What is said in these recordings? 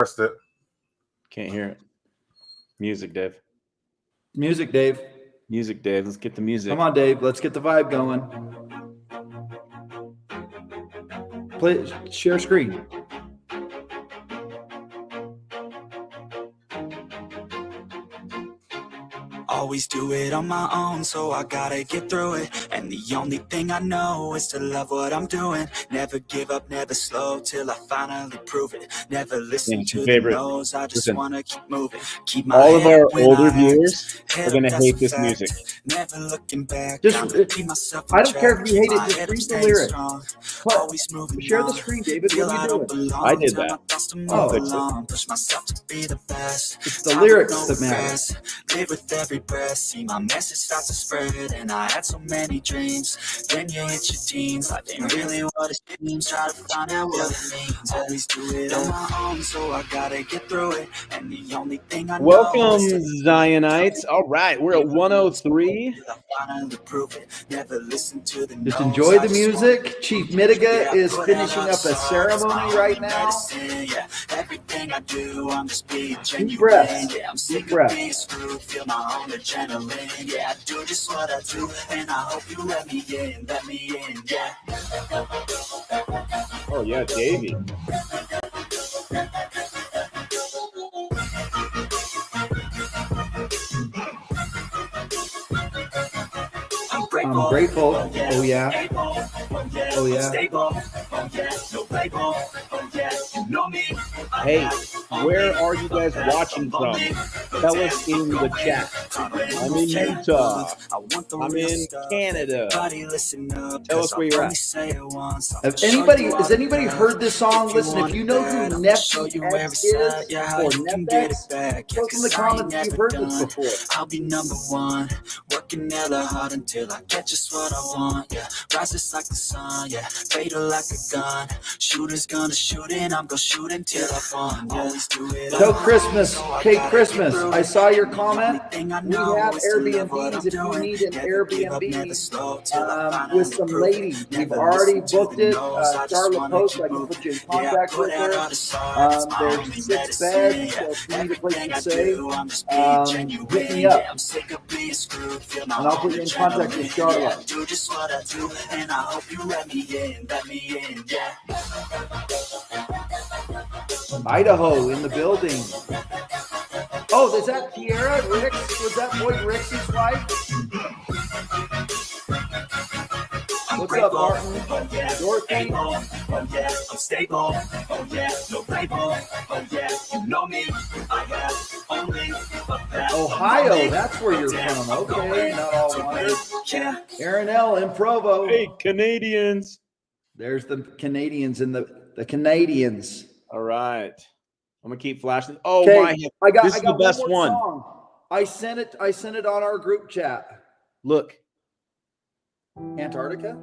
It. Can't hear it. Music, Dave. Music, Dave. Music, Dave. Let's get the music. Come on, Dave. Let's get the vibe going. Play, share screen. Always do it on my own, so I gotta get through it. And the only thing I know is to love what I'm doing. Never give up, never slow, till I finally prove it. Never listen to the no's, I just wanna keep moving. Keep my all of our older viewers are gonna hate this music. Never looking back. I don't care if you hate it, just read the lyrics. Always moving. Share the screen, David. What are you doing? I did that. Push myself to be the best. It's the lyrics that matter. Live with every breath, see my message start to spread. And I had so many dreams. Then you hit your teens, life ain't really what it seems. Try to find out what it means. Always do it on my own, so I gotta get through it. And the only thing I know Welcome, Zionites. All right, we're at 103. Never listen to the Just enjoy the music. Chief Midegah is finishing up a ceremony right now. Everything I do, I'm just being genuine. Deep breath. I'm sick of being screwed, feel my own adrenaline. Yeah, I do just what I do, and I hope you let me in, yeah. Oh yeah, Davey. I'm grateful. Oh yeah. Oh yeah. Hey, where are you guys watching from? Tell us in the chat. I'm in Utah. I'm in Canada. Tell us where you're at. Has anybody heard this song? Listen, if you know who Nephi is or Nephi, post in the comments if you've heard this before. I'll be number one, working hella hard until I get just what I want. Yeah, rises like the sun. Yeah, fatal like a gun. Shooter's gonna shoot and I'm gonna shoot until I won. Always do it. So Christmas, Kate Christmas. I saw your comment. We have Airbnbs if you need an Airbnb with some ladies. We've already booked it. Charlotte Post, I can put you in contact with her. There's 6 beds, so if you need a place to stay, hit me up. And I'll put you in contact with Charlotte. Do just what I do, and I hope you let me in, yeah. Idaho in the building. Oh, is that Tierra? Ricks? Was that boy Rick's wife? What's up, Martin? Dorothy? I'm stable. Oh yeah, no label. Oh yeah, you know me. I have only Ohio, that's where you're from. Okay, not all wonders. Aaron L. in Provo. Hey, Canadians. There's the Canadians and the Canadians. All right. I'm gonna keep flashing. Oh my! This is the best one. Song. I sent it on our group chat. Look. Antarctica.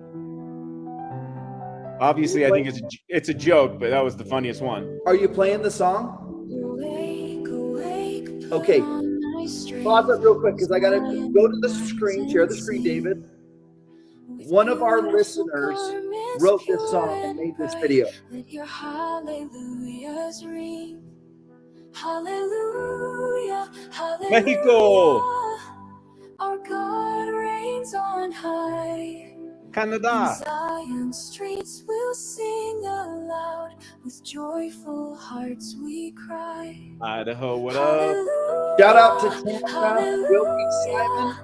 Obviously, I think it's a joke, but that was the funniest one. Are you playing the song? Okay. Pause it real quick because I gotta go to the screen. Share the screen, David. One of our listeners wrote this song and made this video. Let your hallelujahs ring. Hallelujah, hallelujah. Mexico. Our God reigns on high. Canada. In Zion streets we'll sing aloud. With joyful hearts we cry. Idaho, what up? Shout out to Tampa, Wilkie Simon.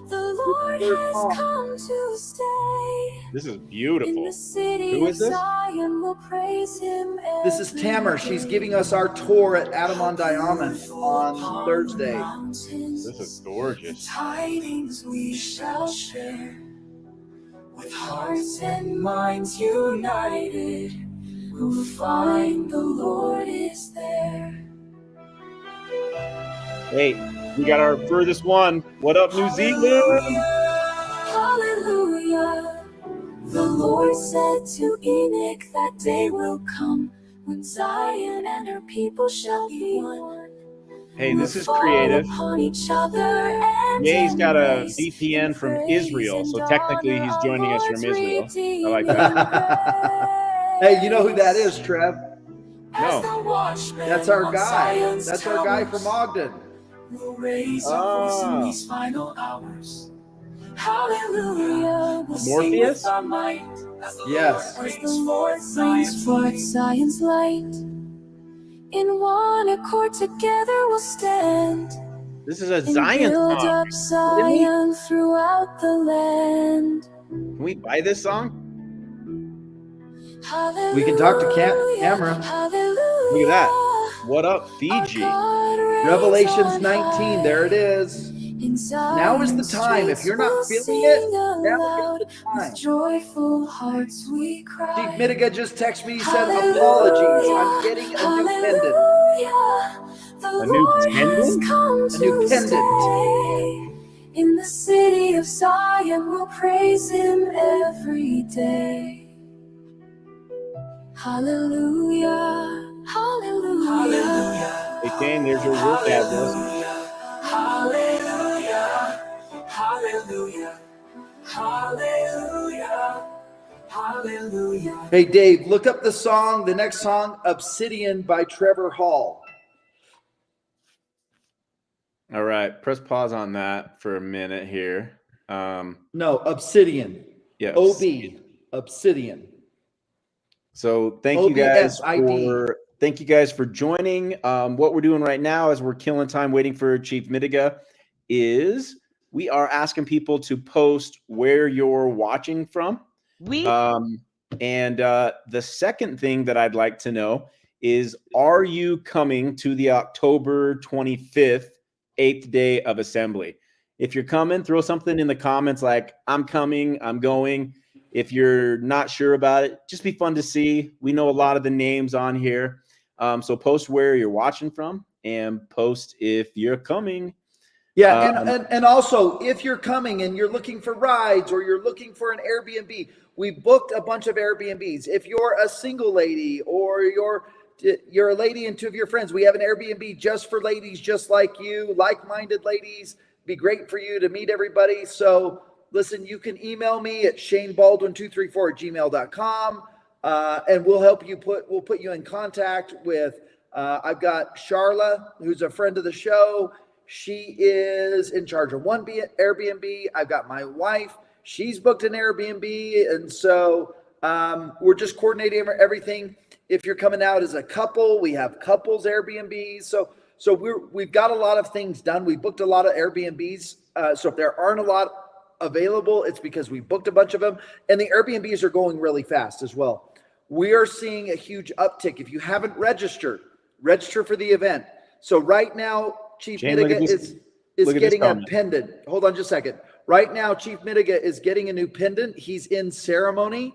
The Lord has come to stay. This is beautiful. In the city Who is this? Zion, we'll praise him. This is Tamar. She's giving us our tour at Adamon Diamond on Thursday. This is gorgeous. Tidings we shall share. With hearts and minds united, we'll find the Lord is there. Hey. We got our furthest one. What up, New Zealand? Hallelujah. The Lord said to Enoch that day will come when Zion and her people shall be one. Hey, this is creative. Yeah, he's got a VPN from Israel, so technically he's joining us from Israel. I like that. Hey, you know who that is, Trev? That's our guy. That's our guy from Ogden. We'll raise our voice in these final hours. Hallelujah. We'll sing with our might. Yes. As the Lord brings forth Zion's light. In one accord together we'll stand. This is a And Zion build song. up Zion throughout the land. Can we buy this song? We can talk to camera. Look at that. What up, Fiji? Revelations 19. There it is. Now is the time. If you're not feeling it, now is the time. Joyful hearts we cry. Chief Midegah just texted me. He said, apologies. I'm getting a new pendant. A new pendant? A new pendant. In the city of Zion, we'll praise him every day. Hallelujah. Hallelujah. Hey, Kane, there's your work address. Hallelujah. Hallelujah. Hallelujah. Hallelujah. Hey, Dave, look up the next song, Obsidian by Trevor Hall. All right, press pause on that for a minute here. No, Obsidian. Yeah. OB. Obsidian. So thank you guys for joining. What we're doing right now as we're killing time waiting for Chief Midegah is we are asking people to post where you're watching from. And the second thing that I'd like to know is, are you coming to the October 25th, 8th day of assembly? If you're coming, throw something in the comments like, I'm coming, I'm going. If you're not sure about it, just be fun to see. We know a lot of the names on here. So post where you're watching from and post if you're coming. Yeah, and also, if you're coming and you're looking for rides or you're looking for an Airbnb, we booked a bunch of Airbnbs. If you're a single lady or you're a lady and two of your friends, we have an Airbnb just for ladies just like you, like-minded ladies. Be great for you to meet everybody. So listen, you can email me at shanebaldwin234@gmail.com, and we'll help you we'll put you in contact with, I've got Charla, who's a friend of the show. She is in charge of one Airbnb. I've got my wife. She's booked an Airbnb. And so we're just coordinating everything. If you're coming out as a couple, we have couples Airbnbs. So we've got a lot of things done. We booked a lot of Airbnbs. So if there aren't a lot available, it's because we booked a bunch of them. And the Airbnbs are going really fast as well. We are seeing a huge uptick. If you haven't registered, register for the event. So right now, Chief Midegah is getting a pendant. Hold on just a second. Right now, Chief Midegah is getting a new pendant. He's in ceremony,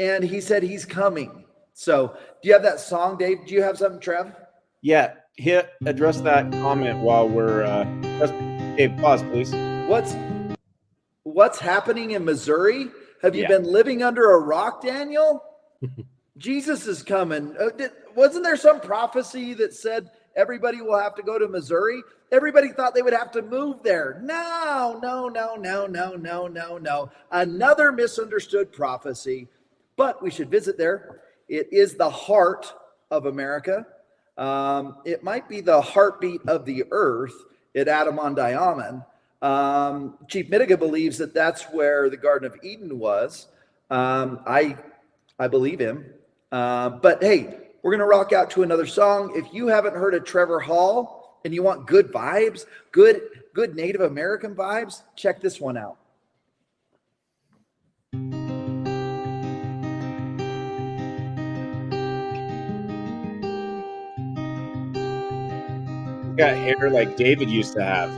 and he said he's coming. So do you have that song, Dave? Do you have something, Trev? Yeah, address that comment while we're Dave, pause, please. What's happening in Missouri? Have you been living under a rock, Daniel? Jesus is coming. Wasn't there some prophecy that said everybody will have to go to Missouri? Everybody thought they would have to move there. No. Another misunderstood prophecy. But we should visit there. It is the heart of America. It might be the heartbeat of the earth at Adam-on-Diamond. Chief Midegah believes that that's where the Garden of Eden was. I believe him. But hey, we're going to rock out to another song. If you haven't heard of Trevor Hall and you want good vibes, good Native American vibes, check this one out. You got hair like David used to have.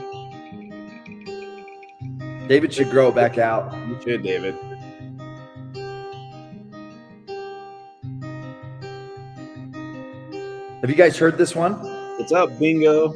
David should grow it back out. You should, David. Have you guys heard this one? What's up, Bingo?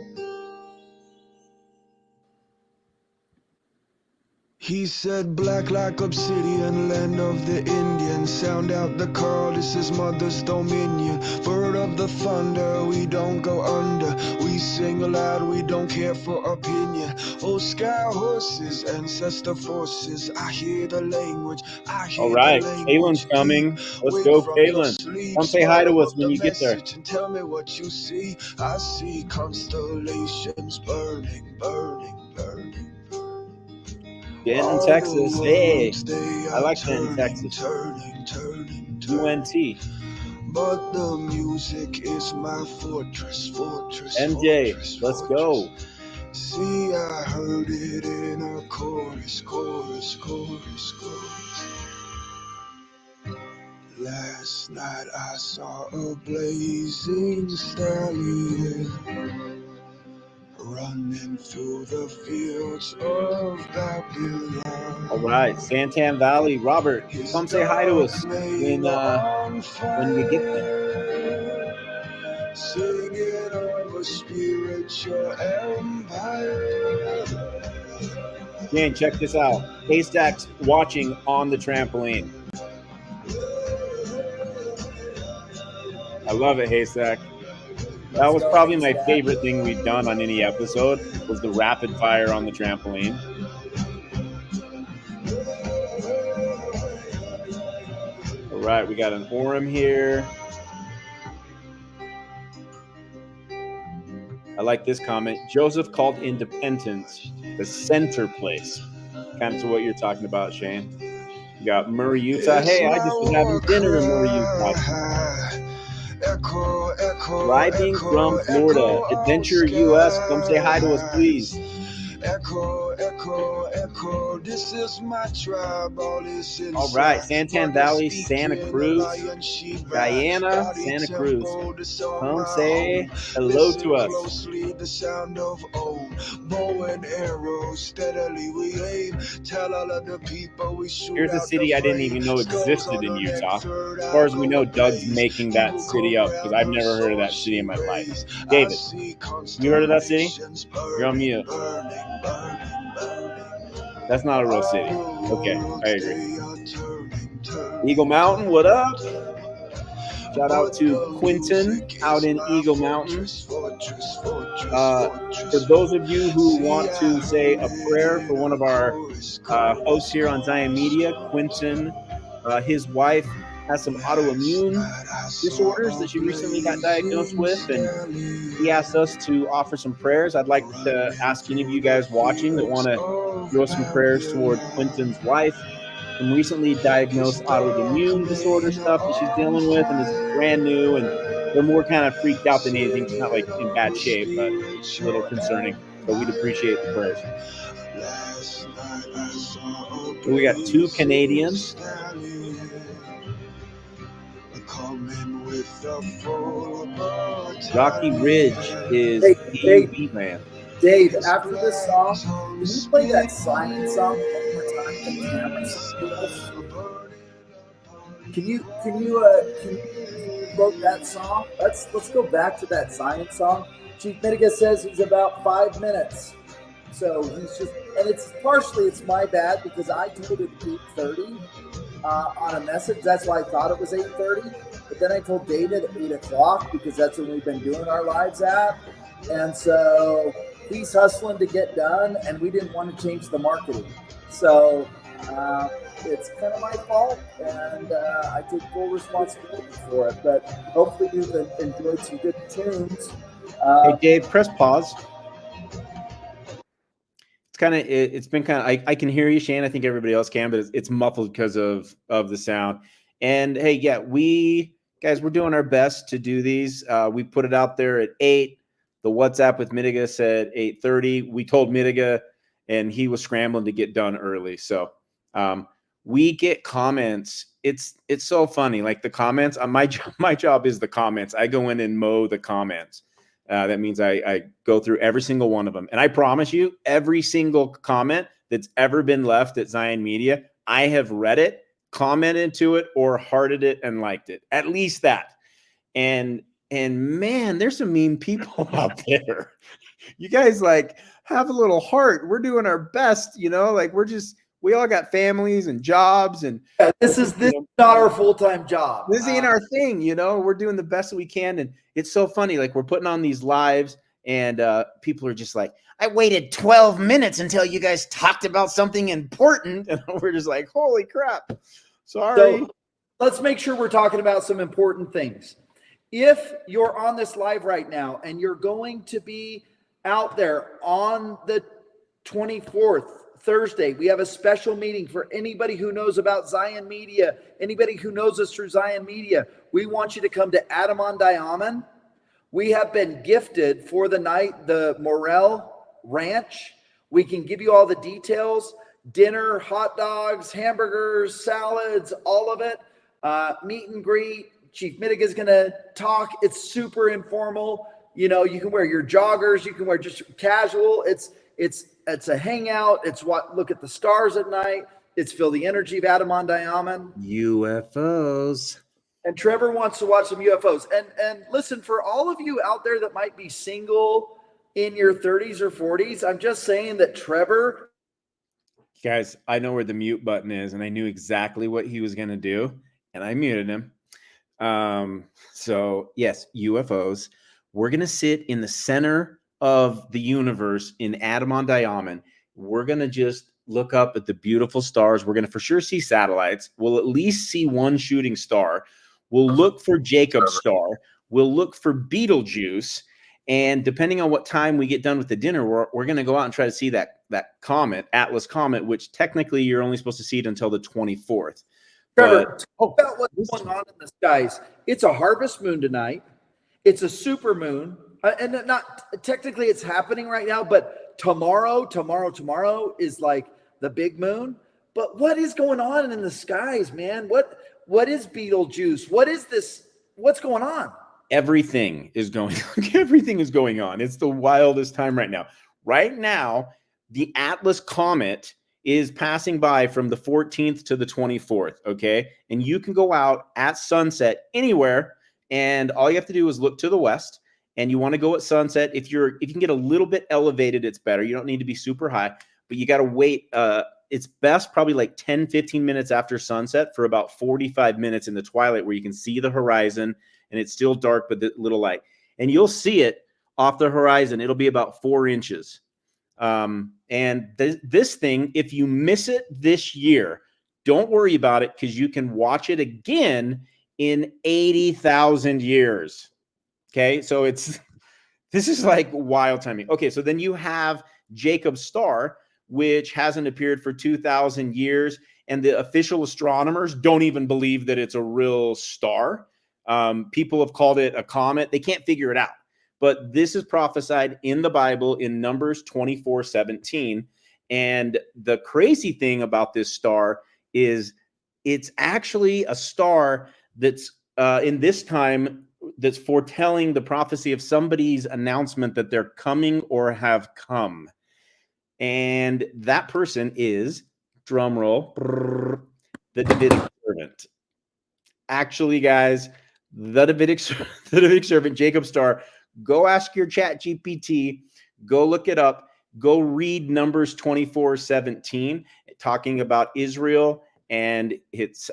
He said, black like obsidian, land of the Indians. Sound out the call, this is mother's dominion. Bird of the thunder, we don't go under. We sing aloud, we don't care for opinion. Oh, sky horses, ancestor forces. I hear the language. I hear all right, the language. Kaylin's coming. Let's Wake go, from your Kaylin. sleep, Come say hi to swallow us up when the you get there. message and tell me what you see. I see constellations burning, burning, burning, burning. Getting in All Texas. the Hey, worlds, they I are like that in turning, Texas. turning, turning, turning. UNT. But the music is my fortress, fortress, MJ, fortress, let's fortress. go. See, I heard it in a chorus, chorus, chorus, chorus. Last night I saw a blazing stallion running through the fields of Babylon. All right, Santan Valley. Robert, come say hi to us when you get there. Singing of a spiritual empire. Jane, check this out. Haystack's watching on the trampoline. I love it, Haystack. That was probably my favorite thing we've done on any episode, was the rapid fire on the trampoline. All right, we got an Orem here. I like this comment. Joseph called Independence the center place. Kind of to what you're talking about, Shane. You got Murray, Utah. Hey, I just was having dinner in Murray, Utah. Echo, echo, Driving from Florida. Adventure US. Come say hi to us, please. Echo, echo, echo. This is my tribe. All right, Santan Valley, Santa Cruz. Guyana, Santa Cruz. Come say hello to us. The sound of bow and arrow. Steadily we aim. Tell all of the people we shoot. Here's a city I didn't even know existed in Utah. As far as we know, Doug's making that city up because I've never heard of that city in my life. David, you heard of that city? You're on mute. That's not a real city. Okay, I agree. Eagle Mountain, what up? Shout out to Quentin out in Eagle Mountain. For those of you who want to say a prayer for one of our hosts here on Zion Media, Quentin, his wife has some autoimmune disorders that she recently got diagnosed with, and he asked us to offer some prayers. I'd like to ask any of you guys watching that want to throw some prayers toward Quentin's wife, some recently diagnosed autoimmune disorder stuff that she's dealing with, and is brand new, and they're more kind of freaked out than anything. She's not like in bad shape, but a little concerning. So we'd appreciate the prayers. So we got 2 Canadians. Rocky Ridge is Beat Man. Dave, after this song, can you play that Simon song one more time? Can you quote that song? Let's go back to that Zion song. Chief Midegah says he's about 5 minutes. So he's just, and it's my bad because I told it 8:30 on a message. That's why I thought it was 8:30. But then I told David at 8 o'clock because that's when we've been doing our lives at. And so he's hustling to get done, and we didn't want to change the marketing. So it's kind of my fault, and I take full responsibility for it. But hopefully you've enjoyed some good tunes. Hey, Dave, press pause. It's been kind of, I can hear you, Shane. I think everybody else can, but it's muffled because of the sound. And hey, yeah, we're doing our best to do these. We put it out there at 8. The WhatsApp with Mtiga said 8:30. We told Mtiga, and he was scrambling to get done early. So we get comments. It's so funny. Like the comments on my job is the comments. I go in and mow the comments. That means I go through every single one of them. And I promise you, every single comment that's ever been left at Zion Media, I have read it, commented to it, or hearted it and liked it. At least that. And man, there's some mean people out there. You guys like have a little heart. We're doing our best, like we all got families and jobs, and this is not our full-time job. This ain't our thing, we're doing the best that we can. And it's so funny. Like we're putting on these lives And people are just like, I waited 12 minutes until you guys talked about something important. And we're just like, holy crap. Sorry. So let's make sure we're talking about some important things. If you're on this live right now and you're going to be out there on the 24th, Thursday, we have a special meeting for anybody who knows about Zion Media, anybody who knows us through Zion Media. We want you to come to Adam on Diamond. We have been gifted for the night the Morel Ranch. We can give you all the details: dinner, hot dogs, hamburgers, salads, all of it. Meet and greet. Chief Midegah is going to talk. It's super informal. You know, you can wear your joggers. You can wear just casual. It's a hangout. It's look at the stars at night. It's feel the energy of Adam on Diamond. UFOs. And Trevor wants to watch some UFOs. And listen, for all of you out there that might be single in your 30s or 40s, I'm just saying that Trevor. Guys, I know where the mute button is, and I knew exactly what he was going to do, and I muted him. So yes, UFOs. We're going to sit in the center of the universe in Adam on Diamond. We're going to just look up at the beautiful stars. We're going to for sure see satellites. We'll at least see one shooting star. We'll look for Jacob's star. We'll look for Betelgeuse. And depending on what time we get done with the dinner, we're going to go out and try to see that comet, Atlas Comet, which technically you're only supposed to see it until the 24th. Trevor, talk about what's going on in the skies. It's a harvest moon tonight. It's a super moon. And not technically it's happening right now, but tomorrow is like the big moon. But what is going on in the skies, man? What is Betelgeuse? What is this? What's going on? Everything is going on. Everything is going on. It's the wildest time right now. Right now, the Atlas Comet is passing by from the 14th to the 24th, okay? And you can go out at sunset anywhere, and all you have to do is look to the west, and you want to go at sunset. If you can get a little bit elevated, it's better. You don't need to be super high, but you got to wait. It's best probably like 10, 15 minutes after sunset for about 45 minutes in the twilight where you can see the horizon and it's still dark, but the little light. And you'll see it off the horizon. It'll be about 4 inches. And this thing, if you miss it this year, don't worry about it because you can watch it again in 80,000 years. Okay, so this is like wild timing. Okay, so then you have Jacob's star, which hasn't appeared for 2,000 years, and the official astronomers don't even believe that it's a real star. People have called it a comet. They can't figure it out. But this is prophesied in the Bible in Numbers 24:17. And the crazy thing about this star is it's actually a star that's in this time that's foretelling the prophecy of somebody's announcement that they're coming or have come. And that person is, drumroll, the Davidic servant. Actually, guys, the Davidic servant, Jacob's star. Go ask your chat GPT. Go look it up. Go read Numbers 24:17, talking about Israel and its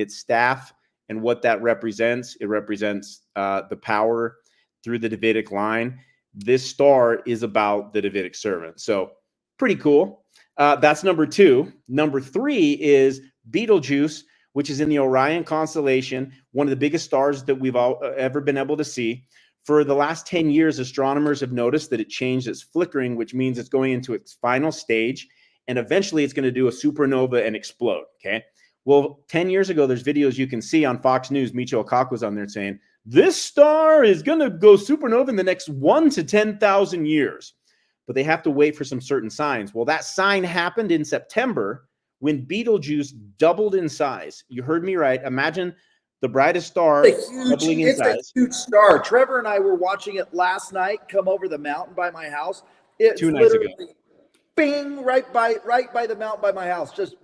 staff and what that represents. It represents the power through the Davidic line. This star is about the Davidic servant. So pretty cool. That's number 2. Number 3 is Betelgeuse, which is in the Orion constellation, one of the biggest stars that we've ever been able to see. For the last 10 years, astronomers have noticed that it changed its flickering, which means it's going into its final stage, and eventually it's going to do a supernova and explode, okay? Well, 10 years ago, there's videos you can see on Fox News. Michio Kaku was on there saying, this star is going to go supernova in the next 1 to 10,000 years. But they have to wait for some certain signs. Well, that sign happened in September when Betelgeuse doubled in size. You heard me right. Imagine the brightest star doubling in size. It's a huge star. Trevor and I were watching it last night come over the mountain by my house. It's 2 nights ago. Bing, right by the mountain by my house. Just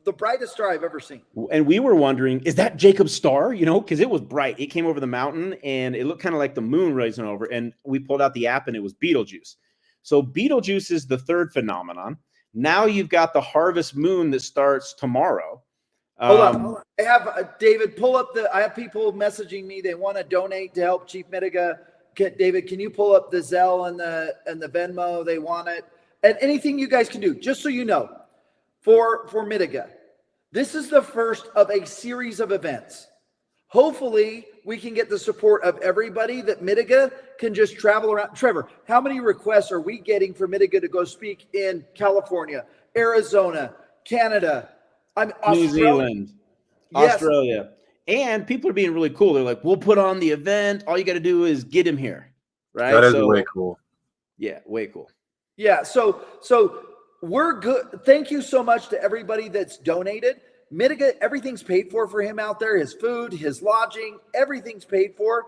the brightest star I've ever seen. And we were wondering, is that Jacob's star? You know, because it was bright. It came over the mountain and it looked kind of like the moon rising over. And we pulled out the app and it was Betelgeuse. So Betelgeuse is the third phenomenon. Now you've got the harvest moon that starts tomorrow. Hold on. I have David pull up I have people messaging me. They want to donate to help Chief Midegah David, can you pull up the Zelle and the Venmo? They want it. And anything you guys can do, just so you know, for Mtiga. This is the first of a series of events. Hopefully, we can get the support of everybody that Mtiga can just travel around. Trevor, how many requests are we getting for Mtiga to go speak in California, Arizona, Canada, New Zealand, yes. Australia? And people are being really cool. They're like, we'll put on the event. All you got to do is get him here. Right? That is way cool. Yeah, way cool. Yeah, so we're good. Thank you so much to everybody that's donated. Mtiga, everything's paid for him out there. His food, his lodging, everything's paid for.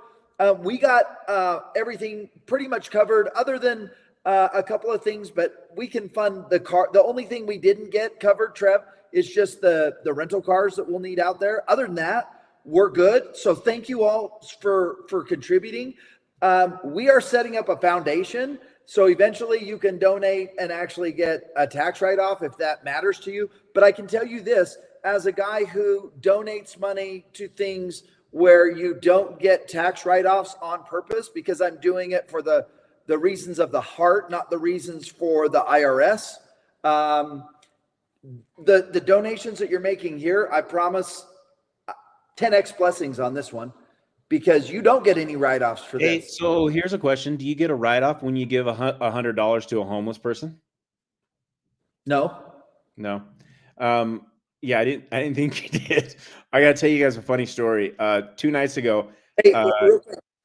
We got everything pretty much covered other than a couple of things, but we can fund the car. The only thing we didn't get covered, Trev, is just the rental cars that we'll need out there. Other than that, we're good. So thank you all for contributing. We are setting up a foundation. So eventually you can donate and actually get a tax write-off if that matters to you. But I can tell you this, as a guy who donates money to things where you don't get tax write-offs on purpose, because I'm doing it for the reasons of the heart, not the reasons for the IRS. The donations that you're making here, I promise 10x blessings on this one, because you don't get any write-offs for this. Hey, so here's a question. Do you get a write-off when you give $100 to a homeless person? No. Yeah, I didn't think you did. I got to tell you guys a funny story. 2 nights ago. Hey,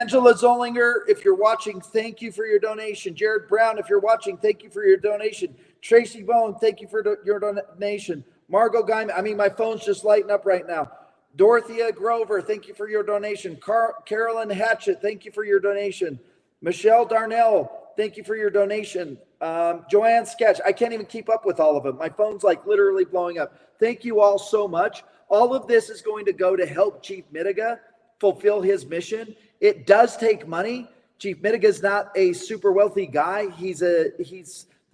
Angela Zollinger, if you're watching, thank you for your donation. Jared Brown, if you're watching, thank you for your donation. Tracy Bone, thank you for your donation. Margot Guyman, my phone's just lighting up right now. Dorothea Grover, thank you for your donation. Carolyn Hatchett, thank you for your donation. Michelle Darnell, thank you for your donation. Joanne Sketch, I can't even keep up with all of them. My phone's like literally blowing up. Thank you all so much. All of this is going to go to help Chief Midegah fulfill his mission. It does take money. Chief Midegah is not a super wealthy guy. He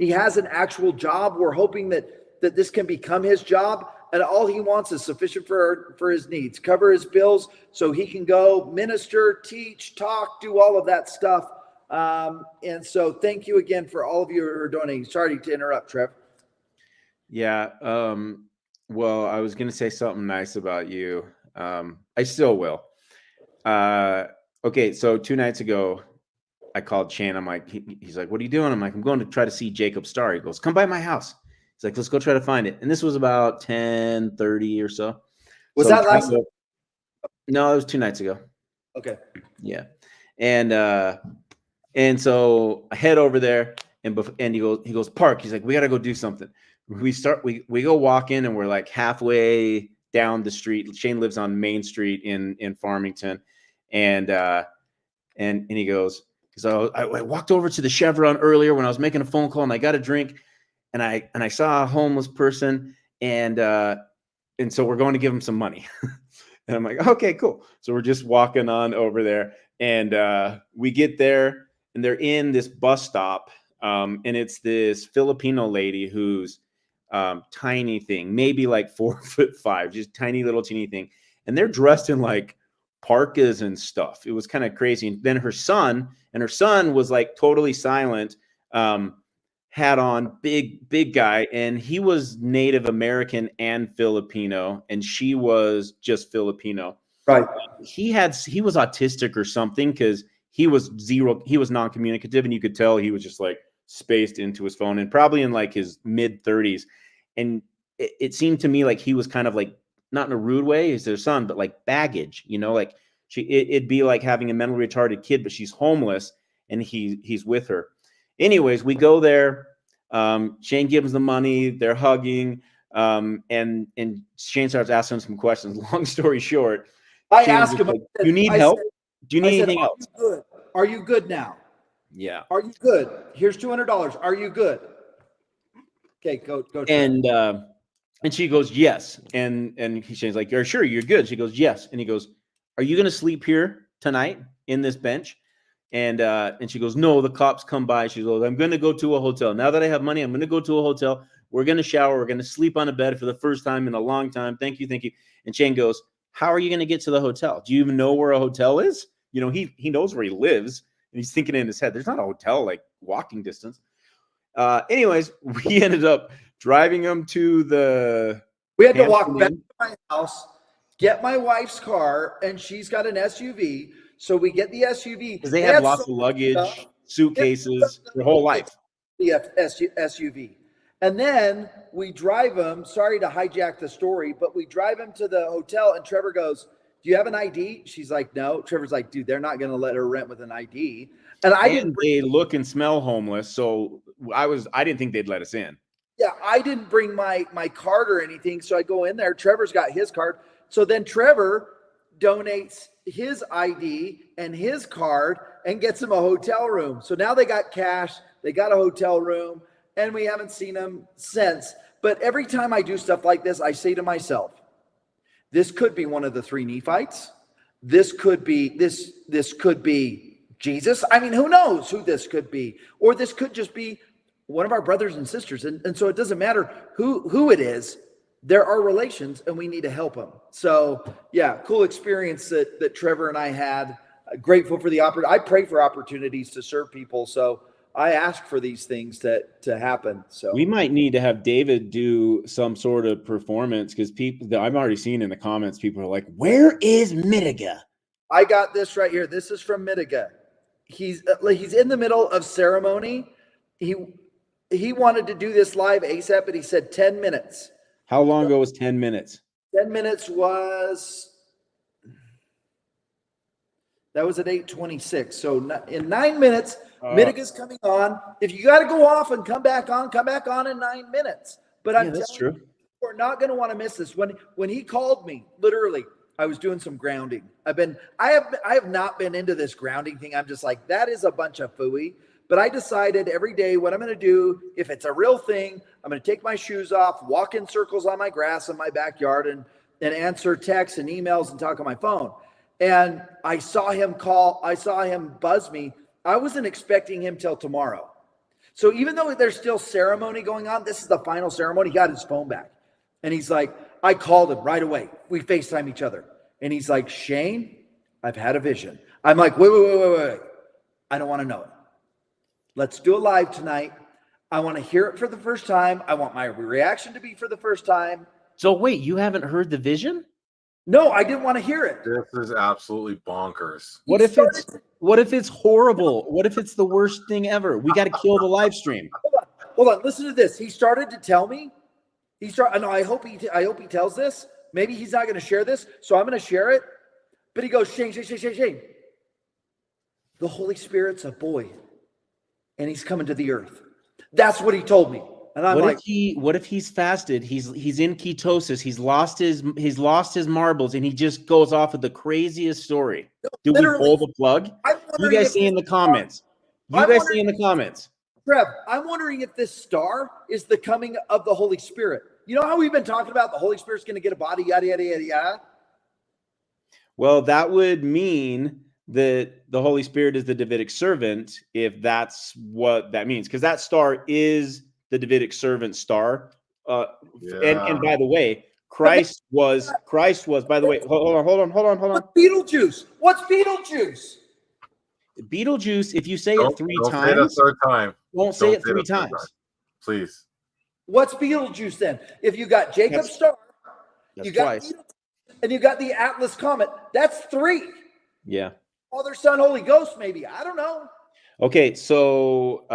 has an actual job. We're hoping that this can become his job. And all he wants is sufficient for his needs, cover his bills so he can go minister, teach, talk, do all of that stuff. And so thank you again for all of you who are donating. Sorry to interrupt, Trev. Yeah. Well, I was going to say something nice about you. I still will. Okay. So 2 nights ago, I called Shane. I'm like, he's like, what are you doing? I'm like, I'm going to try to see Jacob's star. He goes, come by my house. He's like, let's go try to find it. And this was about 10:30 or so. Was that last night? No, it was 2 nights ago. Okay. Yeah. And so I head over there and he goes, Park. He's like, we got to go do something. We go walk in and we're like halfway down the street. Shane lives on Main Street in Farmington. And he goes, so I walked over to the Chevron earlier when I was making a phone call and I got a drink and I saw a homeless person and so we're going to give him some money. And I'm like, okay, cool. So we're just walking on over there and we get there and they're in this bus stop. And it's this Filipino lady who's tiny thing, maybe like 4'5", just tiny little teeny thing. And they're dressed in like parkas and stuff. It was kind of crazy. And then her son was like totally silent, hat on, big guy. And he was Native American and Filipino. And she was just Filipino. Right. He was autistic or something because he was non-communicative. And you could tell he was just like spaced into his phone and probably in like his mid 30s. And it seemed to me like he was kind of like, not in a rude way, he's their son, but like baggage, like it'd be like having a mentally retarded kid, but she's homeless and he's with her. Anyways, we go there. Shane gives the money. They're hugging. And Shane starts asking some questions. Long story short, I asked him, like, do you need help? Do you need anything else? Are you good now? Yeah. Are you good? Here's $200. Are you good? Okay, go. And she goes, yes. And Shane's like, you're sure you're good? She goes, yes. And he goes, are you going to sleep here tonight in this bench? And she goes, no, the cops come by. She goes, I'm going to go to a hotel. Now that I have money, I'm going to go to a hotel. We're going to shower. We're going to sleep on a bed for the first time in a long time. Thank you. And Shane goes, how are you going to get to the hotel? Do you even know where a hotel is? He knows where he lives. he's thinking in his head, there's not a hotel like walking distance. Anyways, we ended up driving him to the. We had to walk back to my house, get my wife's car, and she's got an SUV. So we get the SUV because they have lots of luggage, suitcases, their whole life. The SUV. And then we drive him. Sorry to hijack the story, but we drive him to the hotel, and Trevor goes, "Do you have an ID?" She's like, "No." Trevor's like, "Dude, they're not going to let her rent with an ID." And they look and smell homeless, so I didn't think they'd let us in. Yeah, I didn't bring my card or anything, so I go in there. Trevor's got his card. So then Trevor donates his ID and his card and gets him a hotel room. So now they got cash, they got a hotel room, and we haven't seen him since. But every time I do stuff like this, I say to myself, this could be one of the 3 Nephites. This could be Jesus. I mean, who knows who this could be? Or this could just be one of our brothers and sisters. And so it doesn't matter who it is. There are relations, and we need to help them. So, yeah, cool experience that Trevor and I had. Grateful for the opportunity. I pray for opportunities to serve people. So I ask for these things to happen. So we might need to have David do some sort of performance, because people that I've already seen in the comments, people are like, "Where is Mtiga?" I got this right here. This is from Mtiga. He's in the middle of ceremony. He wanted to do this live ASAP, but he said 10 minutes. How long ago was 10 minutes? 10 minutes was at 8:26. So in 9 minutes, Mitiga's coming on. If you got to go off and come back on in 9 minutes. But I'm that's true. We're not going to want to miss this. When he called me, literally, I was doing some grounding. I have not been into this grounding thing. I'm just like, that is a bunch of phooey. But I decided every day what I'm going to do, if it's a real thing, I'm going to take my shoes off, walk in circles on my grass in my backyard, and answer texts and emails and talk on my phone. And I saw him buzz me. I wasn't expecting him till tomorrow. So even though there's still ceremony going on, this is the final ceremony, he got his phone back. And he's like, I called him right away. We FaceTime each other. And he's like, "Shane, I've had a vision." I'm like, wait. I don't want to know it. Let's do it live tonight. I want to hear it for the first time. I want my reaction to be for the first time. So wait, you haven't heard the vision? No, I didn't want to hear it. This is absolutely bonkers. What if it's horrible? What if it's the worst thing ever? We got to kill the live stream. Hold on. Listen to this. He started to tell me. I hope he tells this. Maybe he's not going to share this, so I'm going to share it. But he goes, Shane. The Holy Spirit's a boy, and he's coming to the earth. That's what he told me. And I'm what if he's fasted? He's in ketosis. He's lost his marbles, and he just goes off with the craziest story. Do we pull the plug? You guys see in the comments. Trev, I'm wondering if this star is the coming of the Holy Spirit. You know how we've been talking about the Holy Spirit's going to get a body, yada, yada, yada, yada? Well, that would mean that the Holy Spirit is the Davidic servant, if that's what that means, because that star is the Davidic servant star. And by the way, Christ was, by the way, hold on. What's Beetlejuice? Beetlejuice, if you say it 3 times. Say it a third time. Won't say it 3 times. Please. What's Beetlejuice then? If you got Jacob's star, you got twice. And you got the Atlas Comet, that's 3. Yeah. Father, Son, Holy Ghost, maybe. I don't know. Okay, so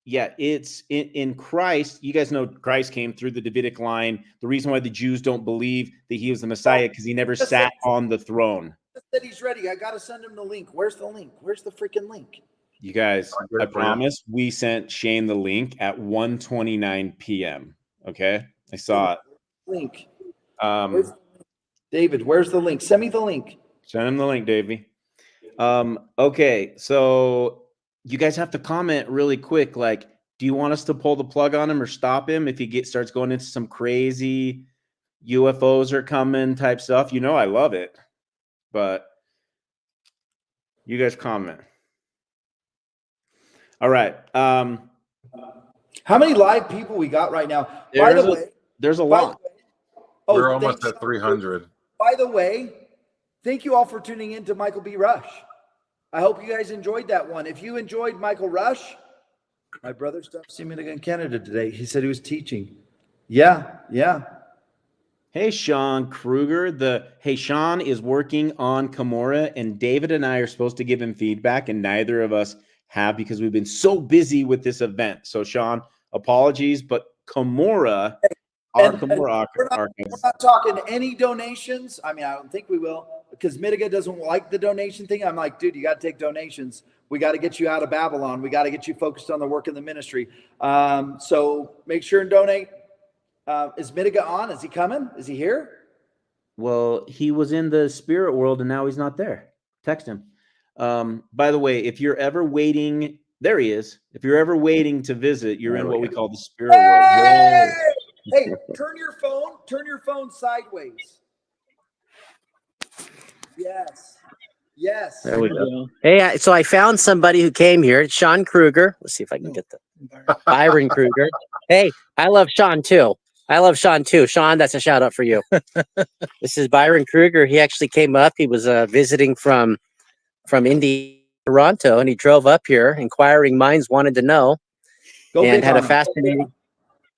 it's in Christ. You guys know Christ came through the Davidic line. The reason why the Jews don't believe that he was the Messiah, because he never sat on the throne. That he's ready. I got to send him the link. Where's the link? Where's the freaking link? You guys, I promise we sent Shane the link at 1:29 p.m. Okay, I saw it. Link. David, where's the link? Send me the link. Send him the link, Davey. Okay, so you guys have to comment really quick. Like, do you want us to pull the plug on him or stop him if he starts going into some crazy UFOs are coming type stuff? You know I love it, but you guys comment. All right. How many live people we got right now? There's a lot. We're almost at 300. By the way, thank you all for tuning in to Michael B. Rush. I hope you guys enjoyed that one. If you enjoyed Michael Rush, my brother stopped seeing me in Canada today. He said he was teaching. Yeah. Hey, Sean Kruger. Hey, Sean is working on Kimura, and David and I are supposed to give him feedback, and neither of us have because we've been so busy with this event. So, Sean, apologies, but Kimura, we're not talking any donations. I mean, I don't think we will, because Mtiga doesn't like the donation thing. I'm like, dude, you got to take donations. We got to get you out of Babylon. We got to get you focused on the work of the ministry. So make sure and donate. Is Mtiga on? Is he coming? Is he here? Well, he was in the spirit world and now he's not there. Text him. By the way, if you're ever waiting, there he is. If you're ever waiting to visit, you're in what we call the spirit world. Hey, turn your phone sideways. Yes. There we go. Hey, so I found somebody who came here. It's Sean Kruger. Let's see if I can get the Byron Kruger. Hey, I love Sean too. Sean, that's a shout out for you. This is Byron Kruger. He actually came up. He was visiting from Indy, Toronto, and he drove up here. Inquiring minds wanted to know, and had a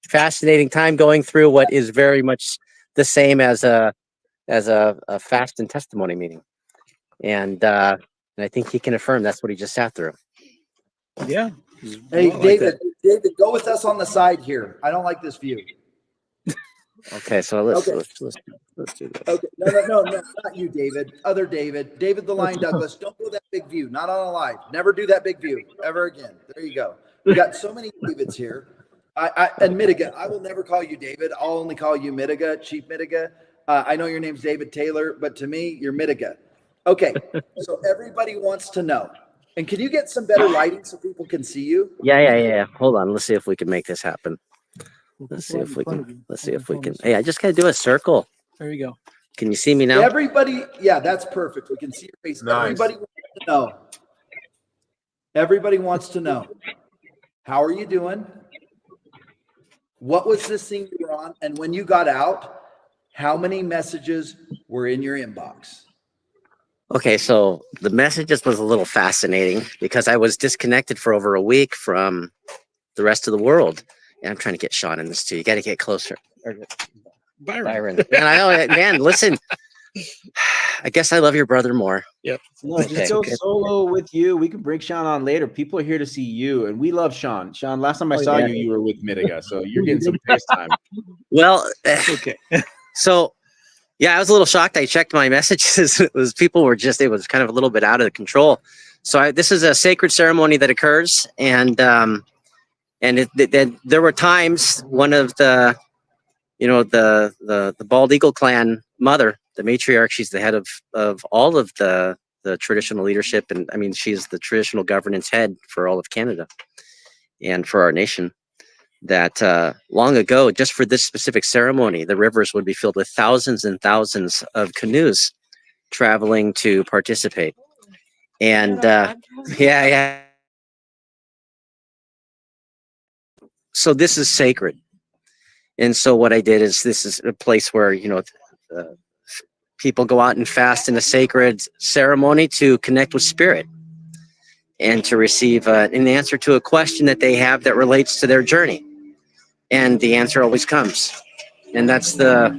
fascinating time going through what is very much the same as a fast and testimony meeting. And I think he can affirm that's what he just sat through. Yeah. Hey, David, go with us on the side here. I don't like this view. Okay, so let's do this. Okay, no, not you, David. Other David the Lion Douglas. Don't go that big view. Not on a live. Never do that big view ever again. There you go. We got so many Davids here. And Mtiga, I will never call you David. I'll only call you Midegah, Chief Midegah. I know your name's David Taylor, but to me, you're Mtiga. Okay, so everybody wants to know. And can you get some better lighting so people can see you? Yeah. Hold on. Let's see if we can make this happen. Let's see if we can. Hey, I just got to do a circle. There you go. Can you see me now? Everybody, yeah, that's perfect. We can see your face. Nice. Everybody wants to know. Everybody wants to know. How are you doing? What was this thing you were on? And when you got out, how many messages were in your inbox? Okay, so the messages was a little fascinating because I was disconnected for over a week from the rest of the world. And I'm trying to get Sean in this too. You got to get closer. Byron. Man, I know, man, listen. I guess I love your brother more. Yep. No, just go solo with you. We can bring Sean on later. People are here to see you, and we love Sean. Sean, last time I saw you, you were with Mtiga, so you're getting some face time. Well, okay. So, yeah, I was a little shocked. I checked my messages. It was kind of a little bit out of control. So this is a sacred ceremony that occurs, and there were times one of the Bald Eagle clan mother, the matriarch, she's the head of all of the traditional leadership. And I mean, she's the traditional governance head for all of Canada and for our nation. That long ago, just for this specific ceremony, the rivers would be filled with thousands and thousands of canoes traveling to participate. And yeah. So this is sacred. And so what I did is, this is a place where, people go out and fast in a sacred ceremony to connect with spirit and to receive an answer to a question that they have that relates to their journey. And the answer always comes. And that's let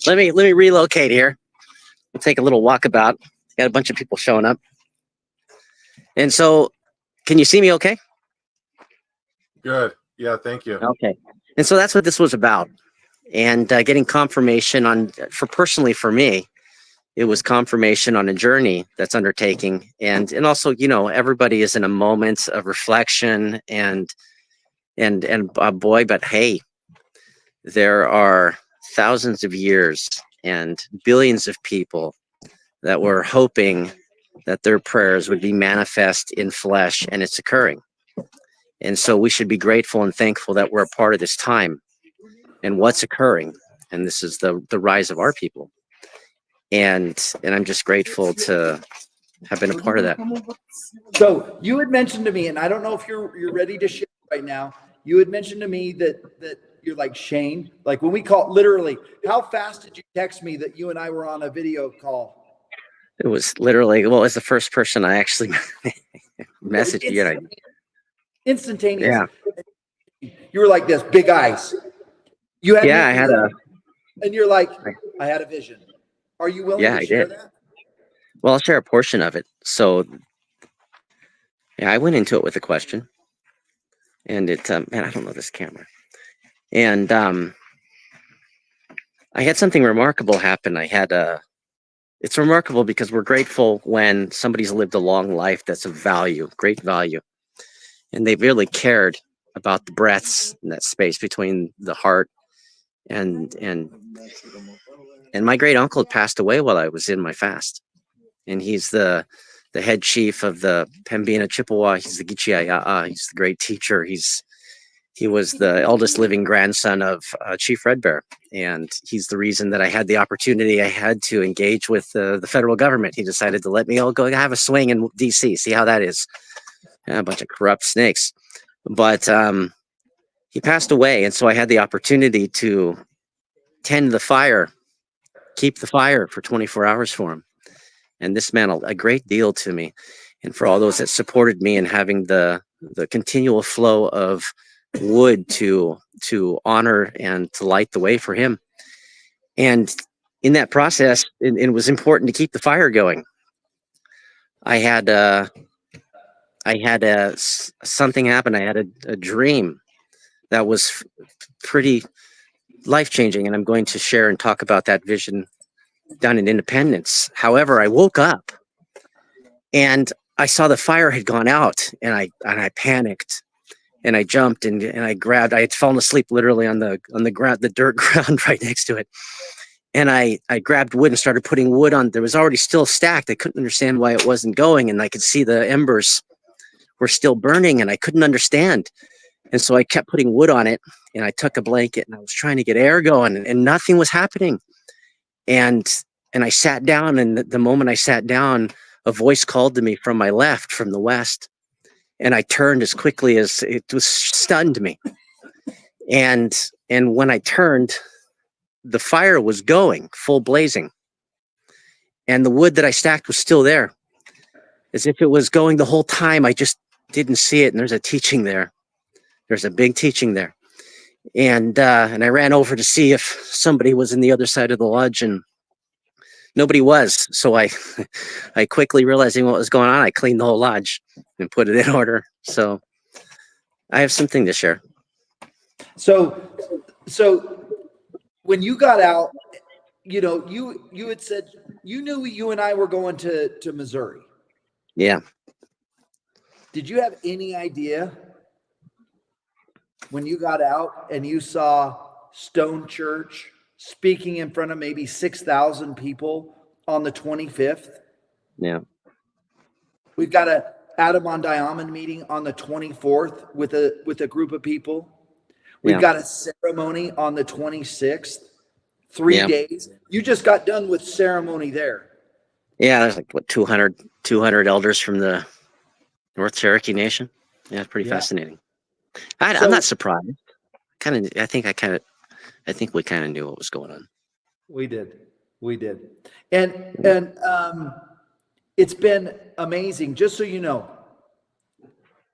me relocate here. We'll take a little walkabout. Got a bunch of people showing up. And so, can you see me okay? Good. Yeah, thank you. Okay. And so that's what this was about. And getting confirmation personally for me, it was confirmation on a journey that's undertaking. And also, everybody is in a moment of reflection and boy, but hey, there are thousands of years and billions of people that were hoping that their prayers would be manifest in flesh, and it's occurring. And so we should be grateful and thankful that we're a part of this time and what's occurring. And this is the rise of our people. And I'm just grateful to have been a part of that. So you had mentioned to me, and I don't know if you're ready to share right now. You had mentioned to me that you're like Shane, like when we call, literally, how fast did you text me that you and I were on a video call? It was literally, well, it was the first person I actually messaged. Instantaneous. Yeah. You were like this, big eyes. You had I had and you're like, I had a vision. Are you willing to share that? Well, I'll share a portion of it. So, I went into it with a question, and it, man, I don't know this camera, and I had something remarkable happen. It's remarkable because we're grateful when somebody's lived a long life that's of value, great value, and they've really cared about the breaths and that space between the heart and my great uncle had passed away while I was in my fast, and he's the head chief of the Pembina Chippewa. He's the Gichiaya'a. He's the great teacher. He was the eldest living grandson of Chief Red Bear, and he's the reason that I had the opportunity I had to engage with the federal government. He decided to let me all go have a swing in D.C., see how that is. A bunch of corrupt snakes. But he passed away, and so I had the opportunity to tend the fire, keep the fire for 24 hours for him. And this meant a great deal to me, and for all those that supported me in having the continual flow of wood to honor and to light the way for him. And in that process, it was important to keep the fire going. I had something happen. I had a dream that was pretty life-changing, and I'm going to share and talk about that vision down in Independence. However, I woke up and I saw the fire had gone out, and I panicked, and I jumped and I grabbed. I had fallen asleep literally on the ground, the dirt ground right next to it, and I grabbed wood and started putting wood on. There was already still stacked. I couldn't understand why it wasn't going, and I could see the embers were still burning, and I couldn't understand. And so I kept putting wood on it, and I took a blanket and I was trying to get air going, and nothing was happening. And I sat down, and the moment I sat down, a voice called to me from my left, from the west, and I turned as quickly as it was stunned me. And when I turned, the fire was going, full blazing, and the wood that I stacked was still there, as if it was going the whole time. I just didn't see it, and there's a teaching there. There's a big teaching there. And I ran over to see if somebody was in the other side of the lodge, and nobody was. So I quickly realizing what was going on, I cleaned the whole lodge and put it in order. So I have something to share. So when you got out, you had said you knew you and I were going to Missouri. Yeah. Did you have any idea when you got out and you saw Stone Church speaking in front of maybe 6,000 people on the 25th? Yeah. We've got a Adam on Diamond meeting on the 24th with a group of people. We've got a ceremony on the 26th, 3 days. You just got done with ceremony there. Yeah, there's like 200 elders from the North Cherokee Nation. Yeah, it's pretty fascinating. I'm not surprised. I think we kind of knew what was going on. We did. And it's been amazing. Just so you know,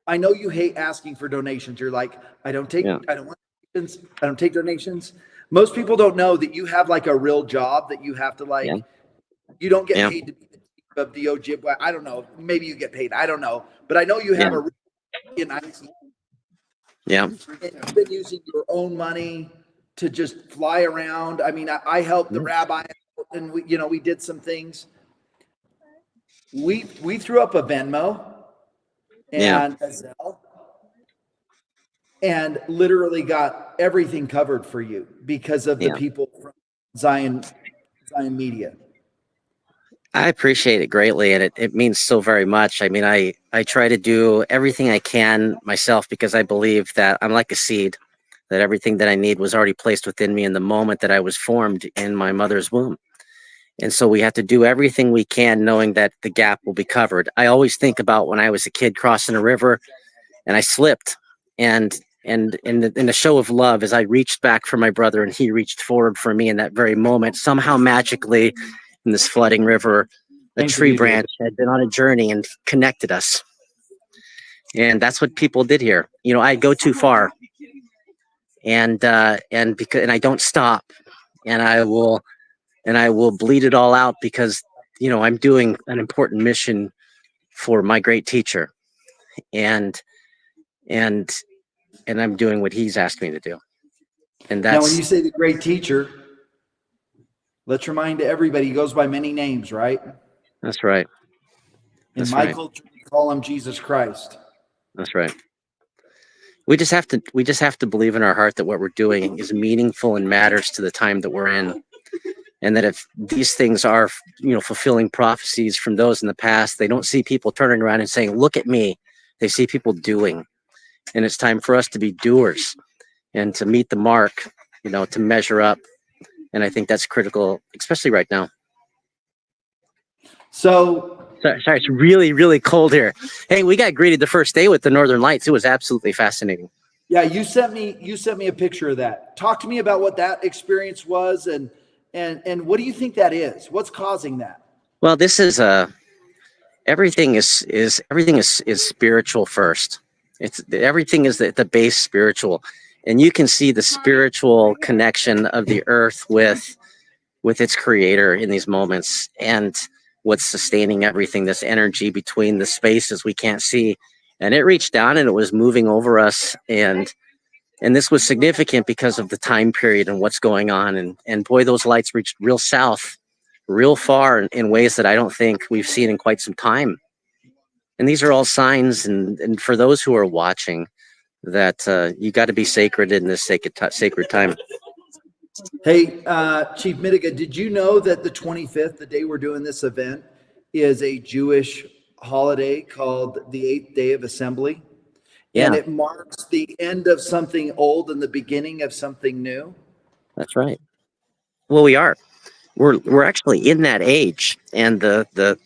I know you hate asking for donations. You're like, I don't take donations. I don't take donations. Most people don't know that you have like a real job that you have to you don't get paid to be the chief of the Ojibwe. I don't know. Maybe you get paid. I don't know. But I know you have a real in IT. Yeah. And you've been using your own money to just fly around. I mean, I helped the rabbi, and we did some things. We threw up a Venmo and a Zelle, and literally got everything covered for you because of the people from Zion Media. I appreciate it greatly, and it means so very much. I mean, I try to do everything I can myself because I believe that I'm like a seed, that everything that I need was already placed within me in the moment that I was formed in my mother's womb. And so we have to do everything we can knowing that the gap will be covered. I always think about when I was a kid crossing a river and I slipped, and in the show of love, as I reached back for my brother and he reached forward for me in that very moment, somehow magically in this flooding river, A tree branch had been on a journey and connected us. And that's what people did here. You know, I go too far, and I don't stop, and I will bleed it all out because, you know, I'm doing an important mission for my great teacher, and I'm doing what he's asked me to do. And that's, now, when you say the great teacher, let's remind everybody he goes by many names, right? That's right. In my culture, we call him Jesus Christ. That's right. We just have to believe in our heart that what we're doing is meaningful and matters to the time that we're in. And that if these things are, you know, fulfilling prophecies from those in the past, they don't see people turning around and saying, look at me. They see people doing. And it's time for us to be doers and to meet the mark, you know, to measure up. And I think that's critical, especially right now. So sorry, it's really, really cold here. Hey, we got greeted the first day with the Northern Lights. It was absolutely fascinating. Yeah, you sent me a picture of that. Talk to me about what that experience was, and what do you think that is? What's causing that? Well, this is everything is spiritual first. Everything is the base spiritual, and you can see the spiritual connection of the earth with its creator in these moments, and what's sustaining everything, this energy between the spaces we can't see. And it reached down and it was moving over us, and this was significant because of the time period and what's going on. And boy, those lights reached real south, real far in ways that I don't think we've seen in quite some time. And these are all signs, and for those who are watching, that you got to be sacred in this sacred time. Hey, Chief Midegah, did you know that the 25th, the day we're doing this event, is a Jewish holiday called the 8th Day of Assembly? Yeah. And it marks the end of something old and the beginning of something new? That's right. Well, we are. We're actually in that age. And the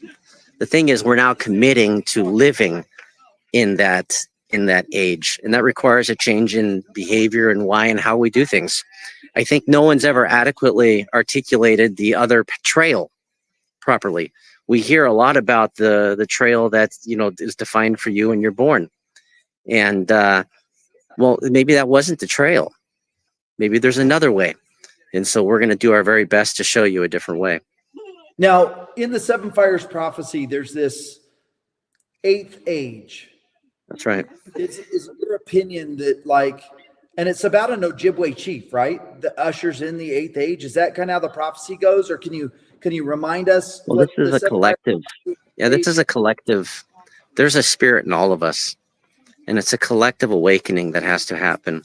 thing is, we're now committing to living in that age. And that requires a change in behavior and why and how we do things. I think no one's ever adequately articulated the other trail properly. We hear a lot about the trail that, you know, is defined for you when you're born. And well, maybe that wasn't the trail. Maybe there's another way. And so we're going to do our very best to show you a different way. Now, in the Seven Fires prophecy, there's this 8th age. That's right. Is your opinion that, like, and it's about an Ojibwe chief, right? The ushers in the 8th age. Is that kind of how the prophecy goes? Or can you remind us? Well, this is a collective. Yeah, this is a collective. There's a spirit in all of us. And it's a collective awakening that has to happen.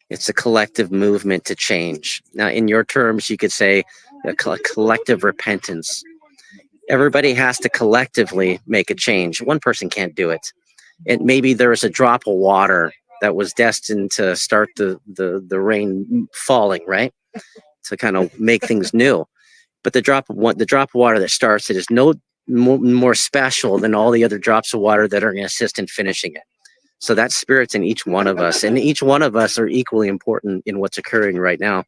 It's a collective movement to change. Now, in your terms, you could say a collective repentance. Everybody has to collectively make a change. One person can't do it. Maybe there's a drop of water that was destined to start the rain falling, right? To kind of make things new. But the drop of water that starts it is no more special than all the other drops of water that are going to assist in finishing it. So that spirit's in each one of us, and each one of us are equally important in what's occurring right now.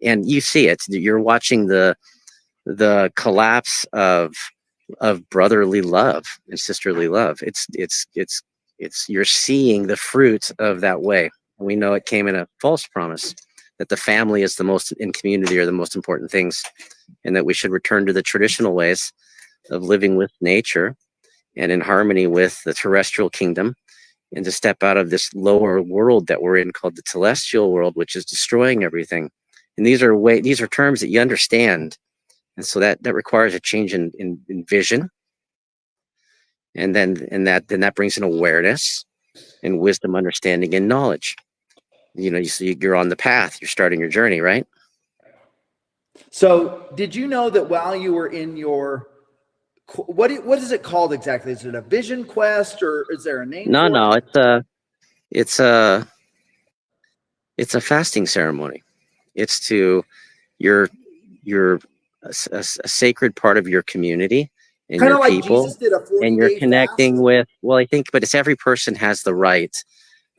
And you see it. You're watching the collapse of brotherly love and sisterly love. It's you're seeing the fruit of that way. We know it came in a false promise that the family is the most, in community, are the most important things, and that we should return to the traditional ways of living with nature and in harmony with the terrestrial kingdom, and to step out of this lower world that we're in called the celestial world, which is destroying everything. And these are terms that you understand. And so that requires a change in vision. And then that brings in awareness and wisdom, understanding, and knowledge. You know, you're on the path, you're starting your journey, right? So did you know that while you were in your, what is it called exactly? Is it a vision quest, or is there a name? No, it's a fasting ceremony. It's to you're a sacred part of your community and kind your of like people, Jesus did a 40-day and you're connecting fast? with. Well, I think, but it's every person has the right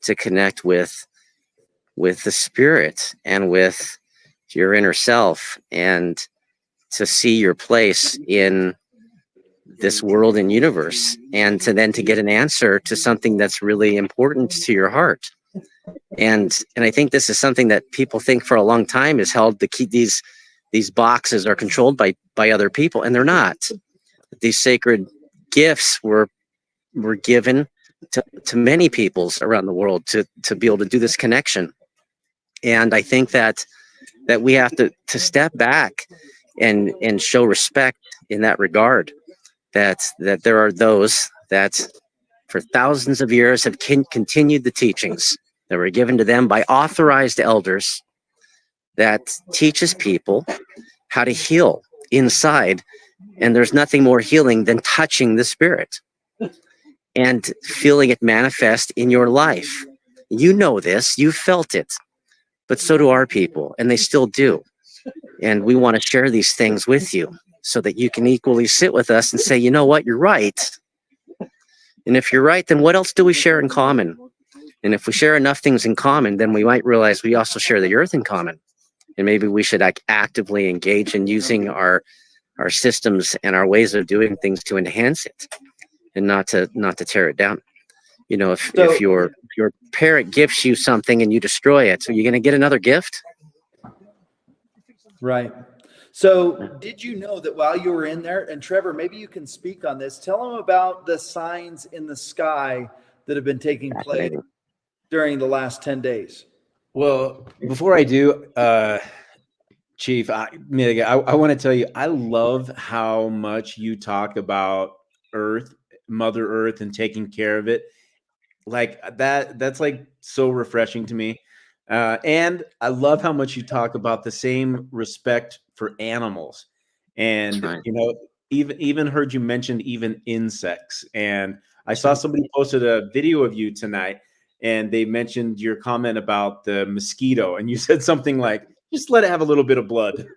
to connect with the spirit and with your inner self, and to see your place in this world and universe, and to get an answer to something that's really important to your heart. And I think this is something that people think for a long time is held to keep these boxes are controlled by other people, and they're not. These sacred gifts were given to many peoples around the world to be able to do this connection. And I think that we have to step back and show respect in that regard, that there are those that for thousands of years have continued the teachings that were given to them by authorized elders that teaches people how to heal inside. And there's nothing more healing than touching the spirit and feeling it manifest in your life. You know this, you felt it, but so do our people, and they still do. And we want to share these things with you so that you can equally sit with us and say, you know what, you're right. And if you're right, then what else do we share in common? And if we share enough things in common, then we might realize we also share the earth in common. And maybe we should actively engage in using our systems and our ways of doing things to enhance it, and not to tear it down. You know, if your parent gifts you something and you destroy it, so you're going to get another gift? Right. So did you know that while you were in there, and Trevor, maybe you can speak on this, tell them about the signs in the sky that have been taking place during the last 10 days. Well, before I do, Chief Midegah, I want to tell you, I love how much you talk about Earth, Mother Earth, and taking care of it. Like that's like so refreshing to me. And I love how much you talk about the same respect for animals. And, you know, even heard you mention even insects. And I saw somebody posted a video of you tonight, and they mentioned your comment about the mosquito. And you said something like, just let it have a little bit of blood.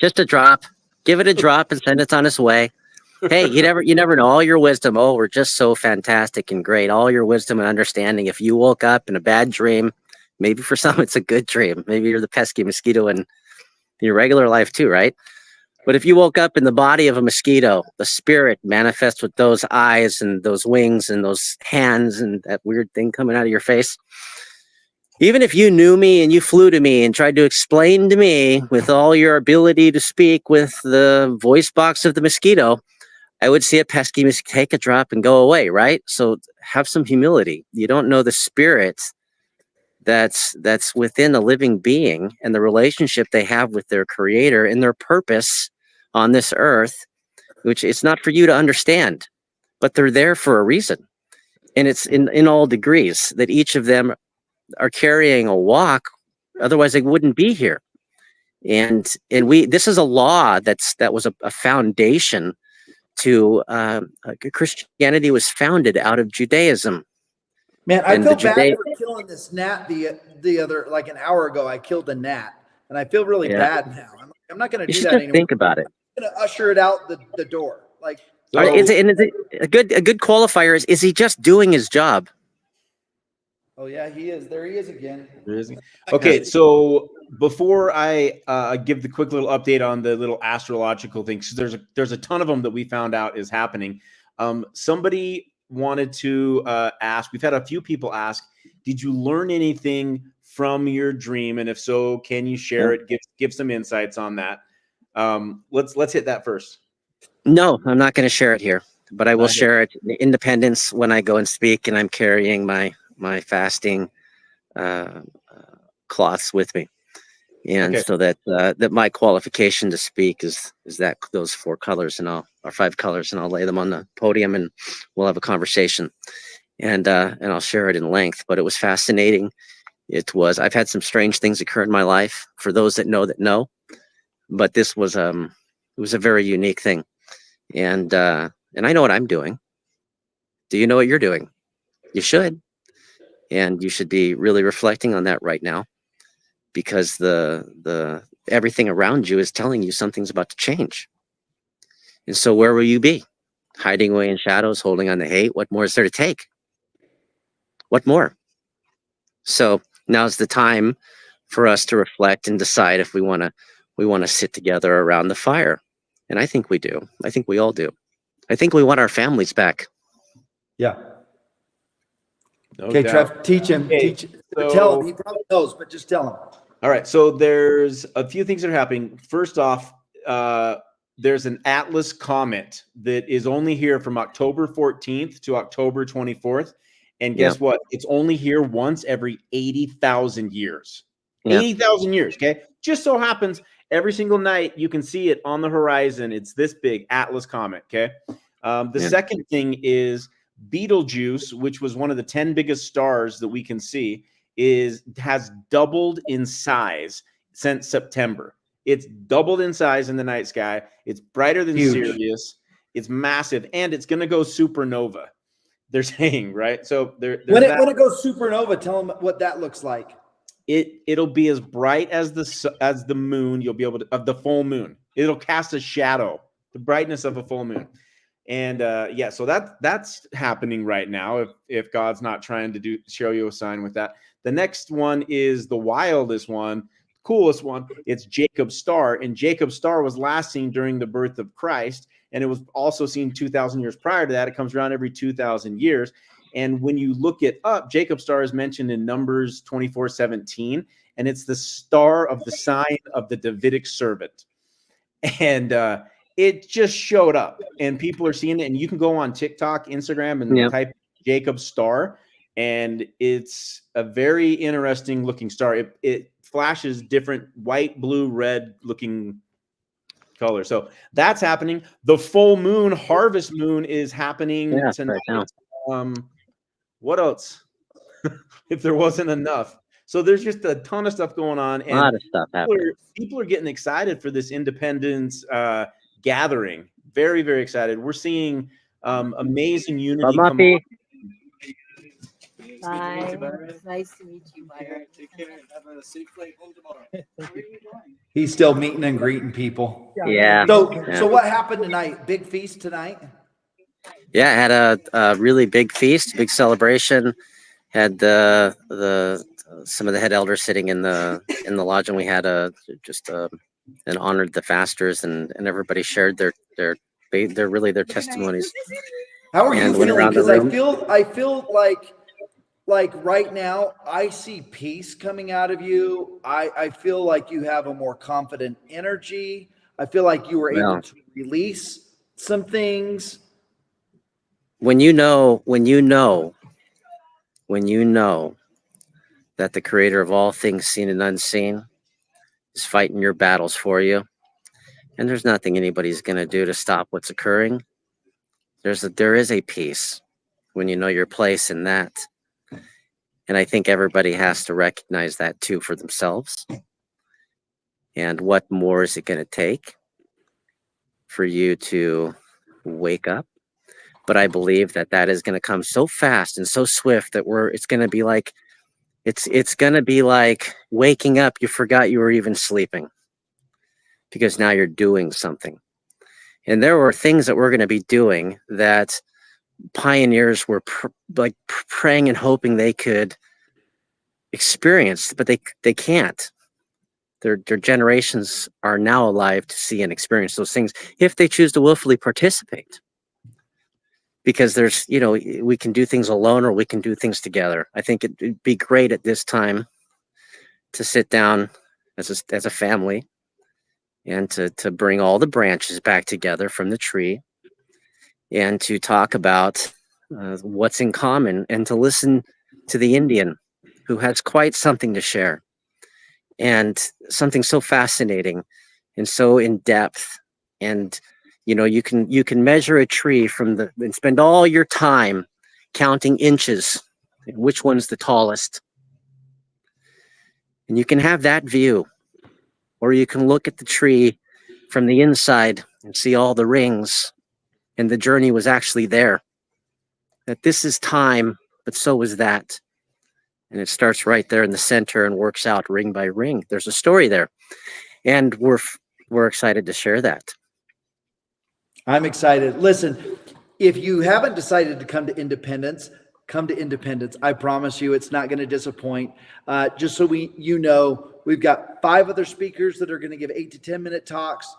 Just a drop. Give it a drop and send it on its way. Hey, you never know. All your wisdom, we're just so fantastic and great. All your wisdom and understanding. If you woke up in a bad dream, maybe for some it's a good dream. Maybe you're the pesky mosquito in your regular life too, right? But if you woke up in the body of a mosquito, the spirit manifests with those eyes and those wings and those hands and that weird thing coming out of your face. Even if you knew me and you flew to me and tried to explain to me with all your ability to speak with the voice box of the mosquito, I would see a pesky mosquito, take a drop and go away, right? So have some humility. You don't know the spirit that's within a living being and the relationship they have with their creator and their purpose on this earth, which it's not for you to understand, but they're there for a reason. And it's in all degrees that each of them are carrying a walk, otherwise they wouldn't be here. And this is a law that was a foundation to Christianity was founded out of Judaism. Man, I feel bad for killing this gnat the other, like an hour ago. I killed a gnat, and I feel really bad now. I'm not going to do that anymore. Think about it. I'm going to usher it out the door. Like, is it a good qualifier? Is he just doing his job? Oh yeah, he is. There he is again. Okay, so before I give the quick little update on the little astrological things, there's a ton of them that we found out is happening. Somebody wanted to ask. We've had a few people ask, did you learn anything from your dream? And if so, can you share it? Give some insights on that. Let's hit that first. No, I'm not going to share it here, but I will share it in Independence when I go and speak, and I'm carrying my fasting cloths with me, and so that my qualification to speak is that those 4 colors or 5 colors, and I'll lay them on the podium and we'll have a conversation, and I'll share it in length. But it was fascinating. I've had some strange things occur in my life, for those that know, but this was it was a very unique thing, and I know what I'm doing. Do you know what you're doing? You should. And you should be really reflecting on that right now, because the everything around you is telling you something's about to change. And so where will you be? Hiding away in shadows, holding on to hate? What more is there to take? What more? So now's the time for us to reflect and decide if we want to sit together around the fire. And I think we do. I think we all do. I think we want our families back. Yeah. No Okay, doubt. Trev, teach him. Okay, Tell him. He probably knows, but just tell him. All right. So there's a few things that are happening. First off, there's an Atlas comet that is only here from October 14th to October 24th. And guess what? It's only here once every 80,000 years. 80,000 years. Okay. Just so happens every single night you can see it on the horizon. It's this big Atlas comet. Okay. The second thing is Betelgeuse, which was one of the 10 biggest stars that we can see, has doubled in size since September. It's doubled in size in the night sky. It's brighter than Sirius. It's massive, and it's going to go supernova. They're saying, right? So when it goes supernova, tell them what that looks like. It'll be as bright as the moon. You'll be able to, of the full moon. It'll cast a shadow, the brightness of a full moon. And so that's happening right now. If God's not trying to show you a sign with that. The next one is the wildest one, coolest one. It's Jacob's star, and Jacob's star was last seen during the birth of Christ, and it was also seen 2,000 years prior to that. It comes around every 2,000 years. And when you look it up, Jacob's star is mentioned in Numbers 24:17, and it's the star of the sign of the Davidic servant. And it just showed up, and people are seeing it. And you can go on TikTok, Instagram, and type Jacob's star, and it's a very interesting looking star. It flashes different white, blue, red looking color. So that's happening. The full moon, harvest moon, is happening tonight. Right, what else? If there wasn't enough. So there's just a ton of stuff going on, and a lot of stuff happening. People are getting excited for this independence gathering. Very, very excited. We're seeing amazing unity come on. Bye. Nice to meet you. Bye. Take care. Have a safe flight home tomorrow. Where are you going? He's still meeting and greeting people. Yeah. So what happened tonight? Big feast tonight? Yeah, I had a really big feast, big celebration. Had some of the head elders sitting in the lodge, and we had and honored the fasters, and everybody shared their testimonies. How are you feeling? Because I feel like right now I see peace coming out of you. I feel like you have a more confident energy. I feel like you were able to release some things. When you know that the creator of all things seen and unseen is fighting your battles for you, and there's nothing anybody's going to do to stop what's occurring, there is a peace when you know your place in that. And I think everybody has to recognize that too for themselves. And what more is it going to take for you to wake up? But I believe that is going to come so fast and so swift that it's going to be like, it's going to be like waking up. You forgot you were even sleeping, because now you're doing something. And there were things that we're going to be doing that pioneers were praying and hoping they could experience, but they can't. Their generations are now alive to see and experience those things if they choose to willfully participate. Because we can do things alone or we can do things together. I think it'd be great at this time to sit down as a family and to bring all the branches back together from the tree and to talk about what's in common, and to listen to the Indian, who has quite something to share, and something so fascinating and so in depth. And you can measure a tree and spend all your time counting inches, which one's the tallest. And you can have that view, or you can look at the tree from the inside and see all the rings, and the journey was actually there. That this is time, but so is that. And it starts right there in the center and works out ring by ring. There's a story there, and we're excited to share that. I'm excited. Listen, if you haven't decided to come to Independence, come to Independence. I promise you, it's not going to disappoint. Just so we've got 5 other speakers that are going to give 8 to 10 minute talks.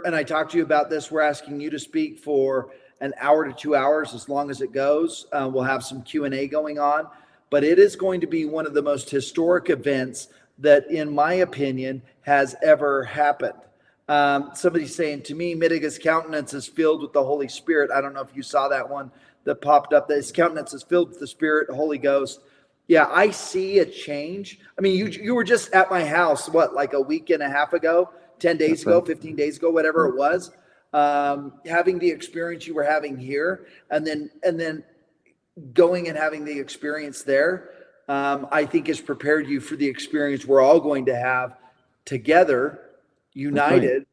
and I talked to you about this, we're asking you to speak for an hour to 2 hours, as long as it goes. We'll have some Q&A going on, but it is going to be one of the most historic events that, in my opinion, has ever happened. Somebody's saying to me, Midegah's countenance is filled with the Holy Spirit. I don't know if you saw that one that popped up. That his countenance is filled with the Spirit, Holy Ghost. Yeah, I see a change. I mean, you were just at my house, what, like a week and a half ago, 10 days ago, 15 days ago, whatever it was, having the experience you were having here, and then going and having the experience there, I think has prepared you for the experience we're all going to have together, united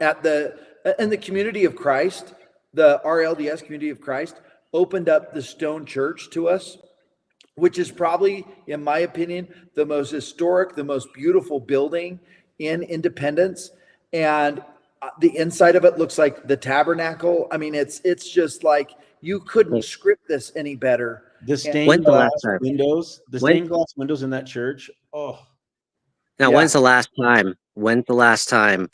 in the community of Christ. The RLDS community of Christ opened up the stone church to us, which is probably, in my opinion, the most historic, the most beautiful building in Independence. And the inside of it looks like the tabernacle. I mean, it's just like, you couldn't script this any better. The stained glass windows, stained glass windows in that church. Oh, now, when's the last time? When's the last time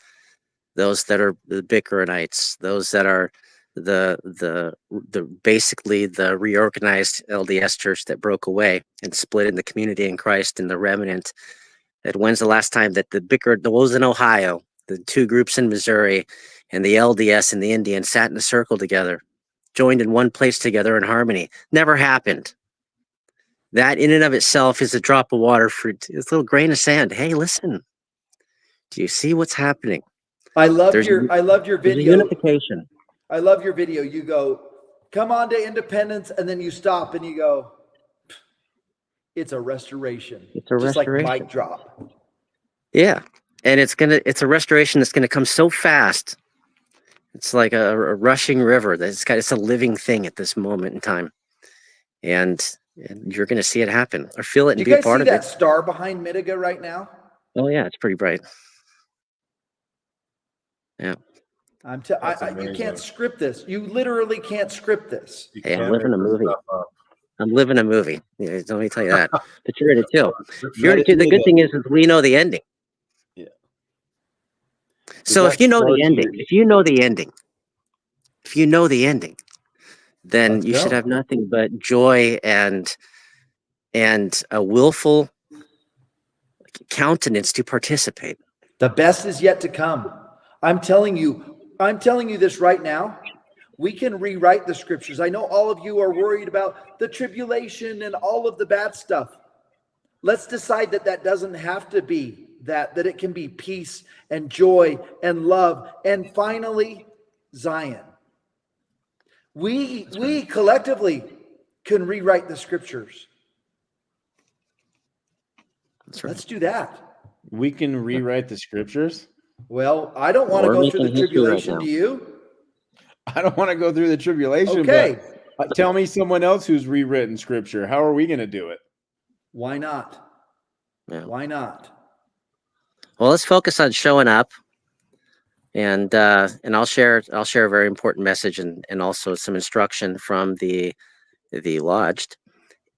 those that are the Bickeronites, those that are the basically the reorganized LDS church that broke away and split in the community in Christ and the remnant, that when's the last time that those in Ohio, the two groups in Missouri, and the LDS and the Indian sat in a circle together, joined in one place together in harmony? Never happened. That in and of itself is a drop of water for it's a little grain of sand. Hey, listen, do you see what's happening? I love your video. Unification. I love your video. You go, come on to Independence, and then you stop and you go, it's a restoration. It's a restoration. Like mic drop. Yeah. And it's a restoration that's gonna come so fast. It's like a rushing river. It's a living thing at this moment in time. And you're gonna see it happen or feel it and be a part of it. Do you guys see that star behind Mtiga right now? Oh yeah, it's pretty bright. Yeah. You can't script this. You literally can't script this. Hey, I'm living a movie. I'm living a movie. Yeah, let me tell you that. But you're in it too. The good thing is we know the ending. Yeah. So if you know the ending, then you should have nothing but joy and a willful countenance to participate. The best is yet to come. I'm telling you this right now. We can rewrite the scriptures. I know all of you are worried about the tribulation and all of the bad stuff. Let's decide that doesn't have to be that it can be peace and joy and love. And finally, Zion. We collectively can rewrite the scriptures. That's right. Let's do that. We can rewrite the scriptures. Well, I don't want to go through the tribulation. Do you? I don't want to go through the tribulation. Okay. But tell me someone else who's rewritten scripture. How are we going to do it? Why not? Yeah. Why not? Well, let's focus on showing up, and I'll share a very important message and also some instruction from the lodged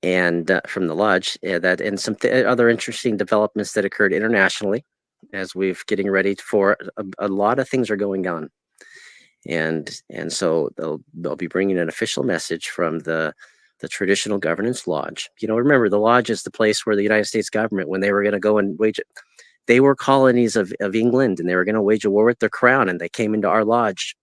and from the lodge and some other interesting developments that occurred internationally as we've getting ready for a lot of things are going on, and so they'll be bringing an official message from the traditional governance lodge. Remember, the lodge is the place where the United States government, when they were going to go and wage it, they were colonies of England, and they were going to wage a war with their crown, and they came into our lodge,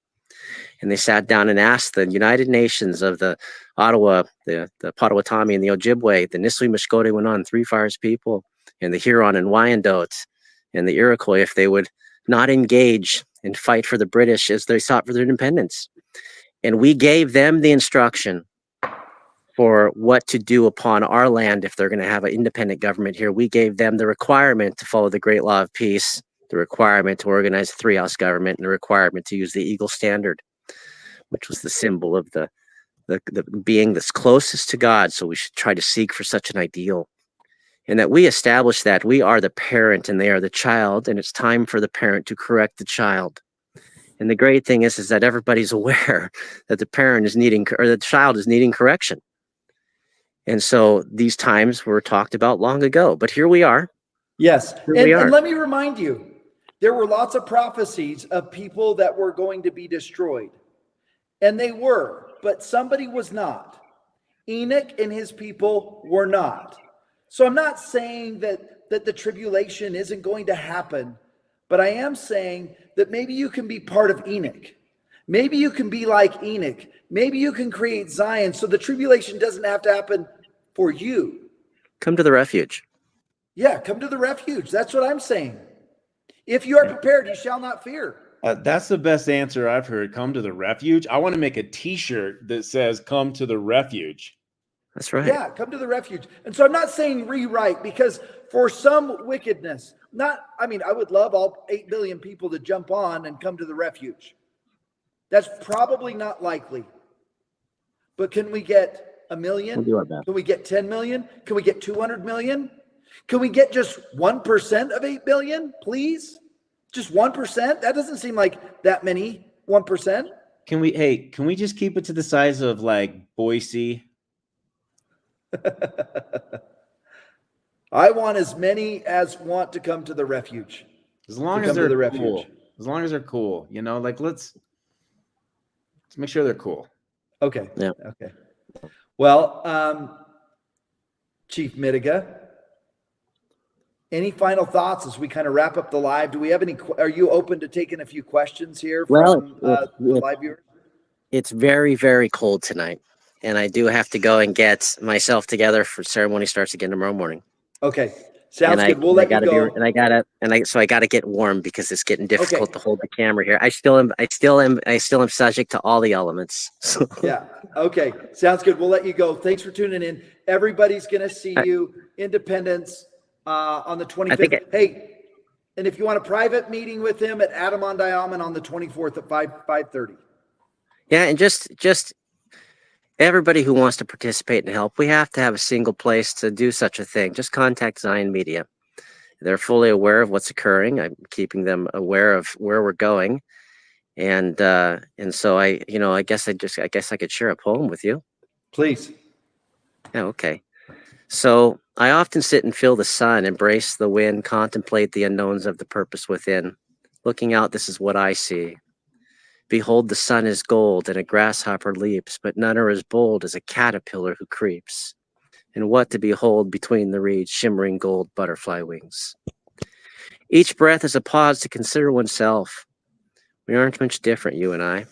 and they sat down and asked the United Nations of the Ottawa, the Potawatomi and the Ojibwe, the Nisquamish-Godwin, Three Fires people, and the Huron and Wyandot, and the Iroquois, if they would not engage and fight for the British as they sought for their independence. And we gave them the instruction for what to do upon our land if they're going to have an independent government here. We gave them the requirement to follow the Great Law of Peace, the requirement to organize a three-house government, and the requirement to use the eagle standard, which was the symbol of the being that's closest to God. So we should try to seek for such an ideal. And that we establish that we are the parent and they are the child, and it's time for the parent to correct the child. And the great thing is that everybody's aware that the parent is needing, or the child is needing correction. And so these times were talked about long ago, but here we are. Yes. And let me remind you, There were lots of prophecies of people that were going to be destroyed. And they were, but somebody was not. Enoch and his people were not. So I'm not saying that the tribulation isn't going to happen, but I am saying that maybe you can be part of Enoch. Maybe you can be like Enoch. Maybe you can create Zion so the tribulation doesn't have to happen for you. Come to the refuge. Yeah, come to the refuge. That's what I'm saying. If you are prepared, you shall not fear. That's the best answer I've heard. Come to the refuge. I want to make a T-shirt that says "Come to the refuge." That's right. Yeah, come to the refuge. And so I'm not saying rewrite, because for some wickedness, I would love all 8 billion people to jump on and come to the refuge. That's probably not likely. But can we get 1 million? We'll do our best. Can we get 10 million? Can we get 200 million? Can we get just 1% of 8 billion, please? Just 1%? That doesn't seem like that many. 1%? Can we just keep it to the size of like Boise? I want as many as want to come to the refuge. As long as they're cool. As long as they're cool, like let's make sure they're cool. Okay. Yeah. Okay. Well, Chief Midegah, any final thoughts as we kind of wrap up the live? Do we have any? Are you open to taking a few questions here from the live viewers? It's very, very cold tonight, and I do have to go and get myself together for ceremony starts again tomorrow morning. Okay, sounds good. We'll let you go. So I gotta get warm because it's getting difficult to hold the camera here. I still am subject to all the elements. So. Yeah. Okay. Sounds good. We'll let you go. Thanks for tuning in. Everybody's gonna see you Independence on the 25th. Hey, and if you want a private meeting with him at Adam on Diamond on the 24th at 5:30. Yeah, and just everybody who wants to participate and help, we have to have a single place to do such a thing. Just contact Zion Media. They're fully aware of what's occurring. I'm keeping them aware of where we're going. And so I guess I could share a poem with you. Please. Yeah, okay. So I often sit and feel the sun, embrace the wind, contemplate the unknowns of the purpose within. Looking out, this is what I see. Behold, the sun is gold, and a grasshopper leaps, but none are as bold as a caterpillar who creeps. And what to behold between the reeds, shimmering gold butterfly wings. Each breath is a pause to consider oneself. We aren't much different, you and I.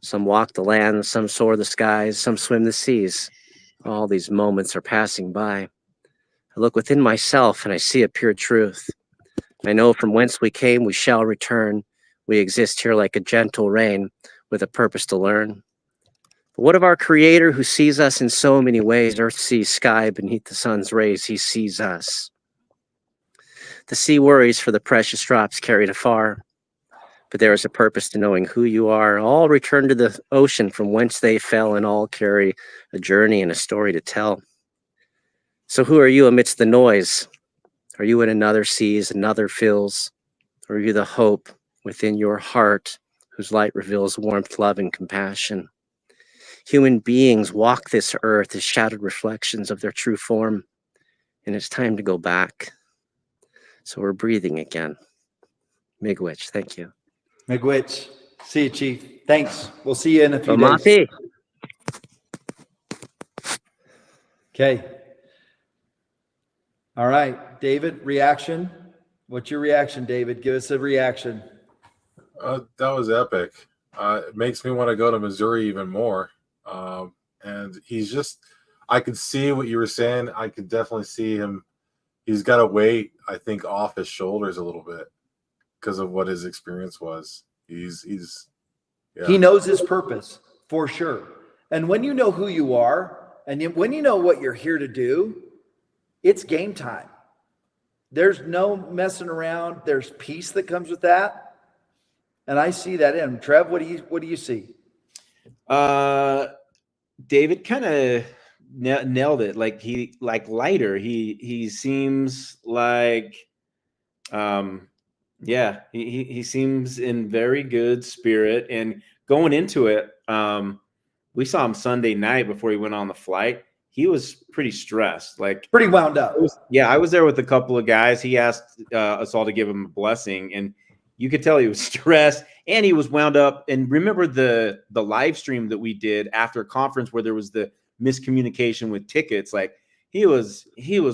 Some walk the land, some soar the skies, some swim the seas. All these moments are passing by. I look within myself, and I see a pure truth. I know from whence we came, we shall return. We exist here like a gentle rain with a purpose to learn. But what of our Creator who sees us in so many ways? Earth, sea, sky, beneath the sun's rays, he sees us. The sea worries for the precious drops carried afar. But there is a purpose to knowing who you are. All return to the ocean from whence they fell, and all carry a journey and a story to tell. So who are you amidst the noise? Are you in another seas, another fills? Or are you the hope within your heart, whose light reveals warmth, love, and compassion? Human beings walk this earth as shattered reflections of their true form, and it's time to go back. So we're breathing again. Miigwech, thank you. Miigwech. See you, Chief. Thanks. We'll see you in a few days. Okay. All right, David, reaction. What's your reaction, David? Give us a reaction. That was epic. It makes me want to go to Missouri even more. And he's just, I could see what you were saying. I could definitely see him. He's got a weight, I think, off his shoulders a little bit because of what his experience was. Yeah. He knows his purpose for sure. And when you know who you are, and when you know what you're here to do, it's game time. There's no messing around. There's peace that comes with that. And I see that in him. Trev, what do you see? David kind of nailed it. Lighter. He seems like, he seems in very good spirit. And going into it, we saw him Sunday night before he went on the flight. He was pretty stressed, pretty wound up. I was there with a couple of guys. He asked us all to give him a blessing, and You could tell he was stressed and he was wound up. And remember the live stream that we did after a conference where there was the miscommunication with tickets. Like he was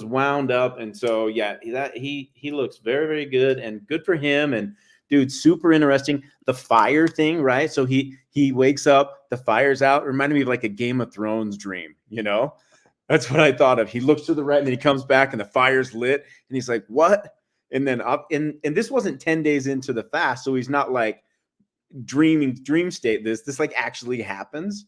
wound up. And so, yeah, he looks very, very good and good for him. And dude, super interesting. The fire thing, right? So he wakes up, the fire's out. It reminded me of like a Game of Thrones dream, you know? That's what I thought of. He looks to the right and then he comes back and the fire's lit. And he's like, what? And then up and this wasn't 10 days into the fast. So he's not like dream state. This like actually happens.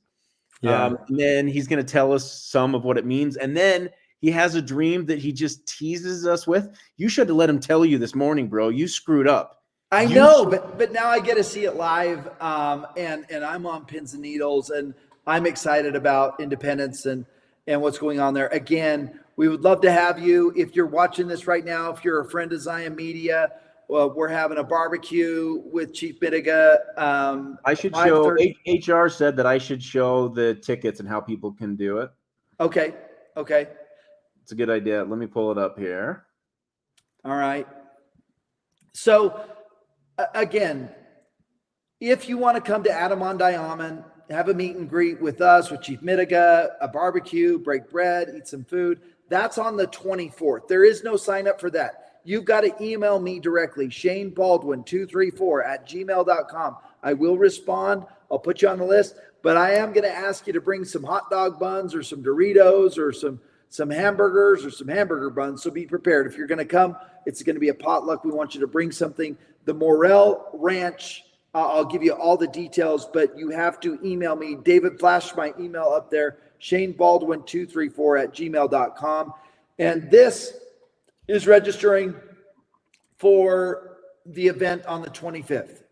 Yeah. And then he's going to tell us some of what it means. And then he has a dream that he just teases us with. You should have let him tell you this morning, bro. You screwed up. I know, but now I get to see it live. And I'm on pins and needles and I'm excited about Independence and what's going on there. Again, we would love to have you. If you're watching this right now, if you're a friend of Zion Media, we're having a barbecue with Chief Midegah. I should show, HR said that I should show the tickets and how people can do it. Okay. It's a good idea. Let me pull it up here. All right. So, again, if you want to come to Adam on Diamond, have a meet and greet with us, with Chief Midegah, a barbecue, break bread, eat some food. That's on the 24th. There is no sign up for that. You've got to email me directly, ShaneBaldwin234@gmail.com. I will respond. I'll put you on the list, but I am going to ask you to bring some hot dog buns or some Doritos or some hamburgers or some hamburger buns. So be prepared. If you're going to come, it's going to be a potluck. We want you to bring something. The Morel Ranch, I'll give you all the details, but you have to email me. David flashed my email up there, ShaneBaldwin234@gmail.com. And this is registering for the event on the 25th.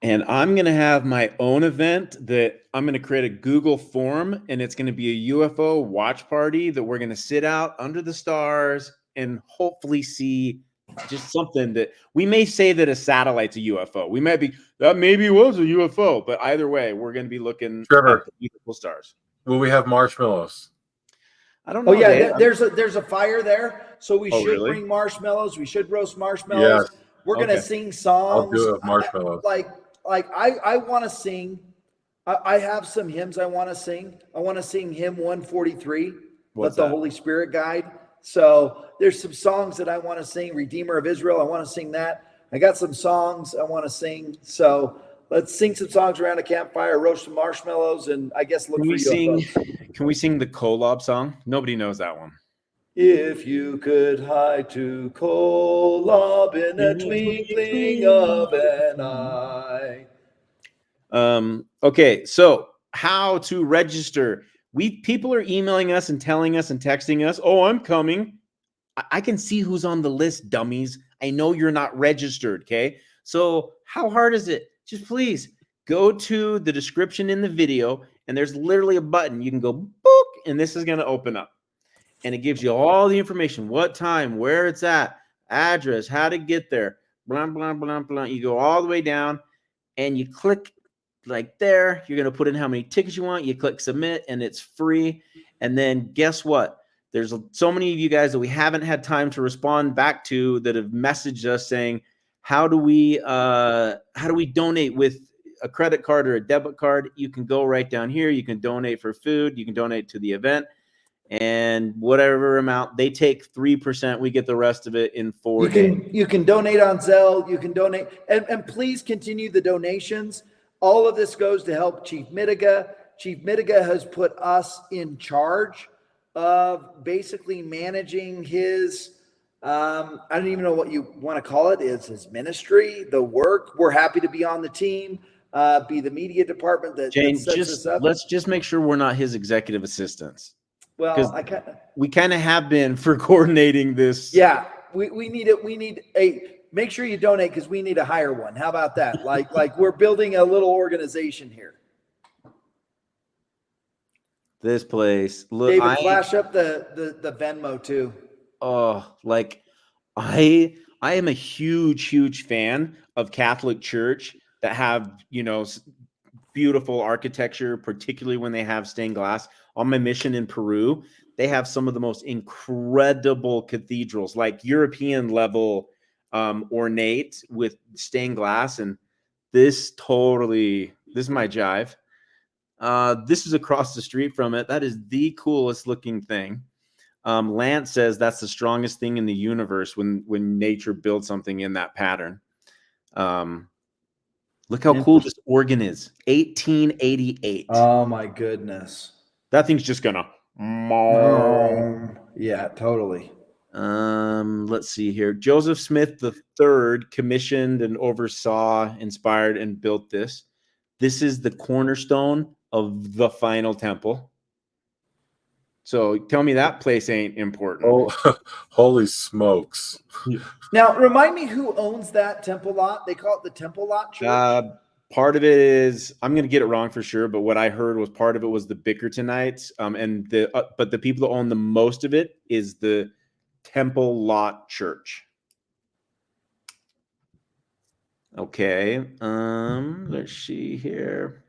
And I'm going to have my own event that I'm going to create a Google form, and it's going to be a UFO watch party that we're going to sit out under the stars and hopefully see just something that we may say that a satellite's a UFO. We might be, that maybe was a UFO, but either way, we're going to be looking at the beautiful stars. Will we have marshmallows? I don't know. Oh yeah, there's a fire there, so we should really? bring marshmallows. We should roast marshmallows. Yes. We're gonna sing songs. I'll do it with marshmallows. I want to sing. I have some hymns I want to sing. I want to sing hymn 143. Let the Holy Spirit guide. So there's some songs that I want to sing. Redeemer of Israel. I want to sing that. I got some songs I want to sing. So let's sing some songs around a campfire, roast some marshmallows, and I guess look for you. Can we sing the Kolob song? Nobody knows that one. If you could hide to Kolob in a twinkling of an eye. Okay, so how to register? People are emailing us and telling us and texting us, oh, I'm coming. I can see who's on the list, dummies. I know you're not registered, okay? So how hard is it? Just please go to the description in the video, and there's literally a button. You can go book, and this is going to open up. And it gives you all the information, what time, where it's at, address, how to get there, blah, blah, blah, blah. You go all the way down, and you click like there. You're going to put in how many tickets you want. You click submit, and it's free. And then guess what? There's so many of you guys that we haven't had time to respond back to that have messaged us saying, how do we donate with a credit card or a debit card? You can go right down here. You can donate for food. You can donate to the event. And whatever amount, they take 3%. We get the rest of it in 4 days. You can donate on Zelle. You can donate. And please continue the donations. All of this goes to help Chief Midegah. Chief Midegah has put us in charge of basically managing his, I don't even know what you want to call it, is his ministry, the work. We're happy to be on the team, be the media department that sets us up. Let's just make sure we're not his executive assistants. Well, we kind of have been for coordinating this. Yeah, we need it. We need make sure you donate because we need to hire one. How about that? Like we're building a little organization here. This place. Look, David, flash up the Venmo too. Oh, like I am a huge fan of Catholic Church that have, beautiful architecture, particularly when they have stained glass. On my mission in Peru, they have some of the most incredible cathedrals, like European level ornate with stained glass. And this is my jive. This is across the street from it. That is the coolest looking thing. Lance says that's the strongest thing in the universe when nature builds something in that pattern. Look how cool this organ is. 1888. Oh my goodness. That thing's just gonna. Yeah, totally. Let's see here. Joseph Smith III commissioned and oversaw, inspired, and built this. This is the cornerstone of the final temple. So tell me that place ain't important. Oh, holy smokes. Now, remind me who owns that temple lot. They call it the Temple Lot Church. Part of it is, I'm going to get it wrong for sure, but what I heard was part of it was the Bickertonites, but the people that own the most of it is the Temple Lot Church. Okay, let's see here.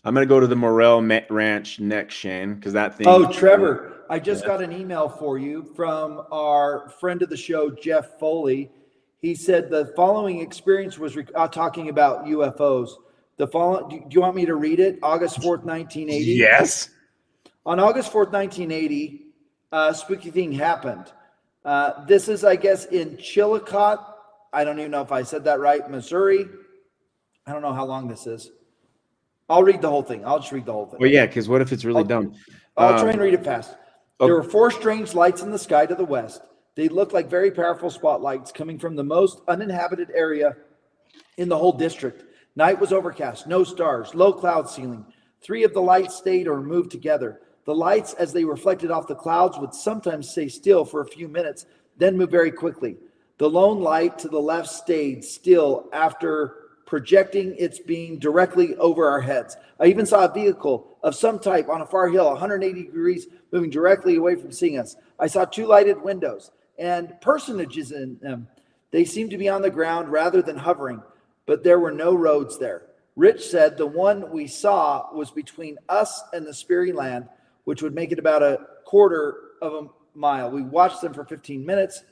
I'm going to go to the Morel Ranch next, Shane, because that thing. Oh, Trevor, I just got an email for you from our friend of the show, Jeff Foley. He said the following experience was talking about UFOs. The following, do you want me to read it? August 4th, 1980. Yes. On August 4th, 1980, a spooky thing happened. This is, I guess, in Chillicothe. I don't even know if I said that right. Missouri. I don't know how long this is. I'll read the whole thing. I'll just read the whole thing. Well, yeah, because what if it's really dumb? I'll try and read it fast. There were 4 strange lights in the sky to the west. They looked like very powerful spotlights coming from the most uninhabited area in the whole district. Night was overcast, no stars, low cloud ceiling. 3 of the lights stayed or moved together. The lights, as they reflected off the clouds, would sometimes stay still for a few minutes, then move very quickly. The lone light to the left stayed still after projecting its beam directly over our heads. I even saw a vehicle of some type on a far hill, 180 degrees, moving directly away from seeing us. I saw 2 lighted windows and personages in them. They seemed to be on the ground rather than hovering, but there were no roads there. Rich said the one we saw was between us and the Sperry land, which would make it about a quarter of a mile. We watched them for 15 minutes.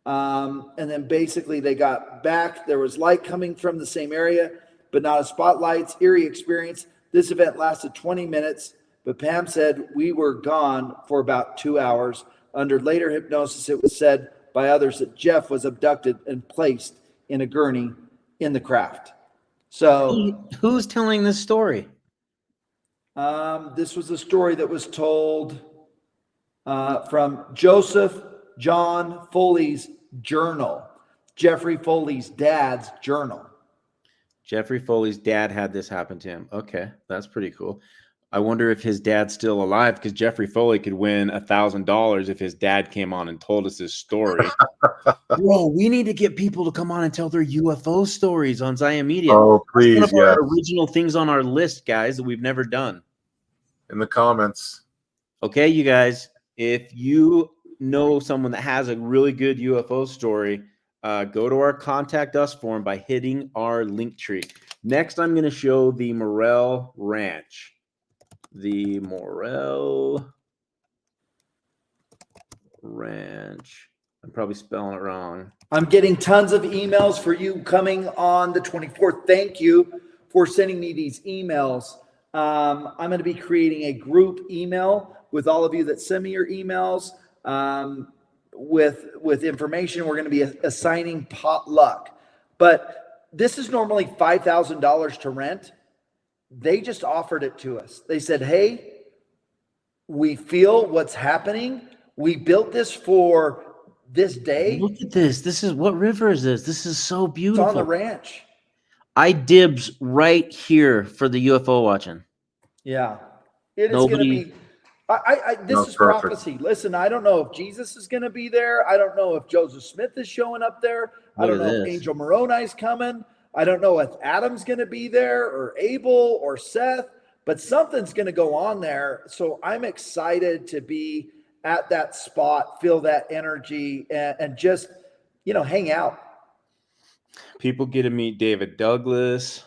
And then basically they got back. There was light coming from the same area, but not a spotlights. Eerie experience. This event lasted 20 minutes, but Pam said we were gone for about 2 hours. Under later hypnosis, it was said by others that Jeff was abducted and placed in a gurney in the craft. So who's telling this story? This was a story that was told from Joseph John Foley's journal, Jeffrey Foley's dad's journal. Jeffrey Foley's dad had this happen to him. Okay, that's pretty cool. I wonder if his dad's still alive, because Jeffrey Foley could win $1,000 if his dad came on and told us his story. Bro, we need to get people to come on and tell their UFO stories on Zion Media. Oh, please, that's one of our original things on our list, guys, that we've never done. In the comments. Okay, you guys, if you know someone that has a really good UFO story, go to our contact us form by hitting our link tree. Next, I'm going to show the Morel Ranch. The Morel Ranch. I'm probably spelling it wrong. I'm getting tons of emails for you coming on the 24th. Thank you for sending me these emails. I'm going to be creating a group email with all of you that send me your emails with information. We're going to be assigning potluck. But this is normally $5,000 to rent. They just offered it to us. They said, hey, we feel what's happening. We built this for this day. Look at this. This is, what river is this? This is so beautiful. It's on the ranch. I dibs right here for the UFO watching. Yeah. It is going to be. This is perfect. prophecy. Listen, I don't know if Jesus is going to be there. I don't know if Joseph Smith is showing up there. I don't know if Angel Moroni's coming. I don't know if Adam's going to be there or Abel or Seth, but something's going to go on there. So I'm excited to be at that spot, feel that energy, and just, hang out. People get to meet David Douglas.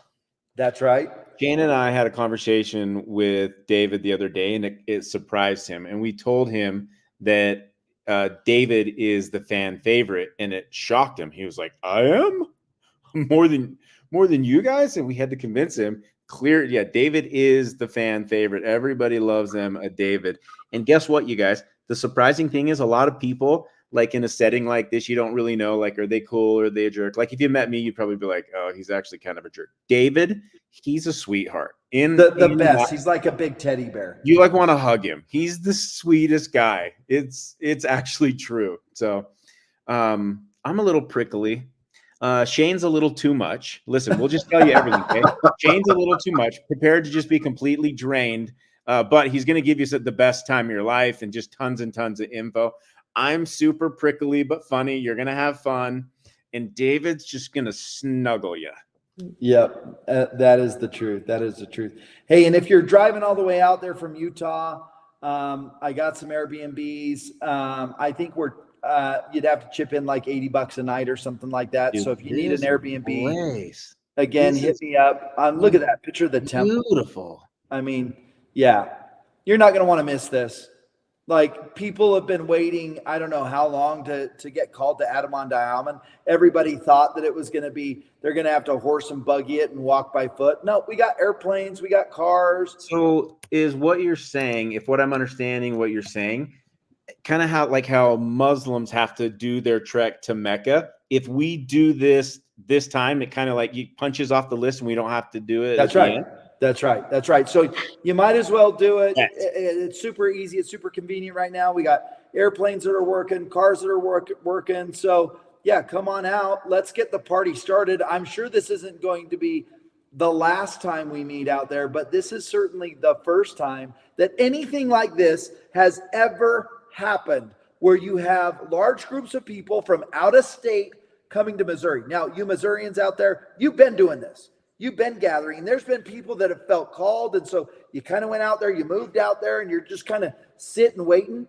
That's right. Jane and I had a conversation with David the other day, and it surprised him. And we told him that David is the fan favorite, and it shocked him. He was like, I am more than you guys. And we had to convince him David is the fan favorite. Everybody loves them, David. And guess what, you guys? The surprising thing is a lot of people, like in a setting like this, you don't really know, like, are they cool or are they a jerk? Like if you met me, you'd probably be like, oh, he's actually kind of a jerk. David, he's a sweetheart. The best. He's like a big teddy bear. You like want to hug him. He's the sweetest guy. It's actually true. So I'm a little prickly. Shane's a little too much. Listen, we'll just tell you everything. Okay? Shane's a little too much, prepared to just be completely drained. But he's going to give you the best time of your life and just tons and tons of info. I'm super prickly but funny. You're going to have fun. And David's just going to snuggle you. Yep, that is the truth. That is the truth. Hey, and if you're driving all the way out there from Utah, I got some Airbnbs. I think you'd have to chip in like $80 a night or something like that. Dude, so if you need an Airbnb, again, hit me up. Look at that picture of the temple. Beautiful. I mean, yeah, you're not going to want to miss this. Like, people have been waiting, I don't know how long to get called to Adamon-Diamond. Everybody thought that it was going to be, they're going to have to horse and buggy it and walk by foot. No, we got airplanes, we got cars. So is what you're saying, if what I'm understanding what you're saying, kind of how Muslims have to do their trek to Mecca. If we do this time, it kind of like you punches off the list and we don't have to do it. That's right. That's right. So you might as well do it. Yes. It's super easy. It's super convenient right now. We got airplanes that are working, cars that are working. So yeah, come on out. Let's get the party started. I'm sure this isn't going to be the last time we meet out there, but this is certainly the first time that anything like this has ever happened, where you have large groups of people from out of state coming to Missouri. Now, you Missourians out there, you've been doing this. You've been gathering. There's been people that have felt called. And so you kind of went out there, you moved out there, and you're just kind of sitting, waiting.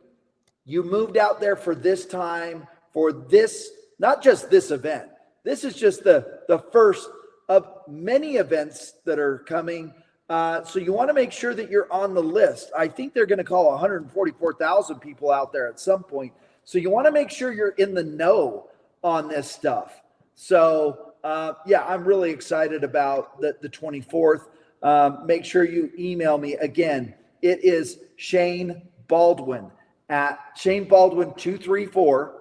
You moved out there for this time, for this, not just this event. This is just the first of many events that are coming. So you want to make sure that you're on the list. I think they're going to call 144,000 people out there at some point. So you want to make sure you're in the know on this stuff. So yeah, I'm really excited about the 24th. Make sure you email me. Again, it is Shane Baldwin at ShaneBaldwin234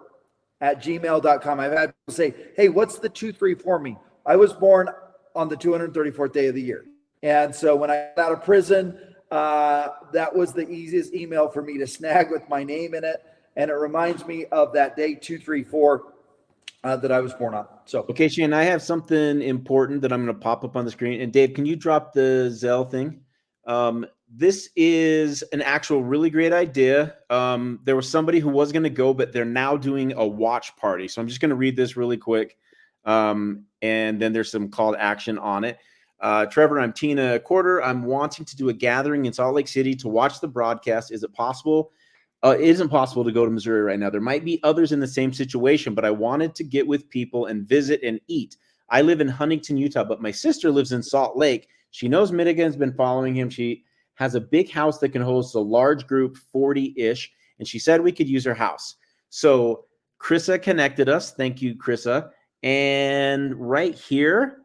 at gmail.com. I've had people say, hey, what's the 234 mean? I was born on the 234th day of the year. And so when I got out of prison, that was the easiest email for me to snag with my name in it. And it reminds me of that day 234 that I was born on. So, okay, Shane, I have something important that I'm going to pop up on the screen. And Dave, can you drop the Zelle thing? This is an actual really great idea. There was somebody who was going to go, but they're now doing a watch party. So I'm just going to read this really quick. And then there's some call to action on it. Trevor, I'm Tina Quarter. I'm wanting to do a gathering in Salt Lake City to watch the broadcast. Is it possible? It isn't possible to go to Missouri right now. There might be others in the same situation, but I wanted to get with people and visit and eat. I live in Huntington, Utah, but my sister lives in Salt Lake. She knows Midegah has been following him. She has a big house that can host a large group, 40-ish, and she said we could use her house. So Chrissa connected us. Thank you, Chrissa. And right here,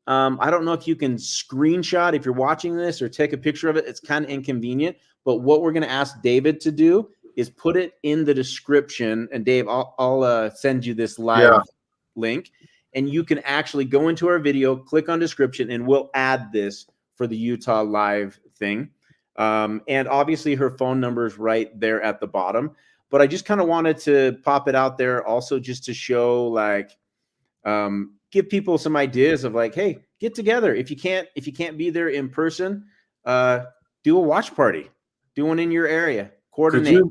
I don't know if you can screenshot if you're watching this or take a picture of it. It's kind of inconvenient. But what we're going to ask David to do is put it in the description. And Dave, I'll send you this live link. And you can actually go into our video, click on description, and we'll add this for the Utah live thing. And obviously her phone number is right there at the bottom. But I just kind of wanted to pop it out there also just to show, like, give people some ideas of like, hey, get together. If you can't be there in person, do a watch party. Do one in your area. Coordinate.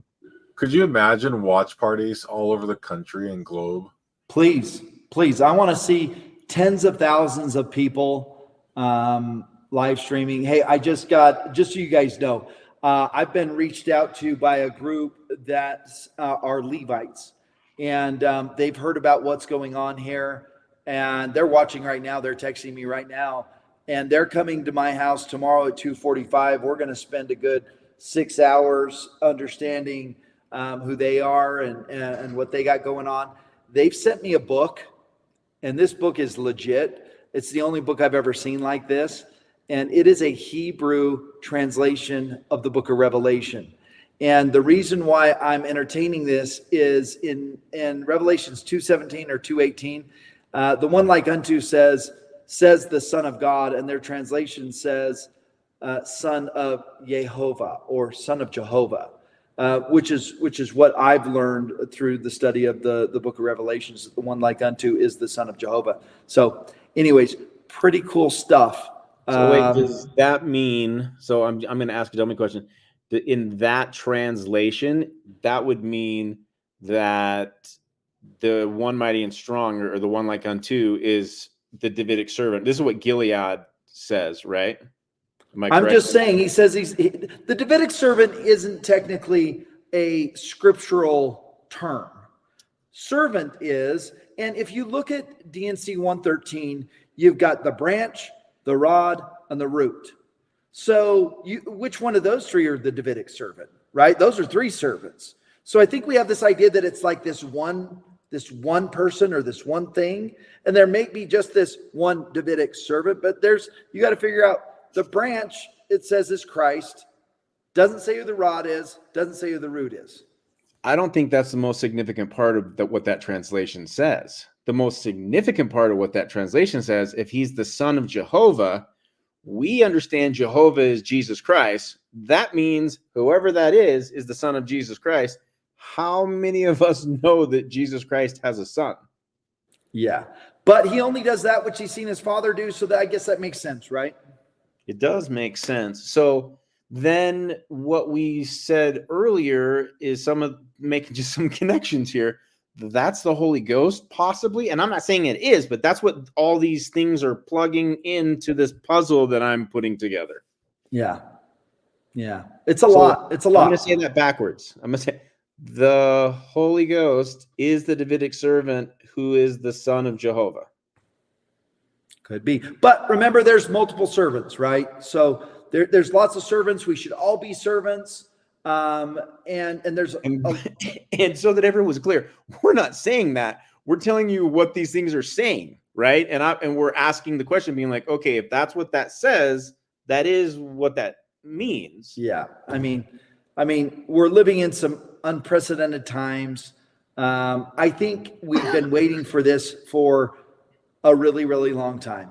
Could you imagine watch parties all over the country and globe? Please. I want to see tens of thousands of people live streaming. Hey, just so you guys know, I've been reached out to by a group that are Levites, and they've heard about what's going on here, and they're watching right now. They're texting me right now, and they're coming to my house tomorrow at 2:45. We're going to spend a good 6 hours understanding who they are and what they got going on. They've sent me a book, and this book is legit. It's the only book I've ever seen like this, and it is a Hebrew translation of the Book of Revelation. And the reason why I'm entertaining this is in Revelations 2:17 or 2:18, the one like unto says the Son of God, and their translation says Son of Jehovah or Son of Jehovah, which is what I've learned through the study of the Book of Revelations. The one like unto is the Son of Jehovah. So, anyways, pretty cool stuff. So wait, does that mean? So I'm going to ask a dummy question. In that translation, that would mean that the one mighty and strong, or the one like unto, is the Davidic servant. This is what Gilead says, right? Am I correct? I'm just saying, he says the Davidic servant isn't technically a scriptural term. Servant is, and if you look at DNC 113, you've got the branch, the rod, and the root. So which one of those three are the Davidic servant, right? Those are three servants. So I think we have this idea that it's like this one person or this one thing, and there may be just this one Davidic servant, but you got to figure out the branch, it says, is Christ. Doesn't say who the rod is, doesn't say who the root is. I don't think that's the most significant part of what that translation says. The most significant part of what that translation says, if he's the Son of Jehovah, we understand Jehovah is Jesus Christ. That means whoever that is the Son of Jesus Christ. How many of us know that Jesus Christ has a son? Yeah, but he only does that which he's seen his Father do, so that I guess that makes sense, right? It does make sense. So then what we said earlier is making just some connections here. That's the Holy Ghost, possibly. And I'm not saying it is, but that's what all these things are plugging into this puzzle that I'm putting together. Yeah. It's a lot. It's a lot. I'm going to say that backwards. I'm going to say the Holy Ghost is the Davidic servant who is the Son of Jehovah. Could be. But remember, there's multiple servants, right? So there's lots of servants. We should all be servants. And there's and so that everyone was clear, we're not saying that. We're telling you what these things are saying, right? And we're asking the question, being like, okay, if that's what that says, that is what that means. Yeah. I mean, we're living in some unprecedented times. I think we've been waiting for this for a really, really long time.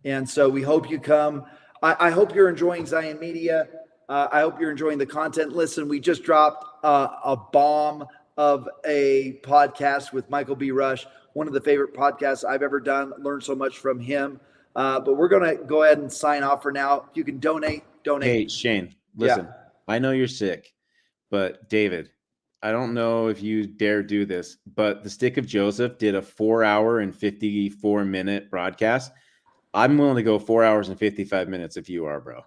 And so we hope you come. I hope you're enjoying Zion Media. I hope you're enjoying the content. Listen, we just dropped a bomb of a podcast with Michael B. Rush, one of the favorite podcasts I've ever done. Learned so much from him. But we're going to go ahead and sign off for now. You can donate. Hey, Shane, listen, yeah. I know you're sick, but David, I don't know if you dare do this, but the Stick of Joseph did a 4 hour and 54-minute broadcast. I'm willing to go 4 hours and 55 minutes if you are, bro.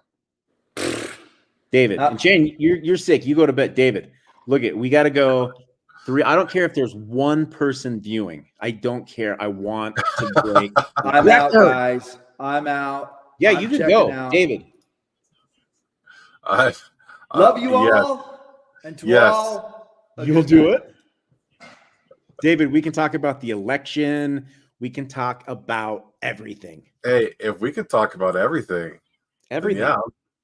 David and Shane, you're sick. You go to bed. David, look we got to go 3. I don't care if there's one person viewing. I don't care. I want to break. I'm out, guys. I'm out. Yeah, you can go, out. David. Love you all, and to all. You'll do it, David. We can talk about the election. We can talk about everything. Hey, if we could talk about everything, yeah,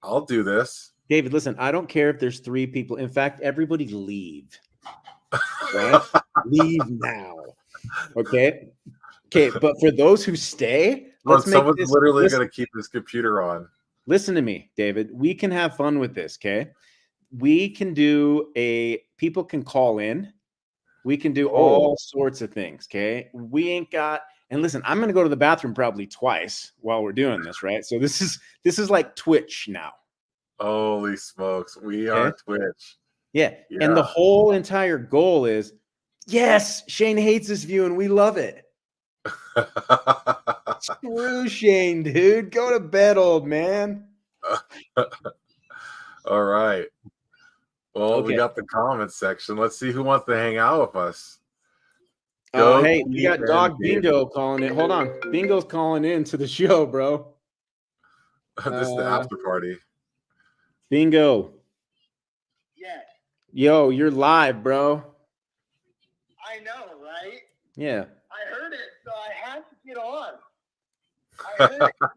I'll do this. David, listen, I don't care if there's 3 people. In fact, everybody leave. Right? Leave now. Okay. But for those who stay, someone's literally going to keep this computer on. Listen to me, David. We can have fun with this, okay? We can people can call in. We can do all sorts of things, okay? We ain't got, and listen, I'm going to go to the bathroom probably twice while we're doing this, right? So this is like Twitch now. Holy smokes. We are Twitch. Yeah. And the whole entire goal is, yes, Shane hates this view and we love it. Screw Shane, dude. Go to bed, old man. All right. Well, we got the comments section. Let's see who wants to hang out with us. Hey, we got Dog Bingo calling in. Hold on. Bingo's calling in to the show, bro. This is the after party. Bingo. Yeah. Yo, you're live, bro. I know, right? Yeah. I heard it, so I had to get on. I heard it.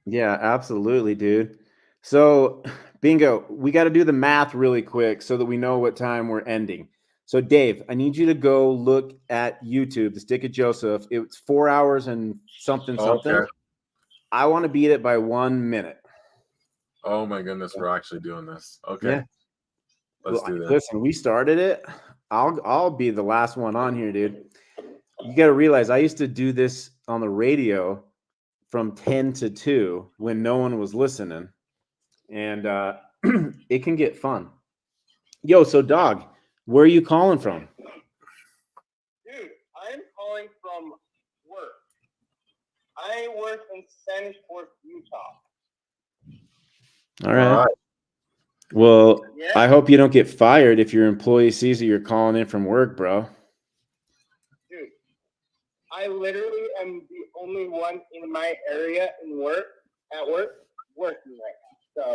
Yeah, absolutely, dude. So, Bingo, we got to do the math really quick so that we know what time we're ending. So, Dave, I need you to go look at YouTube, The Stick of Joseph. It's 4 hours and something. Okay. I want to beat it by 1 minute. Oh my goodness, we're actually doing this. Okay. Yeah. Let's do this. Listen, we started it. I'll be the last one on here, dude. You got to realize I used to do this on the radio from 10 to 2 when no one was listening. And it can get fun. Yo, so dog, where are you calling from? Dude, I'm calling from work. I work in Spanish Fork, Utah. All right. Well, Yeah. I hope you don't get fired if your employee sees that you're calling in from work, bro. Dude, I literally am the only one in my area at work working right now.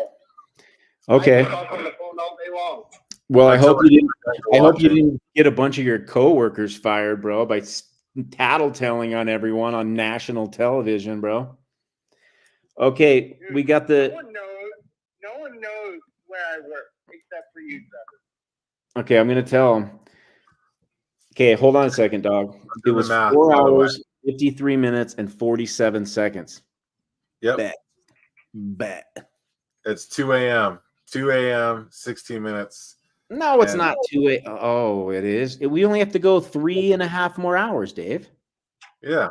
So okay. I can talk on the phone all day long. Well, I hope you didn't get a bunch of your coworkers fired, bro, by tattletelling on everyone on national television, bro. Okay, Dude, we got the. No one knows where I work except for you, Trevor. Okay, I'm gonna tell them. Okay, hold on a second, dog. It was math, 4 hours, 53 minutes, and 47 seconds. Yep. Bet. It's 2 a.m. 2 a.m. 16 minutes. No, it's not 2 a.m. Oh, it is. We only have to go 3.5 more hours, Dave. Yeah.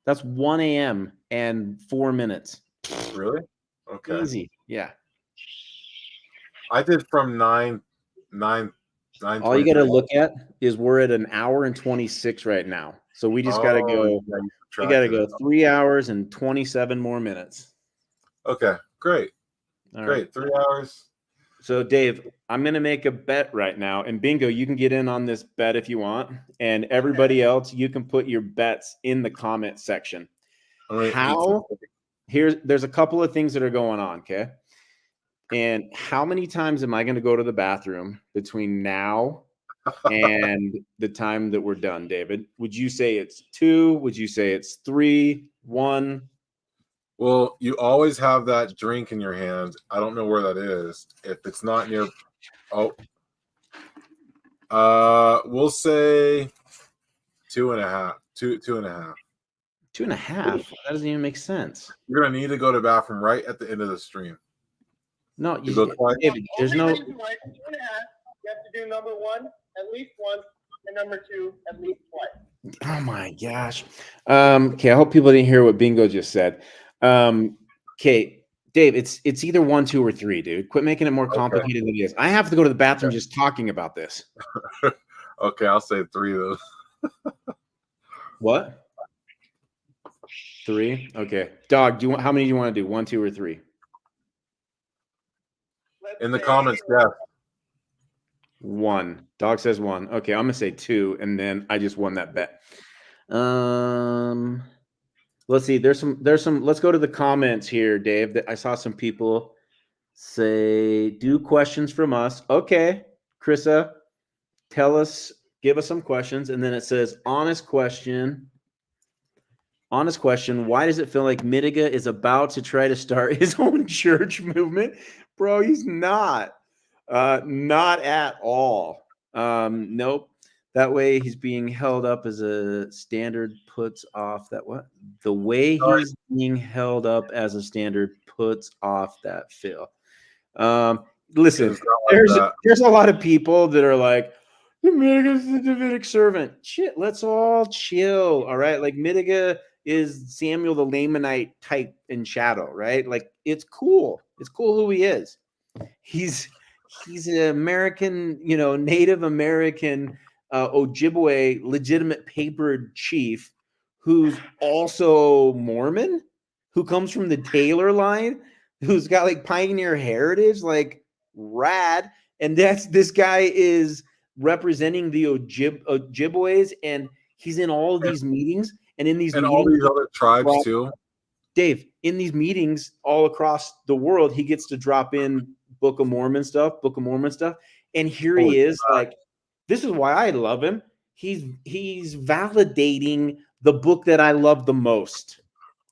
That's 1 a.m. and 4 minutes. Really? Okay. Easy. Yeah. I did from 9. All you got to look at is we're at 1 hour and 26 right now. So we just got to go. We got to go 3 hours and 27 more minutes. Okay. Great. All Great. right. 3 hours. So, Dave, I'm going to make a bet right now. And Bingo, you can get in on this bet if you want. And everybody else, you can put your bets in the comment section. There's a couple of things that are going on, okay? And how many times am I going to go to the bathroom between now and the time that we're done, David? Would you say it's 2? Would you say it's 3, 1? Well, you always have that drink in your hand. I don't know where that is. If it's not near, we'll say 2.5. 2.5. 2.5? That doesn't even make sense. You're gonna need to go to the bathroom right at the end of the stream. No, David, there's no. 2.5. You have to do number 1 at least once, and number 2 at least twice. Oh my gosh. Okay, I hope people didn't hear what Bingo just said. Okay, Dave, it's either 1, 2, or 3, dude. Quit making it more complicated than it is. I have to go to the bathroom just talking about this. Okay, I'll say 3 though. What? 3? Okay. Dog, how many do you want to do? 1, 2, or 3? In the comments, yeah. 1. Dog says 1. Okay, I'm gonna say 2, and then I just won that bet. Let's see. There's some. Let's go to the comments here, Dave. That I saw some people say, "Do questions from us." Okay, Krissa, give us some questions, and then it says, "Honest question. Honest question. Why does it feel like Mtiga is about to try to start his own church movement, bro? He's not. Not at all. Nope. That way he's being held up as a standard puts off that what? The way he's being held up as a standard puts off that Phil. Listen, there's a lot of people that are like, Mtiga is the Davidic servant. Shit, let's all chill. All right. Like Mtiga is Samuel the Lamanite type in shadow, right? Like it's cool. It's cool who he is. He's an American, Native American Ojibwe legitimate papered chief who's also Mormon, who comes from the Taylor line, who's got like pioneer heritage, like rad. And this guy is representing the Ojibways, and he's in all of these meetings, and in these meetings, all these other tribes too. Dave, in these meetings all across the world, he gets to drop in Book of Mormon stuff, And here he is, like, this is why I love him. He's validating the book that I love the most.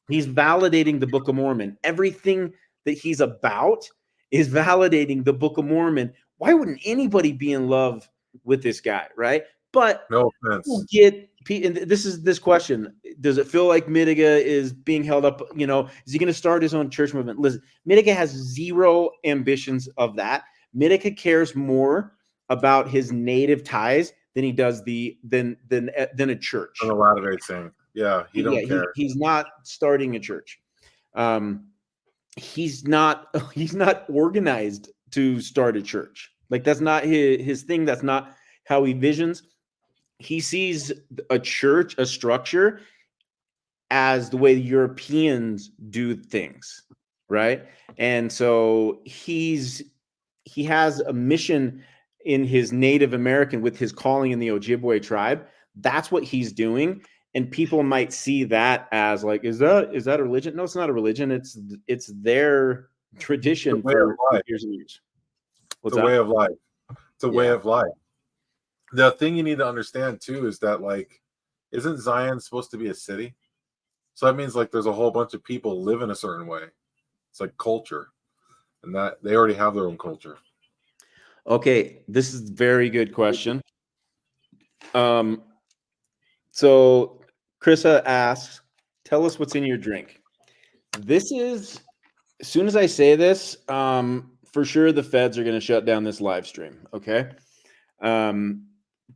He's validating the Book of Mormon. Everything that he's about is validating the Book of Mormon. Why wouldn't anybody be in love with this guy, right? But no offense. And this is this question: does it feel like Mtiga is being held up? You know, is he going to start his own church movement? Listen, Mtiga has zero ambitions of that. Mtiga cares more about his native ties than he does than a church. On the Latter-day Saint. Yeah, he don't care. He's not starting a church. He's not organized to start a church. Like, that's not his thing. That's not how he visions. He sees a church, a structure, as the way Europeans do things, right? And so he has a mission in his Native American with his calling in the Ojibwe tribe. That's what he's doing. And people might see that as like, is that a religion? No, it's not a religion. It's their tradition for years and years. It's a way of life. It's a way of life. The thing you need to understand too is that, like, isn't Zion supposed to be a city? So that means like there's a whole bunch of people live in a certain way. It's like culture, and that they already have their own culture. Okay, this is a very good question. So Chrissa asks, tell us what's in your drink. This is, as soon as I say this, for sure the feds are going to shut down this live stream. Okay.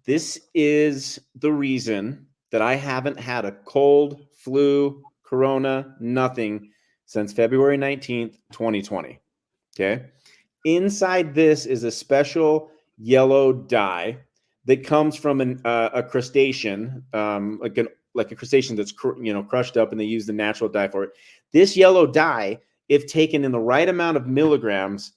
This is the reason that I haven't had a cold, flu, corona, nothing since February 19th, 2020. Okay. Inside this is a special yellow dye that comes from a crustacean, like a crustacean that's crushed up, and they use the natural dye for it. This yellow dye, if taken in the right amount of milligrams,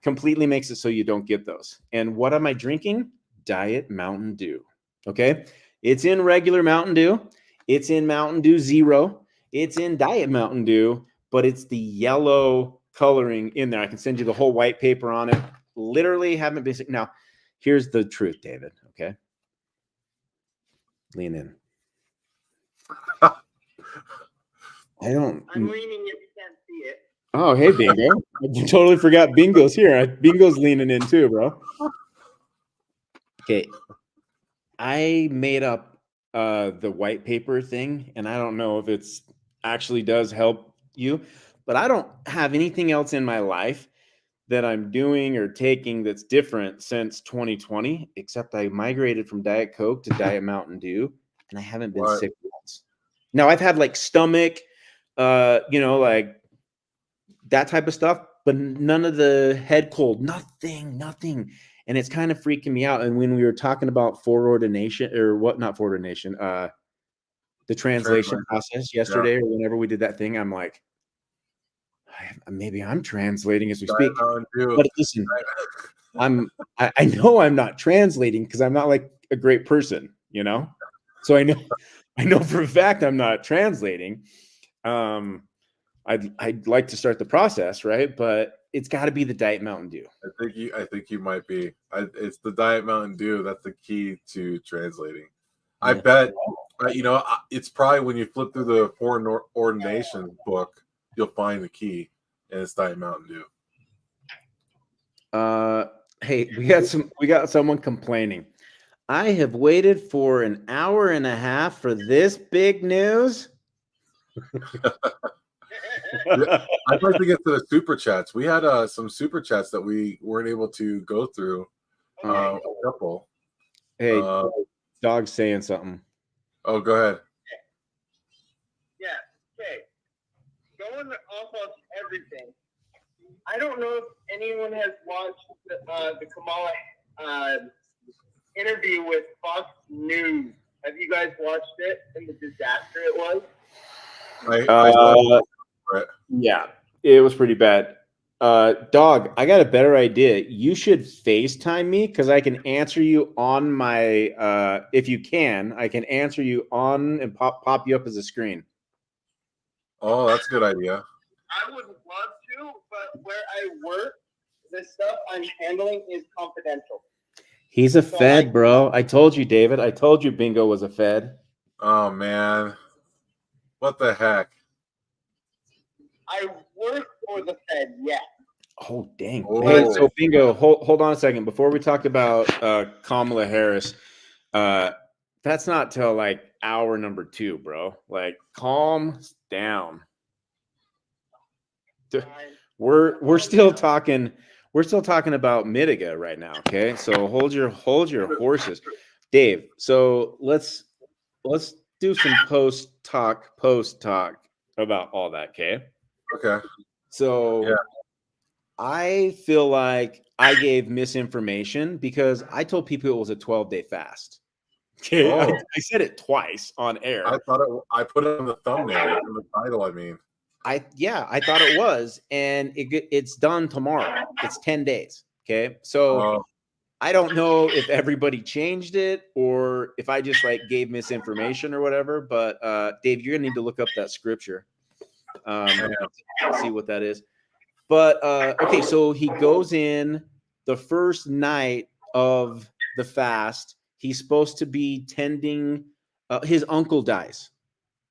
completely makes it so you don't get those. And what am I drinking? Diet Mountain Dew. Okay, it's in regular Mountain Dew, it's in Mountain Dew Zero, it's in Diet Mountain Dew, but it's the yellow coloring in there. I can send you the whole white paper on it. Literally haven't been sick. Now, here's the truth, David. Okay. Lean in. I'm leaning if you can't see it. Oh, hey, Bingo. I totally forgot Bingo's here. Bingo's leaning in too, bro. Okay. I made up the white paper thing, and I don't know if it's actually does help you, but I don't have anything else in my life that I'm doing or taking that's different since 2020, except I migrated from Diet Coke to Diet Mountain Dew, and I haven't been sick once. Now, I've had like stomach, like that type of stuff, but none of the head cold, nothing. And it's kind of freaking me out. And when we were talking about foreordination, the translation process yesterday, or whenever we did that thing, I'm like, maybe I'm translating as we speak. But listen, I know I'm not translating because I'm not like a great person, So I know for a fact I'm not translating. I'd like to start the process, right? But it's got to be the Diet Mountain Dew. I think you might be. It's the Diet Mountain Dew that's the key to translating. I bet. It's probably when you flip through the foreign ordination book, you'll find the key, and it's Diet Mountain Dew. Hey, we got someone complaining. I have waited for an hour and a half for this big news. I'd like to get to the super chats. We had some super chats that we weren't able to go through. A couple. Hey, Dog's saying something. Oh, go ahead. Yeah. Okay. Going off of everything, I don't know if anyone has watched the Kamala interview with Fox News. Have you guys watched it and the disaster it was? Yeah, it was pretty bad. Dog, I got a better idea. You should FaceTime me because I can answer you on my if you can, I can answer you on and pop you up as a screen. Oh, that's a good idea. I would love to, but where I work, the stuff I'm handling is confidential. He's a Fed, bro. I told you, David. I told you Bingo was a Fed. Oh, man. What the heck? I work for the Fed, yeah. Oh, dang. Oh. Hey, so Bingo, hold on a second. Before we talk about Kamala Harris, that's not till like hour number 2, bro. Like, calm down. We're still talking. We're still talking about Mtiga right now. Okay, so hold your horses, Dave. So let's do some post talk about all that. Okay. Okay. So yeah. I feel like I gave misinformation because I told people it was a 12-day fast. Okay, Oh. I said it twice on air. I put it on the thumbnail, in the title. I mean, I thought it was, and it's done tomorrow. It's 10 days. Okay, so I don't know if everybody changed it or if I just like gave misinformation or whatever. But Dave, you're gonna need to look up that scripture, see what that is. But okay, so he goes in the first night of the fast. He's supposed to be tending. His uncle dies,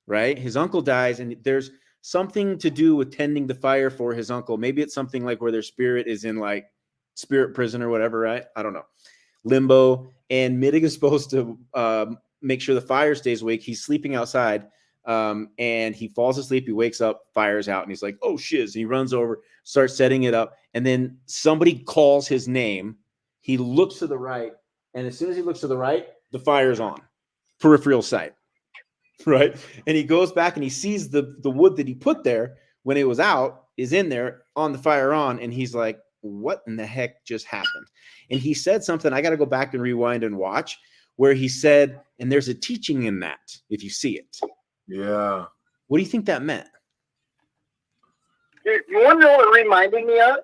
right? His uncle dies, and there's something to do with tending the fire for his uncle. Maybe it's something like where their spirit is in like spirit prison or whatever, right? I don't know. Limbo. And Mtiga is supposed to make sure the fire stays awake. He's sleeping outside, and he falls asleep. He wakes up, fire's out, and he's like, oh, shiz. And he runs over, starts setting it up, and then somebody calls his name. He looks to the right, and as soon as he looks to the right, the fire's on. Peripheral sight. Right. And he goes back and he sees the wood that he put there when it was out is in there on the fire on. And he's like, what in the heck just happened? And he said something. I got to go back and rewind and watch where he said, and there's a teaching in that if you see it. Yeah. What do you think that meant? You want to know what it reminded me of?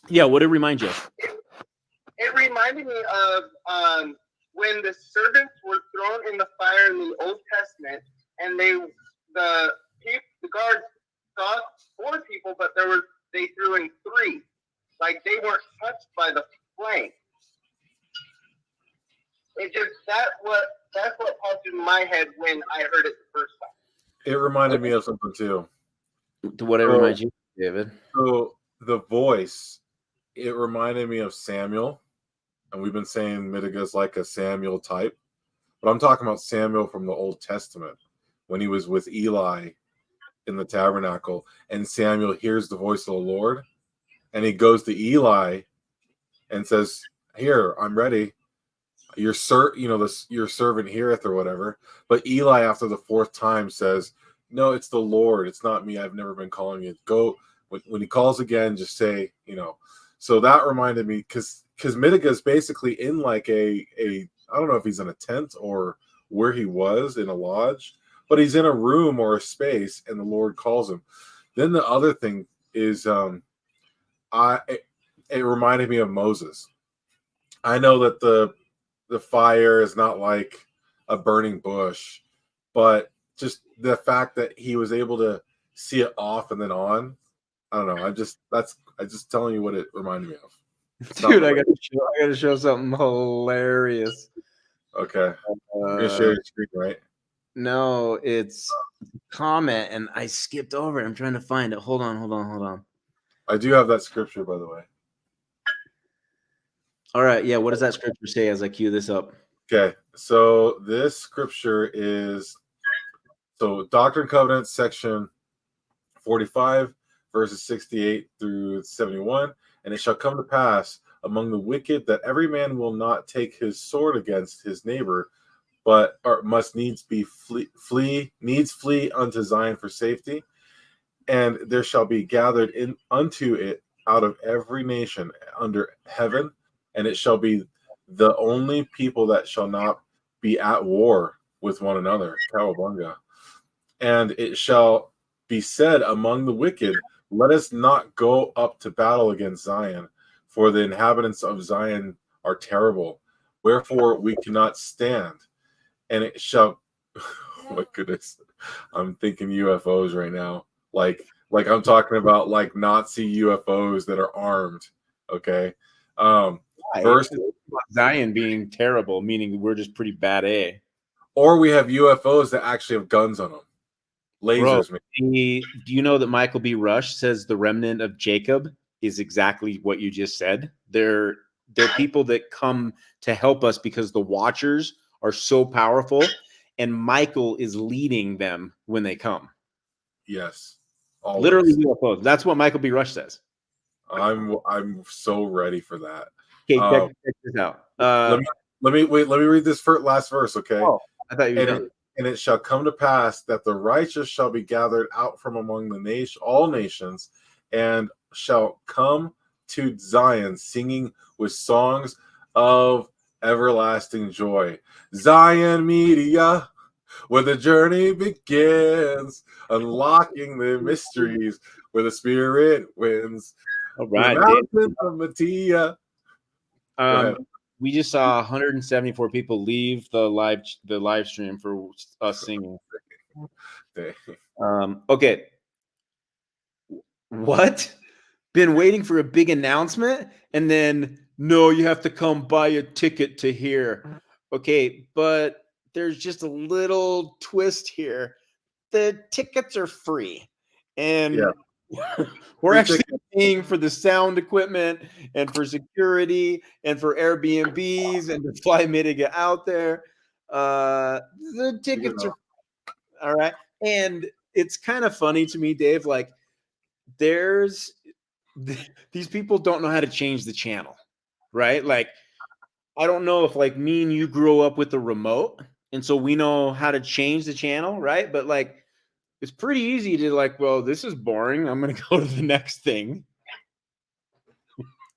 Yeah. What did it remind you of? It reminded me of when the servants were thrown in the fire in the Old Testament, and the guards saw 4 people, but they threw in 3, like they weren't touched by the flame. It just that's what popped in my head when I heard it the first time. It reminded me of something too. What it reminds you, David? So the voice, it reminded me of Samuel. And we've been saying Mtiga's like a Samuel type. But I'm talking about Samuel from the Old Testament when he was with Eli in the tabernacle. And Samuel hears the voice of the Lord. And he goes to Eli and says, here, I'm ready. Your servant heareth or whatever. But Eli, after the 4th time, says, no, it's the Lord. It's not me. I've never been calling it. Go. When he calls again, just say, So that reminded me because Mtiga is basically in like a I don't know if he's in a tent or where he was in a lodge, but he's in a room or a space, and the Lord calls him. Then the other thing is, it reminded me of Moses. I know that the fire is not like a burning bush, but just the fact that he was able to see it off and then on. I don't know. I'm just telling you what it reminded me of. Dude, I gotta show something hilarious. Okay. You're gonna share your screen, right? No, it's comment, and I skipped over it. I'm trying to find it. Hold on. I do have that scripture, by the way. All right, yeah. What does that scripture say as I cue this up? Okay, so this scripture is Doctrine and Covenants, section 45, verses 68 through 71. And it shall come to pass among the wicked that every man will not take his sword against his neighbor, but must needs flee unto Zion for safety. And there shall be gathered in unto it out of every nation under heaven, and it shall be the only people that shall not be at war with one another. Cowabunga. And it shall be said among the wicked, let us not go up to battle against Zion, for the inhabitants of Zion are terrible. Wherefore we cannot stand. And it shall, oh my goodness, I'm thinking UFOs right now. Like I'm talking about like Nazi UFOs that are armed. Okay. Versus Zion being terrible, meaning we're just pretty bad A. Or we have UFOs that actually have guns on them. Lasers. Bro, do you know that Michael B. Rush says the remnant of Jacob is exactly what you just said? They're people that come to help us because the Watchers are so powerful, and Michael is leading them when they come. Yes. Always. Literally UFOs. That's what Michael B. Rush says. I'm so ready for that. Okay, check this out. Let me read this last verse, okay? Oh, I thought you were done. And it shall come to pass that the righteous shall be gathered out from among all nations, and shall come to Zion singing with songs of everlasting joy. Zion Media, where the journey begins, unlocking the mysteries where the spirit wins. All right, the mountain of Mtiga. We just saw 174 people leave the live stream for us singing. Okay. What? Been waiting for a big announcement, and then no, you have to come buy a ticket to hear. Okay, but there's just a little twist here. The tickets are free, and we're actually paying for the sound equipment and for security and for Airbnbs and to fly Mtiga out there. The tickets are all right. And it's kind of funny to me, Dave, like these people don't know how to change the channel, right? Like, I don't know if like me and you grew up with the remote, and so we know how to change the channel, right? But like, it's pretty easy to like, well, this is boring. I'm going to go to the next thing.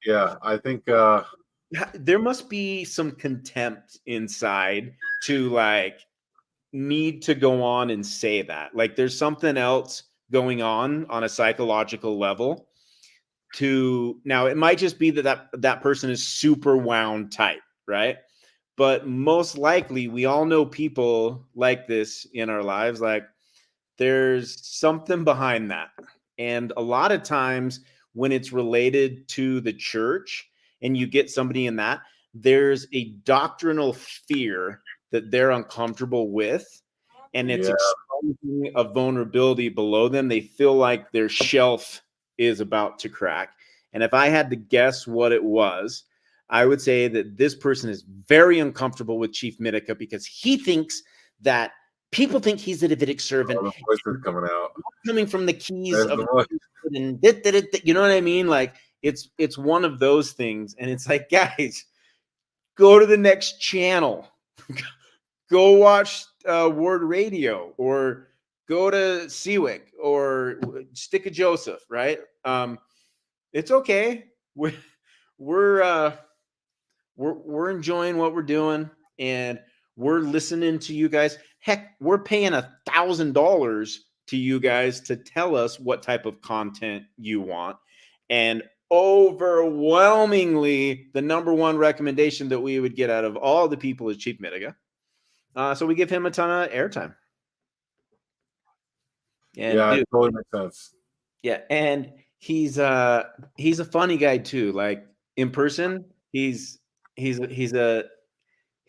Yeah, I think there must be some contempt inside to like need to go on and say that. Like there's something else going on a psychological level. Now it might just be that person is super wound tight, right? But most likely we all know people like this in our lives. Like there's something behind that. And a lot of times when it's related to the church and you get somebody in that, there's a doctrinal fear that they're uncomfortable with. And it's exposing a vulnerability below them. They feel like their shelf is about to crack. And if I had to guess what it was, I would say that this person is very uncomfortable with Chief Midegah because he thinks that people think he's the Davidic servant. The voice is coming out. Coming from the keys of and you know what I mean? Like it's one of those things. And it's like, guys, go to the next channel. Go watch Word Radio or go to Seawick or Stick of Joseph, right? It's okay. We're enjoying what we're doing and we're listening to you guys. Heck, we're paying $1,000 to you guys to tell us what type of content you want. And overwhelmingly, the number one recommendation that we would get out of all the people is Chief Midegah. So we give him a ton of airtime. And yeah, it totally makes sense. Yeah, and he's a funny guy too. Like in person, he's a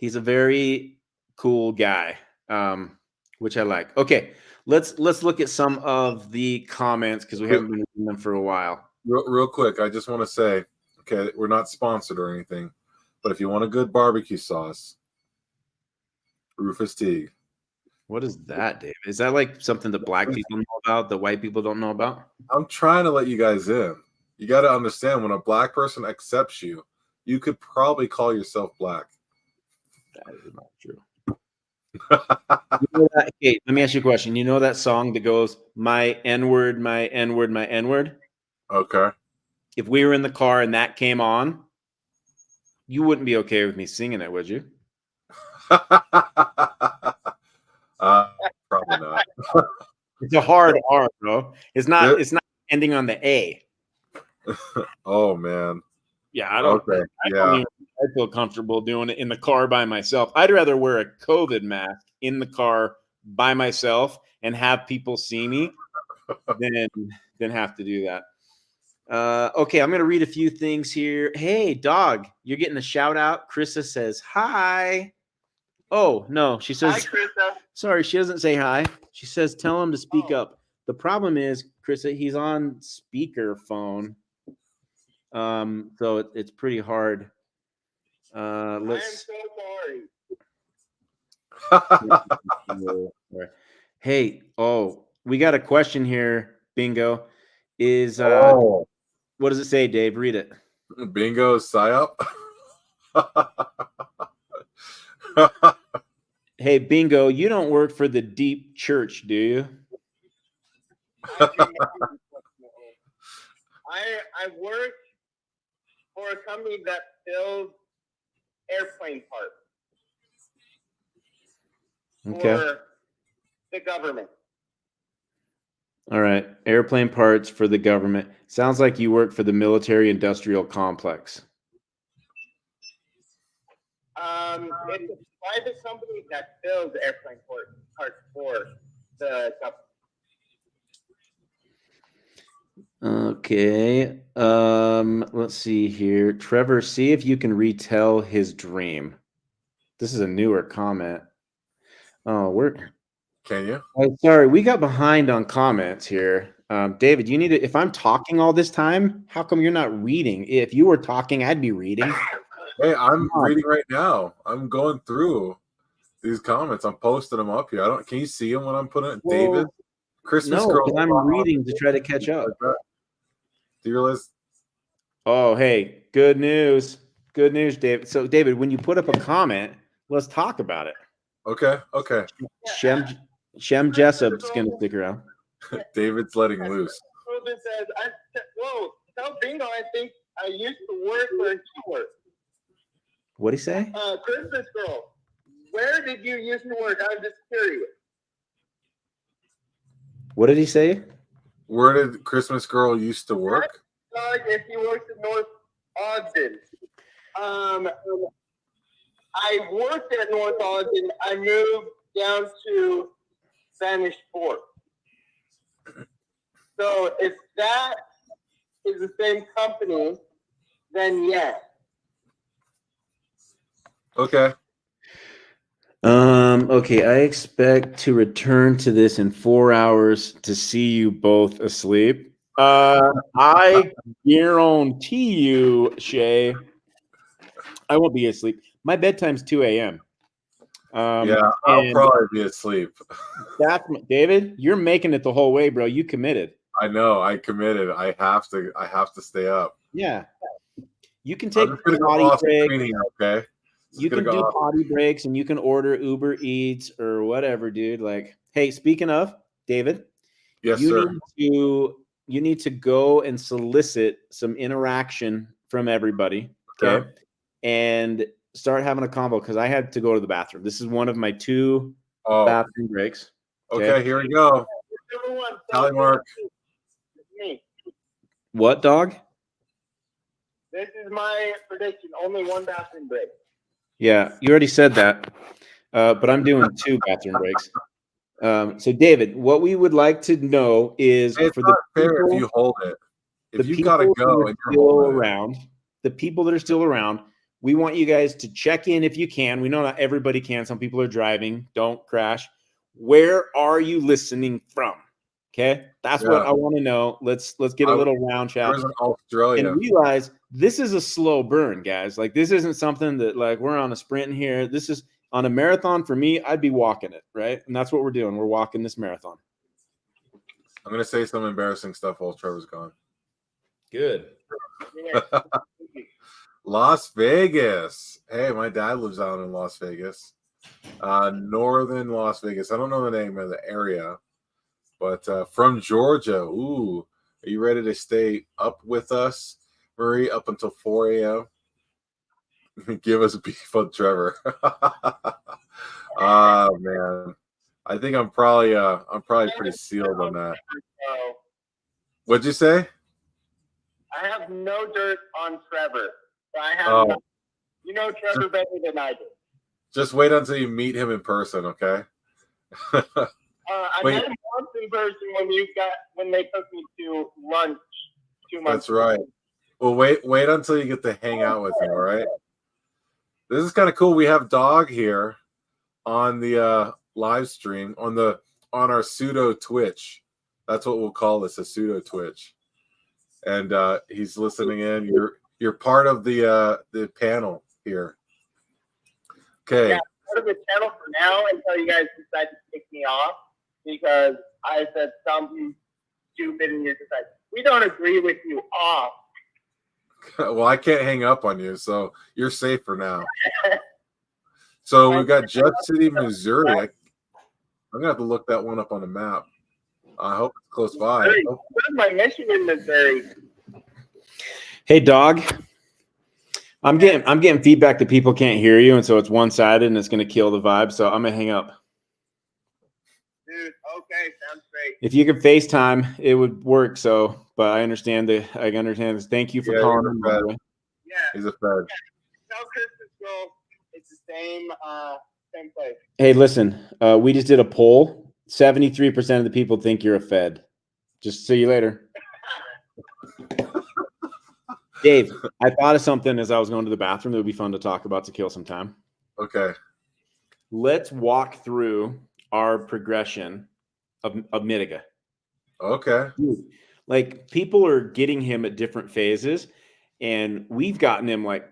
very cool guy, which I like. Okay, let's look at some of the comments because we haven't been reading them for a while. Real quick, I just want to say, okay, we're not sponsored or anything, but if you want a good barbecue sauce, Rufus Teague. What is that, Dave? Is that like something that black people know about that white people don't know about? I'm trying to let you guys in. You got to understand, when a black person accepts you, you could probably call yourself black. That is not true. You know that, okay, let me ask you a question. You know that song that goes, my N-word, my N-word, my N-word? Okay. If we were in the car and that came on, you wouldn't be okay with me singing it, would you? Probably not. It's a hard R, bro. It's not ending on the A. Oh man. Yeah, I don't feel comfortable doing it in the car by myself. I'd rather wear a COVID mask in the car by myself and have people see me than have to do that. Okay, I'm gonna read a few things here. Hey, dog, you're getting a shout out. Krista says hi. Oh no, she says Hi, Krista. Sorry, she doesn't say hi. She says tell him to speak up. The problem is, Krista, he's on speakerphone. So it's pretty hard. I am Let's. so sorry. Hey, we got a question here. Bingo, is Oh, what does it say, Dave? Read it. bingo psyop. Hey, Bingo, you don't work for the Deep Church, do you? I work for a company that builds airplane parts Okay. for the government. All right. Airplane parts for the government. Sounds like you work for the military industrial complex. It's a private company that builds airplane parts for the government. Okay. Let's see here. Trevor, see if you can retell his dream. This is a newer comment. Oh, Can you? Oh, sorry, we got behind on comments here. David, you need to, if I'm talking all this time, how come you're not reading? If you were talking, I'd be reading. Hey, I'm reading right now. I'm going through these comments. I'm posting them up here. Can you see them when I'm putting it? Well, David, Christmas no, girl. because I'm reading to try to catch up. Do you realize? Oh, hey, good news. Good news, David. So, David, when you put up a comment, let's talk about it. Okay. Shem Jessup's going to stick around. David's letting loose. Says, whoa, tell Bingo I think I used to work for a keyword. What'd he say? Christmas girl, where did you used to work? I'm just curious. What did he say? Where did Christmas girl used to work? If he works in North Ogden. I worked at North Ogden. I moved down to Spanish Fork. So if that is the same company, then yes. Okay. Okay, I expect to return to this in 4 hours to see you both asleep. I guarantee you, Shay, I won't be asleep. My bedtime's 2 a.m. Yeah, I'll probably be asleep. David, you're making it the whole way, bro. You committed. I know. I committed. I have to stay up. Yeah. You can take potty breaks. Okay. You can do potty breaks and you can order Uber Eats or whatever, dude. Like, hey, speaking of, David, yes, sir. You need to go and solicit some interaction from everybody, okay? And start having a combo because I had to go to the bathroom. This is one of my 2 bathroom breaks. Okay, here we go. Tally mark. What, dog? This is my prediction. Only 1 bathroom break. Yeah, you already said that, but I'm doing 2 bathroom breaks. So, David, what we would like to know is it's for not the fair people, if you hold it. If you people gotta go and you're still around, the people that are still around, we want you guys to check in if you can. We know not everybody can. Some people are driving. Don't crash. Where are you listening from? Okay, that's what I want to know. Let's get a little round chat Australia. and realize this is a slow burn, guys. Like this isn't something that like we're on a sprint here. This is on a marathon. For me, I'd be walking it, right? And that's what we're doing. We're walking this marathon. I'm gonna say some embarrassing stuff while Trevor's gone. Good. Las Vegas. Hey, my dad lives out in Las Vegas, northern Las Vegas. I don't know the name of the area. But from Georgia, ooh, are you ready to stay up with us, Marie, up until 4 a.m.? Give us beef on Trevor. Oh man, I think I'm probably pretty sealed on that. What'd you say? I have no dirt on Trevor. I have, you know Trevor better than I do. Just wait until you meet him in person, okay? I met him once in person when they took me to lunch 2 months. That's right. Well, wait until you get to hang out with him. All right. This is kind of cool. We have Dog here on the live stream on our pseudo Twitch. That's what we'll call this, a pseudo Twitch. And he's listening in. You're part of the panel here. Okay. Yeah, part of the channel for now until you guys decide to kick me off because I said something stupid and you decide we don't agree with you off. Well, I can't hang up on you, so you're safe for now. So we've got Jeff City, Missouri. I'm gonna have to look that one up on the map. I hope it's close by. Where's my mission in Missouri? Hey, Dog. I'm getting feedback that people can't hear you, and so it's one-sided, and it's going to kill the vibe. So I'm gonna hang up. Dude, okay, sounds great. If you could FaceTime, it would work. So, but I understand this. Thank you for calling him. Yeah, he's a fed. Yeah. Tell Chris to go. It's the same place. Hey, listen. We just did a poll. 73% of the people think you're a Fed. Just see you later. Dave, I thought of something as I was going to the bathroom that would be fun to talk about to kill some time. Okay. Let's walk through our progression of Mtiga. Okay. Like, people are getting him at different phases, and we've gotten him like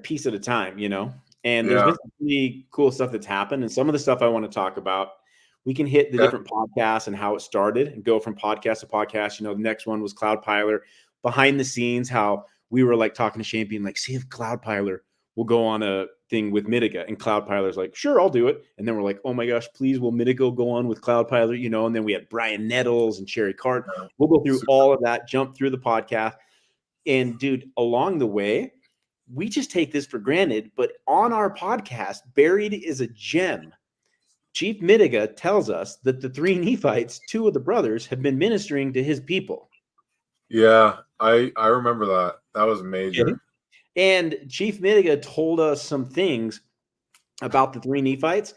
piece at a time, you know? And there's been some really cool stuff that's happened. And some of the stuff I want to talk about, we can hit the different podcasts and how it started and go from podcast to podcast. You know, the next one was Cloud Piler. Behind the scenes, how we were like talking to Shane, being like, see if Cloud Piler will go on a thing with Mtiga. And Cloud Piler's like, sure, I'll do it. And then we're like, oh my gosh, please, will Mtiga go on with Cloud Piler? You know, and then we had Brian Nettles and Sherry Cart. We'll go through all of that, jump through the podcast. And dude, along the way, we just take this for granted. But on our podcast, buried is a gem. Chief Midegah tells us that the 3 Nephites, 2 of the brothers, have been ministering to his people. Yeah, I remember that. That was major. And Chief Midegah told us some things about the 3 Nephites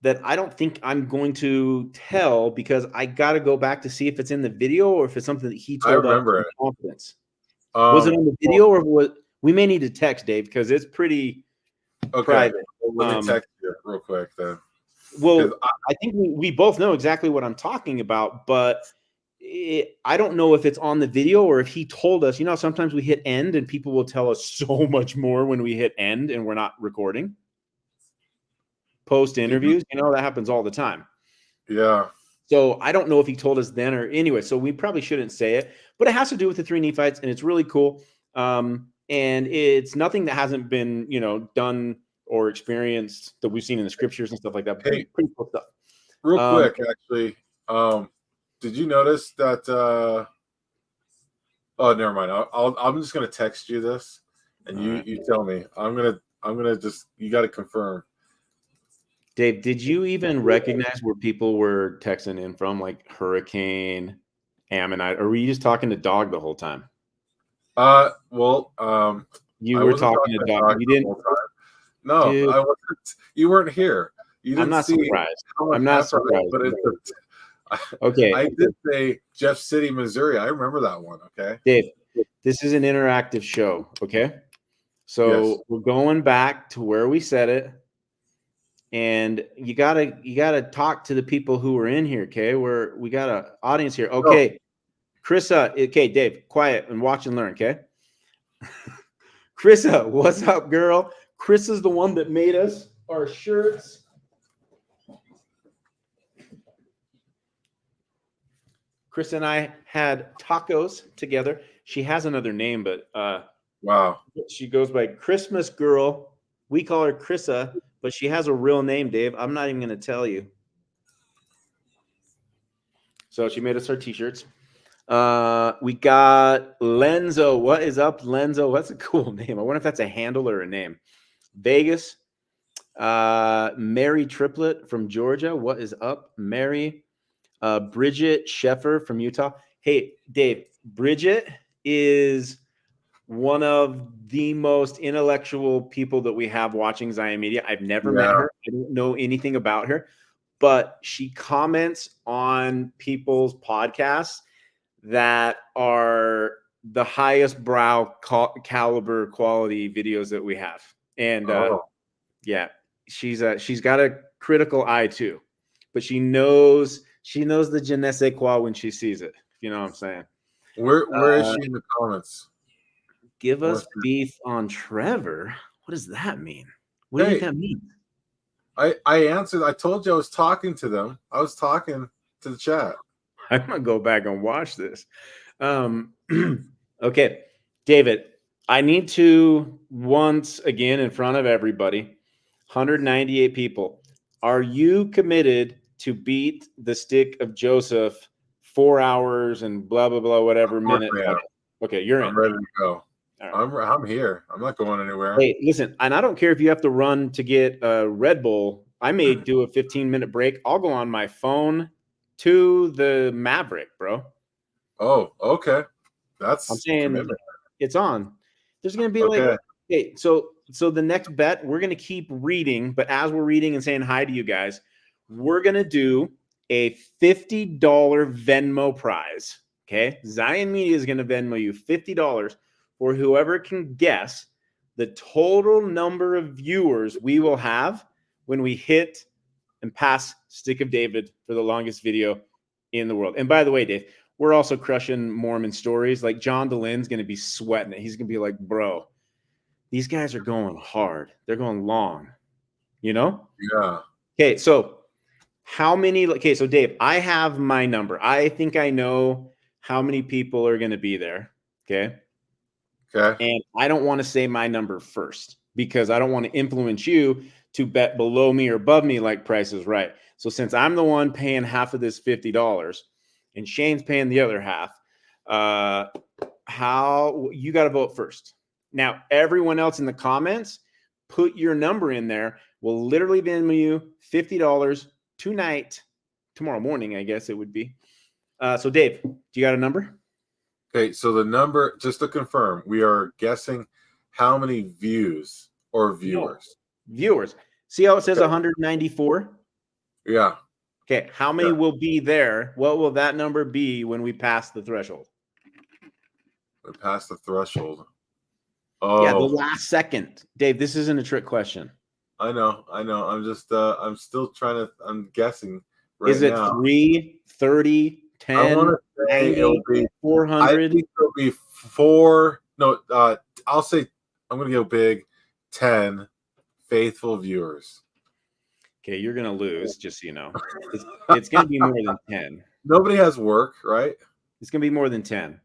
that I don't think I'm going to tell because I got to go back to see if it's in the video or if it's something that he told us with confidence. Was it on the video or was we may need to text Dave because it's pretty private. Let me text you real quick then. Well, I think we both know exactly what I'm talking about, but I don't know if it's on the video or if he told us. You know, sometimes we hit end and people will tell us so much more when we hit end and we're not recording. Post interviews, you know, that happens all the time. Yeah. So I don't know if he told us then or anyway. So we probably shouldn't say it, but it has to do with the 3 Nephites and it's really cool. And it's nothing that hasn't been, you know, done or experienced that we've seen in the scriptures and stuff like that. Pretty cool stuff. Real quick, actually. Did you notice that? Oh, never mind. I'm just gonna text you this, and you tell me. I'm gonna just. You got to confirm. Dave, did you even recognize where people were texting in from, like Hurricane, Ammonite, or were you just talking to Dog the whole time? Well, you were talking to Dog. You didn't. No, dude, I wasn't. You weren't here. You didn't I'm not surprised. I'm not surprised. But okay. I did say Jeff City, Missouri. I remember that one. Okay. Dave, this is an interactive show. Okay. So we're going back to where we said it. And you gotta talk to the people who are in here. Okay. We got an audience here. Okay. Chrissa. Okay, Dave, quiet and watch and learn. Okay. Chrissa, what's up, girl? Chris is the one that made us our shirts. Chris and I had tacos together. She has another name, but wow, she goes by Christmas Girl. We call her Chrissa, but she has a real name, Dave. I'm not even going to tell you. So she made us our t-shirts. We got Lenzo. What is up, Lenzo? That's a cool name. I wonder if that's a handle or a name. Vegas. Mary Triplet from Georgia. What is up, Mary? Bridget Sheffer from Utah. Hey, Dave, Bridget is one of the most intellectual people that we have watching Zion Media. I've never met her. I don't know anything about her, but she comments on people's podcasts that are the highest brow caliber quality videos that we have. And yeah, she's got a critical eye too, but she knows the je ne sais quoi when she sees it. You know what I'm saying? Where is she in the comments? Give us beef on Trevor. What does that mean? What do you think that means? I answered. I told you I was talking to them. I was talking to the chat. I'm gonna go back and watch this. Okay, David, I need to once again in front of everybody, 198 people. Are you committed to beat the stick of Joseph 4 hours and blah blah blah whatever minute? Okay, you're I'm ready to go. Right. I'm here. I'm not going anywhere. Hey, listen, and I don't care if you have to run to get a Red Bull. I may do a 15-minute break. I'll go on my phone to the Maverick, bro. Oh, okay. That's I'm saying commitment. It's on. There's going to be like, okay, so the next bet, we're going to keep reading, but as we're reading and saying hi to you guys, we're going to do a $50 Venmo prize. Okay. Zion Media is going to Venmo you $50 for whoever can guess the total number of viewers we will have when we hit and pass Stick of David for the longest video in the world. And by the way, Dave, we're also crushing Mormon stories. Like John DeLynne's going to be sweating it. He's going to be like, bro, these guys are going hard. They're going long, you know? Yeah. Okay, so how many? Okay, so Dave, I have my number. I think I know how many people are going to be there. Okay. Okay. And I don't want to say my number first because I don't want to influence you to bet below me or above me like Price is Right. So since I'm the one paying half of this $50 and Shane's paying the other half, how you got to vote first. Now, everyone else in the comments, put your number in there. We'll literally Venmo you $50 tonight, tomorrow morning, I guess it would be. So Dave, do you got a number? Okay, so the number, just to confirm, we are guessing how many views or viewers? No. Viewers. See how it says 194? Yeah. Okay, how many will be there? What will that number be when we pass the threshold? We pass the threshold. Oh. Yeah, the last second. Dave, this isn't a trick question. I know. I'm just, I'm still trying to, I'm guessing right now. Is it 3, 30, 10, I want to say 90, it'll be 400? I think it'll be 4. No, I'll say, I'm going to go big, 10 faithful viewers. Okay, you're going to lose, just so you know. It's going to be more than 10. Nobody has work, right? It's going to be more than 10.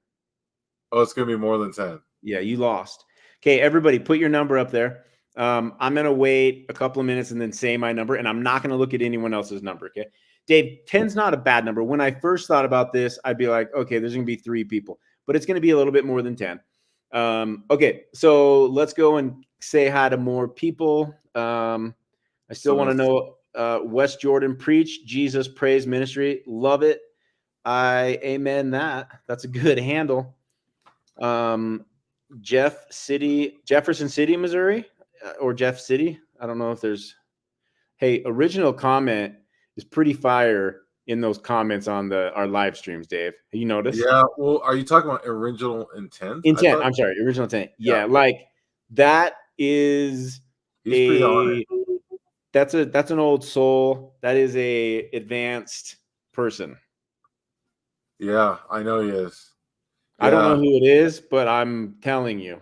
Oh, it's going to be more than 10. Yeah, you lost. Okay, everybody, put your number up there. I'm going to wait a couple of minutes and then say my number, and I'm not going to look at anyone else's number, okay? Dave, 10's not a bad number. When I first thought about this, I'd be like, okay, there's going to be 3 people, but it's going to be a little bit more than 10. Okay, so let's go and say hi to more people. I still want to know West Jordan Preach, Jesus Praise Ministry. Love it. I amen that. That's a good handle. Jefferson City, Missouri, or Jeff City. I don't know if there's. Hey, original comment is pretty fire in those comments on our live streams, Dave. Have you noticed? Yeah. Well, are you talking about original intent? I'm sorry, original intent. Yeah, like that is that's an old soul. That is a advanced person. Yeah, I know he is. I don't know who it is, but I'm telling you.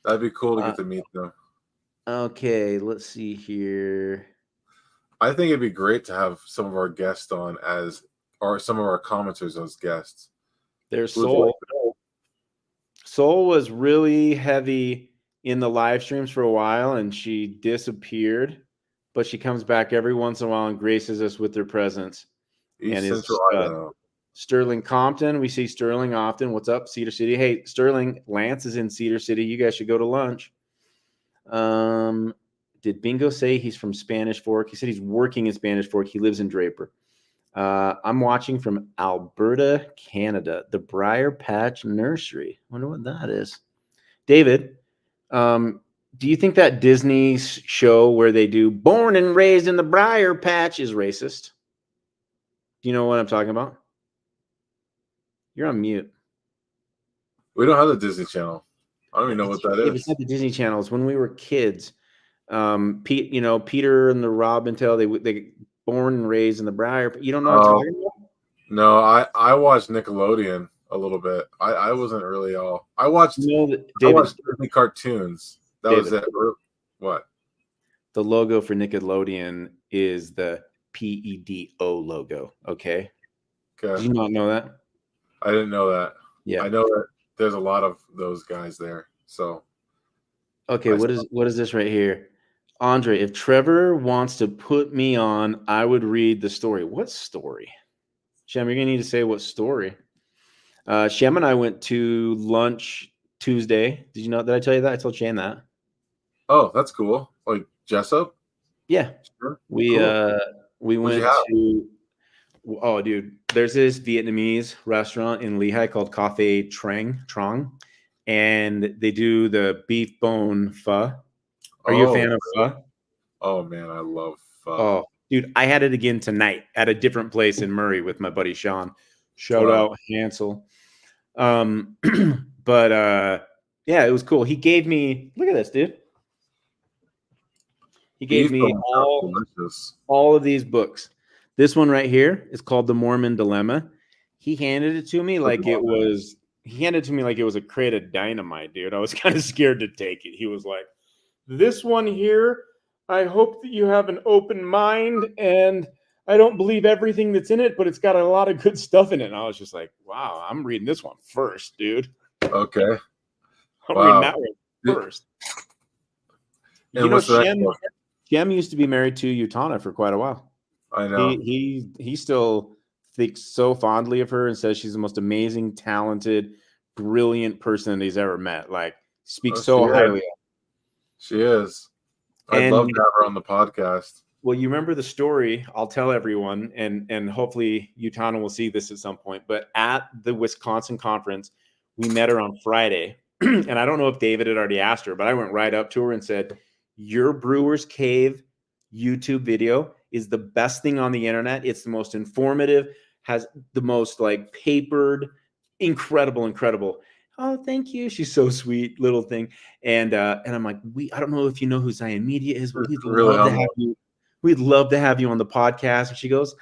That'd be cool to get to meet them. Okay, let's see here. I think it'd be great to have some of our guests on or some of our commenters as guests. There's Soul. Soul was really heavy in the live streams for a while, and she disappeared, but she comes back every once in a while and graces us with her presence. East Central Idaho. Sterling Compton. We see Sterling often. What's up, Cedar City? Hey, Sterling, Lance is in Cedar City. You guys should go to lunch. Did Bingo say he's from Spanish Fork? He said he's working in Spanish Fork. He lives in Draper. I'm watching from Alberta, Canada, the Briar Patch Nursery. Wonder what that is. David, do you think that Disney show where they do Born and Raised in the Briar Patch is racist? Do you know what I'm talking about? You're on mute. We don't have the Disney Channel. I don't even know what that is. It's not the Disney Channel. It's when we were kids. Peter and the Robin Tail. They born and raised in the Briar. You don't know what I'm talking about? No, I watched Nickelodeon a little bit. I wasn't really all. I watched Disney cartoons. That was it. What? The logo for Nickelodeon is the PEDO logo. Okay. Did you not know that? I didn't know that. Yeah. I know that there's a lot of those guys there. So. Okay. What is this right here? Andre, if Trevor wants to put me on, I would read the story. What story? Shem, you're going to need to say what story. Shem and I went to lunch Tuesday. Did you know? Did I tell you that? I told Shane that. Oh, that's cool. Like Jessup? Yeah. Sure. We cool. We went to, oh, dude, there's this Vietnamese restaurant in Lehigh called Cafe Trong, and they do the beef bone pho. Are you a fan of pho? Oh, man, I love pho. Oh, dude, I had it again tonight at a different place in Murray with my buddy Sean. Shout out Hansel. But yeah, it was cool. He gave me, look at this, dude. He gave me all of these books. This one right here is called The Mormon Dilemma. He handed it to me like it was a crate of dynamite, dude. I was kind of scared to take it. He was like, this one here, I hope that you have an open mind, and I don't believe everything that's in it, but it's got a lot of good stuff in it. And I was just like, wow, I'm reading this one first, dude. Okay. I'm reading that one first. You know, Shem used to be married to Utana for quite a while. I know. He still thinks so fondly of her and says she's the most amazing, talented, brilliant person that he's ever met. Like, speaks so highly of her. She is. I'd love to have her on the podcast. Well, you remember the story. I'll tell everyone, and hopefully Utana will see this at some point. But at the Wisconsin conference, we met her on Friday. And I don't know if David had already asked her, but I went right up to her and said, your Brewer's Cave YouTube video is the best thing on the internet. It's the most informative, has the most like papered, incredible. Oh, thank you. She's so sweet, little thing. And I'm like, I don't know if you know who Zion Media is, but we'd love to have you on the podcast. And she goes,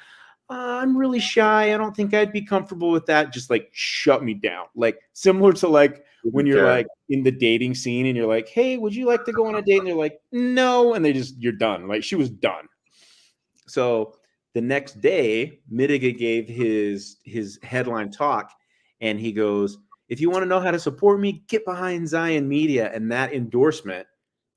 I'm really shy. I don't think I'd be comfortable with that. Just like shut me down. Like similar to like when you're like in the dating scene and you're like, hey, would you like to go on a date? And they're like, no. And you're done. Like she was done. So the next day, Midegah gave his headline talk, and he goes, if you want to know how to support me, get behind Zion Media. And that endorsement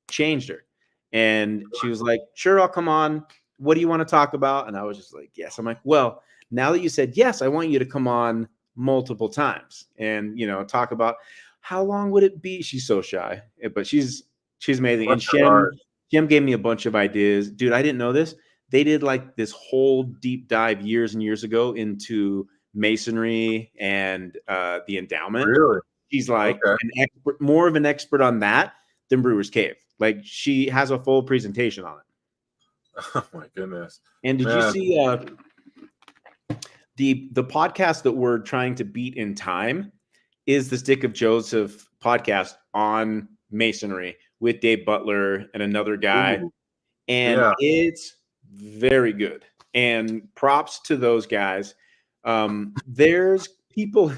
changed her. And she was like, sure, I'll come on. What do you want to talk about? And I was just like, yes. I'm like, well, now that you said yes, I want you to come on multiple times and, talk about how long would it be? She's so shy, but she's amazing. And Shem gave me a bunch of ideas. Dude, I didn't know this. They did like this whole deep dive years and years ago into Masonry and the endowment. Really? She's like more of an expert on that than Brewer's Cave. Like she has a full presentation on it. Oh my goodness. And did you see the podcast that we're trying to beat in time is the Stick of Joseph podcast on Masonry with Dave Butler and another guy. Ooh. And it's very good. And props to those guys. There's people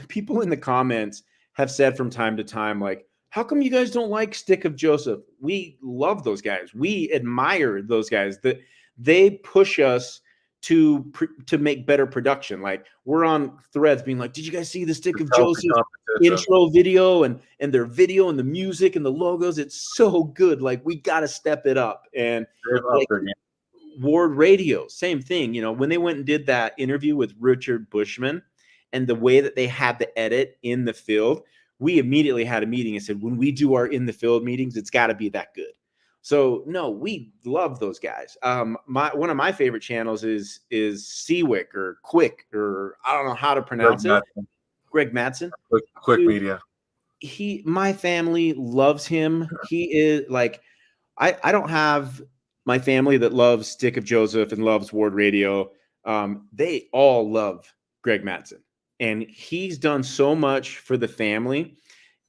in the comments have said from time to time, like, how come you guys don't like Stick of Joseph? We love those guys. We admire those guys. That they push us to make better production. Like we're on threads being like, did you guys see the Stick of Joseph intro video and their video and the music and the logos? It's so good. Like we got to step it up. And like, Ward Radio, same thing. When they went and did that interview with Richard Bushman and the way that they had the edit in the field, we immediately had a meeting and said, when we do our in the field meetings, it's got to be that good. So no, we love those guys. One of my favorite channels is Seawick or Quick, or I don't know how to pronounce it. Greg Madsen. Quick Media. My family loves him. He is like, I don't have my family that loves Stick of Joseph and loves Ward Radio. They all love Greg Madsen. And he's done so much for the family.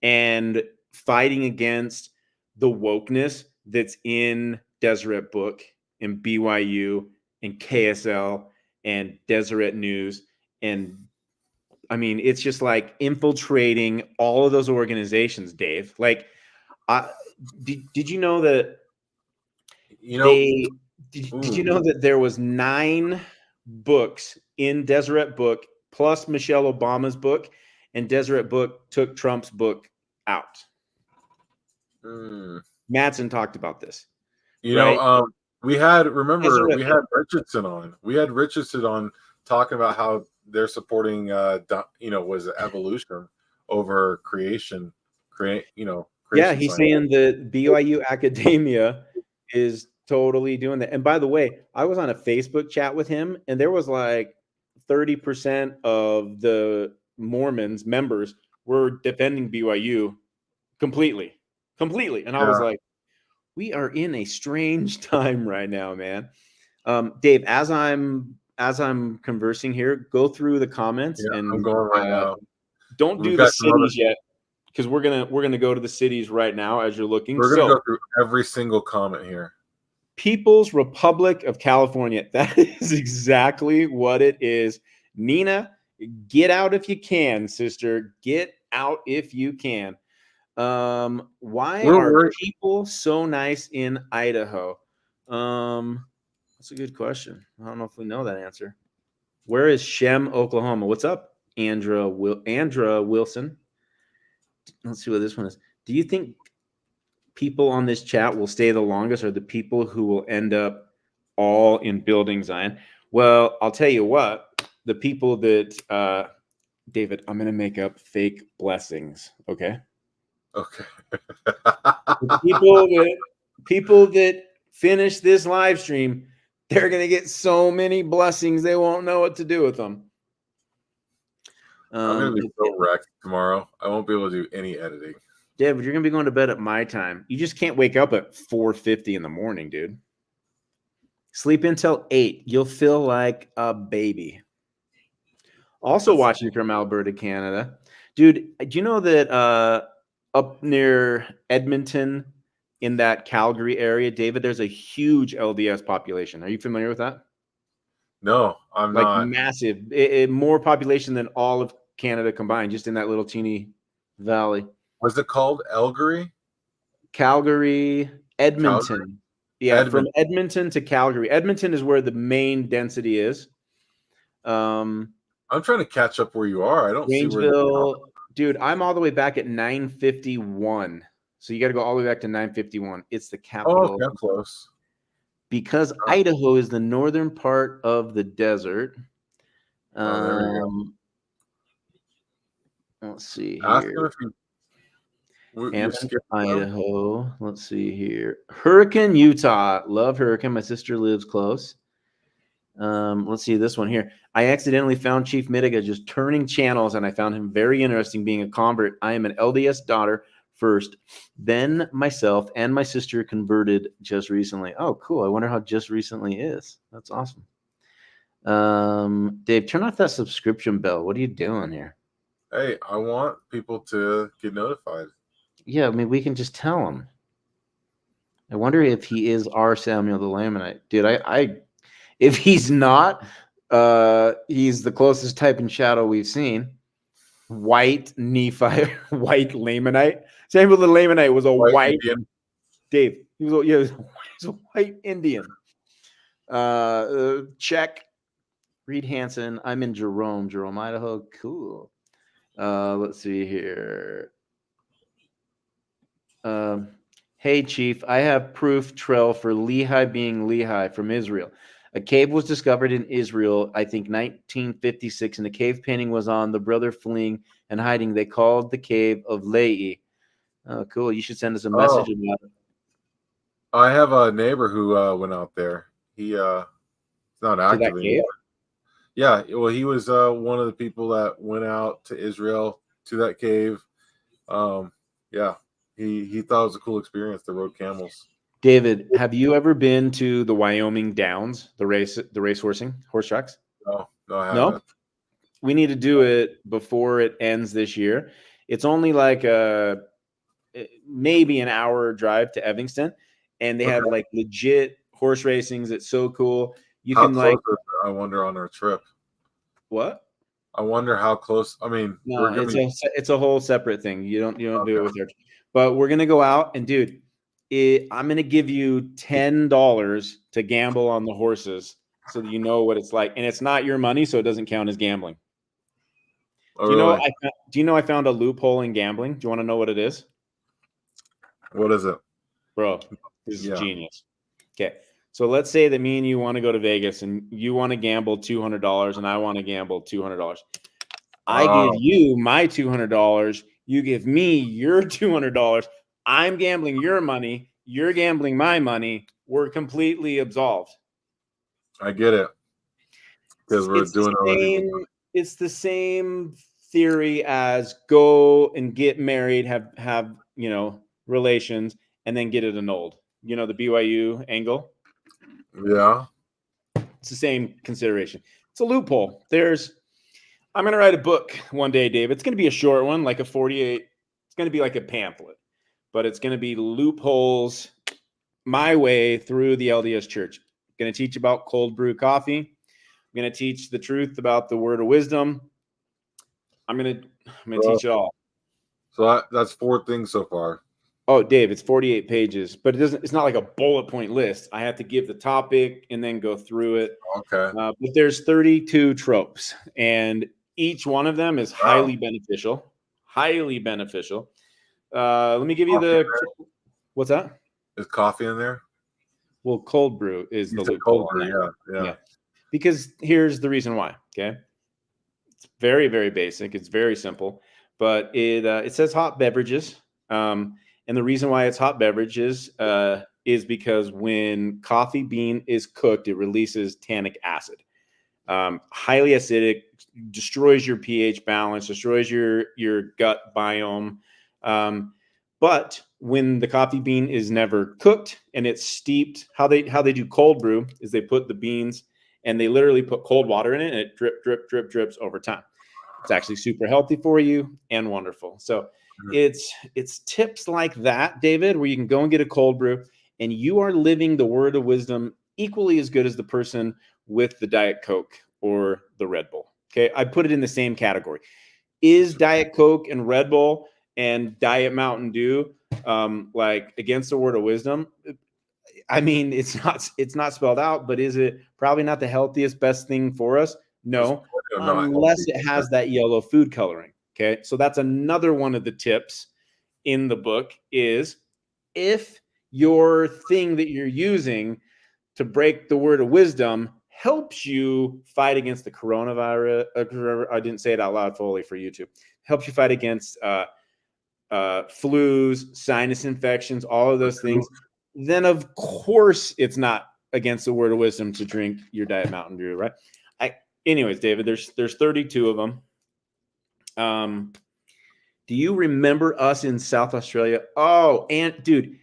and fighting against the wokeness that's in Deseret Book and BYU and KSL and Deseret News. And I mean, it's just like infiltrating all of those organizations, Dave. Like, did you know that did you know that there was 9 books in Deseret Book plus Michelle Obama's book, and Deseret Book took Trump's book out? Madsen talked about this. We had Richardson on. We had Richardson on talking about how they're supporting was evolution over creation. Yeah, he's saying that BYU academia is totally doing that. And by the way, I was on a Facebook chat with him, and there was like 30% of the Mormons members were defending BYU completely. And I was like, we are in a strange time right now, man. Dave, as I'm conversing here, go through the comments and I'm going right now. Don't do the cities yet, because we're gonna go to the cities right now as you're looking. We're gonna go through every single comment here. People's Republic of California. That is exactly what it is. Nina, get out if you can, sister. Get out if you can. Why are people so nice in Idaho? That's a good question. I don't know if we know that answer. Where is Shem, Oklahoma? What's up, Andra Wilson? Let's see what this one is. Do you think people on this chat will stay the longest, or the people who will end up all in building Zion? Well, I'll tell you what, the people that David, I'm going to make up fake blessings. Okay. People that finish this live stream, they're going to get so many blessings they won't know what to do with them. I'm going to be so wrecked tomorrow. I won't be able to do any editing. David, you're going to be going to bed at my time. You just can't wake up at 4:50 in the morning, dude. Sleep until 8. You'll feel like a baby. Also watching from Alberta, Canada. Dude, do you know that up near Edmonton, in that Calgary area, David, there's a huge LDS population. Are you familiar with that? No, I'm not. Like massive. More population than all of Canada combined, just in that little teeny valley. Was it called Calgary, Edmonton. Calgary? Yeah, from Edmonton to Calgary. Edmonton is where the main density is. I'm trying to catch up where you are. I don't see where dude, I'm all the way back at 951. So you got to go all the way back to 951. It's the capital. Oh, I'm close. Because Idaho is the northern part of the desert. Let's see here. Idaho. Let's see here. Hurricane, Utah. Love Hurricane. My sister lives close. Let's see this one here. I accidentally found Chief Midegah just turning channels, and I found him very interesting being a convert. I am an LDS daughter first, then myself and my sister converted just recently. Oh, cool. I wonder how just recently is. That's awesome. Dave, turn off that subscription bell. What are you doing here? Hey, I want people to get notified. Yeah, I mean, we can just tell them. I wonder if he is our Samuel the Lamanite. Dude, if he's not, he's the closest type in shadow we've seen. White Nephi, white Lamanite. Samuel the Lamanite was a white Indian. Dave. He was a white Indian. Check. Reed Hansen. I'm in Jerome, Idaho. Cool. Let's see here. Hey, Chief, I have proof trail for Lehi being Lehi from Israel. A cave was discovered in Israel, I think 1956, and the cave painting was on the brother fleeing and hiding. They called the cave of Lehi. Oh, cool. You should send us a message about it. I have a neighbor who went out there. He's not active anymore. Yeah, well, he was one of the people that went out to Israel to that cave. Yeah, he thought it was a cool experience. They rode camels. David, have you ever been to the Wyoming Downs, the race horse tracks? No, I haven't. No? We need to do it before it ends this year. It's only like maybe an hour drive to Evanston, and they have like legit horse racings. It's so cool. You How can close like, is it, I wonder, on our trip? what? I wonder how close. I mean, No, it's a whole separate thing. You don't do it with her. But we're gonna go out and, dude, I'm gonna give you $10 to gamble on the horses so that you know what it's like, and it's not your money, so it doesn't count as gambling. Oh, Do you really? know I found a loophole in gambling? Do you want to know what it is? What is it? Bro, this is genius. Okay. So let's say that me and you want to go to Vegas and you want to gamble $200 and I want to gamble $200. I give you my $200. You give me your $200. I'm gambling your money. You're gambling my money. We're completely absolved. I get it. Because we're doing it. It's the same theory as go and get married, have relations, and then get it annulled. The BYU angle. Yeah. It's the same consideration. It's a loophole. I'm going to write a book one day, Dave. It's going to be a short one, like a 48. It's going to be like a pamphlet, but it's going to be loopholes my way through the LDS Church. I'm going to teach about cold brew coffee. I'm going to teach the truth about the word of wisdom. I'm going to teach it all. So that's 4 things so far. Oh, Dave, it's 48 pages, but it's not like a bullet point list. I have to give the topic and then go through it. Okay. But there's 32 tropes, and each one of them is highly beneficial. Highly beneficial. Let me give you what's that? Is coffee in there? Well, cold brew is the loophole. Cold brew, yeah. Because here's the reason why. Okay. It's very, very basic. It's very simple, but it says hot beverages. And the reason why it's hot beverages is because when coffee bean is cooked, it releases tannic acid. Highly acidic, destroys your pH balance, destroys your gut biome. But when the coffee bean is never cooked and it's steeped, how they do cold brew is they put the beans and they literally put cold water in it and it drips over time. It's actually super healthy for you and wonderful. So it's tips like that, David, where you can go and get a cold brew and you are living the word of wisdom equally as good as the person with the Diet Coke or the Red Bull. Okay. I put it in the same category. Is Diet Coke and Red Bull and Diet Mountain Dew like against the word of wisdom? I mean, it's not spelled out, but is it probably not the healthiest, best thing for us? No, unless it has that yellow food coloring. Okay. So that's another one of the tips in the book is if your thing that you're using to break the word of wisdom helps you fight against the coronavirus. I didn't say it out loud fully for YouTube. Helps you fight against flus, sinus infections, all of those things. Then of course it's not against the word of wisdom to drink your Diet Mountain Dew, right? Anyways, David, there's 32 of them. Do you remember us in South Australia? Oh, and dude,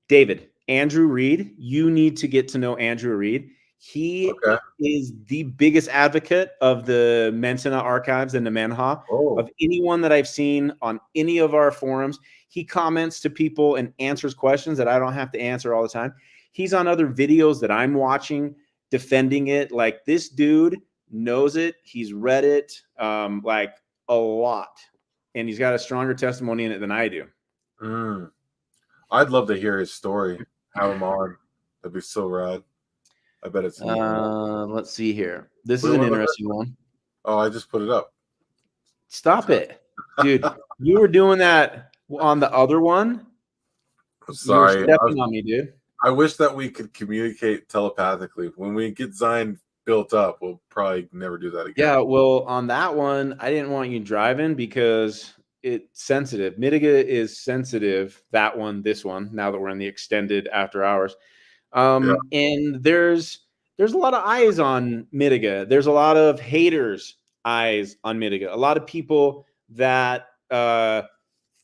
David, Andrew Reed, you need to get to know Andrew Reed. He is the biggest advocate of the Mentiga archives and the Menha of anyone that I've seen on any of our forums. He comments to people and answers questions that I don't have to answer all the time. He's on other videos that I'm watching defending it. Like, this dude knows it. He's read it like a lot, and he's got a stronger testimony in it than I do. I'd love to hear his story. Have him on. That'd be so rad. I bet it's. Let's see here. This is an interesting one. Oh, I just put it up. Stop it, dude. You were doing that on the other one. I'm sorry. You were stepping on me, dude. I wish that we could communicate telepathically. When we get Zion built up, we'll probably never do that again. Yeah, well, on that one, I didn't want you driving because it's sensitive. Mtiga is sensitive. That one, this one. Now that we're in the extended after hours. And there's a lot of eyes on Mtiga. There's a lot of haters' eyes on Mtiga. A lot of people that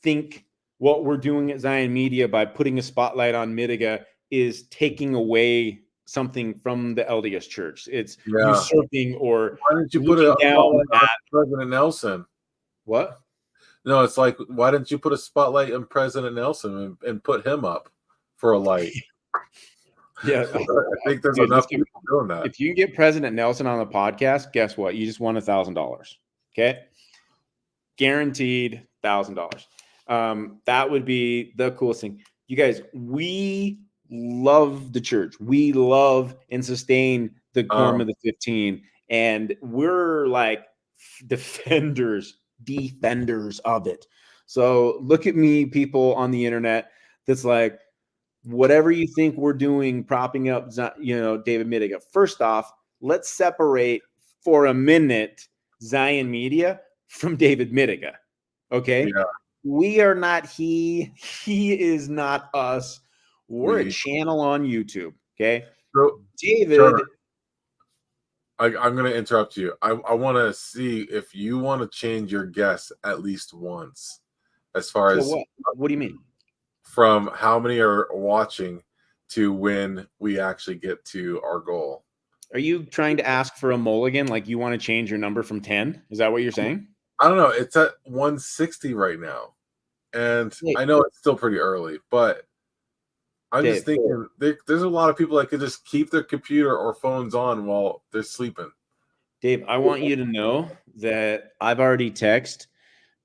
think what we're doing at Zion Media by putting a spotlight on Mtiga is taking away something from the LDS Church. It's usurping or why didn't you put it down at President Nelson? What? No, it's like, why didn't you put a spotlight on President Nelson and put him up for a light? Yeah, I think there's enough people doing that. If you can get President Nelson on the podcast, guess what? You just won $1,000. Okay, guaranteed $1,000. That would be the coolest thing. You guys, we love the church. We love and sustain the Quorum of the 15, and we're like defenders of it. So look at me, people on the internet. That's like, whatever you think we're doing, propping up, David Midegah. First off, let's separate for a minute Zion Media from David Midegah. Okay, we are not he is not us. We're a channel on YouTube. Okay, so, David. Turner, I'm going to interrupt you. I want to see if you want to change your guess at least once, as far as what do you mean? From how many are watching to when we actually get to our goal. Are you trying to ask for a mulligan? Like you want to change your number from 10? Is that what you're saying? I don't know. It's at 160 right now. And I know it's still pretty early, but I'm just thinking there's a lot of people that could just keep their computer or phones on while they're sleeping. Dave, I want you to know that I've already texted.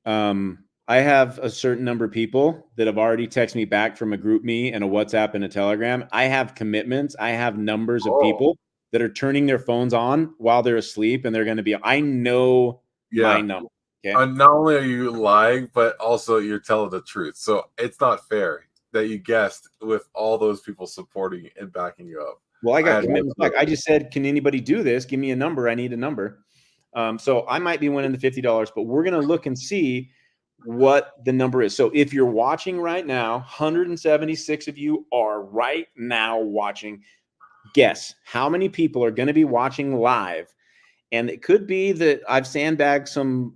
I have a certain number of people that have already texted me back from a group me and a WhatsApp and a Telegram. I have commitments. I have numbers of people that are turning their phones on while they're asleep, and they're going to be, I know my number. Okay. Not only are you lying, but also you're telling the truth. So it's not fair that you guessed with all those people supporting and backing you up. Well, I got commitments back. I just said, can anybody do this? Give me a number. I need a number. So I might be winning the $50, but we're going to look and see what the number is. So if you're watching right now, 176 of you are right now watching. Guess how many people are going to be watching live. And it could be that I've sandbagged some,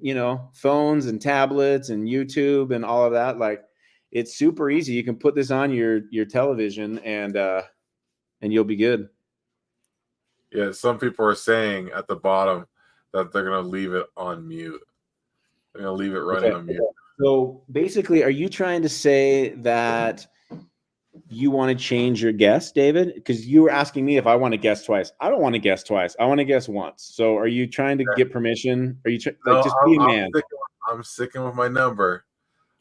phones and tablets and YouTube and all of that. Like, it's super easy. You can put this on your television and you'll be good. Yeah, some people are saying at the bottom that they're going to leave it on mute. They're going to leave it running on mute. So basically, are you trying to say that you want to change your guess, David? Because you were asking me if I want to guess twice. I don't want to guess twice. I want to guess once. So are you trying to get permission? Are you just be a man? I'm sticking with my number.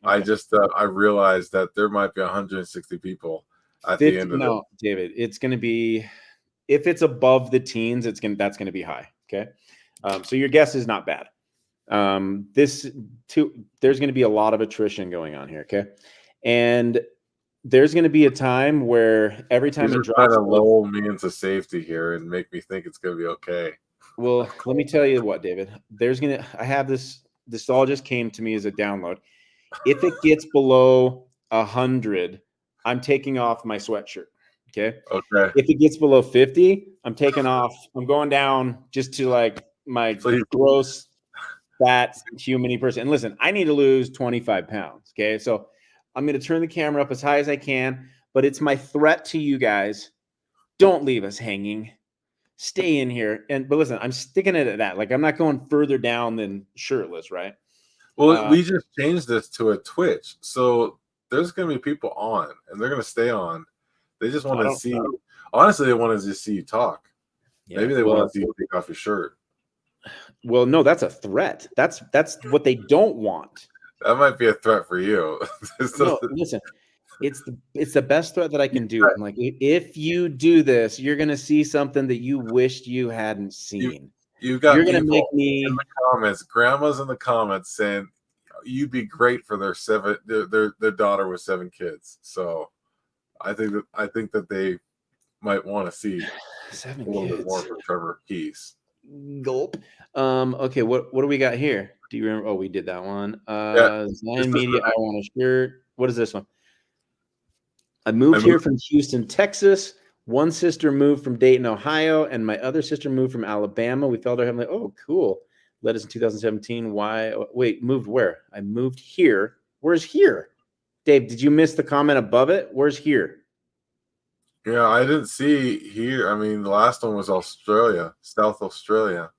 Okay. I realized that there might be 160 people at the end of it. No, David, it's going to be, if it's above the teens, that's going to be high. Okay. So your guess is not bad. There's going to be a lot of attrition going on here. Okay. And there's going to be a time where every time it drops, trying to lull me into safety here and make me think it's going to be okay. Well, let me tell you what, David, I have this all just came to me as a download. If it gets below 100, I'm taking off my sweatshirt. Okay. If it gets below 50, I'm going down just to like my gross fat human person. And listen, I need to lose 25 pounds. Okay. So I'm going to turn the camera up as high as I can, but it's my threat to you guys. Don't leave us hanging. Stay in here. But listen, I'm sticking it at that. Like, I'm not going further down than shirtless, right? Well, we just changed this to a Twitch. So there's going to be people on, and they're going to stay on. They just want to see. Honestly, they want to just see you talk. Yeah, maybe they want to see you take off your shirt. Well, no, that's a threat. That's what they don't want. That might be a threat for you. No, listen, it's the best threat that I can do. I'm like, if you do this, you're going to see something that you wished you hadn't seen. You're going to make me in the comments. Grandma's in the comments saying you'd be great for their daughter with 7 kids. So I think that they might want to see 7 a little kids. Bit more for Trevor Keys. Gulp. Okay, what do we got here? Do you remember? Oh, we did that one. Zion Media, I want a shirt. What is this one? I moved here from Houston, Texas. One sister moved from Dayton, Ohio, and my other sister moved from Alabama. We felt our heavenly. Oh, cool. Led us in 2017. Why? Wait, moved where? I moved here. Where's here? Dave, did you miss the comment above it? Where's here? Yeah, I didn't see here. I mean, the last one was Australia, South Australia.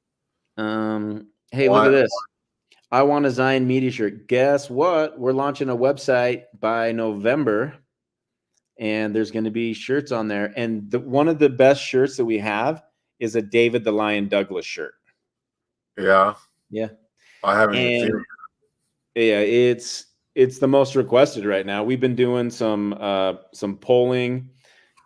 Hey, look at this. I want a Zion Media shirt. Guess what? We're launching a website by November, and there's going to be shirts on there. And one of the best shirts that we have is a David the Lion Douglas shirt. Yeah. Yeah. I haven't even seen it. Yeah, it's the most requested right now. We've been doing some polling,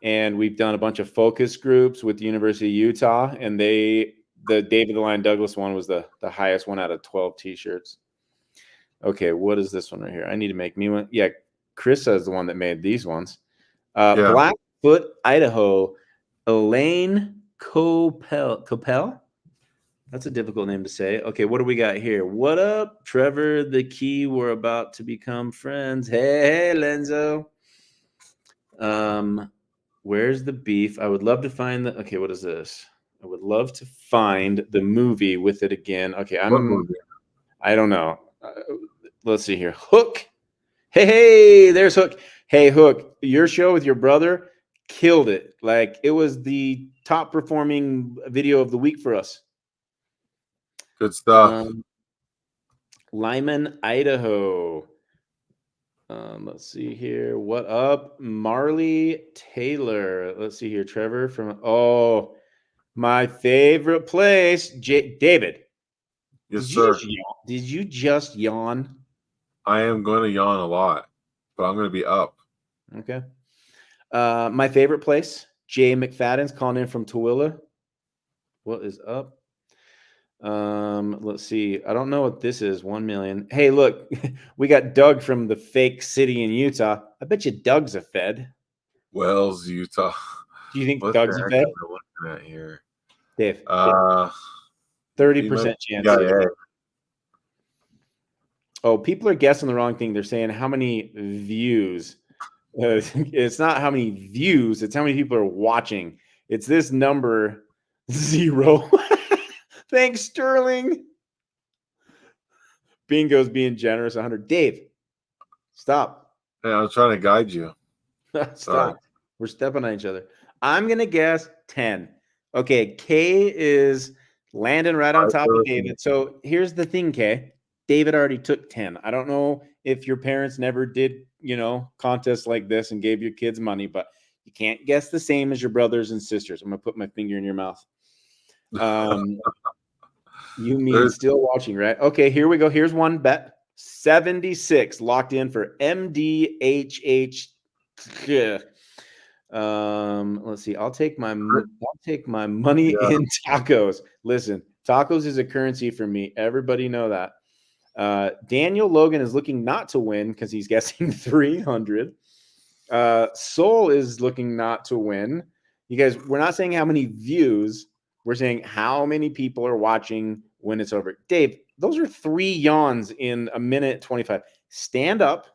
and we've done a bunch of focus groups with the University of Utah, and the David the Lion Douglas one was the highest one out of 12 t-shirts. Okay, what is this one right here? I need to make me one. Yeah, Chris is the one that made these ones. Blackfoot, Idaho, Elaine Copel. That's a difficult name to say. Okay, what do we got here? What up, Trevor? The key. We're about to become friends. Hey, Lenzo. Where's the beef? I would love to find the. Okay, what is this? I would love to find the movie with it again. Okay, What movie? I don't know. Let's see here. Hook. Hey, there's Hook. Hey, Hook, your show with your brother killed it. Like, it was the top performing video of the week for us. Good stuff. Lyman, Idaho. Let's see here. What up, Marley Taylor? Let's see here. Trevor from my favorite place. David. Yes, sir. Did you just yawn? I am going to yawn a lot, but I'm going to be up. Okay. My favorite place. Jay McFadden's calling in from Tooele. What is up? Let's see. I don't know what this is. 1 million. Hey, look, we got Doug from the fake city in Utah. I bet you Doug's a Fed. Wells, Utah. Do you think Doug's a Fed? Looking at here, Dave. 30% chance. Yeah. Oh, people are guessing the wrong thing. They're saying how many views. It's not how many views. It's how many people are watching. It's this number 0. Thanks, Sterling. Bingo's being generous. 100. Dave, stop. Hey, I was trying to guide you. Stop. Sorry. We're stepping on each other. I'm going to guess 10. Okay, Kay is landing right on top of David. So here's the thing, Kay. David already took 10. I don't know if your parents never did, contests like this and gave your kids money, but you can't guess the same as your brothers and sisters. I'm going to put my finger in your mouth. You mean still watching, right? Okay, here we go. Here's one bet. 76 locked in for MDHH. Let's see. I'll take my money in tacos. Listen, tacos is a currency for me. Everybody know that. Daniel Logan is looking not to win because he's guessing 300. Soul is looking not to win. You guys, we're not saying how many views. We're saying how many people are watching when it's over. Dave, those are 3 yawns in a minute 25. Stand up,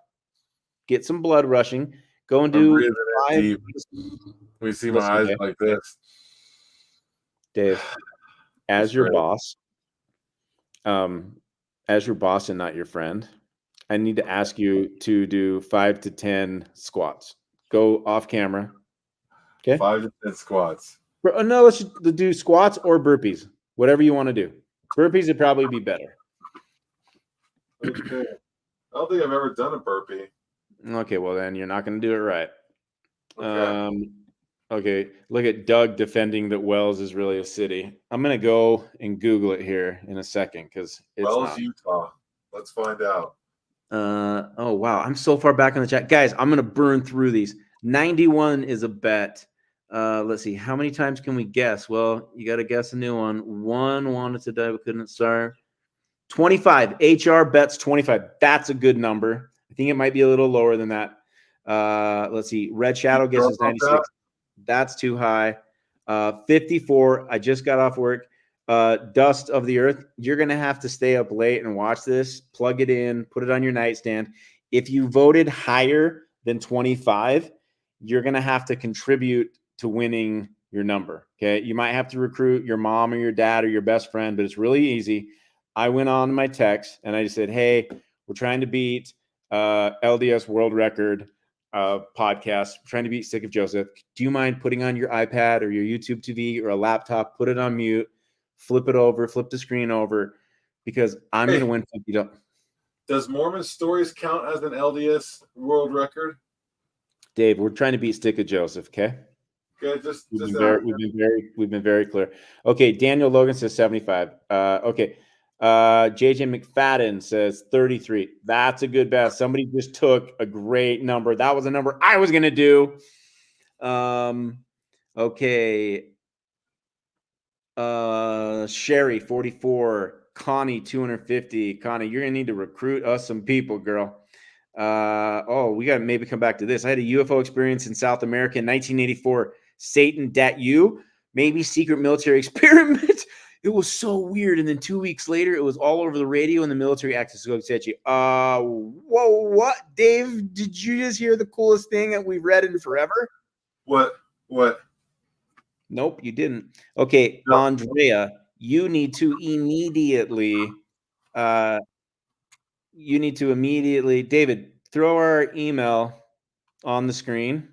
get some blood rushing, go and do 5. We see my eyes like this. Dave, as your boss, and not your friend, I need to ask you to do 5 to 10 squats. Go off camera. Okay. 5 to 10 squats. No, let's do squats or burpees. Whatever you want to do. Burpees would probably be better. Okay. I don't think I've ever done a burpee. Okay, well then you're not going to do it right. Okay. Look at Doug defending that Wells is really a city. I'm going to go and Google it here in a second because it's Wells, Utah. Let's find out. Oh wow, I'm so far back in the chat, guys. I'm going to burn through these. 91 is a bet. Let's see. How many times can we guess? Well, you got to guess a new one. One wanted to die but couldn't start. 25. HR bets 25. That's a good number. I think it might be a little lower than that. Let's see. Red Shadow guesses 96. That's too high. 54. I just got off work. Dust of the Earth. You're going to have to stay up late and watch this. Plug it in. Put it on your nightstand. If you voted higher than 25, you're going to have to contribute to winning your number. Okay. You might have to recruit your mom or your dad or your best friend, but it's really easy. I went on my text and I just said, hey, we're trying to beat LDS world record podcast. We're trying to beat Sick of Joseph. Do you mind putting on your iPad or your YouTube TV or a laptop, put it on mute, flip it over, flip the screen over, because I'm going to win $50. Does Mormon Stories count as an LDS world record? Dave, we're trying to beat Stick of Joseph, okay? Okay, we've been very clear. Okay, Daniel Logan says 75. Okay. JJ McFadden says 33. That's a good bet. Somebody just took a great number. That was a number I was going to do. Okay. Sherry 44. Connie 250. Connie, you're going to need to recruit us some people, girl. We got to maybe come back to this. I had a UFO experience in South America in 1984. Satan, dat you? Maybe secret military experiment. It was so weird. And then 2 weeks later, it was all over the radio and the military access to set you. Whoa, what? Dave, did you just hear the coolest thing that we've read in forever? What? Nope, you didn't. Okay, no. Andrea, you need to immediately, David, throw our email on the screen.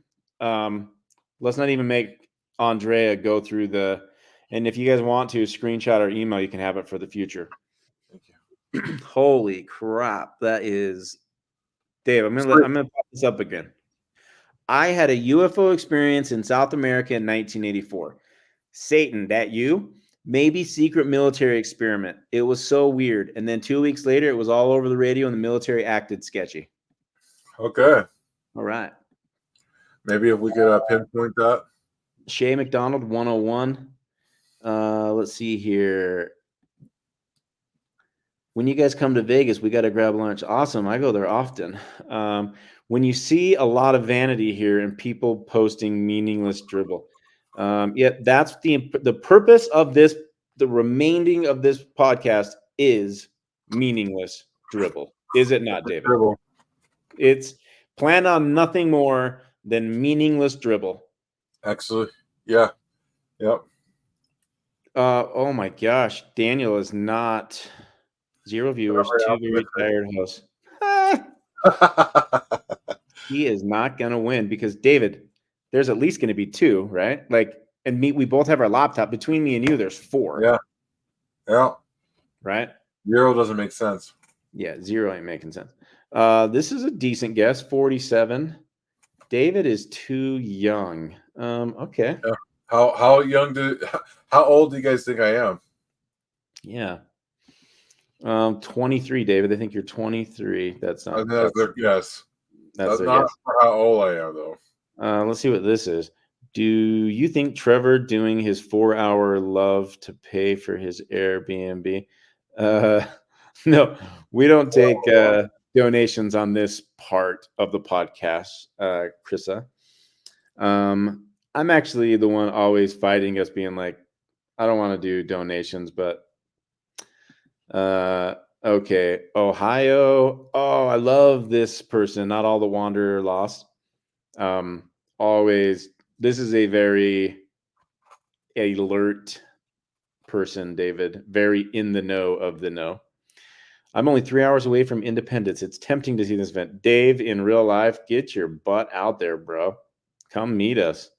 Let's not even make Andrea go through and if you guys want to screenshot our email, you can have it for the future. Thank you. Holy crap. That is, Dave, I'm gonna pop this up again. I had a UFO experience in South America in 1984. Satan, that you? Maybe secret military experiment. It was so weird. And then 2 weeks later, it was all over the radio and the military acted sketchy. Okay. All right. Maybe if we could pinpoint that. Shay McDonald, 101. Let's see here. When you guys come to Vegas, we got to grab lunch. Awesome. I go there often. When you see a lot of vanity here and people posting meaningless dribble. That's the purpose of this. The remaining of this podcast is meaningless dribble. Is it not, David? Dribble. It's planned on nothing more than meaningless dribble. Excellent. Yeah. Yep. Oh my gosh. Daniel is not 0 viewers, 2 very tired hosts. He is not going to win because, David, there's at least going to be 2, right? We both have our laptop. Between me and you, there's 4. Yeah. Yeah. Right? 0 doesn't make sense. Yeah, 0 ain't making sense. This is a decent guess, 47. David is too young. Okay. Yeah. How old do you guys think I am? Yeah. 23, David. I think you're 23. That's not. Yes. That's not for how old I am, though. Let's see what this is. Do you think Trevor doing his 4-hour love to pay for his Airbnb? No, we don't take donations on this part of the podcast, Krissa. I'm actually the one always fighting us, being like, I don't want to do donations, but okay. Ohio. Oh, I love this person. Not all the Wanderer lost. Always. This is a very alert person, David. Very in the know of the know. I'm only 3 hours away from Independence. It's tempting to see this event. Dave, in real life, get your butt out there, bro. Come meet us.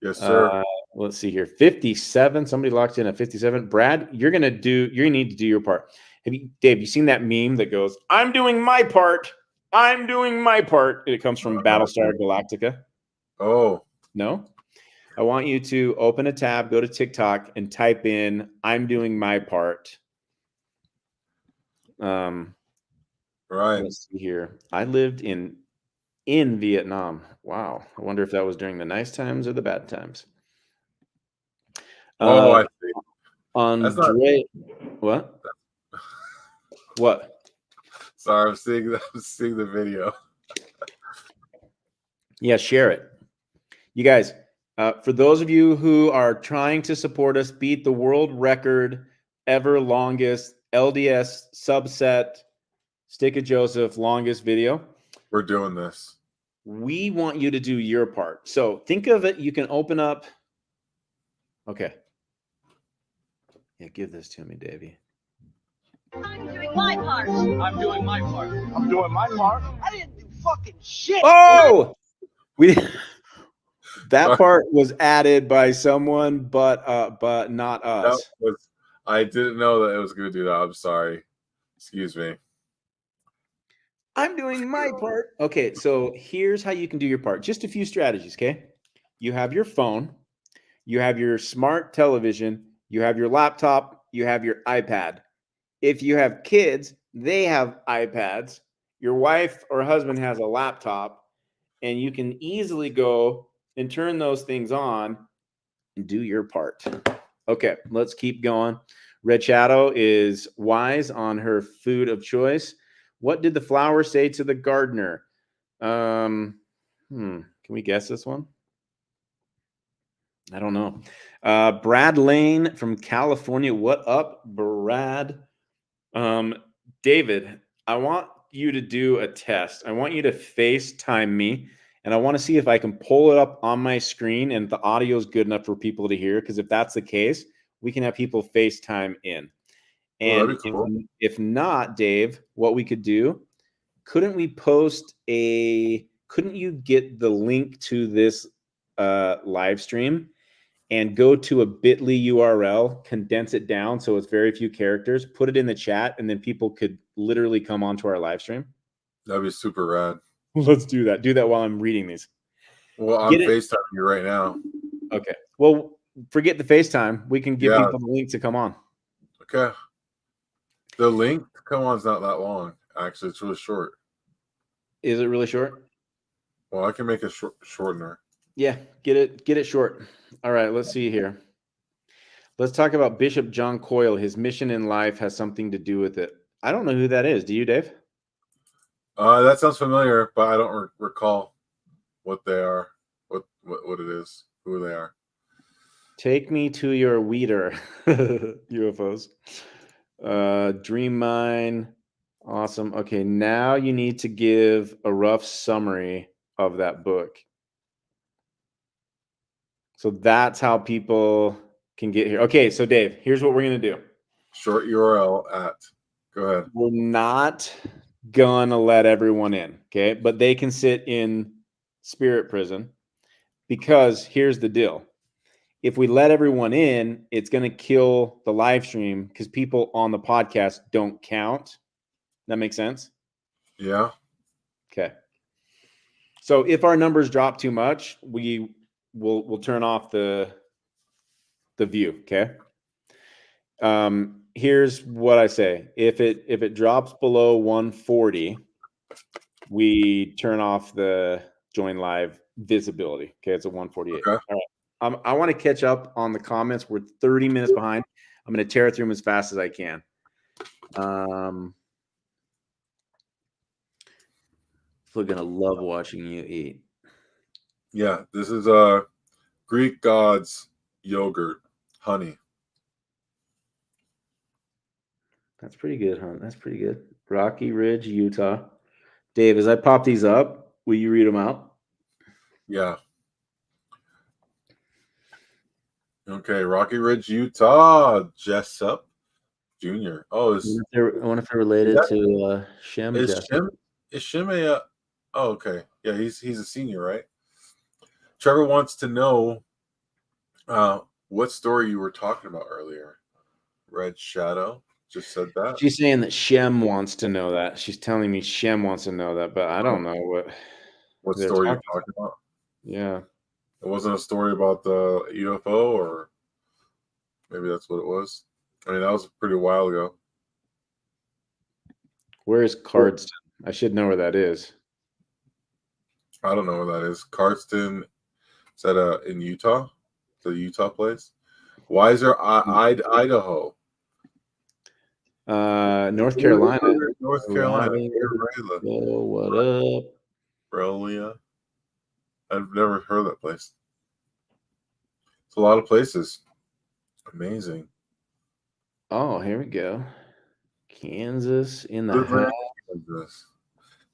Yes, sir. Let's see here. 57. Somebody locked in at 57. Brad, you're gonna need to do your part. Dave, you seen that meme that goes, I'm doing my part. I'm doing my part. It comes from Battlestar Galactica. Oh. No? I want you to open a tab, go to TikTok, and type in, I'm doing my part. Right. Let's see here. I lived in Vietnam. Wow. I wonder if that was during the nice times or the bad times. I see. Andre, what? What? Sorry, I'm seeing the video. Yeah, share it. You guys, for those of you who are trying to support us, beat the world record ever longest LDS subset Stick of Joseph longest video. We're doing this. We want you to do your part. So think of it. You can open up. Okay. Yeah, give this to me, Davey. I'm doing my part. I'm doing my part. I'm doing my part. I didn't do fucking shit. Oh, that part was added by someone, but not us. I didn't know that it was going to do that. I'm sorry. Excuse me. I'm doing my part. Okay, so here's how you can do your part. Just a few strategies, okay? You have your phone, you have your smart television, you have your laptop, you have your iPad. If you have kids, they have iPads. Your wife or husband has a laptop, and you can easily go and turn those things on and do your part. Okay, let's keep going. Red Shadow is wise on her food of choice. What did the flower say to the gardener? Can we guess this one? I don't know. Brad Lane from California. What up, Brad? David, I want you to do a test. I want you to FaceTime me, and I want to see if I can pull it up on my screen and the audio is good enough for people to hear. Because if that's the case, we can have people FaceTime in. And cool. if not, Dave, what we could do, couldn't you get the link to this live stream and go to a bit.ly URL, condense it down so it's very few characters, put it in the chat, and then people could literally come onto our live stream? That'd be super rad. Let's do that. Do that while I'm reading these. Well, I'm FaceTiming you right now. Okay. Well, forget the FaceTime. We can give people the link to come on. Okay. The link to come on is not that long. Actually, it's really short. Is it really short? Well, I can make a shortener. Yeah, get it short. All right, let's see here. Let's talk about Bishop John Coyle. His mission in life has something to do with it. I don't know who that is. Do you, Dave? That sounds familiar, but I don't recall what they are, what it is, who they are. Take me to your weeder, UFOs. Dream Mine. Awesome. Okay, now you need to give a rough summary of that book. So that's how people can get here. Okay, so Dave, here's what we're going to do. Short URL at. Go ahead. We're not going to let everyone in, okay? But they can sit in spirit prison because here's the deal. If we let everyone in, it's going to kill the live stream because people on the podcast don't count. That makes sense? Yeah. Okay. So if our numbers drop too much, we'll turn off the view, okay? Here's what I say. If it drops below 140, we turn off the join live visibility. Okay, it's a 148. Okay. All right. I want to catch up on the comments. We're 30 minutes behind. I'm going to tear through them as fast as I can. We're going to love watching you eat. Yeah, this is Greek gods yogurt honey. That's pretty good, huh? That's pretty good. Rocky Ridge, Utah. Dave, as I pop these up, will you read them out? Yeah. Okay, Rocky Ridge, Utah. Jessup Jr. Oh, I wonder if they're related to Shem. Is Shem a? Oh, okay. Yeah, he's a senior, right? Trevor wants to know what story you were talking about earlier. Red Shadow just said that. She's saying that Shem wants to know that. She's telling me Shem wants to know that, but I don't know what story you're talking about. Yeah. It wasn't a story about the UFO, or maybe that's what it was. I mean, that was a pretty while ago. Where is Cardston? I should know where that is. I don't know where that is. Cardston, is that in Utah? The Utah place? Weiser, Idaho. North Carolina. North Carolina. Oh, what up? Aurelia. I've never heard of that place. It's a lot of places. Amazing. Oh, here we go. Kansas in the house. Kansas.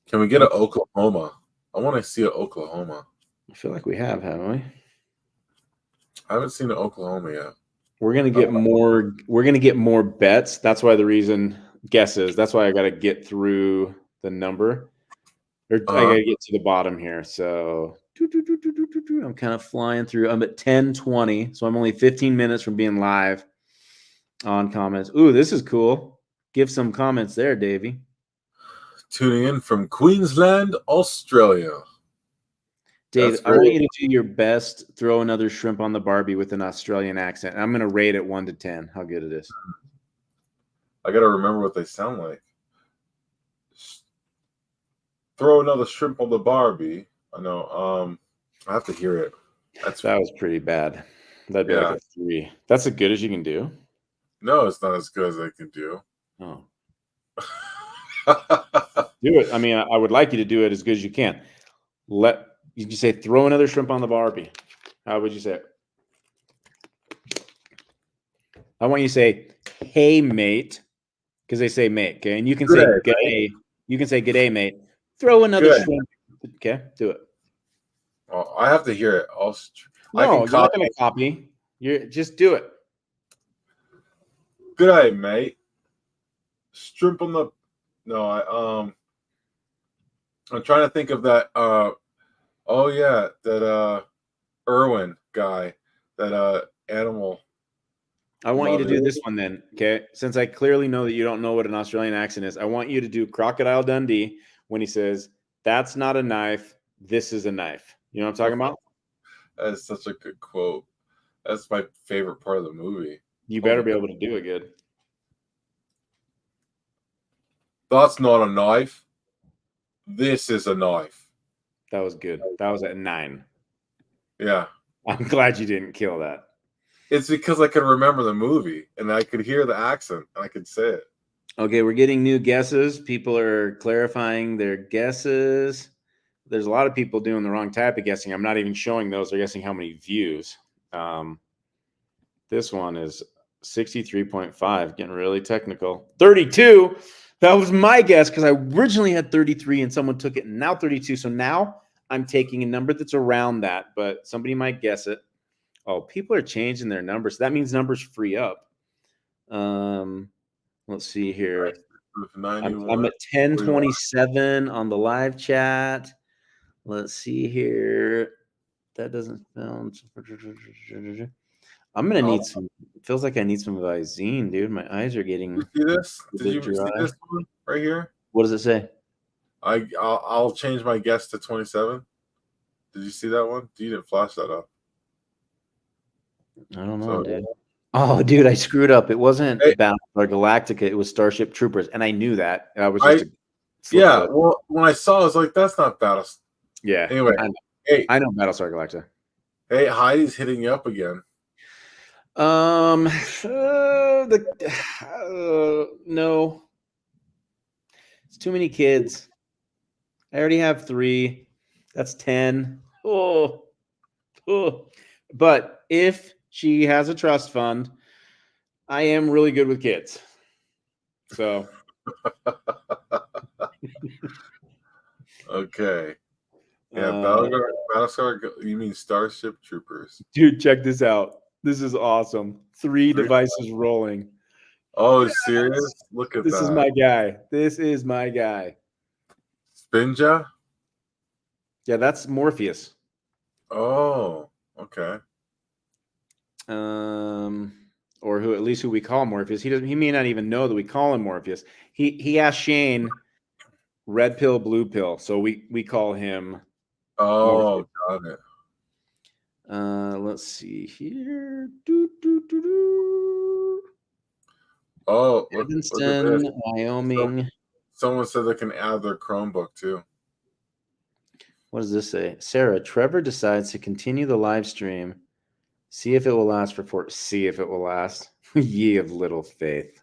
Can we get an Oklahoma? I want to see an Oklahoma. I feel like we have, haven't we? I haven't seen an Oklahoma yet. We're gonna get more. We're gonna get more bets. That's why the reason guesses. That's why I got to get through the number. I got to get to the bottom here. So I'm kind of flying through. I'm at 10:20, so I'm only 15 minutes from being live. on comments. Ooh, this is cool. Give some comments there, Davey. Tuning in from Queensland, Australia. Dave, I want you to do your best. Throw another shrimp on the Barbie with an Australian accent. I'm going to rate it 1 to 10. How good it is. I got to remember what they sound like. Throw another shrimp on the Barbie. I know. I have to hear it. That was pretty bad. That'd be like a 3. That's as good as you can do. No, it's not as good as I can do. Oh. Do it. I mean, I would like you to do it as good as you can. You can say, throw another shrimp on the Barbie. How would you say it? I want you to say, hey, mate, because they say mate, okay? And you can say, g'day. You can say, g'day, mate. Throw another shrimp. Okay, do it. Well, I have to hear it. No, you're not going to copy. Just do it. G'day, mate. Shrimp on the... No, I'm trying to think of that... Oh yeah, that Irwin guy, that animal. I want you to do this one then, okay? Since I clearly know that you don't know what an Australian accent is, I want you to do Crocodile Dundee when he says, "That's not a knife, this is a knife." You know what I'm talking about? That is such a good quote. That's my favorite part of the movie. You better be able to do it good. That's not a knife. This is a knife. That was good. That was at 9. Yeah. I'm glad you didn't kill that. It's because I could remember the movie and I could hear the accent and I could say it. Okay, we're getting new guesses. People are clarifying their guesses. There's a lot of people doing the wrong type of guessing. I'm not even showing those. They're guessing how many views. This one is 63.5, getting really technical. 32. That was my guess because I originally had 33 and someone took it, and now 32. So now I'm taking a number that's around that, but somebody might guess it. Oh, people are changing their numbers. That means numbers free up. Let's see here. I'm at 1027 on the live chat. Let's see here. That doesn't sound... I'm gonna need some. It feels like I need some Visine, dude. My eyes are getting. Did you see this? Did you see this one right here? What does it say? I'll change my guess to 27. Did you see that one? You didn't flash that up. I don't know, dude. Oh, dude, I screwed up. It wasn't Battlestar Galactica. It was Starship Troopers, and I knew that. I was just. Well, when I saw it, I was like, "That's not Battlestar." Yeah. Anyway, I know Battlestar Galactica. Hey, Heidi's hitting you up again. No. It's too many kids. I already have 3. That's 10. Oh. But if she has a trust fund, I am really good with kids. So. Okay. Yeah, Battlestar. You mean Starship Troopers? Dude, check this out. This is awesome. 3 devices rolling. Oh, serious? Look at that. This is my guy. This is my guy. Spinja? Yeah, that's Morpheus. Oh, okay. Or who, at least who we call Morpheus. He may not even know that we call him Morpheus. He asked Shane red pill, blue pill. So we call him. Oh, got it. Let's see here. Oh, Evanston, Wyoming. Someone said they can add their Chromebook too. What does this say? Sarah, Trevor decides to continue the live stream. See if it will last for 4. See if it will last. Ye of little faith.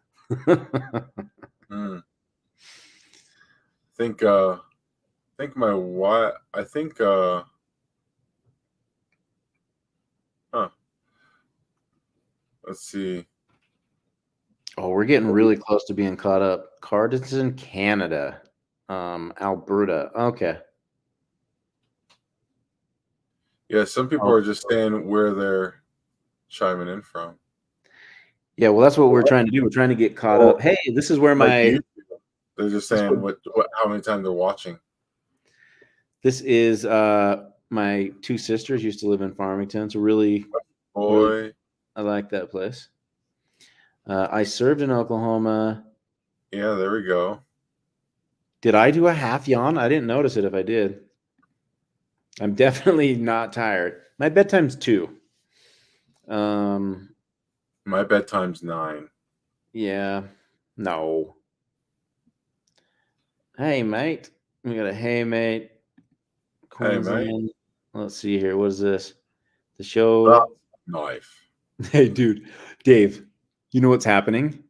Let's see. Oh, we're getting really close to being caught up. Cardigan, Canada. Alberta. Okay. Yeah, some people are just saying where they're chiming in from. Yeah, well, that's what we're trying to do. We're trying to get caught up. Hey, this is where they're just saying how many times they're watching. This is my 2 sisters used to live in Farmington. It's really I like that place. I served in Oklahoma. Yeah, there we go. Did I do a half yawn? I didn't notice it if I did. I'm definitely not tired. My bedtime's 2. My bedtime's 9. Yeah. No. Hey, mate. We got a hey, mate. Queensland. Hey, mate. Let's see here. What is this? The show. Knife. Hey, dude. Dave, you know what's happening?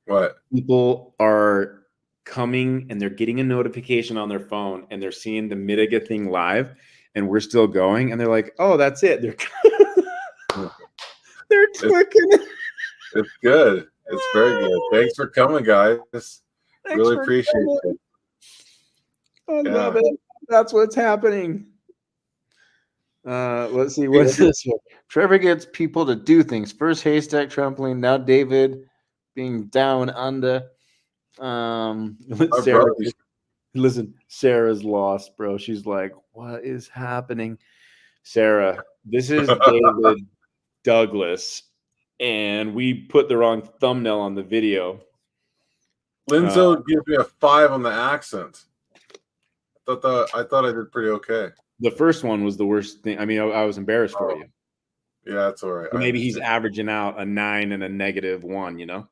What? People are coming and they're getting a notification on their phone and they're seeing the Mtiga thing live and we're still going and they're like, oh, that's it. They're clicking. It's good. It's very good. Thanks for coming, guys. Really appreciate it. I love it. That's what's happening. Let's see. What's this one? Trevor gets people to do things. First haystack trampoline. Now David being down under. Sarah, listen, Sarah's lost, bro. She's like, what is happening? Sarah, this is David Douglas, and we put the wrong thumbnail on the video. Linzo gives me a 5 on the accent. I thought I did pretty okay. The first one was the worst thing. I mean, I was embarrassed for you. Yeah, that's all right. Maybe he's averaging out a 9 and a -1, you know?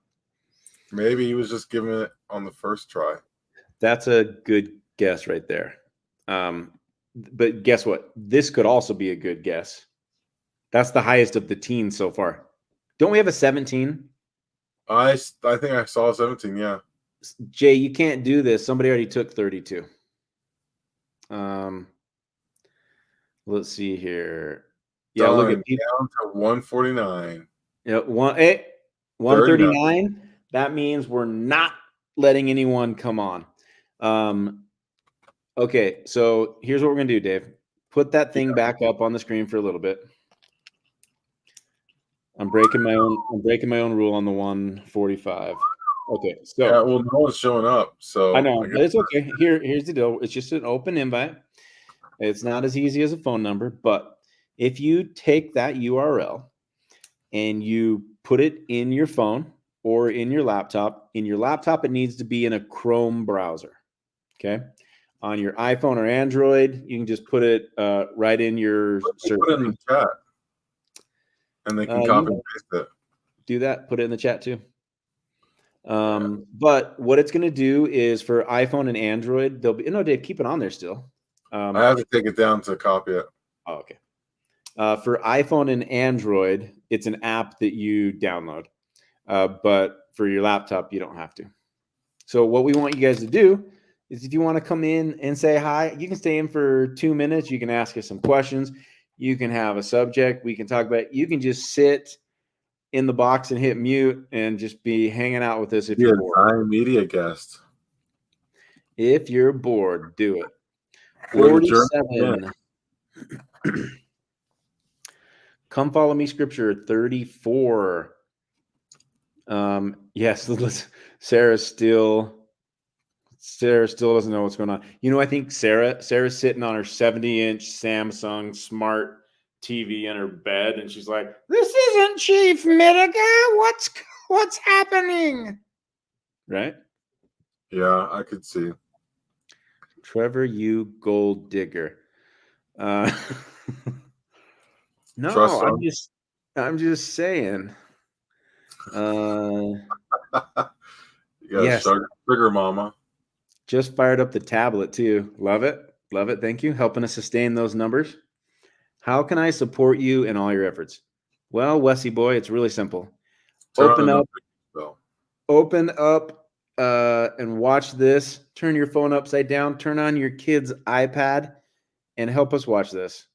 Maybe he was just giving it on the first try. That's a good guess right there. But guess what? This could also be a good guess. That's the highest of the teens so far. Don't we have a 17? I think I saw 17, yeah. Jay, you can't do this. Somebody already took 32. Let's see here. Yeah, look at people down to 149. Yeah, 139. That means we're not letting anyone come on. Okay, so here's what we're gonna do, Dave. Put that thing back up on the screen for a little bit. I'm breaking my own rule on the 145. Okay, so yeah, well, no one's showing up, so I know, but it's okay. Here's the deal. It's just an open invite. It's not as easy as a phone number, but if you take that URL and you put it in your phone or in your laptop, it needs to be in a Chrome browser. Okay. On your iPhone or Android, you can just put it right in your search. Put it in the chat. And they can copy and paste it. Do that. Put it in the chat too. But what it's going to do is for iPhone and Android, they'll be Dave, keep it on there still. I have to take it down to copy it. Oh, okay. For iPhone and Android, it's an app that you download. But for your laptop, you don't have to. So what we want you guys to do is if you want to come in and say hi, you can stay in for 2 minutes. You can ask us some questions. You can have a subject we can talk about. You can just sit in the box and hit mute and just be hanging out with us if you're bored. I'm a media guest. If you're bored, do it. 47. Come follow me, scripture 34. Yes, Sarah still doesn't know what's going on. I think Sarah's sitting on her 70-inch Samsung smart TV in her bed, and she's like, "This isn't Chief Midegah. What's happening?" Right? Yeah, I could see. Trevor, you gold digger. No, I'm just saying. Yes, sugar mama. Just fired up the tablet too. Love it. Thank you. Helping us sustain those numbers. How can I support you in all your efforts? Well, Wessie boy, it's really simple. Open up and watch this. Turn your phone upside down. Turn on your kid's iPad and help us watch this.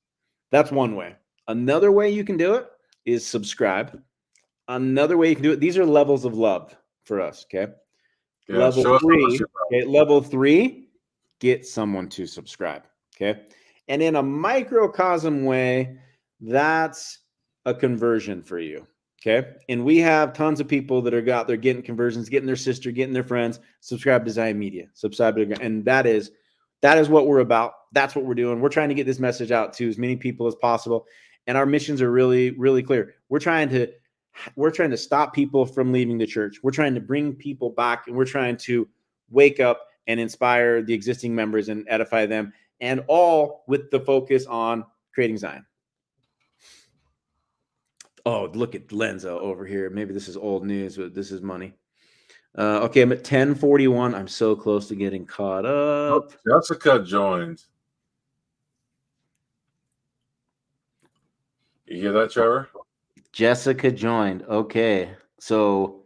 That's one way. Another way you can do it is subscribe. Another way you can do it. These are levels of love for us. Okay. Yeah, level 3, get someone to subscribe. Okay. And in a microcosm way, that's a conversion for you. Okay. And we have tons of people that are out there getting conversions, getting their sister, getting their friends, subscribe to Zion Media, and that is what we're about. That's what we're doing. We're trying to get this message out to as many people as possible. And our missions are really, really clear. We're trying to we're trying to stop people from leaving the church. We're trying to bring people back, and we're trying to wake up and inspire the existing members and edify them, and all with the focus on creating Zion. Oh, look at Lenzo over here. Maybe this is old news, but this is money. Okay, I'm at 10:41. I'm so close to getting caught up. Oh, Jessica joined. You hear that, Trevor? Jessica joined. Okay, so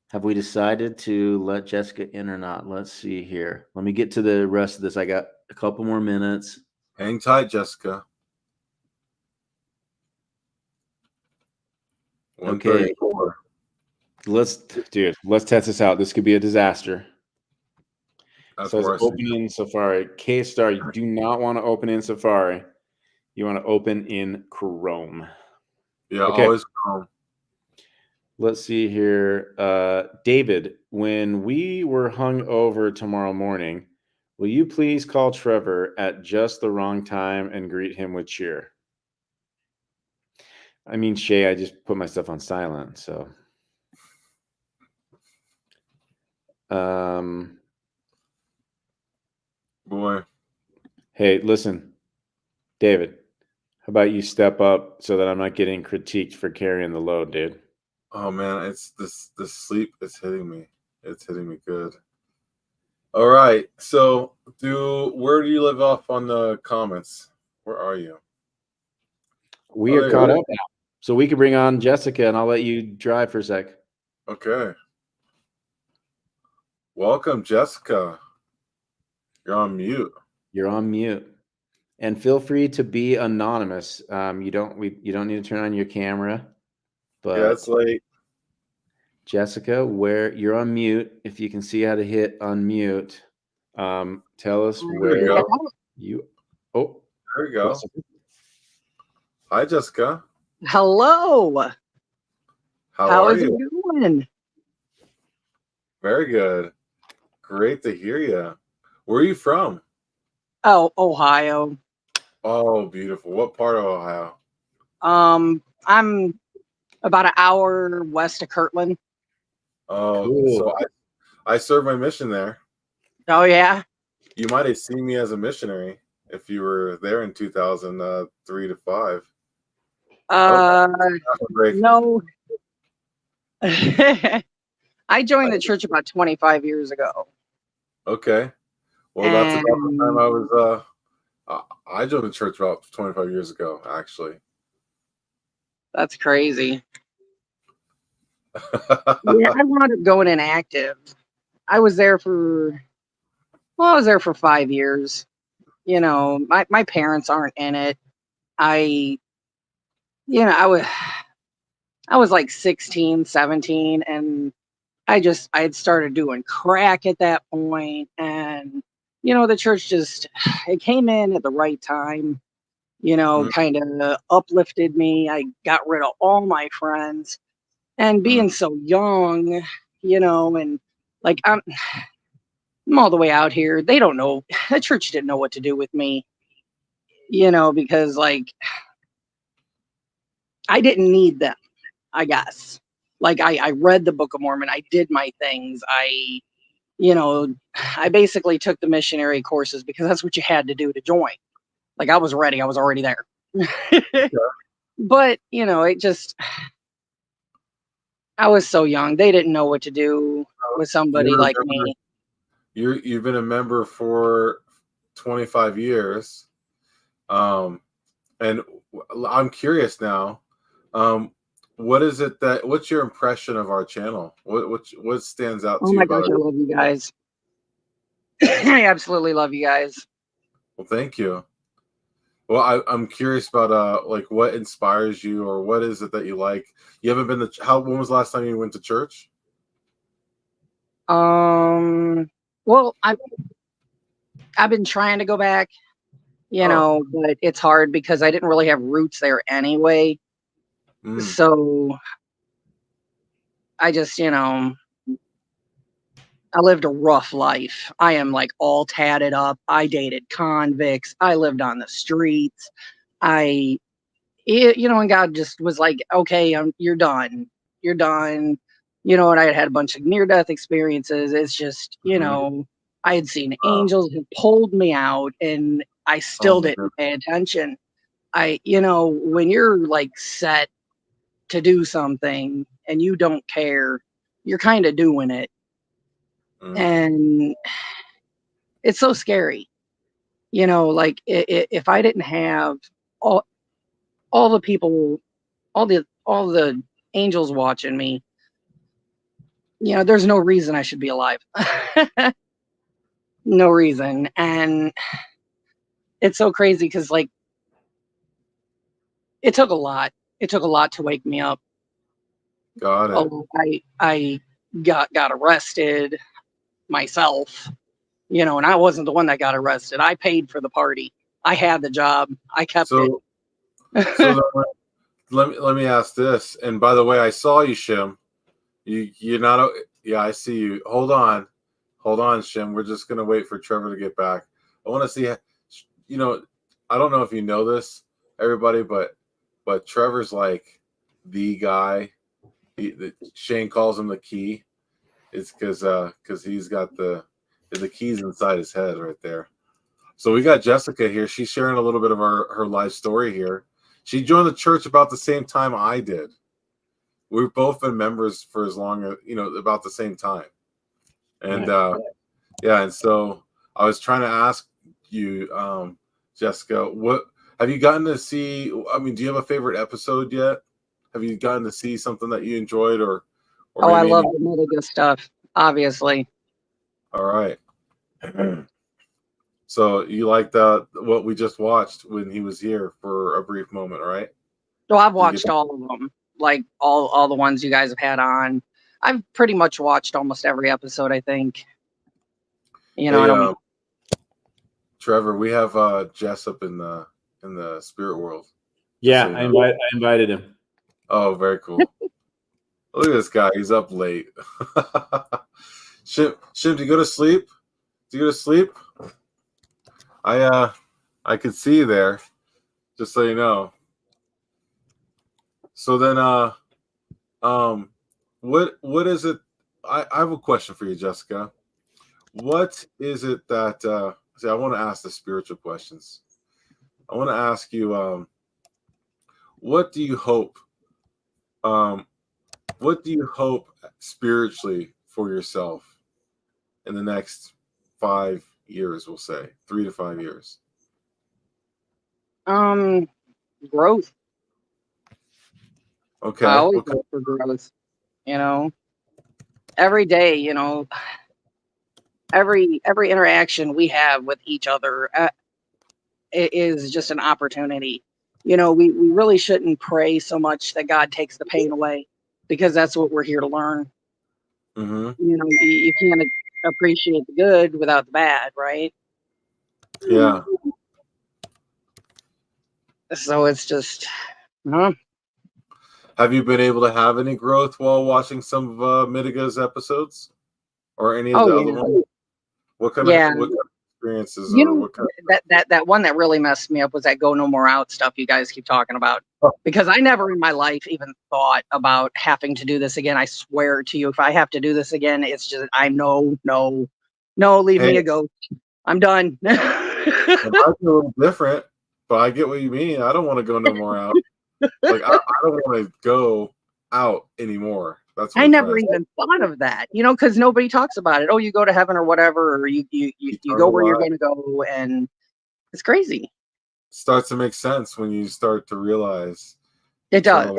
have we decided to let Jessica in or not? Let's see here. Let me get to the rest of this. I got a couple more minutes. Hang tight, Jessica. Okay. Let's test this out. This could be a disaster. So it's open in Safari. K-Star, you do not want to open in Safari. You want to open in Chrome. Yeah, okay. Always Chrome. Let's see here. David, when we were hung over tomorrow morning, will you please call Trevor at just the wrong time and greet him with cheer? I mean, Shay, I just put my stuff on silent, so. Boy. Hey, listen, David, how about you step up so that I'm not getting critiqued for carrying the load, dude? Oh man, it's this sleep is hitting me. It's hitting me good. All right. So where do you live off on the comments? Where are you? We are caught up now. So we can bring on Jessica, and I'll let you drive for a sec. Okay. Welcome, Jessica. You're on mute. You're on mute. And feel free to be anonymous. You don't need to turn on your camera. But yeah, it's late. Jessica, where you're on mute. If you can see how to hit unmute, tell us where you. Oh, there you go. Jessica. Hi, Jessica. Hello. How are you doing? Very good. Great to hear you. Where are you from? Oh, Ohio. Oh, beautiful. What part of Ohio? I'm about an hour west of Kirtland. Oh, cool. So I served my mission there. Oh, yeah? You might have seen me as a missionary if you were there in 2003 to 5. No. I joined the church about 25 years ago. Okay. Well, that's about the time I was I joined the church about 25 years ago, actually. That's crazy. Yeah, I wound up going inactive. I was there for 5 years. You know, my parents aren't in it. I was like 16, 17, and I had started doing crack at that point, and the church it came in at the right time, kind of uplifted me. I got rid of all my friends, and being so young, and like I'm all the way out here. They don't know, the church didn't know what to do with me, because like I didn't need them, I guess. Like I read the Book of Mormon. I did my things. I basically took the missionary courses because that's what you had to do to join. Like I was ready. I was already there. But, I was so young. They didn't know what to do with somebody like me. You've been a member for 25 years. And I'm curious now. What's your impression of our channel? What stands out to you? Oh my gosh, I love you guys. I absolutely love you guys. Well, thank you. Well, I'm curious about like what inspires you, or what is it that you like? You haven't been when was the last time you went to church? Well, I've been trying to go back, but it's hard because I didn't really have roots there anyway. So I just, I lived a rough life. I am like all tatted up. I dated convicts. I lived on the streets. And God just was like, okay, you're done. you're done. You know, and I had had a bunch of near-death experiences. It's just, you know, I had seen angels who pulled me out, and I still didn't pay attention. You know, when you're like set to do something and you don't care, you're kind of doing it. And it's so scary. You know, like if I didn't have all the people, all the angels watching me, you know, there's no reason I should be alive. No reason. And it's so crazy because, like, it took a lot. It took a lot to wake me up. Got it. Oh, I got arrested myself, you know, and I wasn't the one that got arrested. I paid for the party. I had the job. I kept it. So let me ask this. And by the way, I saw you, Shim. You're not. Yeah, I see you. Hold on, Shim. We're just gonna wait for Trevor to get back. I want to see. You know, I don't know if you know this, everybody, but Trevor's like the guy. Shane calls him the key. It's because he's got the keys inside his head right there. So we got Jessica here. She's sharing a little bit of her life story here. She joined the church about the same time I did. We've both been members for as long as, you know, about the same time. And yeah, and so I was trying to ask you, Jessica, what have you gotten to see? I mean, do you have a favorite episode yet? Have you gotten to see something that you enjoyed, or I love the Mtiga stuff, obviously. All right. So you liked what we just watched when he was here for a brief moment, right? So I've watched all of them, like all the ones you guys have had on. I've pretty much watched almost every episode, I think. You know, hey, Trevor, we have Jessup in the spirit world. Yeah, I invited him. Oh, very cool. Look at this guy. He's up late. Shim, do you go to sleep? I could see you there, just so you know. So then, what is it? I have a question for you, Jessica. What is it that? See, I want to ask the spiritual questions. I want to ask you, what do you hope? What do you hope spiritually for yourself in the next 5 years? We'll say 3 to 5 years. Growth. Okay. I always look for growth. You know, every day. You know, every interaction we have with each other is just an opportunity. You know, we really shouldn't pray so much that God takes the pain away, because that's what we're here to learn. Mm-hmm. You know, you can't appreciate the good without the bad, right? Yeah. So it's just, Have you been able to have any growth while watching some of Mitigah's episodes, or any of the other ones? What kind of experiences, you or know, what kind that one that really messed me up was that go no more out stuff you guys keep talking about. Because I never in my life even thought about having to do this again. I swear to you, if I have to do this again, it's just no, leave me a ghost. I'm done. It might be a little different, but I get what you mean. I don't want to go no more out. Like I don't want to go out anymore. That's what I never even thought of that, you know, because nobody talks about it. Oh, you go to heaven or whatever, or you go where you're going to go, and it's crazy. Starts to make sense when you start to realize it does.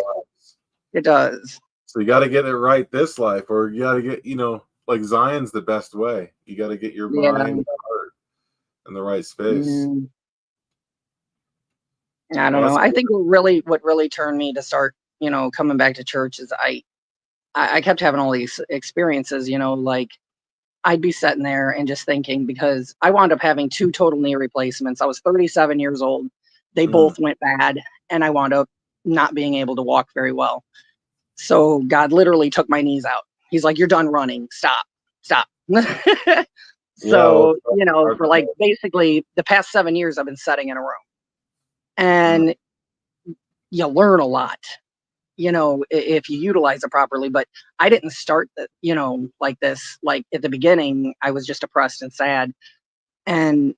It does. So you got to get it right this life, or you got to get, you know, like Zion's the best way. You got to get your mind and heart in the right space. I don't know. I think what really turned me to start, you know, coming back to church is I kept having all these experiences, you know, like I'd be sitting there and just thinking, because I wound up having 2 total knee replacements. I was 37 years old. They both went bad, and I wound up not being able to walk very well. So God literally took my knees out. He's like, "You're done running. Stop." So, you know, for like basically the past 7 years, I've been sitting in a room, and you learn a lot. if you utilize it properly. But I didn't start that, like this. Like at the beginning, I was just depressed and sad. And,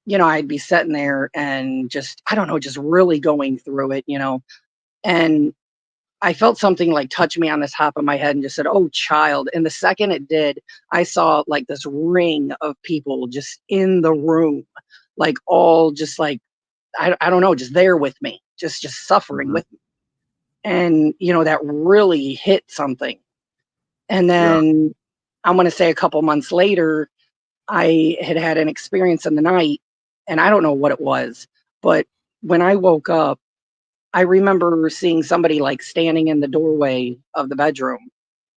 I'd be sitting there and just, I don't know, just really going through it, and I felt something like touch me on the top of my head and just said, "Oh, child." And the second it did, I saw like this ring of people just in the room, like all just like, I don't know, just there with me, just suffering with me. And, that really hit something. And then I'm going to say a couple months later, I had an experience in the night, and I don't know what it was, but when I woke up, I remember seeing somebody like standing in the doorway of the bedroom,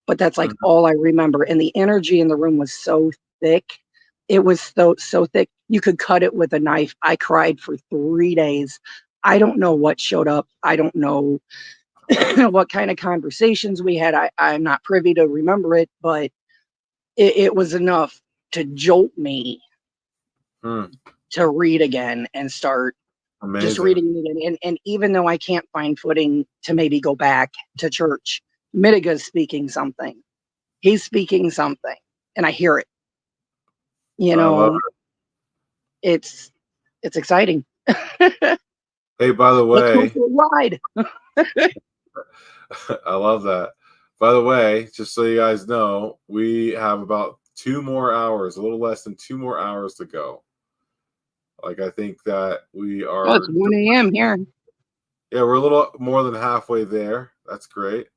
but that's like all I remember. And the energy in the room was so thick. It was so thick. You could cut it with a knife. I cried for 3 days. I don't know what showed up. I don't know what kind of conversations we had. I'm not privy to remember it, but it was enough to jolt me to read again and start just reading it again. And even though I can't find footing to maybe go back to church, Midegah's speaking something. He's speaking something, and I hear it. It's exciting. Hey, by the way, ride. I love that. By the way, just so you guys know, we have about 2 more hours, a little less than 2 more hours to go. Like, I think that we are. Oh, it's 1 a.m. here. Yeah, we're a little more than halfway there. That's great.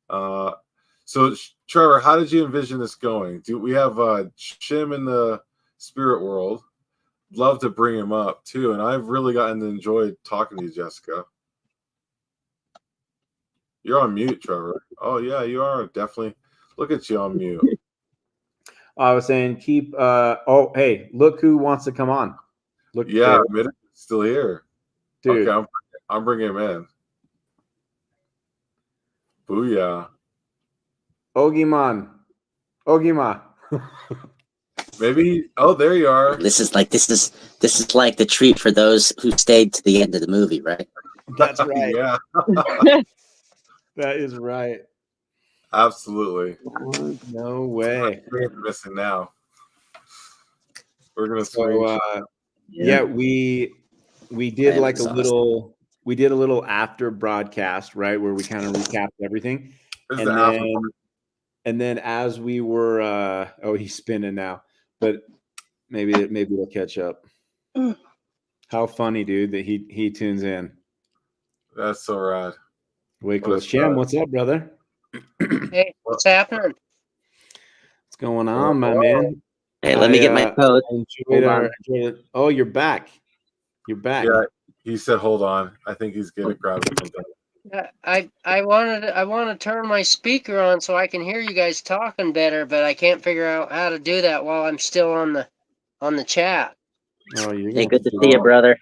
So, Trevor, how did you envision this going? Do we have Shim in the spirit world? Love to bring him up too, and I've really gotten to enjoy talking to you, Jessica. You're on mute, Trevor. Oh yeah, you are definitely. Look at you on mute. I was saying keep. Oh, hey, look who wants to come on. Look, yeah, Midegah's still here, dude. Okay, I'm bringing him in. Booyah. Ogiman. Maybe. Oh, there you are. This is like the treat for those who stayed to the end of the movie, right? That's right. Yeah. That is right. Absolutely. No way. We're missing now. We're gonna yeah, we did like a little. We did a little after broadcast, right, where we kind of recapped everything, and then as we were, oh, he's spinning now, but maybe it'll catch up. How funny, dude, that he tunes in. That's so rad. Way cool. Shem, what's up, brother? Hey, what's happening? What's going on, my man? Hey, let me get my code. Oh, you're back. You're back. Yeah, he said, "Hold on." I think he's getting grabbing something. I want to turn my speaker on so I can hear you guys talking better, but I can't figure out how to do that while I'm still on the chat. Oh, hey, good to see you, brother.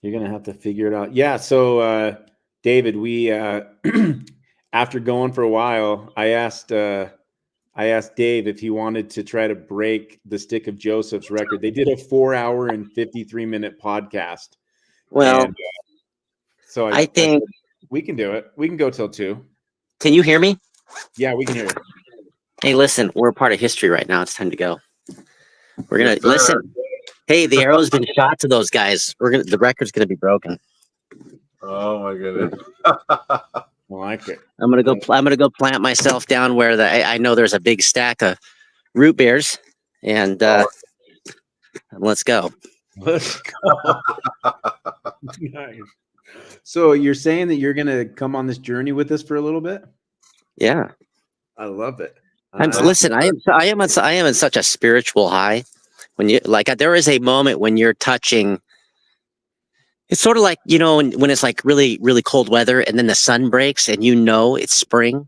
You're gonna have to figure it out. Yeah. So, David, we after going for a while, I asked Dave if he wanted to try to break the Stick of Joseph's record. They did a 4-hour and 53-minute podcast. Well, and, so I think we can do it. We can go till 2. Can you hear me? Yeah, we can hear you. Hey, listen, we're a part of history right now. It's time to go. We're gonna listen. Hey, the arrow's been shot to those guys. The record's gonna be broken. Oh my goodness. I like it. I'm gonna go plant myself down where I know there's a big stack of root beers, and let's go. Let's go. Nice. So you're saying that you're gonna come on this journey with us for a little bit? Yeah, I love it. Listen, I am in such a spiritual high. When you there is a moment when you're touching. It's sort of like, when it's like really, really cold weather and then the sun breaks and it's spring,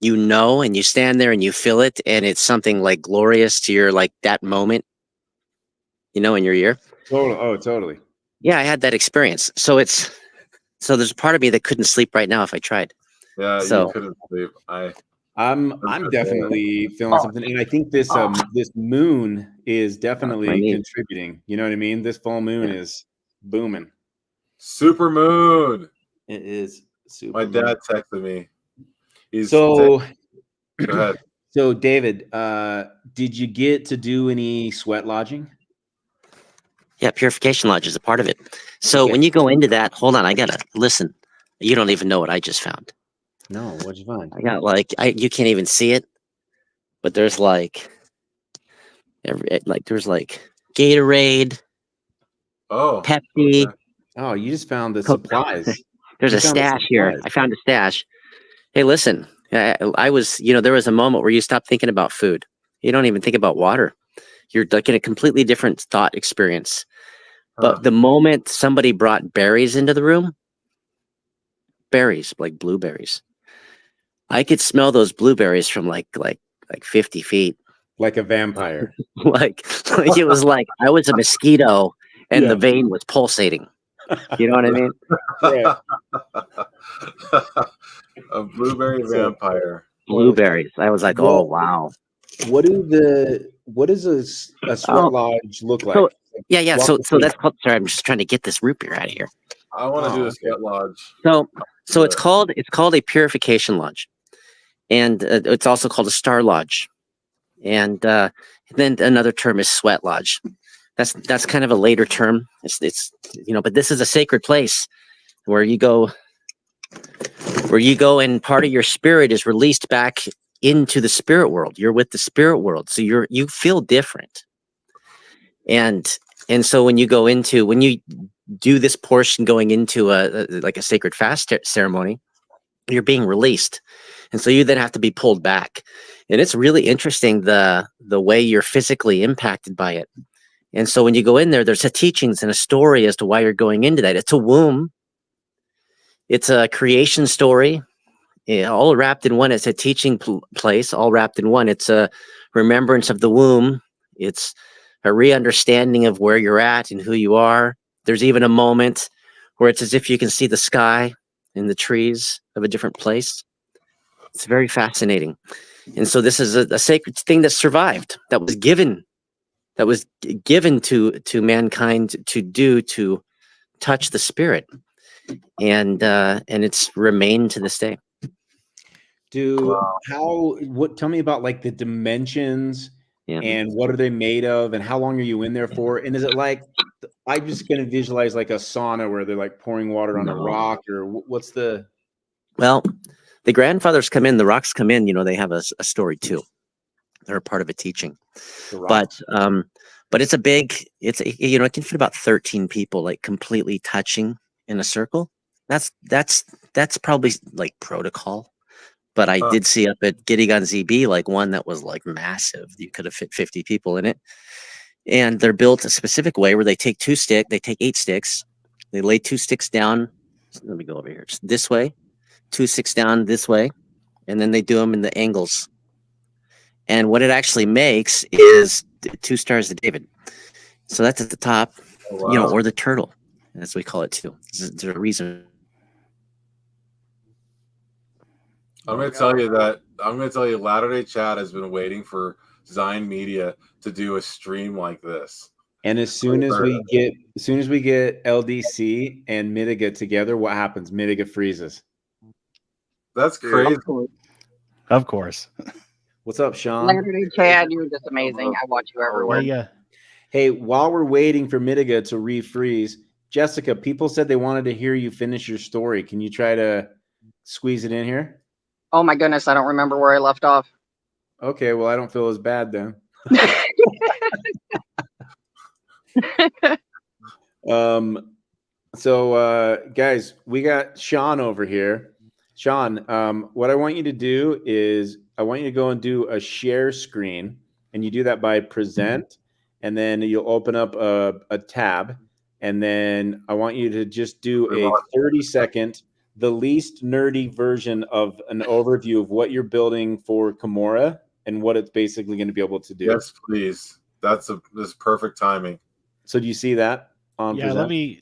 and you stand there and you feel it, and it's something like glorious to your that moment, in your ear. Totally. Yeah, I had that experience. So there's a part of me that couldn't sleep right now if I tried. Yeah, you couldn't sleep. I'm definitely feeling something, and I think this moon is definitely contributing. You know what I mean? This full moon is booming. Super moon. It is. My dad texted me. Go ahead. So, David, did you get to do any sweat lodging? Yeah, purification lodge is a part of it. So when you go into that, hold on, I gotta listen. You don't even know what I just found. No, what'd you find? I got you can't even see it, but there's there's Gatorade, Pepsi. Okay. Oh, you just found the supplies. There's a stash here. I found a stash. Hey, listen, I was, there was a moment where you stop thinking about food. You don't even think about water. You're like in a completely different thought experience. But the moment somebody brought berries into the room, berries, like blueberries, I could smell those blueberries from like 50 feet. Like a vampire. like it was like I was a mosquito and the vein was pulsating. You know what I mean? Yeah. A blueberry vampire. Blueberries. I was like, oh wow. What does a sweat lodge look like? So, yeah. So that's called. Sorry, I'm just trying to get this root beer out of here. I want to do a sweat lodge. So it's called a purification lodge, and it's also called a star lodge, and then another term is sweat lodge. That's kind of a later term. It's but this is a sacred place where you go and part of your spirit is released back into the spirit world. You're with the spirit world, so you feel different. And so when you do this portion going into a sacred fast ceremony, you're being released, and so you then have to be pulled back. And it's really interesting the way you're physically impacted by it. And so when you go in there, there's a teachings and a story as to why you're going into that. It's a womb. It's a creation story, all wrapped in one. It's a teaching place, all wrapped in one. It's a remembrance of the womb. It's a re-understanding of where you're at and who you are. There's even a moment where it's as if you can see the sky and the trees of a different place. It's very fascinating. And so this is a sacred thing that survived, that was given to mankind to touch the spirit. And it's remained to this day. Tell me about like the dimensions and what are they made of and how long are you in there for? And is it like, I'm just going to visualize like a sauna where they're like pouring water on a rock, or what's the... Well, the grandfathers come in, the rocks come in, they have a story too. They're a part of a teaching. But it's it can fit about 13 people, like completely touching in a circle. That's probably like protocol. But I did see up at Gideon ZB like one that was like massive. You could have fit 50 people in it. And they're built a specific way where they take 8 sticks, they lay 2 sticks down. Let me go over here. Just this way, 2 sticks down this way, and then they do them in the angles. And what it actually makes is 2 stars of David. So that's at the top, or the turtle, as we call it too. There's a reason. I'm going to tell you Latter-day Chat has been waiting for Zion Media to do a stream like this. And as soon as we get LDC and Mtiga together, what happens? Mtiga freezes. That's crazy. Of course. What's up, Sean? Latter-day Chad, you're just amazing. I watch you everywhere. Yeah. Hey, while we're waiting for Mtiga to refreeze, Jessica, people said they wanted to hear you finish your story. Can you try to squeeze it in here? Oh my goodness, I don't remember where I left off. Okay, well, I don't feel as bad then. Guys, we got Sean over here. Sean, what I want you to do is I want you to go and do a share screen, and you do that by present, and then you'll open up a tab, and then I want you to just do a 30-second, the least nerdy version of an overview of what you're building for Cumorah and what it's basically going to be able to do. Yes, please. This perfect timing. So do you see that on present?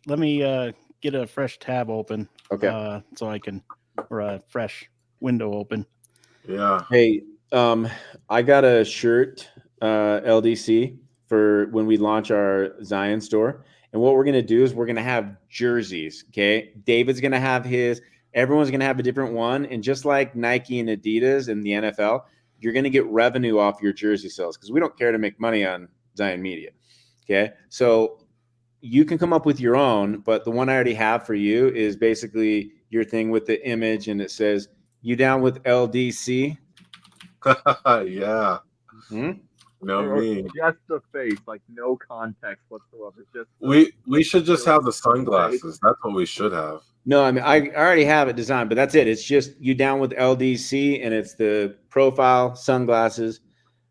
Let me get a fresh tab open. Okay. So I can, or a fresh window open. Yeah. Hey, I got a shirt, LDC, for when we launch our Zion store. And what we're going to do is we're going to have jerseys, okay? David's going to have his. Everyone's going to have a different one. And just like Nike and Adidas and the NFL, you're going to get revenue off your jersey sales because we don't care to make money on Zion Media. Okay. So you can come up with your own, but the one I already have for you is basically your thing with the image, and it says, "You down with LDC?" Yeah. Me. Just the face, like no context whatsoever. Just we should just have the sunglasses. That's what we should have. No, I mean, I already have it designed, but that's it. It's just "You down with LDC," and it's the profile, sunglasses.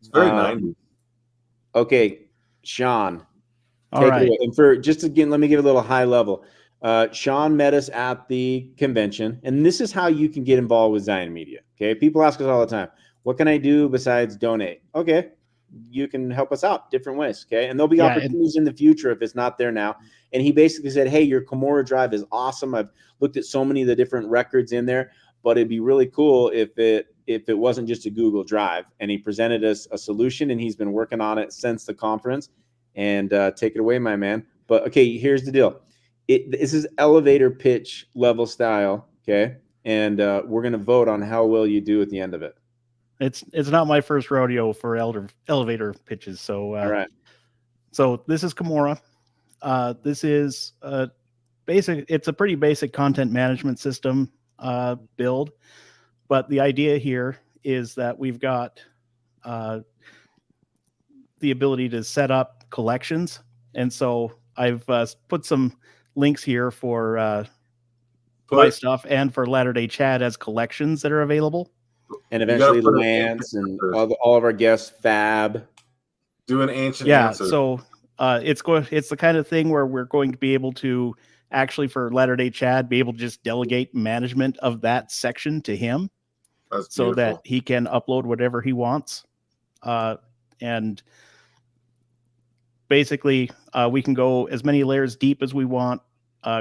It's very 90s. Okay, Sean. All right. And for just again, let me give a little high level. Sean met us at the convention, and this is how you can get involved with Zion Media. Okay, people ask us all the time, "What can I do besides donate?" Okay, you can help us out different ways. Okay, and there'll be opportunities in the future if it's not there now. And he basically said, "Hey, your Kimura drive is awesome. I've looked at so many of the different records in there, but it'd be really cool if it wasn't just a Google Drive." And he presented us a solution, and he's been working on it since the conference. And take it away, my man. But okay, here's the deal. This is elevator pitch level style, okay? And we're gonna vote on how well you do at the end of it. It's not my first rodeo for elevator pitches. So all right. So this is Kimura. This is basic. It's a pretty basic content management system build, but the idea here is that we've got the ability to set up collections. And so I've put some links here for my stuff and for Latter-day Chad as collections that are available. And eventually Lance and all of our guests, Fab. Do an ancient answer. So it's the kind of thing where we're going to be able to actually, for Latter-day Chad, be able to just delegate management of that section to him. So that he can upload whatever he wants. And basically, we can go as many layers deep as we want,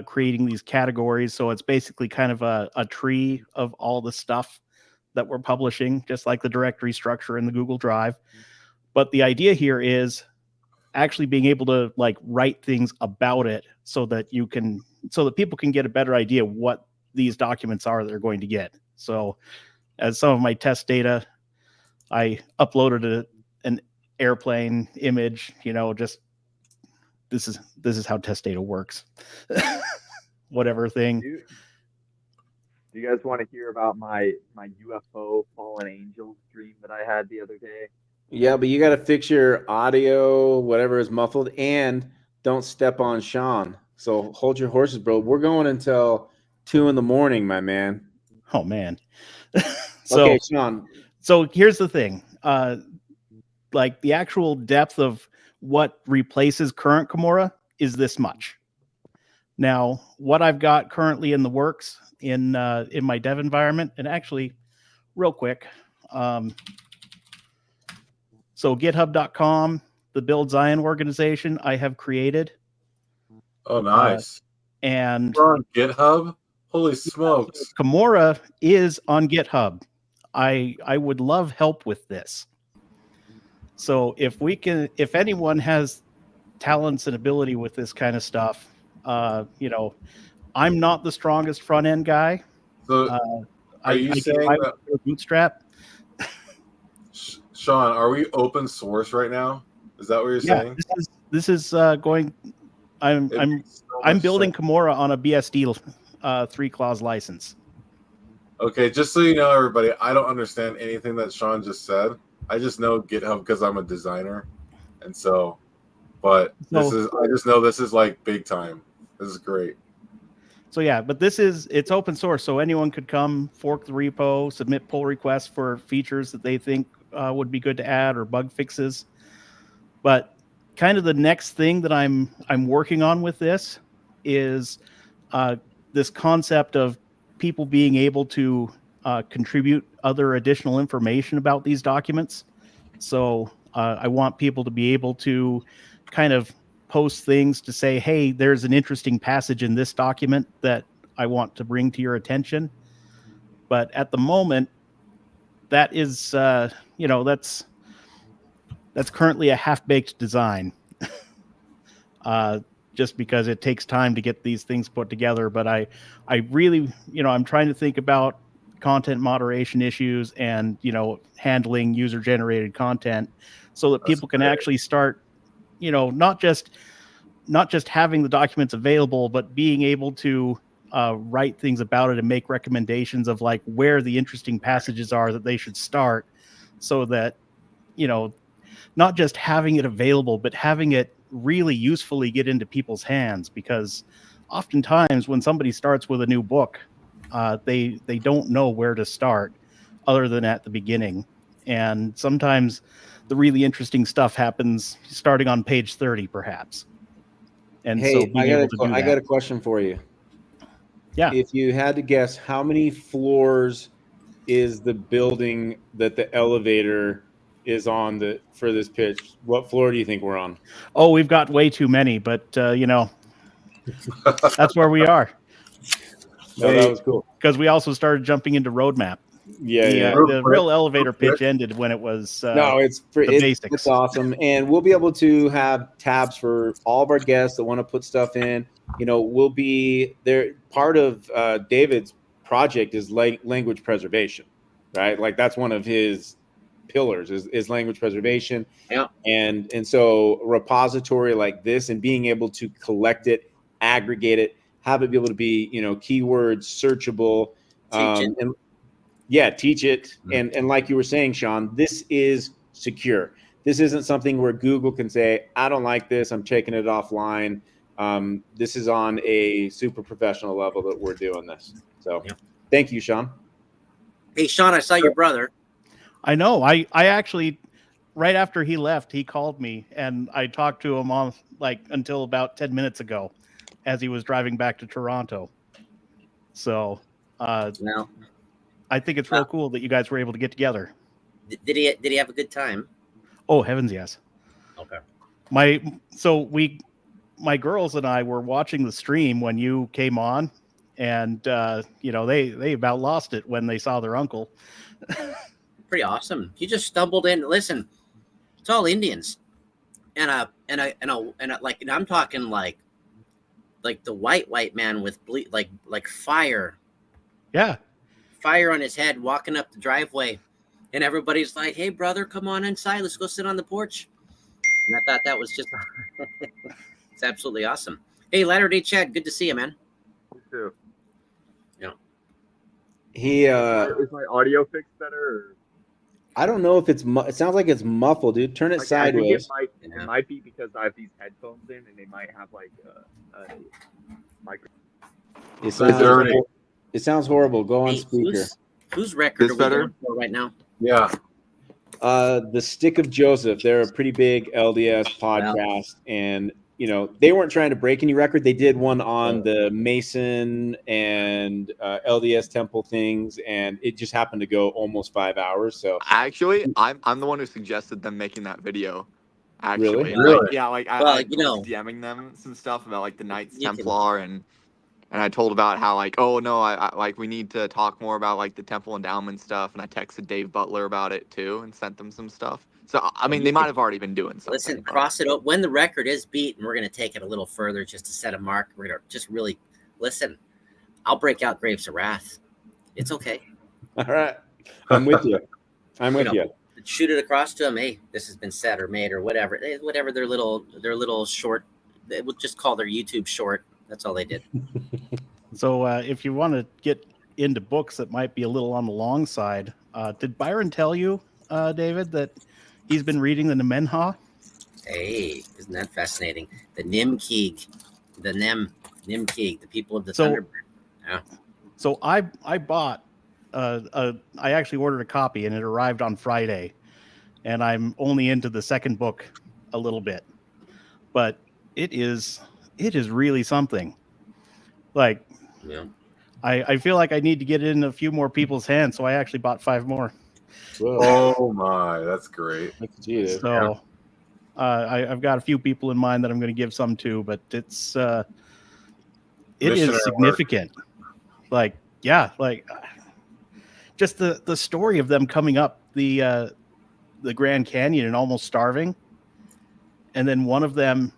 creating these categories. So it's basically kind of a tree of all the stuff that we're publishing, just like the directory structure in the Google Drive. But the idea here is actually being able to like write things about it so that people can get a better idea what these documents are they're going to get. So as some of my test data, I uploaded an airplane image, just this is how test data works. Whatever thing. Do you guys want to hear about my UFO fallen angel dream that I had the other day? Yeah, but you got to fix your audio, whatever is muffled, and don't step on Sean. So hold your horses, bro. We're going until 2 a.m, my man. Oh man. Okay, Sean. So here's the thing. Like the actual depth of what replaces current Kimura is this much. Now, what I've got currently in the works in my dev environment, and actually, real quick, so GitHub.com, the Build Zion organization, I have created. Oh, nice! And we're on GitHub. Holy smokes! Kimura is on GitHub. I would love help with this. So if anyone has talents and ability with this kind of stuff, I'm not the strongest front end guy. So are you saying that bootstrap? Sean, are we open source right now? Is that what you're saying? This is going. I'm building Kimura on a BSD 3-clause license. Okay, just so you know, everybody, I don't understand anything that Sean just said. I just know GitHub because I'm a designer, and so. But I just know this is like big time. This is great. So yeah, but it's open source, so anyone could come, fork the repo, submit pull requests for features that they think would be good to add or bug fixes. But kind of the next thing that I'm working on with this is this concept of people being able to contribute other additional information about these documents. So I want people to be able to kind of post things to say, hey, there's an interesting passage in this document that I want to bring to your attention. But at the moment, that is, that's currently a half-baked design. just because it takes time to get these things put together. But I really, I'm trying to think about content moderation issues and, handling user generated content so that people can actually start, not just having the documents available, but being able to write things about it and make recommendations of like where the interesting passages are that they should start, so that, not just having it available, but having it really usefully get into people's hands. Because oftentimes when somebody starts with a new book, they don't know where to start other than at the beginning. And sometimes the really interesting stuff happens starting on page 30, perhaps. And hey, so being able to do that. I got a question for you. Yeah. If you had to guess, how many floors is the building that the elevator is on for this pitch? What floor do you think we're on? Oh, we've got way too many, but that's where we are. No, that was cool. Because we also started jumping into roadmap. The real elevator pitch ended when it was it's basics. It's awesome. And we'll be able to have tabs for all of our guests that want to put stuff in. We'll be there. Part of David's project is language preservation, right? Like that's one of his pillars is language preservation. Yeah. And so a repository like this and being able to collect it, aggregate it, have it be able to be, keywords searchable, teach it. And like you were saying, Sean, this is secure. This isn't something where Google can say, I don't like this, I'm taking it offline. This is on a super professional level that we're doing this. So Thank you, Sean. Hey, Sean, I saw your brother. I know. I actually, right after he left, he called me and I talked to him on until about 10 minutes ago as he was driving back to Toronto. So I think it's real cool that you guys were able to get together. Did he have a good time? Oh, heavens, yes. Okay. My girls and I were watching the stream when you came on, and they about lost it when they saw their uncle. Pretty awesome. He just stumbled in. Listen, it's all Indians, and I'm talking like the white man with like fire. Yeah. Fire on his head, walking up the driveway, and everybody's like, "Hey, brother, come on inside. Let's go sit on the porch." And I thought that was just it's absolutely awesome. Hey, Latter-day Chad, good to see you, man. You too. Yeah. Is my audio fixed better? Or? I don't know if it sounds like it's muffled, dude. Turn it sideways. I think it might be because I have these headphones in, and they might have like a microphone. It sounds horrible. Go on speaker. Whose record are we going for right now? Yeah. The Stick of Joseph. They're a pretty big LDS podcast, and they weren't trying to break any record. They did one on the Mason and LDS temple things, and it just happened to go almost 5 hours. So actually, I'm the one who suggested them making that video. Actually, really? I was DMing them some stuff about the Knights Templar and I told about how I we need to talk more about the temple endowment stuff, and I texted Dave Butler about it too and sent them some stuff. So I mean, they might have already been doing something. Listen, cross it up when the record is beat, and we're going to take it a little further just to set a mark. We're going to just really listen. I'll break out Grapes of Wrath. It's okay. All right, I'm with you. You. Shoot it across to them. Hey, this has been said or made or whatever. Whatever their little short. They will just call their YouTube short. That's all they did. So if you want to get into books that might be a little on the long side, did Byron tell you, David, that he's been reading the Nemenha? Hey, isn't that fascinating? The Nimkeeg, the people of the Thunderbird. Yeah. So I bought, I actually ordered a copy, and it arrived on Friday, and I'm only into the second book a little bit, but it is really something. I feel like I need to get it in a few more people's hands, so I actually bought 5 more. Whoa. Oh my, that's great. So I've got a few people in mind that I'm going to give some to, but it is significant. Just the story of them coming up the Grand Canyon and almost starving, and then one of them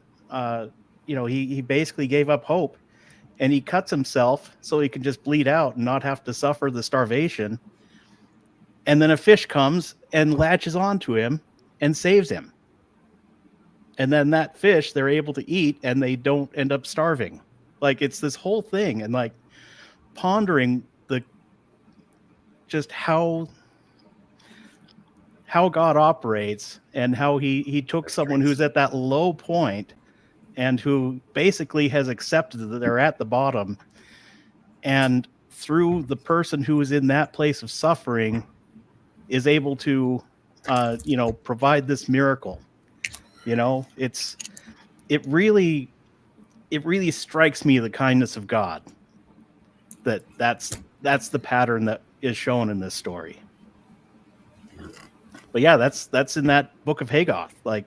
he basically gave up hope, and he cuts himself so he can just bleed out and not have to suffer the starvation. And then a fish comes and latches onto him and saves him. And then that fish they're able to eat, and they don't end up starving. Like, it's this whole thing, and like pondering just how God operates, and how he took someone who's at that low point and who basically has accepted that they're at the bottom, and through the person who is in that place of suffering is able to provide this miracle. It really strikes me the kindness of God that's the pattern that is shown in this story. But yeah, that's in that Book of Hagoth. Like,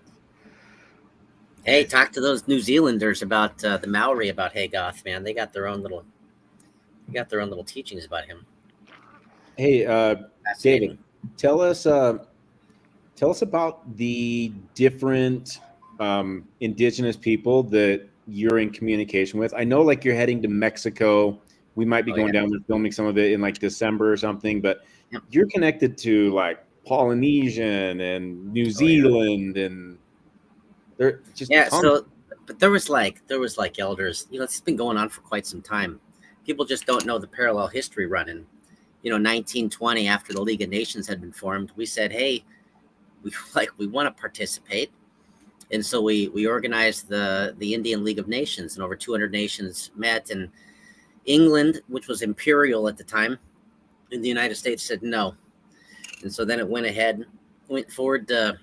hey, talk to those New Zealanders about the Maori about Hagoth, man. They got their own little teachings about him. Hey, David, tell us about the different indigenous people that you're in communication with. I know, like, you're heading to Mexico. We might be going down there filming some of it in like December or something, but you're connected to like Polynesian and New Zealand, and they're just So, but there was like elders. It's been going on for quite some time. People just don't know the parallel history running. 1920, after the League of Nations had been formed, we said, hey, we want to participate. And so we organized the Indian League of Nations, and over 200 nations met. And England, which was imperial at the time in the United States, said no. And so then it went forward to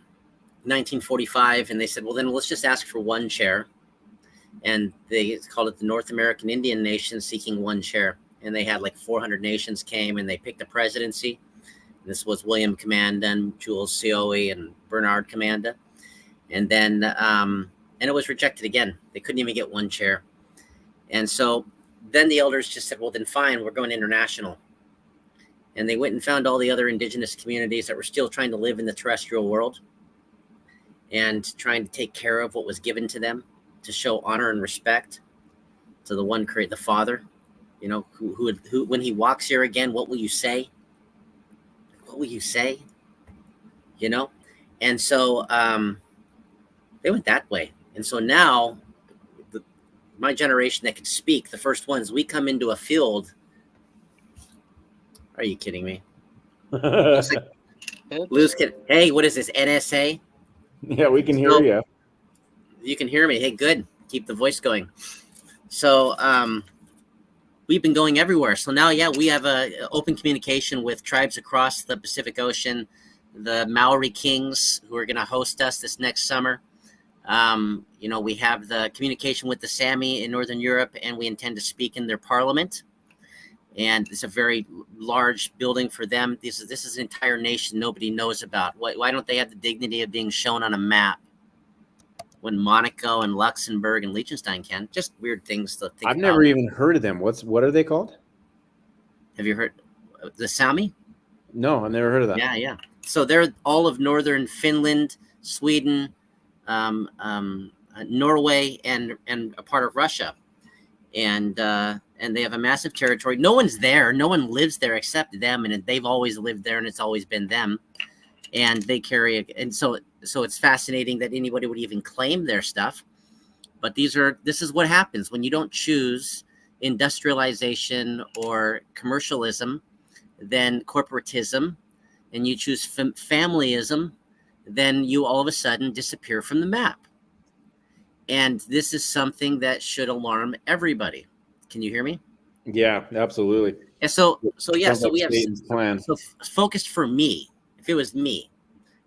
1945, and they said, well, then let's just ask for one chair. And they called it the North American Indian Nation, seeking one chair. And they had like 400 nations came, and they picked the presidency. This was William Commanda and Jules Sioe and Bernard Commanda. And then, and it was rejected again. They couldn't even get one chair. And so then the elders just said, well, then fine, we're going international. And they went and found all the other indigenous communities that were still trying to live in the terrestrial world and trying to take care of what was given to them, to show honor and respect to the one creator, the Father. Who when he walks here again, what will you say? What will you say? And so they went that way. And so now my generation that could speak, the first ones, we come into a field. Are you kidding me? Hey, what is this, NSA? Yeah, we can hear you. You can hear me. Hey, good. Keep the voice going. So we've been going everywhere. So now, we have open communication with tribes across the Pacific Ocean, the Maori Kings, who are going to host us this next summer. We have the communication with the Sami in Northern Europe, and we intend to speak in their parliament. And it's a very large building for them. This is an entire nation nobody knows about. Why don't they have the dignity of being shown on a map when Monaco and Luxembourg and Liechtenstein can? Just weird things to think about. I've never even heard of them. What are they called? Have you heard the Sami? No, I've never heard of that. Yeah. So they're all of northern Finland, Sweden, Norway, and a part of Russia. And they have a massive territory. No one's there. No one lives there except them, and they've always lived there, and it's always been them. And they carry so it's fascinating that anybody would even claim their stuff. But this is what happens when you don't choose industrialization or commercialism, then corporatism, and you choose familyism, then you all of a sudden disappear from the map. And this is something that should alarm everybody. Can you hear me? Yeah, absolutely. And so we have plan. So focused for me. If it was me,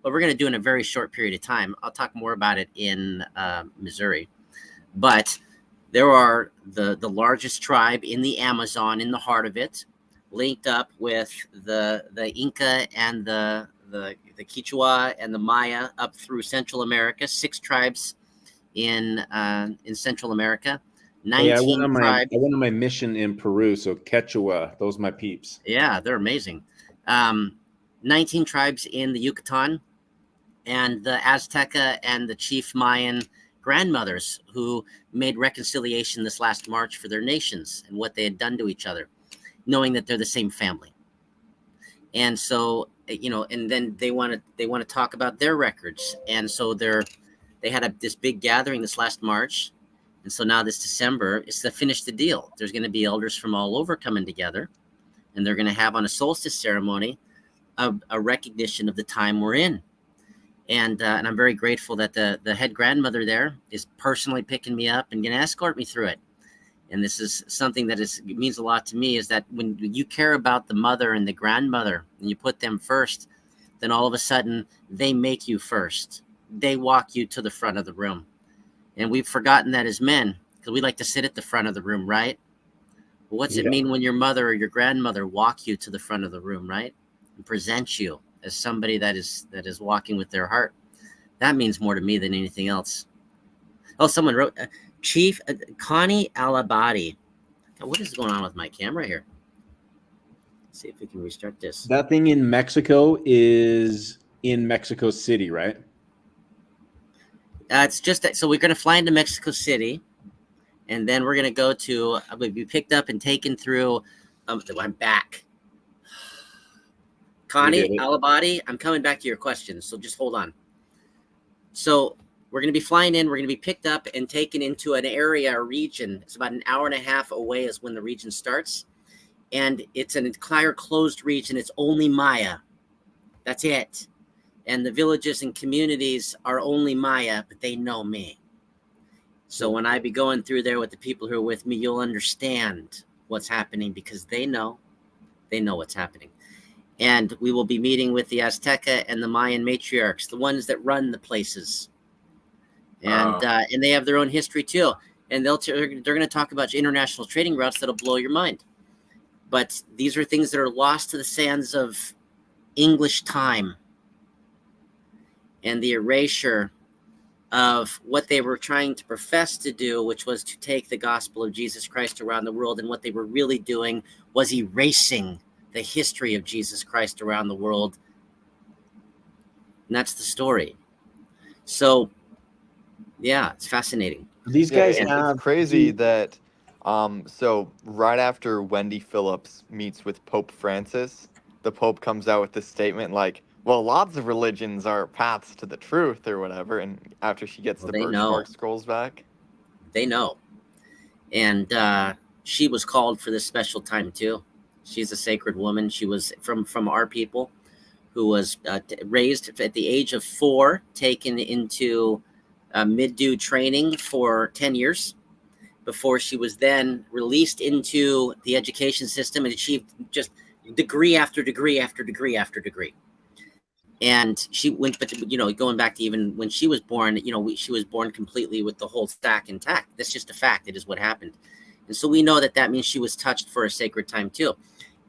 but we're going to do in a very short period of time. I'll talk more about it in Missouri. But there are the largest tribe in the Amazon, in the heart of it, linked up with the Inca and the Quechua and the Maya up through Central America. 6 tribes in Central America. 19 tribes. I went on my mission in Peru, so Quechua, those are my peeps. Yeah, they're amazing. 19 tribes in the Yucatan, and the Azteca and the Chief Mayan grandmothers who made reconciliation this last March for their nations and what they had done to each other, knowing that they're the same family. And so, and then they want to talk about their records. And so they had this big gathering this last March. And so now this December is to finish the deal. There's going to be elders from all over coming together, and they're going to have on a solstice ceremony a recognition of the time we're in. And I'm very grateful that the head grandmother there is personally picking me up and going to escort me through it. And this is something that means a lot to me, is that when you care about the mother and the grandmother and you put them first, then all of a sudden they make you first. They walk you to the front of the room. And we've forgotten that as men, because we like to sit at the front of the room, right? Well, what's it mean when your mother or your grandmother walk you to the front of the room, right? And present you as somebody that is walking with their heart? That means more to me than anything else. Oh, someone wrote... Chief Connie Alabadi. What is going on with my camera here? Let's see if we can restart this. That thing in Mexico is in Mexico City, right? It's just that. So we're going to fly into Mexico City, and then we're going to go to. We'll be picked up and taken through. I'm back. Connie Alabadi, I'm coming back to your questions, so just hold on. So we're going to be flying in. We're going to be picked up and taken into an area, a region. It's about an hour and a half away is when the region starts. And it's an entire closed region. It's only Maya. That's it. And the villages and communities are only Maya, but they know me. So when I be going through there with the people who are with me, you'll understand what's happening, because they know what's happening. And we will be meeting with the Azteca and the Mayan matriarchs, the ones that run the places. And they have their own history too, and they're going to talk about international trading routes that'll blow your mind. But these are things that are lost to the sands of English time and the erasure of what they were trying to profess to do, which was to take the gospel of Jesus Christ around the world. And what they were really doing was erasing the history of Jesus Christ around the world. And that's the story. So yeah, it's fascinating. These guys it's crazy that so right after Wendy Phillips meets with Pope Francis, the Pope comes out with this statement like, well, lots of religions are paths to the truth or whatever, and after she gets the birthmark scrolls back. They know. And she was called for this special time too. She's a sacred woman. She was from our people, who was raised at the age of 4, taken into mid-due training for 10 years before she was then released into the education system and achieved just degree after degree after degree after degree. And she went, but going back to even when she was born, she was born completely with the whole stack intact. That's just a fact. It is what happened. And so we know that means she was touched for a sacred time too.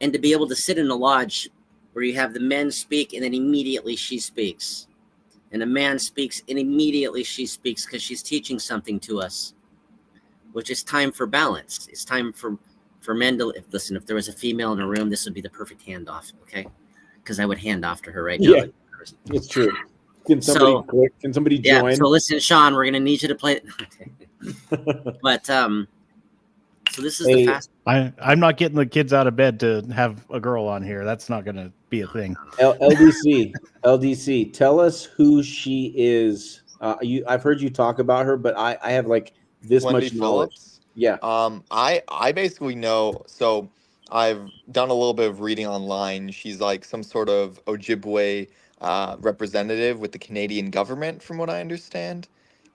And to be able to sit in a lodge where you have the men speak and then immediately she speaks. And a man speaks, and immediately she speaks, because she's teaching something to us, which is time for balance. It's time for men to listen. If there was a female in a room, this would be the perfect handoff, okay? Because I would hand off to her right now. Yeah, it's true. Can somebody join? Yeah. So listen, Sean, we're gonna need you to play. But so this is the fast. I'm not getting the kids out of bed to have a girl on here. That's not going to be a thing. LDC, tell us who she is. I've heard you talk about her, but I have like this Wendy much knowledge. Phillips? Yeah. I basically know. So I've done a little bit of reading online. She's like some sort of Ojibwe representative with the Canadian government, from what I understand.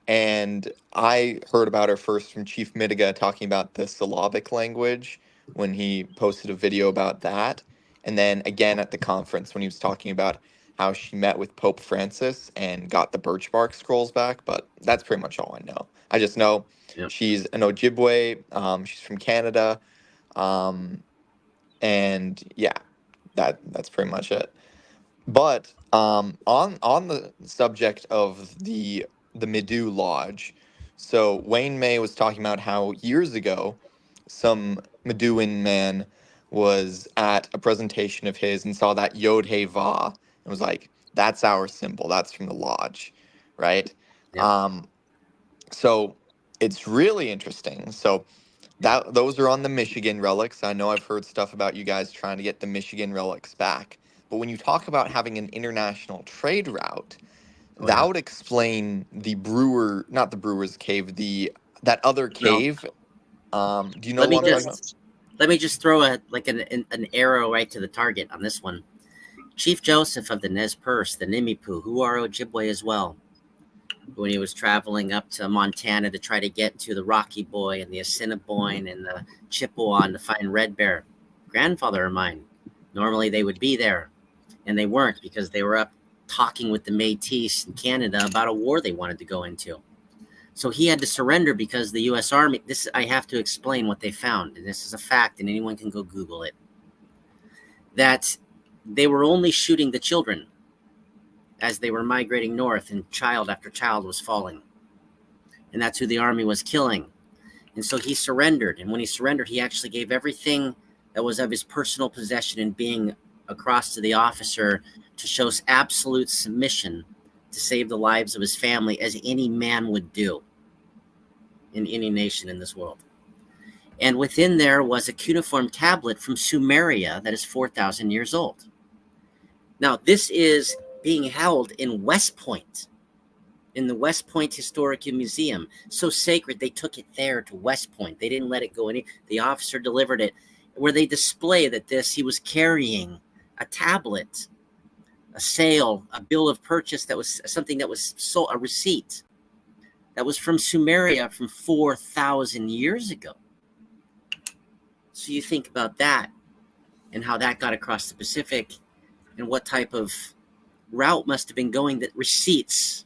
And I heard about her first from Chief Midegah talking about the syllabic language when he posted a video about that. And then again at the conference when he was talking about how she met with Pope Francis and got the birch bark scrolls back. But that's pretty much all I know. I just know she's an Ojibwe. She's from Canada. And yeah, that's pretty much it. But on the subject of the Midu Lodge, so Wayne May was talking about how years ago some Meduan man was at a presentation of his and saw that Yod He Va and was like, that's our symbol, that's from the lodge, right? So it's really interesting. So those are on the Michigan relics. I know I've heard stuff about you guys trying to get the Michigan relics back. But when you talk about having an international trade route, that would explain the not the Brewer's Cave, that other cave. Do you know what I'm talking about? Let me just throw an arrow right to the target on this one. Chief Joseph of the Nez Perce, the Nimipu, who are Ojibwe as well, when he was traveling up to Montana to try to get to the Rocky Boy and the Assiniboine and the Chippewa to find Red Bear, grandfather of mine. Normally they would be there, and they weren't because they were up talking with the Métis in Canada about a war they wanted to go into. So he had to surrender because the U.S. Army, I have to explain what they found, and this is a fact, and anyone can go Google it, that they were only shooting the children as they were migrating north, and child after child was falling. And that's who the Army was killing. And so he surrendered, and when he surrendered, he actually gave everything that was of his personal possession and being across to the officer to show absolute submission to save the lives of his family, as any man would do in any nation in this world. And within there was a cuneiform tablet from Sumeria that is 4,000 years old. Now, this is being held in West Point, in the West Point Historical Museum. So sacred, they took it there to West Point. They didn't let it go any. The officer delivered it, where they display that he was carrying a tablet, a sale, a bill of purchase that was something that was sold, a receipt that was from Sumeria from 4,000 years ago. So you think about that and how that got across the Pacific and what type of route must have been going, that receipts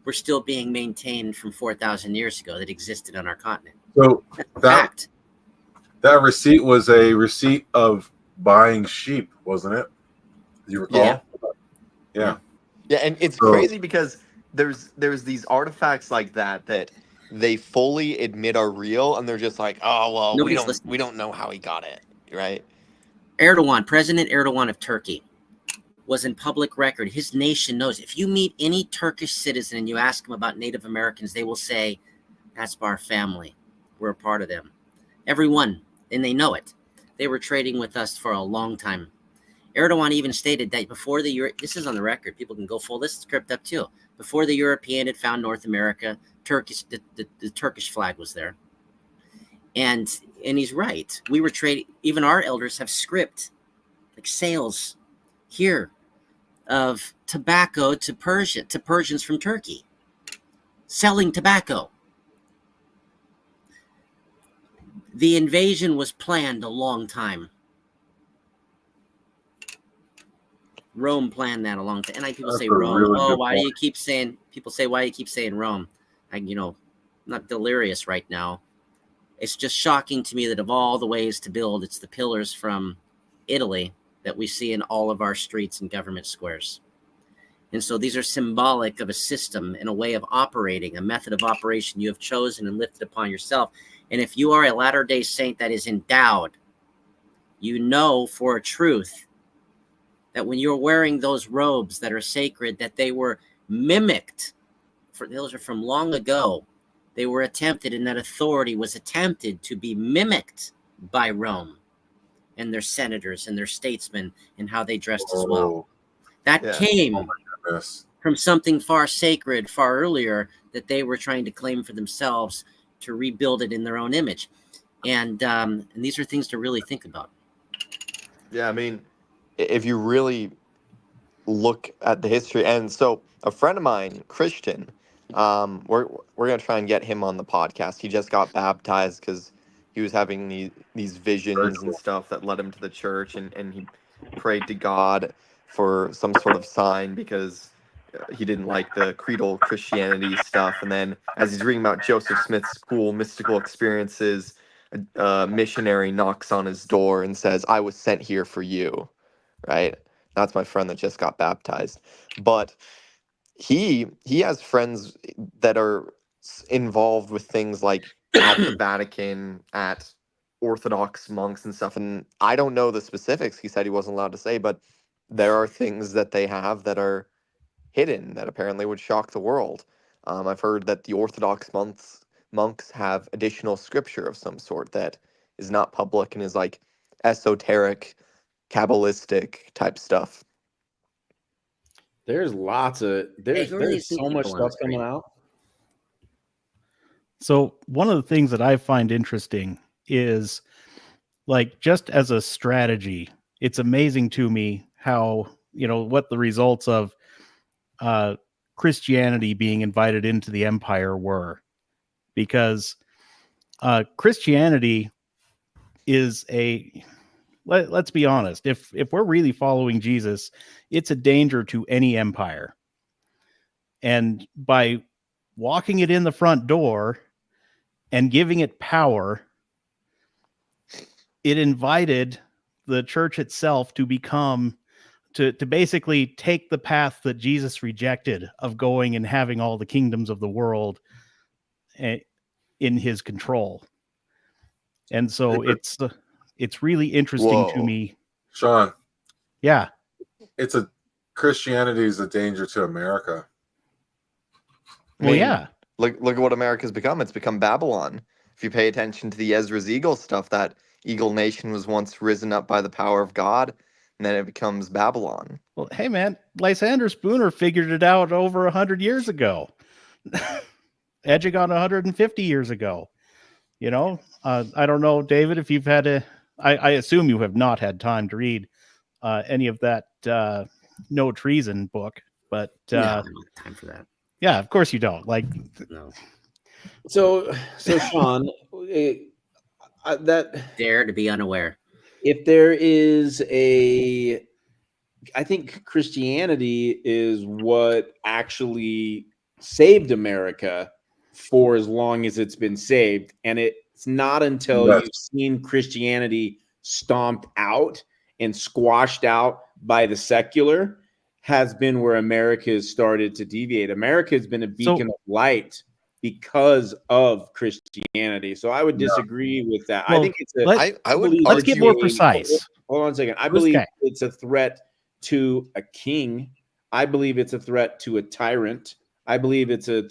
were still being maintained from 4,000 years ago that existed on our continent. So that receipt was a receipt of buying sheep, wasn't it? Do you recall? Yeah. Yeah, and it's crazy because there's these artifacts like that they fully admit are real, and they're just like, oh well, we don't know how he got it, right? President Erdogan of Turkey, was in public record. His nation knows. If you meet any Turkish citizen and you ask them about Native Americans, they will say, that's our family. We're a part of them. Everyone, and they know it. They were trading with us for a long time. Erdogan even stated that before this is on the record, people can go full, this script up too. Before the European had found North America, the Turkish flag was there. And he's right. We were trading, even our elders have script, like sales here of tobacco to Persians from Turkey, selling tobacco. The invasion was planned a long time. Rome planned that a long time. And people say Rome. Really why do you keep saying, people say, why do you keep saying Rome? I'm not delirious right now. It's just shocking to me that of all the ways to build, it's the pillars from Italy that we see in all of our streets and government squares. And so these are symbolic of a system and a way of operating, a method of operation you have chosen and lifted upon yourself. And if you are a Latter-day Saint that is endowed, you know for a truth that when you're wearing those robes that are sacred, that they were mimicked. Those are from long ago. They were attempted, and that authority was attempted to be mimicked by Rome and their senators and their statesmen and how they dressed as well. That came from something far sacred, far earlier, that they were trying to claim for themselves to rebuild it in their own image. And these are things to really think about. Yeah, I mean, if you really look at the history, and so a friend of mine, Christian, we're gonna try and get him on the podcast. He just got baptized because he was having these visions and stuff that led him to the church, and he prayed to God for some sort of sign because he didn't like the creedal Christianity stuff. And then as he's reading about Joseph Smith's cool mystical experiences, a missionary knocks on his door and says, I was sent here for you, right? That's my friend that just got baptized. But he has friends that are involved with things like at the Vatican, at Orthodox monks and stuff. And I don't know the specifics. He said he wasn't allowed to say, but there are things that they have that are hidden that apparently would shock the world. I've heard that the Orthodox monks have additional scripture of some sort that is not public and is like esoteric, Kabbalistic type stuff. There's lots of there's so much stuff coming out. So one of the things that I find interesting is, like, just as a strategy, it's amazing to me how, what the results of Christianity being invited into the empire were, because Christianity is let's be honest, if we're really following Jesus, it's a danger to any empire. And by walking it in the front door and giving it power, it invited the church itself to basically take the path that Jesus rejected, of going and having all the kingdoms of the world in his control. And so it's really interesting to me. Sean. Yeah. Christianity is a danger to America. Well, yeah. Look at what America's become. It's become Babylon. If you pay attention to the Ezra's Eagle stuff, that Eagle Nation was once risen up by the power of God, and then it becomes Babylon. Well, hey, man, Lysander Spooner figured it out over 100 years ago. Edging on 150 years ago. I don't know, David, if you've had I assume you have not had time to read any of that No Treason book, but no, I don't have time for that. Yeah, of course you don't. No. So Sean, that dare to be unaware. If there is I think Christianity is what actually saved America for as long as it's been saved, and it's not until you've seen Christianity stomped out and squashed out by the secular has been where America has started to deviate. America has been a beacon of light because of Christianity. So I would disagree with that. Well, I think it's let's get more precise. Hold on a second. I believe it's a threat to a king. I believe it's a threat to a tyrant. I believe it's a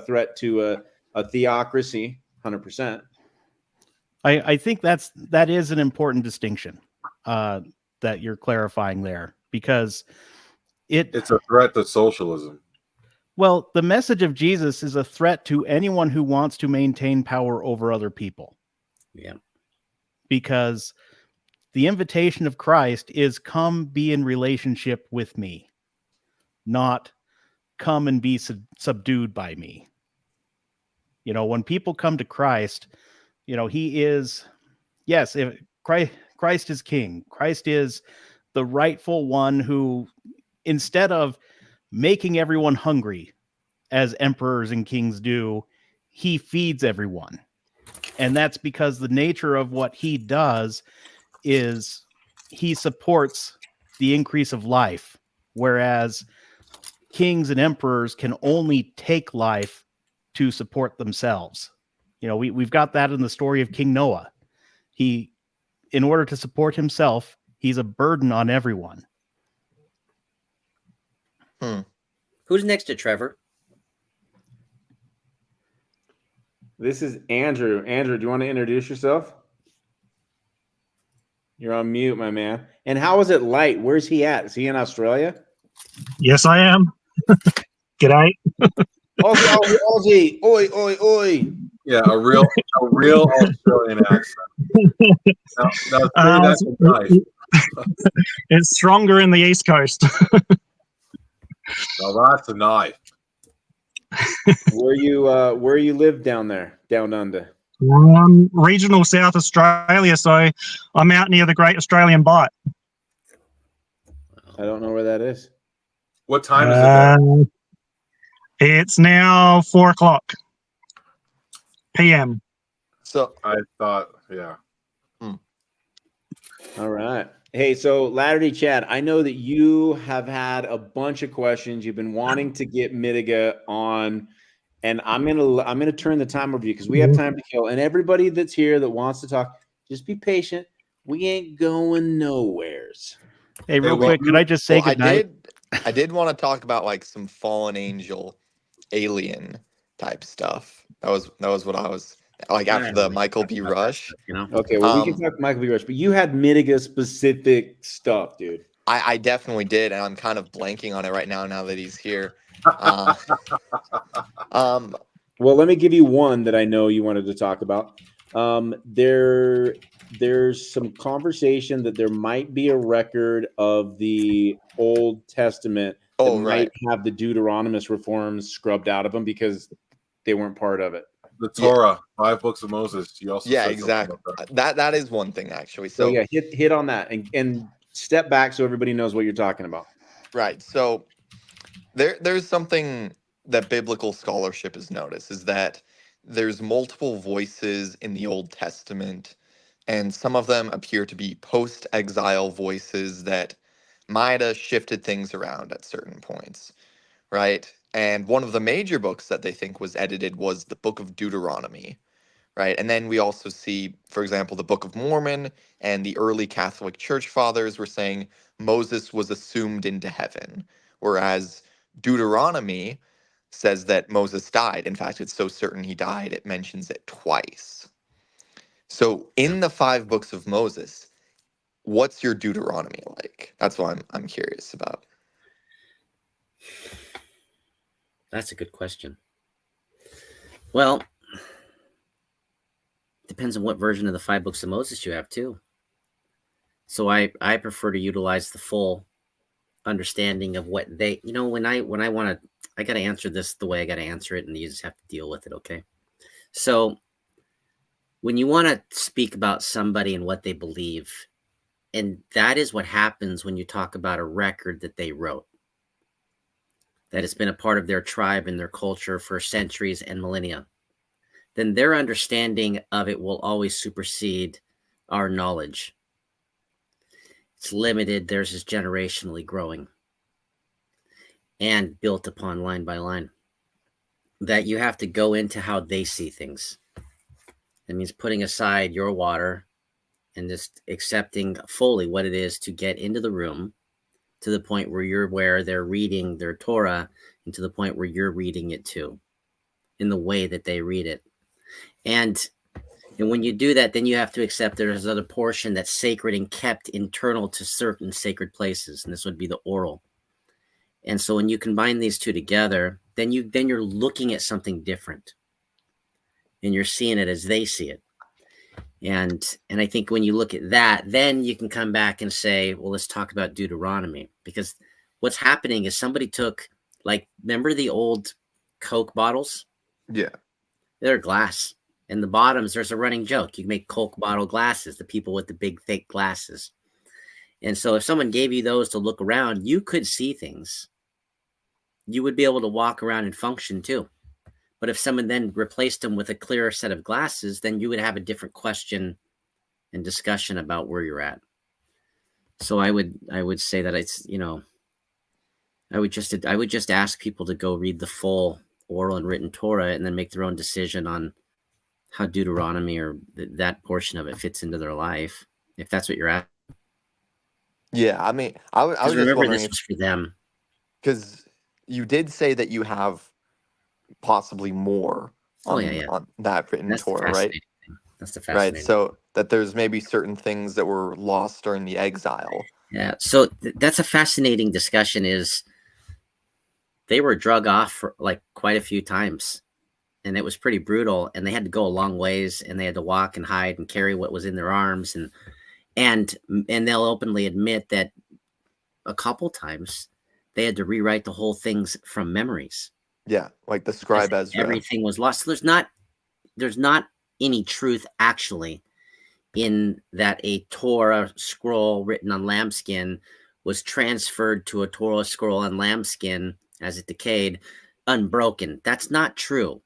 threat to a theocracy, 100%. I think that is an important distinction that you're clarifying there, because it's a threat to socialism. Well, the message of Jesus is a threat to anyone who wants to maintain power over other people. Yeah. Because the invitation of Christ is come be in relationship with me, not come and be subdued by me. When people come to Christ, he is, yes, if Christ is king. Christ is the rightful one who, instead of making everyone hungry, as emperors and kings do, he feeds everyone. And that's because the nature of what he does is he supports the increase of life, whereas kings and emperors can only take life to support themselves. We've got that in the story of King Noah. In order to support himself, he's a burden on everyone. Who's next to Trevor? This is Andrew. Andrew, do you want to introduce yourself? You're on mute, my man. And how is it light? Where's he at? Is he in Australia? Yes, I am. G'day. Aussie. Oi, oi, oi. Yeah, a real Australian accent. Now that's nice. It's stronger in the East Coast. Now that's a knife. Where you live down there, down under? Regional South Australia, so I'm out near the Great Australian Bight. I don't know where that is. What time is it there? It's now 4:00 p.m. So I thought, yeah. All right. Hey, so Latter-day Chad, I know that you have had a bunch of questions. You've been wanting to get Mtiga on, and I'm gonna turn the time over to you because we have time to kill. And everybody that's here that wants to talk, just be patient. We ain't going nowheres. Hey, real quick, could I just say goodnight? I did want to talk about like some fallen angel alien type stuff. That was what I was like after the Michael B. Rush. Okay, well, we can talk Michael B. Rush, but you had Midegah specific stuff, dude. I definitely did, and I'm kind of blanking on it right now that he's here. Well, let me give you one that I know you wanted to talk about. There's some conversation that there might be a record of the Old Testament that might have the Deuteronomist reforms scrubbed out of them because they weren't part of it. The Torah, 5 books of Moses. You also said exactly. That is one thing actually. So yeah, hit on that and step back so everybody knows what you're talking about. Right. So there's something that biblical scholarship has noticed is that there's multiple voices in the Old Testament, and some of them appear to be post-exile voices that might have shifted things around at certain points, right? And one of the major books that they think was edited was the Book of Deuteronomy, right? And then we also see, for example, the Book of Mormon and the early Catholic Church fathers were saying Moses was assumed into heaven, whereas Deuteronomy says that Moses died. In fact, it's so certain he died, it mentions it twice. So in the 5 books of Moses, what's your Deuteronomy like? That's what I'm curious about. That's a good question. Well, depends on what version of the 5 books of Moses you have too. So I prefer to utilize the full understanding of what they, when I want to, I got to answer this the way I got to answer it, and you just have to deal with it. Okay. So when you want to speak about somebody and what they believe, and that is what happens when you talk about a record that they wrote, that has been a part of their tribe and their culture for centuries and millennia, then their understanding of it will always supersede our knowledge. It's limited. Theirs is generationally growing and built upon line by line. That you have to go into how they see things. That means putting aside your water and just accepting fully what it is to get into the room to the point where they're reading their Torah, and to the point where you're reading it too, in the way that they read it. And when you do that, then you have to accept there's another portion that's sacred and kept internal to certain sacred places, and this would be the oral. And so when you combine these two together, then you're looking at something different, and you're seeing it as they see it. And I think when you look at that, then you can come back and say, well, let's talk about Deuteronomy, because what's happening is somebody took, remember the old Coke bottles? Yeah. They're glass. And the bottoms, there's a running joke. You can make Coke bottle glasses, the people with the big, thick glasses. And so if someone gave you those to look around, you could see things. You would be able to walk around and function too. But if someone then replaced them with a clearer set of glasses, then you would have a different question and discussion about where you're at. So I would say that it's, I would just ask people to go read the full oral and written Torah and then make their own decision on how Deuteronomy or that portion of it fits into their life, if that's what you're at. Yeah, I mean, I was just remember wondering this was for them, because you did say that you have possibly more on that written That's Torah, right? That's the fascinating. Right. So that there's maybe certain things that were lost during the exile. Yeah. So that's a fascinating discussion. Is they were drug off for quite a few times, and it was pretty brutal. And they had to go a long ways, and they had to walk and hide and carry what was in their arms, and they'll openly admit that a couple times they had to rewrite the whole things from memories. Yeah, like the scribe Ezra. Everything was lost. So there's not any truth actually in that a Torah scroll written on lambskin was transferred to a Torah scroll on lambskin as it decayed, unbroken. That's not true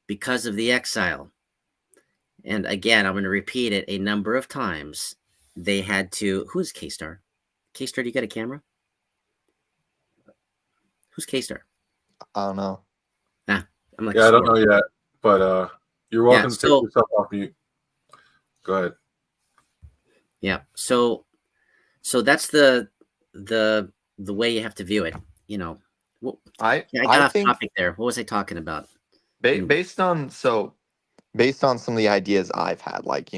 because of the exile. And again, I'm going to repeat it a number of times. They had to. Who's K-Star? K-Star, do you got a camera? Who's K-Star? I don't know. I'm like, I don't know yet, but you're welcome to take yourself off mute. Go ahead. Yeah. So that's the way you have to view it. Well, I got off think topic there. What was I talking about? based on some of the ideas I've had, like,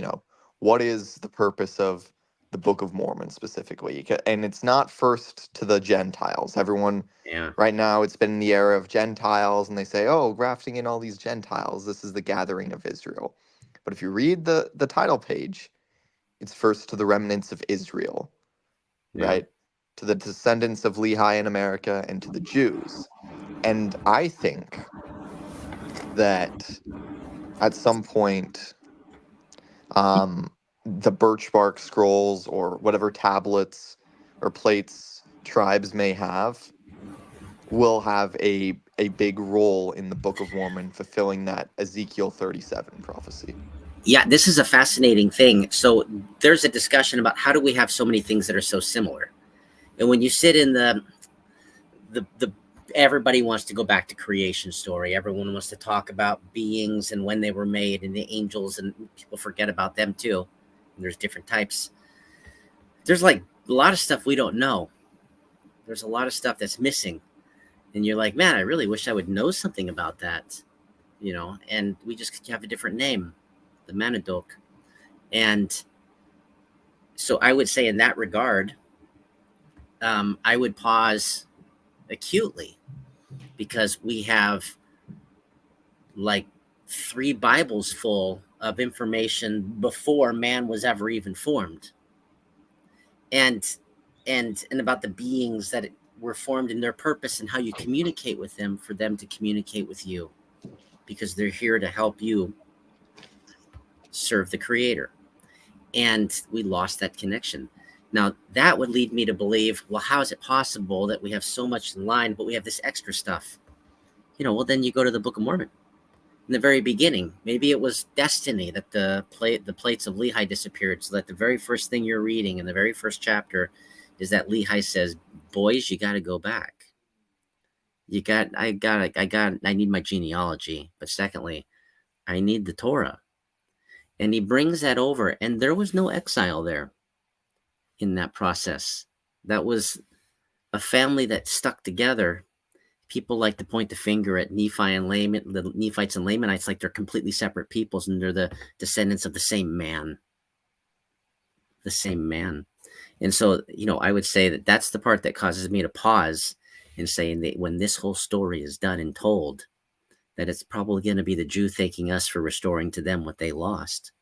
what is the purpose of the Book of Mormon specifically? And it's not first to the Gentiles. Everyone, right now, it's been in the era of Gentiles, and they say, oh, grafting in all these Gentiles, this is the gathering of Israel. But if you read the title page, it's first to the remnants of Israel, right? To the descendants of Lehi in America and to the Jews. And I think that at some point, the birch bark scrolls or whatever tablets or plates tribes may have will have a big role in the Book of Mormon fulfilling that Ezekiel 37 prophecy. Yeah, this is a fascinating thing. So there's a discussion about how do we have so many things that are so similar? And when you sit in the everybody wants to go back to creation story. Everyone wants to talk about beings and when they were made and the angels, and people forget about them too. And there's different types. There's like a lot of stuff we don't know. There's a lot of stuff that's missing. And you're like, man, I really wish I would know something about that, and we just have a different name, the Manadok. And so I would say in that regard, I would pause acutely, because we have like 3 Bibles full of information before man was ever even formed, and about the beings that were formed and their purpose and how you communicate with them for them to communicate with you, because they're here to help you serve the Creator. And we lost that connection. Now, that would lead me to believe, well, how is it possible that we have so much in line, but we have this extra stuff? Well, then you go to the Book of Mormon. In the very beginning, maybe it was destiny that the plates of Lehi disappeared, so that the very first thing you're reading in the very first chapter is that Lehi says, boys, you got to go back. I need my genealogy. But secondly, I need the Torah. And he brings that over. And there was no exile there in that process. That was a family that stuck together. People like to point the finger at Nephi and the Nephites and Lamanites like they're completely separate peoples, and they're the descendants of the same man. The same man. And so, I would say that that's the part that causes me to pause and say that when this whole story is done and told, that it's probably going to be the Jew thanking us for restoring to them what they lost.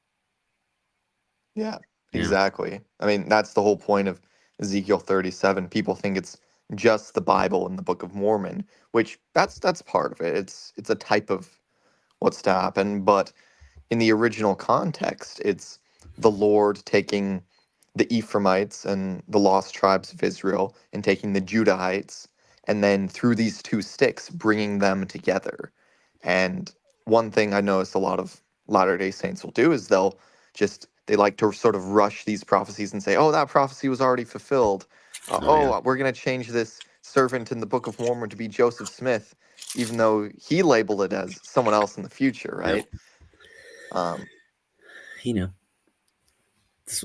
Yeah, exactly. I mean, that's the whole point of Ezekiel 37. People think it's just the Bible and the Book of Mormon, which that's part of it. It's a type of what's to happen, but in the original context, it's the Lord taking the Ephraimites and the lost tribes of Israel and taking the Judahites, and then through these 2 sticks, bringing them together. And one thing I notice a lot of Latter-day Saints will do is they like to sort of rush these prophecies and say, oh, that prophecy was already fulfilled. We're going to change this servant in the Book of Mormon to be Joseph Smith, even though he labeled it as someone else in the future, right? He knew.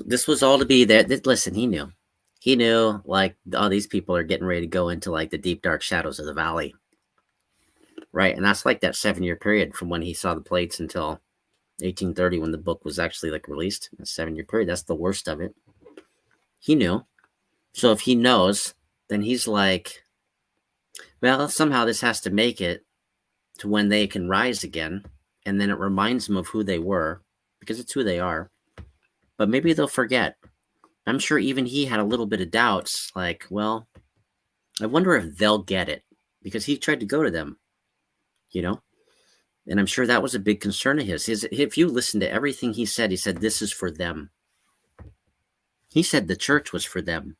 This was all to be there. Listen, he knew. He knew, like, all these people are getting ready to go into, like, the deep, dark shadows of the valley. Right? And that's like that 7-year period from when he saw the plates until 1830, when the book was actually, like, released. A 7-year period. That's the worst of it. He knew. So if he knows, then he's like, well, somehow this has to make it to when they can rise again. And then it reminds them of who they were, because it's who they are. But maybe they'll forget. I'm sure even he had a little bit of doubts, like, well, I wonder if they'll get it, because he tried to go to them, and I'm sure that was a big concern of his. If you listen to everything he said, this is for them. He said the church was for them,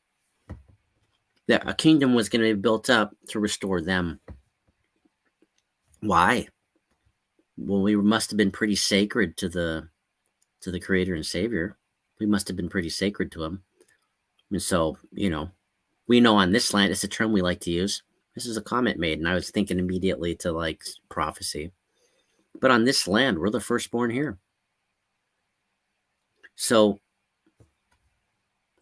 that a kingdom was going to be built up to restore them. Why? Well, we must have been pretty sacred to the Creator and Savior. We must have been pretty sacred to him. And so, we know on this land, it's a term we like to use. This is a comment made, and I was thinking immediately to, like, prophecy. But on this land, we're the firstborn here. So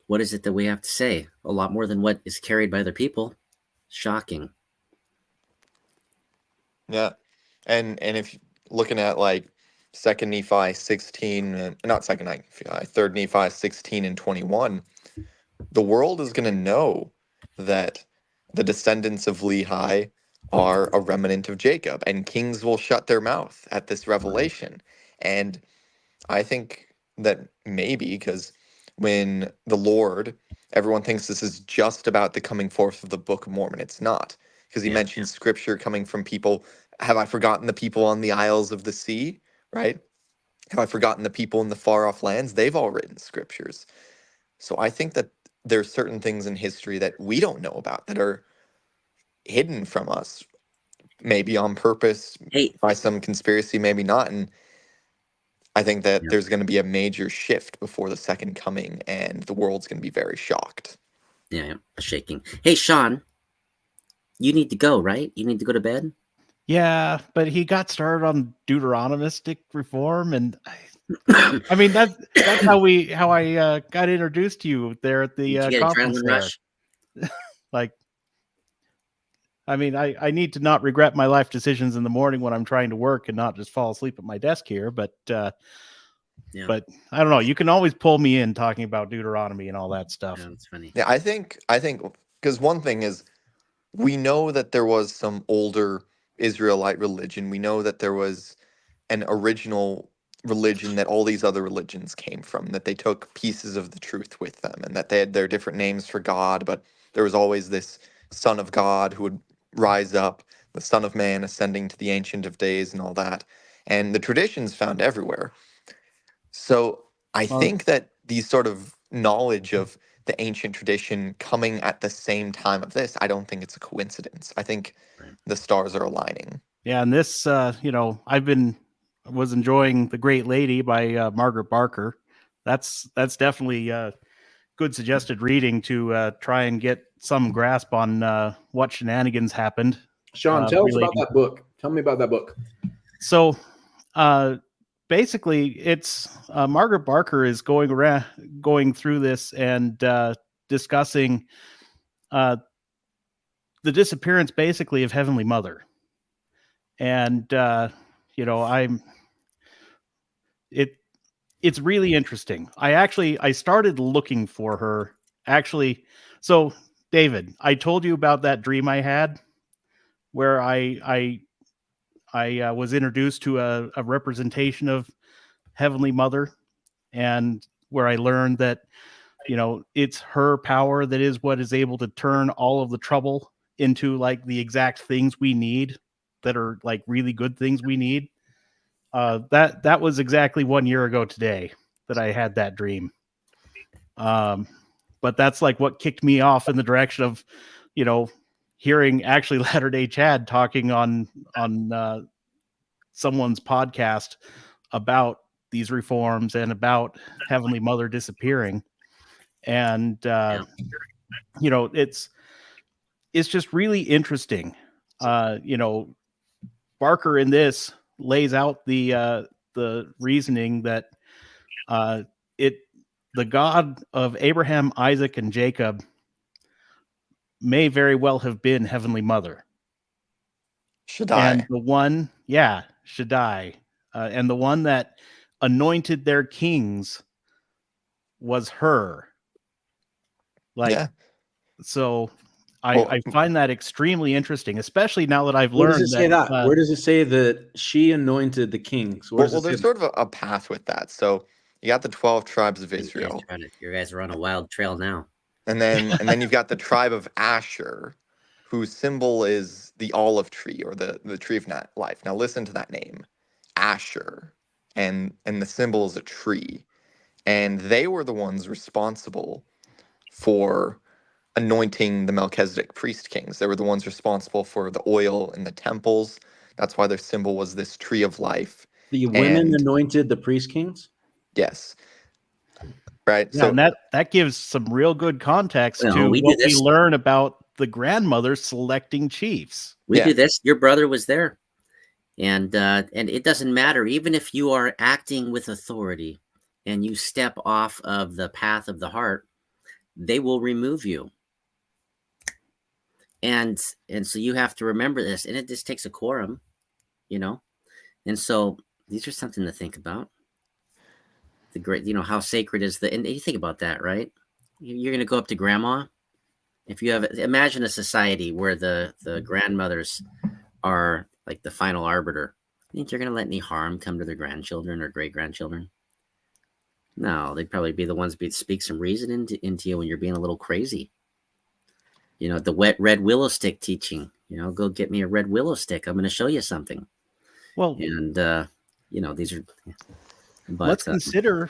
what is it that we have to say? A lot more than what is carried by other people. Shocking. Yeah. And if looking at like second Nephi 16, not second Nephi, third Nephi 16 and 21, the world is going to know that the descendants of Lehi are a remnant of Jacob, and kings will shut their mouth at this revelation. And I think that maybe because when the Lord, everyone thinks this is just about the coming forth of the Book of Mormon. It's not, because he mentions scripture coming from people. Have I forgotten the people on the isles of the sea? Right? Have I forgotten the people in the far off lands? They've all written scriptures. So I think that there's certain things in history that we don't know about that are hidden from us, maybe on purpose, by some conspiracy, maybe not. And I think that there's going to be a major shift before the second coming, and the world's going to be very shocked. Yeah, shaking. Hey, Sean, you need to go, right? You need to go to bed? Yeah, but he got started on Deuteronomistic reform, and I mean that's how I got introduced to you there at the conference there. Like, I mean, I need to not regret my life decisions in the morning when I'm trying to work and not just fall asleep at my desk here. But but I don't know. You can always pull me in talking about Deuteronomy and all that stuff. Yeah, that's funny. Yeah, I think because one thing is, we know that there was some older Israelite religion. We know that there was an original religion that all these other religions came from, that they took pieces of the truth with them, and that they had their different names for God, but there was always this Son of God who would rise up, the Son of Man ascending to the Ancient of Days and all that. And the traditions found everywhere. So I think that these sort of knowledge of the ancient tradition coming at the same time of this, I don't think it's a coincidence. I think the stars are aligning. Yeah, and this, was enjoying The Great Lady by Margaret Barker. That's definitely good suggested reading to try and get some grasp on what shenanigans happened. Sean, tell us about that book. Tell me about that book. So, basically, it's Margaret Barker is going through this and discussing the disappearance, basically, of Heavenly Mother. And it's really interesting. I started looking for her. Actually, so David, I told you about that dream I had where I was introduced to a representation of Heavenly Mother, and where I learned that, it's her power that is what is able to turn all of the trouble into like the exact things we need, that are like really good things we need. That was exactly 1 year ago today that I had that dream. But that's like what kicked me off in the direction of, hearing actually Latter-day Chad talking on someone's podcast about these reforms and about Heavenly Mother disappearing. And, it's just really interesting. Barker in this lays out the reasoning that the God of Abraham, Isaac, and Jacob may very well have been Heavenly Mother. Shaddai. And the one, Shaddai. And the one that anointed their kings was her. So I find that extremely interesting, especially now that I've learned that. Where does it say that she anointed the kings? Well, there's sort of a path with that. So you got the 12 tribes of Israel. You guys are on a wild trail now. And then you've got the tribe of Asher, whose symbol is the olive tree, or the tree of life. Now listen to that name, Asher, and the symbol is a tree. And they were the ones responsible for anointing the Melchizedek priest kings. They were the ones responsible for the oil in the temples. That's why their symbol was this tree of life. The women anointed the priest kings? Yes. Right. Yeah, and that gives some real good context to what we learn about the grandmother selecting chiefs. We do this. Your brother was there. And it doesn't matter. Even if you are acting with authority and you step off of the path of the heart, they will remove you. And so you have to remember this. And it just takes a quorum. you know? And so these are something to think about. The great, you know, how sacred is and you think about that, right? You're going to go up to grandma. If you imagine a society where the grandmothers are like the final arbiter, you think they're going to let any harm come to their grandchildren or great-grandchildren? No, they'd probably be the ones to speak some reason into you when you're being a little crazy. You know, the wet red willow stick teaching, you know, go get me a red willow stick. I'm going to show you something. Well, and you know, these are, but let's consider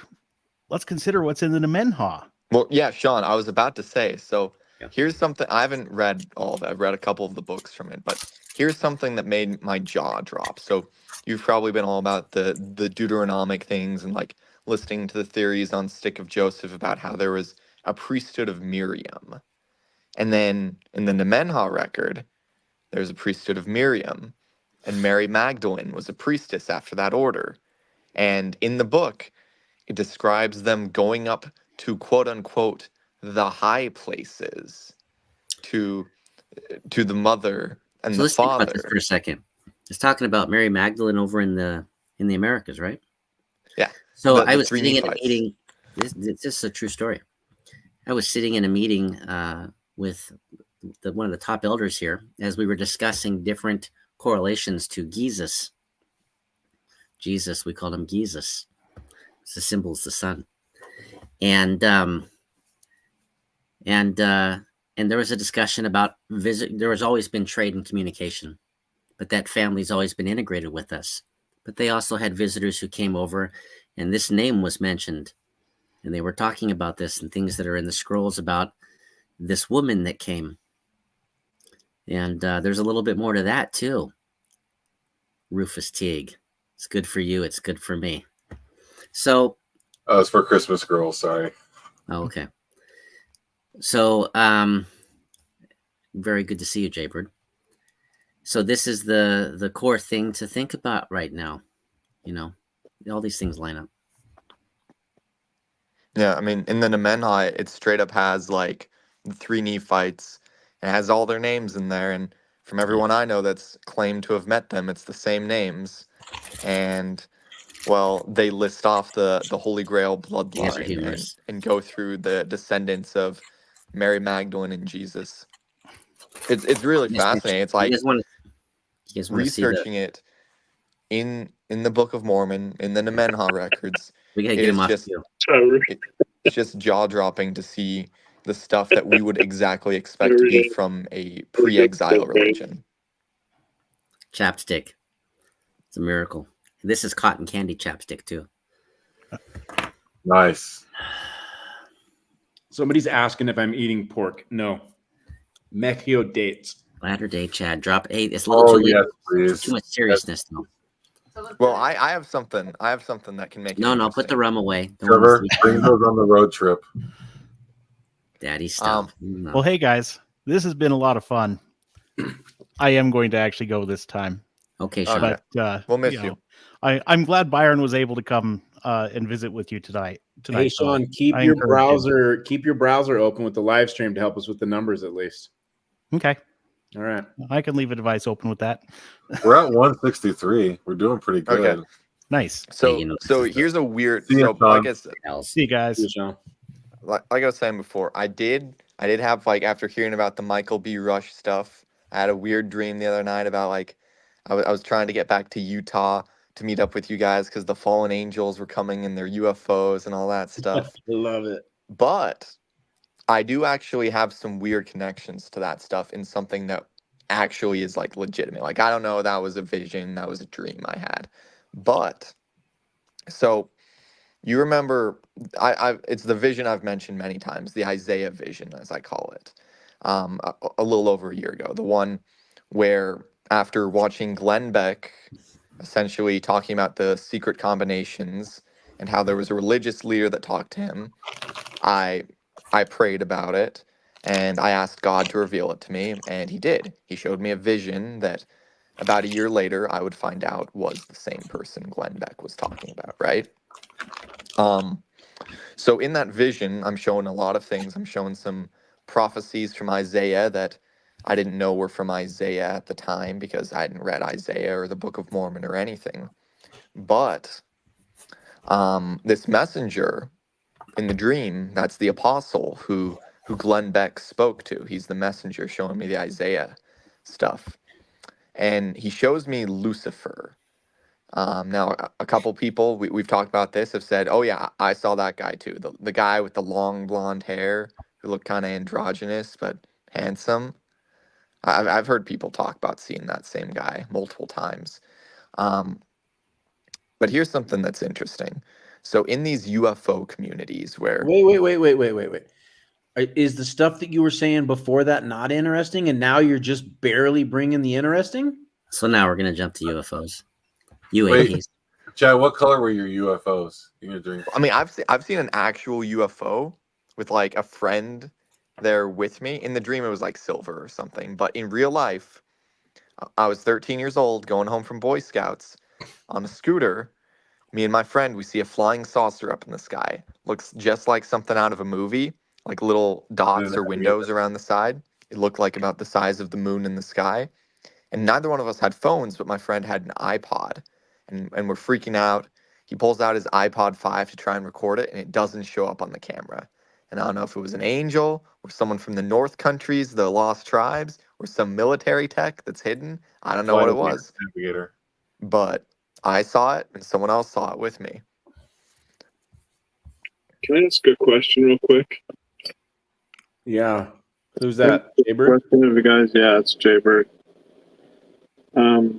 what's in the Nemenha. Well, yeah, Sean, I was about to say, so here's something. I haven't read all of it. I've read a couple of the books from it, but here's something that made my jaw drop. So you've probably been all about the Deuteronomic things and like listening to the theories on Stick of Joseph about how there was a priesthood of Miriam. And then in the Nemenha record, there's a priesthood of Miriam, and Mary Magdalene was a priestess after that order. And in the book, it describes them going up to quote unquote the high places, to the mother and so the let's think father. about this for a second. It's talking about Mary Magdalene over in the Americas, right? Yeah. So I was sitting in a meeting. This is a true story. I was sitting in a meeting with one of the top elders here as we were discussing different correlations to Jesus. Jesus, we called him Jesus. It's the symbol is the sun. And there was a discussion about there has always been trade and communication, but that family's always been integrated with us. But they also had visitors who came over, and this name was mentioned, and they were talking about this and things that are in the scrolls about this woman that came. And there's a little bit more to that too. Rufus Teague. It's good for you. It's good for me. So. Oh, it's for Christmas girls. Sorry. Oh, okay. So, very good to see you, Jaybird. So this is the core thing to think about right now. You know, all these things line up. Yeah, I mean, in the Nemenha, it straight up has like the 3 Nephites. It has all their names in there, and from everyone I know that's claimed to have met them, it's the same names. And well, they list off the Holy Grail bloodline and go through the descendants of Mary Magdalene and Jesus. It's really fascinating. It's like researching it in the Book of Mormon, in the Nemenha records. It's just jaw-dropping to see the stuff that we would exactly expect to be from a pre-exile religion. Chapstick. It's a miracle. This is cotton candy chapstick too. Nice. Somebody's asking if I'm eating pork. No. Mechio dates. Latter day Chad. Drop 8. It's a little too much seriousness though. Well, I have something. I have something that can make it. No, put the rum away. Trevor, bring those on the road trip. Daddy stuff. Well, hey guys, this has been a lot of fun. I am going to actually go this time. Okay, Sean. But we'll miss you. I'm glad Byron was able to come and visit with you tonight. Hey, Sean, keep your browser open with the live stream to help us with the numbers at least. Okay. All right. I can leave a device open with that. We're at 163. We're doing pretty good. Okay. Nice. So here's a weird. See you guys. Like I was saying before, I did have, like, after hearing about the Michael B. Rush stuff, I had a weird dream the other night about, like, I was trying to get back to Utah to meet up with you guys because the fallen angels were coming in their UFOs and all that stuff. Love it. But I do actually have some weird connections to that stuff in something that actually is, like, legitimate. Like, I don't know, that was a vision, that was a dream I had. But so you remember, it's the vision I've mentioned many times, the Isaiah vision, as I call it, a little over a year ago. The one where, after watching Glenn Beck essentially talking about the secret combinations and how there was a religious leader that talked to him, I prayed about it and I asked God to reveal it to me, and he did. He showed me a vision that about a year later I would find out was the same person Glenn Beck was talking about, right? So in that vision, I'm showing a lot of things. I'm showing some prophecies from Isaiah that I didn't know were from Isaiah at the time because I hadn't read Isaiah or the Book of Mormon or anything. But this messenger in the dream, that's the apostle who Glenn Beck spoke to. He's the messenger showing me the Isaiah stuff. And he shows me Lucifer. Now, a couple people, we've talked about this, have said, oh yeah, I saw that guy too. The guy with the long blonde hair who looked kind of androgynous but handsome. I've heard people talk about seeing that same guy multiple times. But here's something that's interesting. So in these UFO communities where... Wait. Is the stuff that you were saying before that not interesting, and now you're just barely bringing the interesting? So now we're going to jump to UFOs. Wait, Chad, what color were your UFOs in your dream? I mean, I've seen an actual UFO with like a friend there with me. In the dream, it was like silver or something. But in real life, I was 13 years old going home from Boy Scouts on a scooter. Me and my friend, we see a flying saucer up in the sky. Looks just like something out of a movie, like little dots or windows around the side. It looked like about the size of the moon in the sky. And neither one of us had phones, but my friend had an iPod. And we're freaking out. He pulls out his iPod 5 to try and record it, and it doesn't show up on the camera. And I don't know if it was an angel or someone from the North countries, the Lost Tribes, or some military tech that's hidden. I don't know what it was. But I saw it, and someone else saw it with me. Can I ask a question real quick? Yeah. Who's that? Jaybird? Guys? Yeah, it's Jaybird. I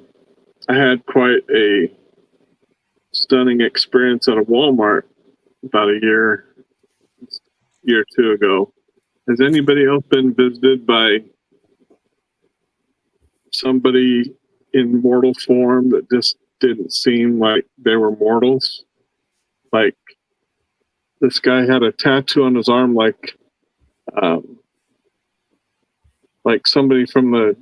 had quite a stunning experience at a Walmart about a year or two ago. Has anybody else been visited by somebody in mortal form that just didn't seem like they were mortals? Like, this guy had a tattoo on his arm like somebody from the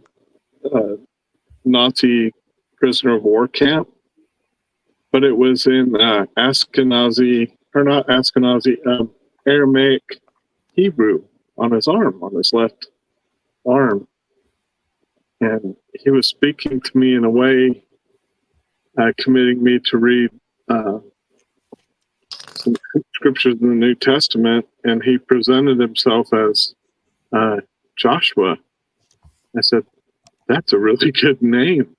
Nazi prisoner of war camp, but it was in Aramaic Hebrew on his arm, on his left arm. And he was speaking to me in a way, committing me to read some scriptures in the New Testament, and he presented himself as Joshua. I said, that's a really good name.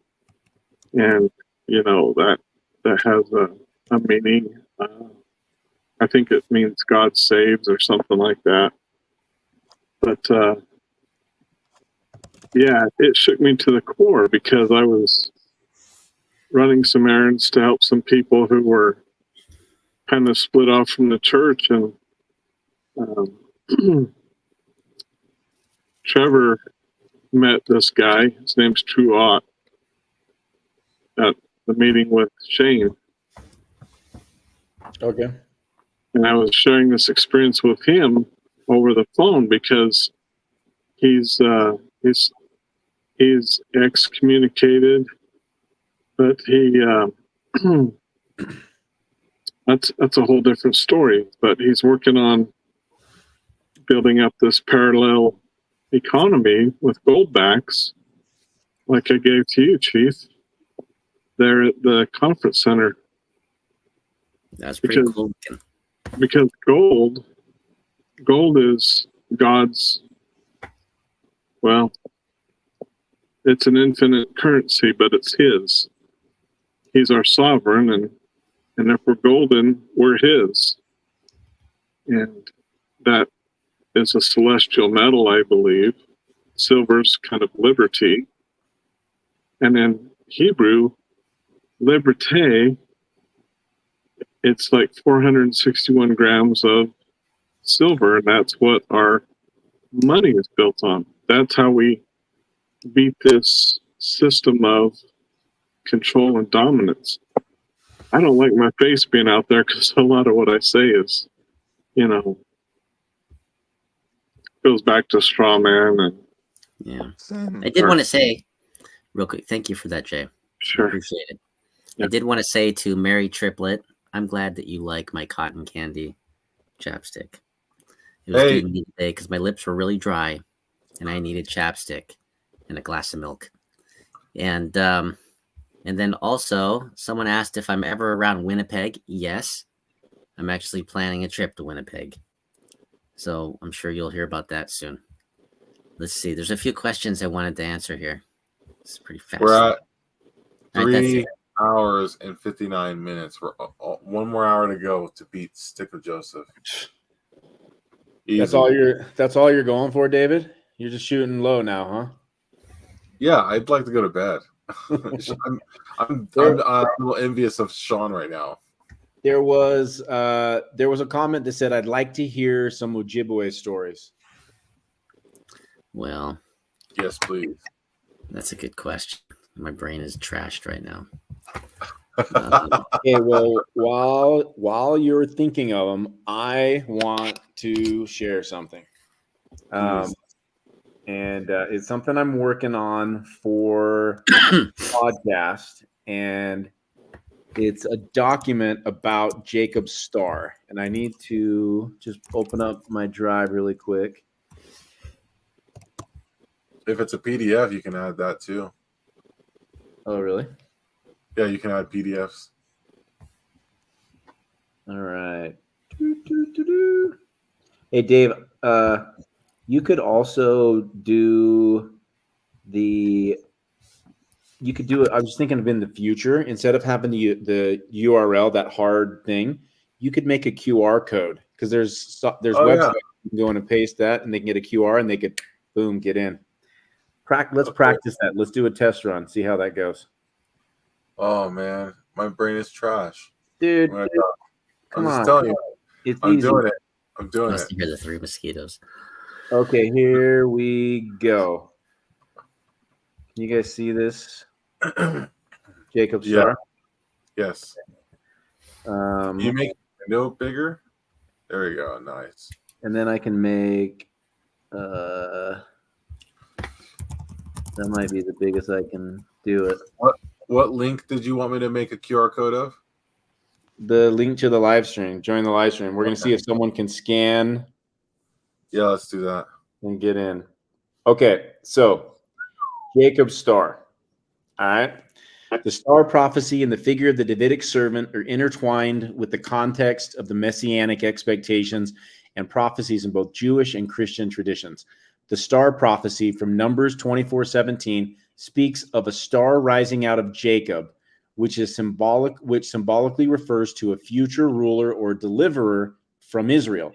And, you know, that has a meaning. I think it means God saves or something like that. But, yeah, it shook me to the core because I was running some errands to help some people who were kind of split off from the church. And Trevor met this guy. His name's True Ott, at the meeting with Shane. Okay. And I was sharing this experience with him over the phone because he's excommunicated, but he that's a whole different story. But he's working on building up this parallel economy with gold backs, like I gave to you, Chief, there at the conference center. That's pretty cool. Because gold is God's, well, it's an infinite currency, but it's his. He's our sovereign, and if we're golden, we're his. And that is a celestial metal, I believe. Silver's kind of liberty. And in Hebrew, liberté, it's like 461 grams of silver, and that's what our money is built on. That's how we beat this system of control and dominance. I don't like my face being out there because a lot of what I say is, you know, goes back to straw man. And yeah, I did want to say real quick, thank you for that, Jay. Sure. Appreciate it. Yeah. I did want to say to Mary Triplet, I'm glad that you like my cotton candy chapstick. It was good today because my lips were really dry and I needed chapstick. and a glass of milk. And then also someone asked if I'm ever around Winnipeg. Yes, I'm actually planning a trip to Winnipeg. So I'm sure you'll hear about that soon. Let's see. There's a few questions I wanted to answer here. It's pretty fast. We're at 3 hours and 59 minutes. We're one more hour to go to beat Stick of Joseph. Easy. That's all you're going for, David? You're just shooting low now, huh? Yeah, I'd like to go to bed. I'm a little envious of Sean right now. There was a comment that said, I'd like to hear some Ojibwe stories. Well, yes, please. That's a good question. My brain is trashed right now. Okay, well, while you're thinking of them, I want to share something. And it's something I'm working on for podcast, and it's a document about Jacob's star. And I need to just open up my drive really quick. If it's a PDF, you can add that too. Oh, really? Yeah, you can add PDFs. All right. Hey, Dave, you could also do you could do it. I was thinking of in the future, instead of having the URL, that hard thing, you could make a QR code, because there's websites you can go in and paste that, and they can get a QR and they could, boom, get in. Let's practice that. Let's do a test run. See how that goes. Oh man, my brain is trash, dude. I'm just telling you, it's I'm easy. doing it. I'm doing Nice it. to hear the 3 mosquitoes. Okay, here we go. Can you guys see this? Jacob's star. Yes. You make the window bigger. There we go. Nice. And then I can make. That might be the biggest I can do it. What link did you want me to make a QR code of? The link to the live stream. Join the live stream. We're going to see if someone can scan. Yeah, let's do that. And get in. Okay, so Jacob's star. All right. The star prophecy and the figure of the Davidic servant are intertwined with the context of the messianic expectations and prophecies in both Jewish and Christian traditions. The star prophecy from Numbers 24:17 speaks of a star rising out of Jacob, which symbolically refers to a future ruler or deliverer from Israel.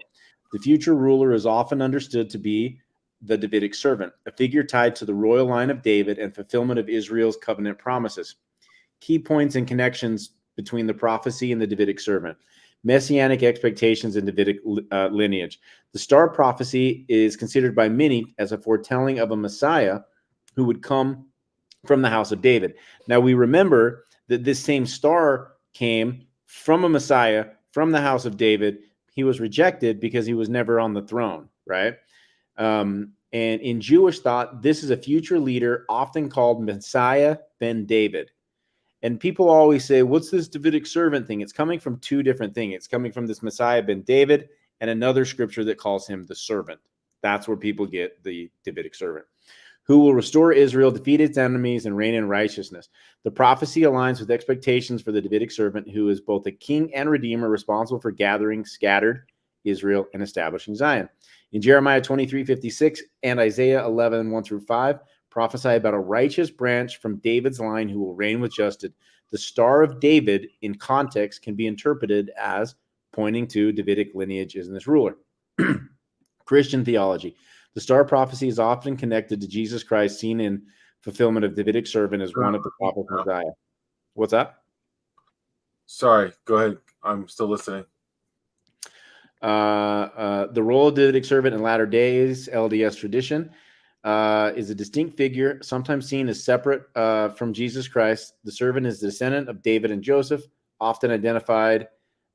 The future ruler is often understood to be the Davidic servant, a figure tied to the royal line of David and fulfillment of Israel's covenant promises. Key points and connections between the prophecy and the Davidic servant. Messianic expectations in Davidic lineage. The star prophecy is considered by many as a foretelling of a Messiah who would come from the house of David. Now we remember that this same star came from a Messiah from the house of David. He was rejected because he was never on the throne, right? And in Jewish thought, this is a future leader often called Messiah ben David. And people always say, what's this Davidic servant thing? It's coming from two different things. It's coming from this Messiah ben David and another scripture that calls him the servant. That's where people get the Davidic servant, who will restore Israel, defeat its enemies, and reign in righteousness. The prophecy aligns with expectations for the Davidic servant, who is both a king and redeemer responsible for gathering scattered Israel and establishing Zion. In Jeremiah 23:56 and Isaiah 11:1-5, prophesy about a righteous branch from David's line who will reign with justice. The Star of David, in context, can be interpreted as pointing to Davidic lineage in this ruler. Christian theology. The star prophecy is often connected to Jesus Christ, seen in fulfillment of Davidic servant as one of the prophets of Messiah. What's that? Sorry, go ahead. I'm still listening. The role of Davidic servant in latter days, LDS tradition, is a distinct figure, sometimes seen as separate from Jesus Christ. The servant is the descendant of David and Joseph, often identified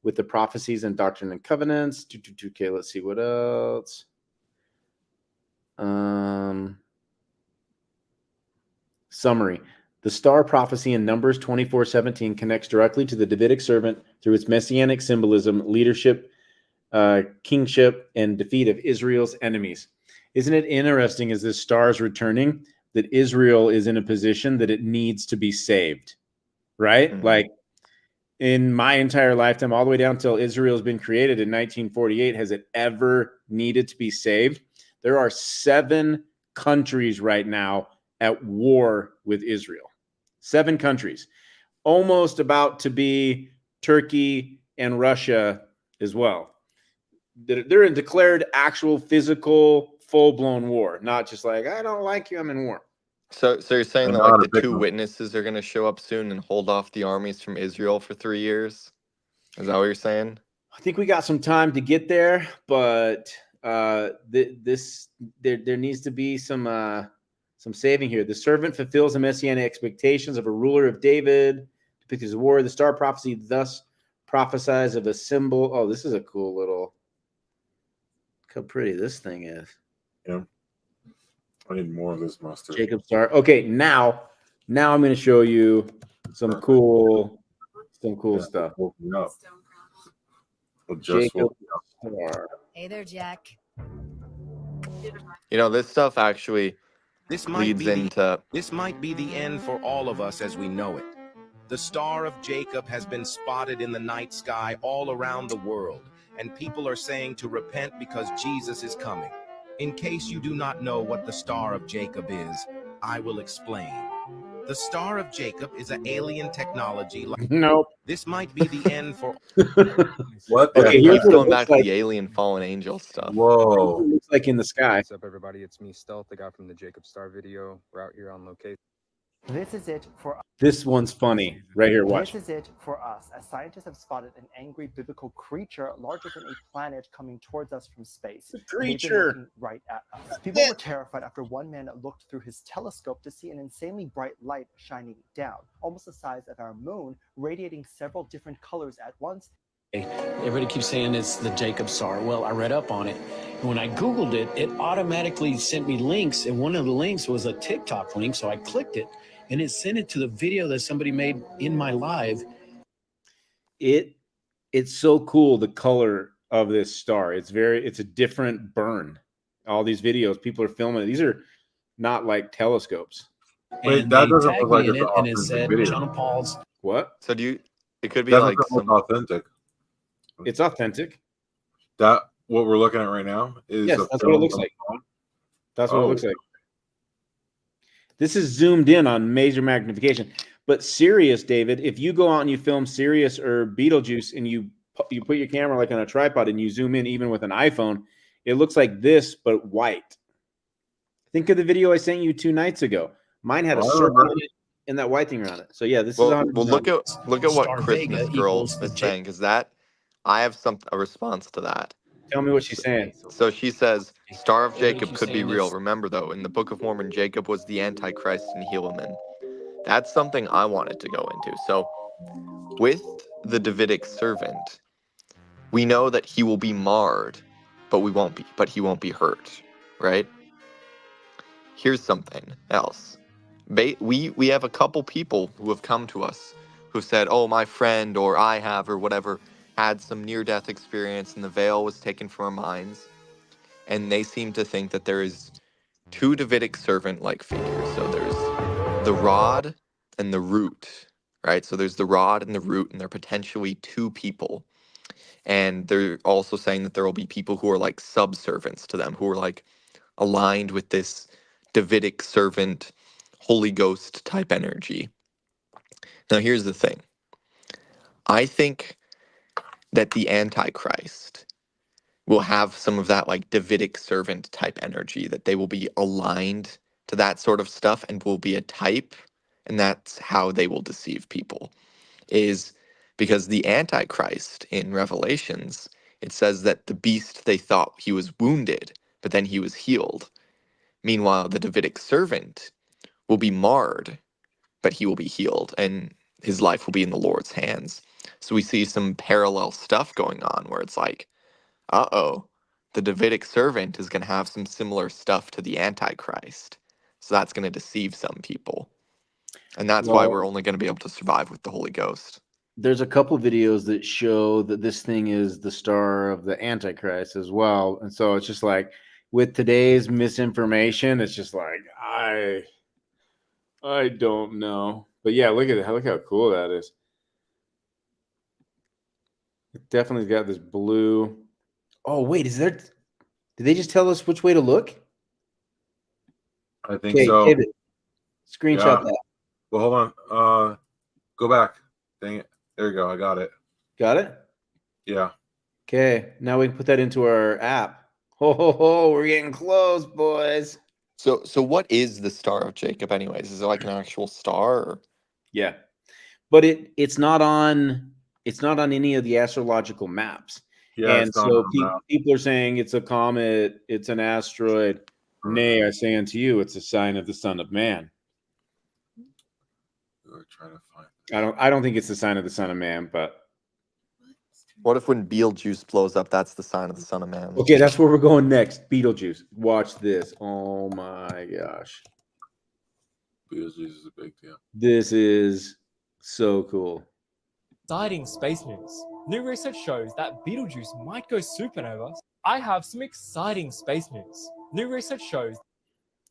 with the prophecies and Doctrine and Covenants. Okay, let's see what else. Summary. The star prophecy in Numbers 24:17 connects directly to the Davidic servant through its messianic symbolism, leadership, kingship, and defeat of Israel's enemies. Isn't it interesting as this star is returning that Israel is in a position that it needs to be saved, right? Mhm. Like in my entire lifetime, all the way down until Israel's been created in 1948, has it ever needed to be saved? There are 7 countries right now at war with Israel. 7 countries, almost about to be Turkey and Russia as well. They're in declared actual physical full-blown war, not just like, I don't like you, I'm in war. So you're saying And that like not the a big 2 one. witnesses are going to show up soon and hold off the armies from Israel for 3 years? Is that what you're saying? I think we got some time to get there, but there needs to be some saving here. The servant fulfills the messianic expectations of a ruler of David, depicted as a warrior. The star prophecy thus prophesies of a symbol. Oh, this is a cool little. Look how pretty this thing is. Yeah. I need more of this mustard. Jacob star. Okay, now I'm going to show you some cool stuff. Open up. Well, just Jacob woke star. Hey there, Jack. You know, this stuff actually leads into. This might be the end for all of us as we know it. The Star of Jacob has been spotted in the night sky all around the world, and people are saying to repent because Jesus is coming. In case you do not know what the Star of Jacob is, I will explain. The Star of Jacob is an alien technology. Nope. This might be the end for. What? Okay, here's keeps what it going back looks to like. the alien fallen angel stuff. Whoa. It looks like in the sky. What's up, everybody? It's me, Stealth, the guy from the Jacob Star video. We're out here on location. This is it for us. This one's funny. Right here, watch. This is it for us, as scientists have spotted an angry biblical creature larger than a planet coming towards us from space. Creature. They've been looking right at us. People were terrified after one man looked through his telescope to see an insanely bright light shining down, almost the size of our moon, radiating several different colors at once. Everybody keeps saying it's the Jacob Star. Well, I read up on it. And when I Googled it, it automatically sent me links. And one of the links was a TikTok link. So I clicked it and it sent it to the video that somebody made in my live. It's so cool, the color of this star. It's a different burn. All these videos, people are filming it. These are not like telescopes. Wait, And that they doesn't tagged look like me in it's it, an and it authentic said video. John Paul's. What? So it could be Doesn't like look some. authentic. It's authentic. That what we're looking at right now is Yes, a that's film what it looks on like. the phone? That's what it looks like. This is zoomed in on major magnification. But Sirius, David, if you go out and you film Sirius or Beetlejuice and you put your camera like on a tripod and you zoom in even with an iPhone, it looks like this, but white. Think of the video I sent you 2 nights ago. Mine had a circle in it and that white thing around it. So yeah, this is Well, 100%. look at what Star Christmas Vega Girl equals the is saying, because that I have a response to that. Tell me what she's saying. So she says, Star of Everybody Jacob keeps could be saying real. this. Remember, though, in the Book of Mormon, Jacob was the Antichrist in Helaman. That's something I wanted to go into. So with the Davidic servant, we know that he will be marred, but he won't be hurt, right? Here's something else. We have a couple people who have come to us who said, oh, my friend or I have or whatever had some near-death experience and the veil was taken from our minds. And they seem to think that there is 2 Davidic servant-like figures. So there's the rod and the root, right? So there's the rod and the root, and they're potentially 2 people. And they're also saying that there will be people who are like subservants to them, who are like aligned with this Davidic servant, Holy Ghost type energy. Now, here's the thing. I think that the Antichrist will have some of that like Davidic servant type energy, that they will be aligned to that sort of stuff and will be a type. And that's how they will deceive people, is because the Antichrist in Revelations, it says that the beast, they thought he was wounded, but then he was healed. Meanwhile, the Davidic servant will be marred, but he will be healed, and his life will be in the Lord's hands. So we see some parallel stuff going on where it's like, uh-oh, the Davidic servant is going to have some similar stuff to the Antichrist. So that's going to deceive some people. And that's why we're only going to be able to survive with the Holy Ghost. There's a couple videos that show that this thing is the star of the Antichrist as well. And so it's just like, with today's misinformation, it's just like, I don't know. But yeah, look at it. Look how cool that is. It definitely got this blue. Oh, wait, is there... Did they just tell us which way to look? I think so. David, screenshot Yeah. that. Well, hold on. Go back. Dang it. There you go. I got it. Got it? Yeah. Okay, now we can put that into our app. Ho, we're getting close, boys. So what is the Star of Jacob anyways? Is it like an actual star? Or? Yeah. But it's not on any of the astrological maps. Yeah, And it's not so on the map. people are saying it's a comet, it's an asteroid. Nay, I say unto you, it's a sign of the Son of Man. We're trying to find. I don't think it's the sign of the Son of Man, but What if when Beetlejuice blows up, that's the sign of the Son of Man? okay, that's where we're going next. Beetlejuice. Watch this. Oh my gosh. Beetlejuice is a big deal. This is so cool. Exciting space news. New research shows that Betelgeuse might go supernova. I have some exciting space news. New research shows.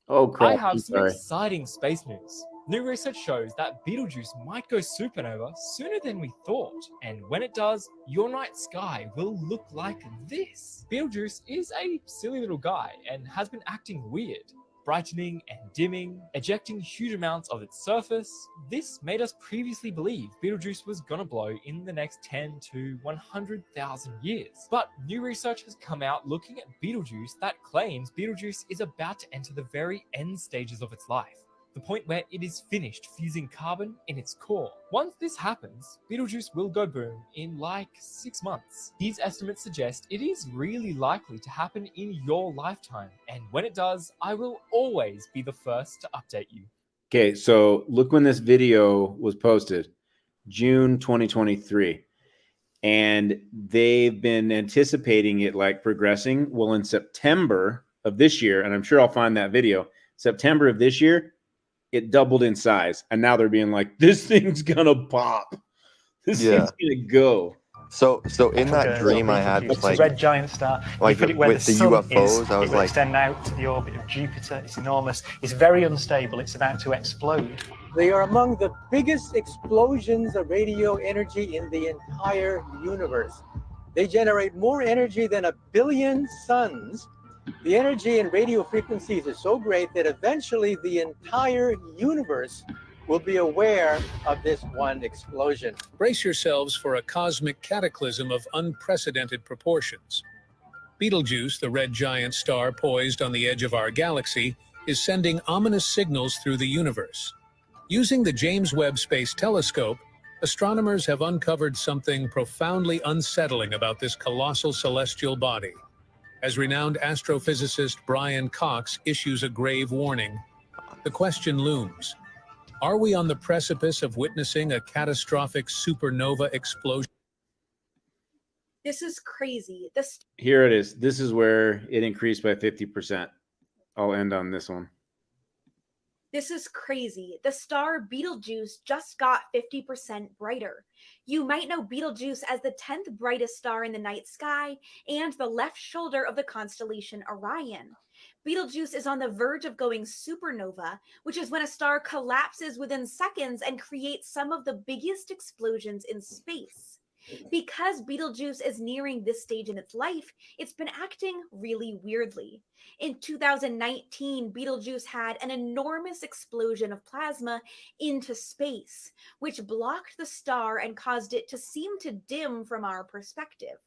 Oh crap. I have some Sorry. exciting space news. New research shows that Betelgeuse might go supernova sooner than we thought, and when it does, your night sky will look like this. Betelgeuse is a silly little guy and has been acting weird, brightening and dimming, ejecting huge amounts of its surface. This made us previously believe Betelgeuse was gonna blow in the next 10 to 100,000 years. But new research has come out looking at Betelgeuse that claims Betelgeuse is about to enter the very end stages of its life, the point where it is finished fusing carbon in its core. Once this happens, Betelgeuse will go boom in like 6 months. These estimates suggest it is really likely to happen in your lifetime, and when it does, I will always be the first to update you. Okay, so look when this video was posted, June 2023. And they've been anticipating it like progressing. Well, in September of this year, and I'm sure I'll find that video, September of this year, it doubled in size, and now they're being like, "This thing's gonna pop. This thing's gonna go." So in that dream I had, it's like a red giant star. like you put it where with the the sun UFOs, is, I was it will like, extend out to the orbit of Jupiter. It's enormous. It's very unstable. It's about to explode. They are among the biggest explosions of radio energy in the entire universe. They generate more energy than 1 billion suns. The energy in radio frequencies is so great that eventually the entire universe will be aware of this one explosion. Brace yourselves for a cosmic cataclysm of unprecedented proportions. Betelgeuse, the red giant star poised on the edge of our galaxy, is sending ominous signals through the universe. Using the James Webb Space Telescope, astronomers have uncovered something profoundly unsettling about this colossal celestial body. As renowned astrophysicist Brian Cox issues a grave warning, the question looms: are we on the precipice of witnessing a catastrophic supernova explosion? This is crazy. Here it is. This is where it increased by 50%. I'll end on this one. This is crazy. The star Betelgeuse just got 50% brighter. You might know Betelgeuse as the 10th brightest star in the night sky and the left shoulder of the constellation Orion. Betelgeuse is on the verge of going supernova, which is when a star collapses within seconds and creates some of the biggest explosions in space. Because Betelgeuse is nearing this stage in its life, it's been acting really weirdly. In 2019, Betelgeuse had an enormous explosion of plasma into space, which blocked the star and caused it to seem to dim from our perspective.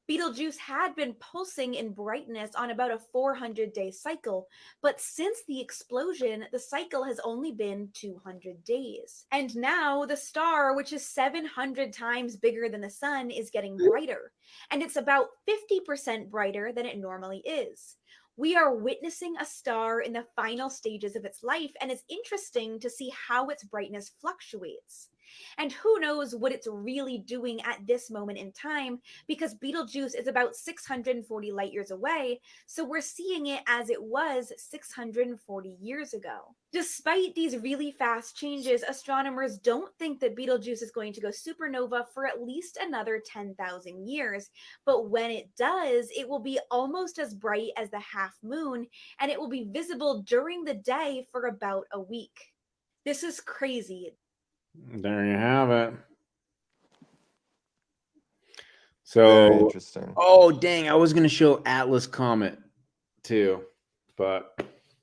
Betelgeuse had been pulsing in brightness on about a 400-day cycle, but since the explosion, the cycle has only been 200 days. And now the star, which is 700 times bigger than the sun, is getting brighter, and it's about 50% brighter than it normally is. We are witnessing a star in the final stages of its life, and it's interesting to see how its brightness fluctuates. And who knows what it's really doing at this moment in time, because Betelgeuse is about 640 light years away, so we're seeing it as it was 640 years ago. Despite these really fast changes, astronomers don't think that Betelgeuse is going to go supernova for at least another 10,000 years, but when it does, it will be almost as bright as the half moon, and it will be visible during the day for about a week. This is crazy. There you have it. Very So, interesting. oh dang, I was gonna show Atlas Comet too, but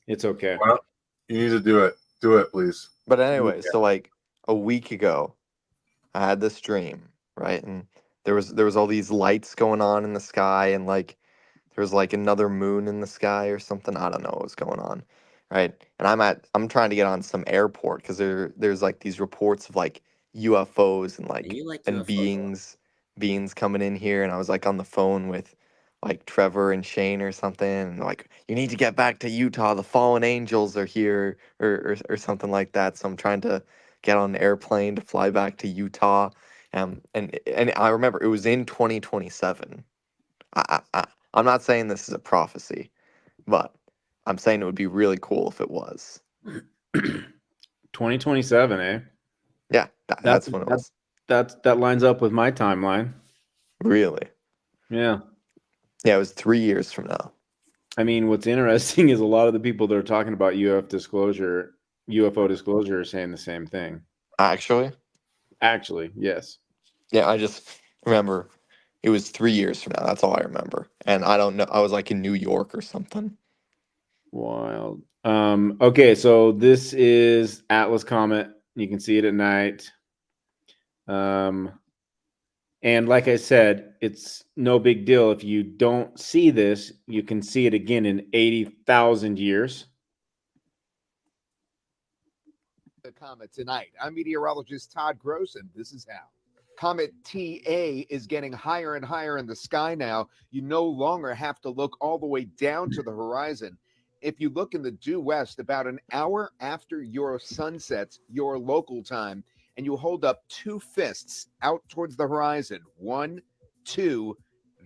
it's okay. Well, you need to do it. Do it, please. But anyway, so like a week ago, I had this dream, right? And there was all these lights going on in the sky, and like there was like another moon in the sky or something. I don't know what was going on, right? And I'm trying to get on some airport because there's like these reports of like UFOs and like You like and UFOs? beings coming in here, and I was like on the phone with like Trevor and Shane or something, and like, you need to get back to Utah. The fallen angels are here, or something like that. So I'm trying to get on an airplane to fly back to Utah. And I remember it was in 2027. I'm not saying this is a prophecy, but I'm saying it would be really cool if it was. 2027, eh? Yeah, that's when it was. That lines up with my timeline. Really? Yeah. Yeah, it was 3 years from now. I mean, what's interesting is a lot of the people that are talking about UFO disclosure are saying the same thing. Actually, yes. Yeah, I just remember it was 3 years from now. That's all I remember. And I don't know. I was like in New York or something. Wild. Okay, so this is Atlas Comet. You can see it at night. And like I said, it's no big deal. If you don't see this, you can see it again in 80,000 years. The comet tonight. I'm meteorologist Todd Gross, and this is how. Comet TA is getting higher and higher in the sky now. You no longer have to look all the way down to the horizon. If you look in the due west about an hour after your sun sets, your local time, and you hold up 2 fists out towards the horizon, 1, 2,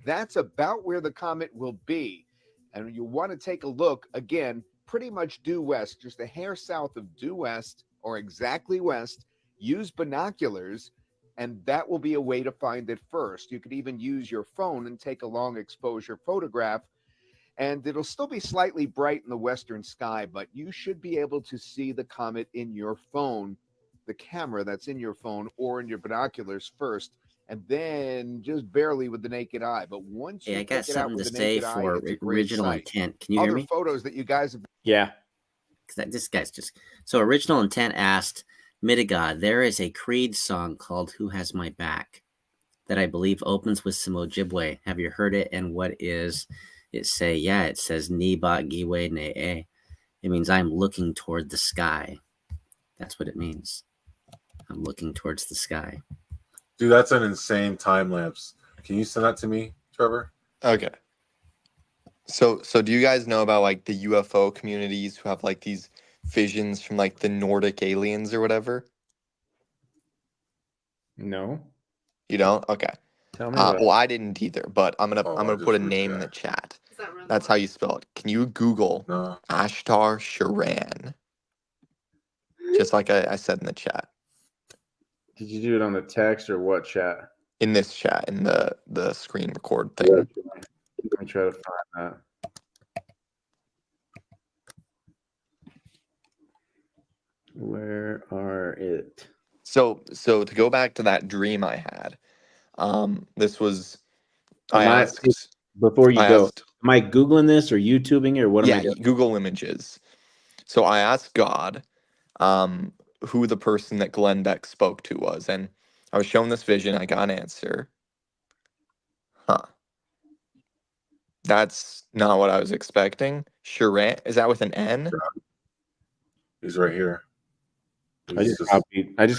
that's about where the comet will be. And you want to take a look, again, pretty much due west, just a hair south of due west or exactly west. Use binoculars, and that will be a way to find it first. You could even use your phone and take a long exposure photograph, and it'll still be slightly bright in the western sky, but you should be able to see the comet in your phone, the camera that's in your phone or in your binoculars first, and then just barely with the naked eye. But once you Hey, I got check it out something to with the say naked eye, for it's a great original sight. intent. Can you hear Other me? photos that you guys have. Yeah. Because this guy's just so original intent asked Mtiga, there is a Creed song called "Who Has My Back" that I believe opens with some Ojibwe. Have you heard it? And what is it say? Yeah, it says "Ni ba giwe ne e." It means I'm looking toward the sky. That's what it means. I'm looking towards the sky. Dude, that's an insane time lapse. Can you send that to me, Trevor? Okay. So do you guys know about like the UFO communities who have like these visions from like the Nordic aliens or whatever? No. You don't? Okay. Tell me about well, I didn't either, but I'm gonna put a name in the chat. That's how you spell it. Can you Google Ashtar Sharan? Just like I said in the chat. Did you do it on the text or what chat? In this chat, in the screen record thing. Let me try to find that. Where are it? So to go back to that dream I had, this was Before you I go, asked- am I Googling this or YouTubing it or what am I doing? Google Images. So I asked God who the person that Glenn Beck spoke to was, and I was shown this vision. I got an answer. That's not what I was expecting. Sharan, is that with an N? He's right here. I just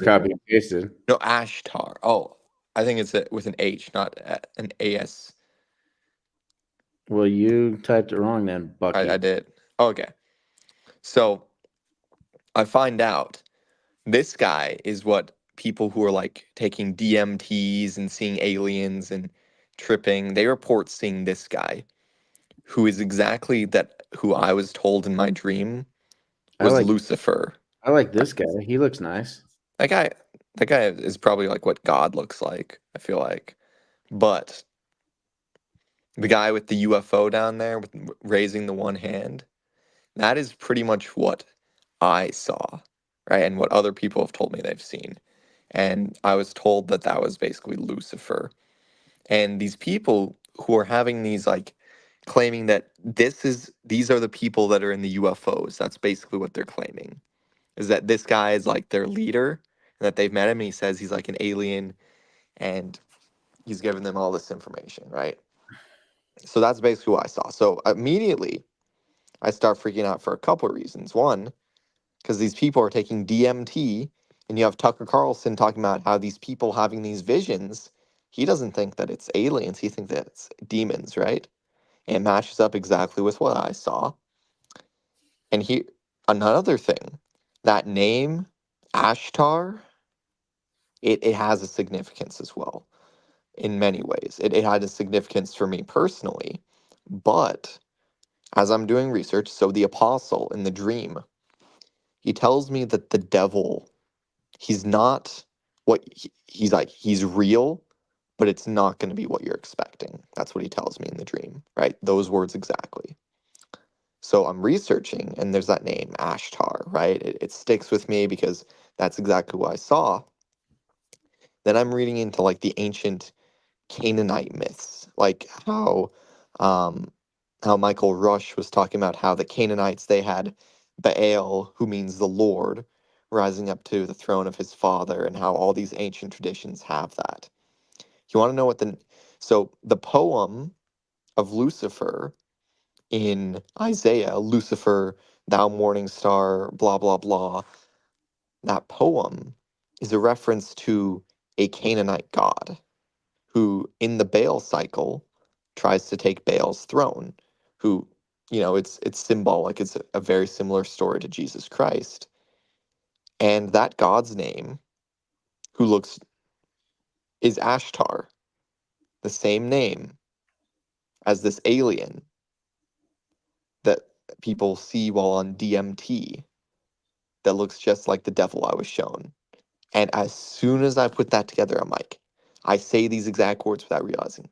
copied and pasted. No, Ashtar. Oh, I think it's with an H, not an AS. Well, you typed it wrong then, Bucky. I did. Okay. So I find out this guy is what people who are like taking DMTs and seeing aliens and tripping, they report seeing this guy who is exactly who I was told in my dream was Lucifer. I like this guy. He looks nice. That guy is probably like what God looks like, I feel like. But the guy with the UFO down there with raising the one hand, that is pretty much what I saw. right? And what other people have told me they've seen. And I was told that that was basically Lucifer. And these people who are having these like claiming that these are the people that are in the UFOs. That's basically what they're claiming. Is that this guy is like their leader and that they've met him and he says he's like an alien and he's giving them all this information, right? So that's basically what I saw. So immediately I start freaking out for a couple of reasons. One, because these people are taking DMT, and you have Tucker Carlson talking about how these people having these visions, he doesn't think that it's aliens, he thinks that it's demons, right? And it matches up exactly with what I saw. And another thing, that name, Ashtar, it has a significance as well in many ways. It had a significance for me personally, but as I'm doing research, so the apostle in the dream, he tells me that the devil, he's not he's like, he's real, but it's not going to be what you're expecting. That's what he tells me in the dream, right? Those words exactly. So I'm researching, and there's that name, Ashtar, right? It sticks with me because that's exactly what I saw. Then I'm reading into like the ancient Canaanite myths, like how Michael Rush was talking about how the Canaanites, they had Baal, who means the Lord, rising up to the throne of his father, and how all these ancient traditions have that. You want to know what so the poem of Lucifer in Isaiah, Lucifer, thou morning star, blah, blah, blah, that poem is a reference to a Canaanite god who, in the Baal cycle, tries to take Baal's throne, who, it's symbolic. It's a very similar story to Jesus Christ. And that god's name, is Ashtar, the same name as this alien that people see while on DMT that looks just like the devil I was shown. And as soon as I put that together, I'm like, I say these exact words without realizing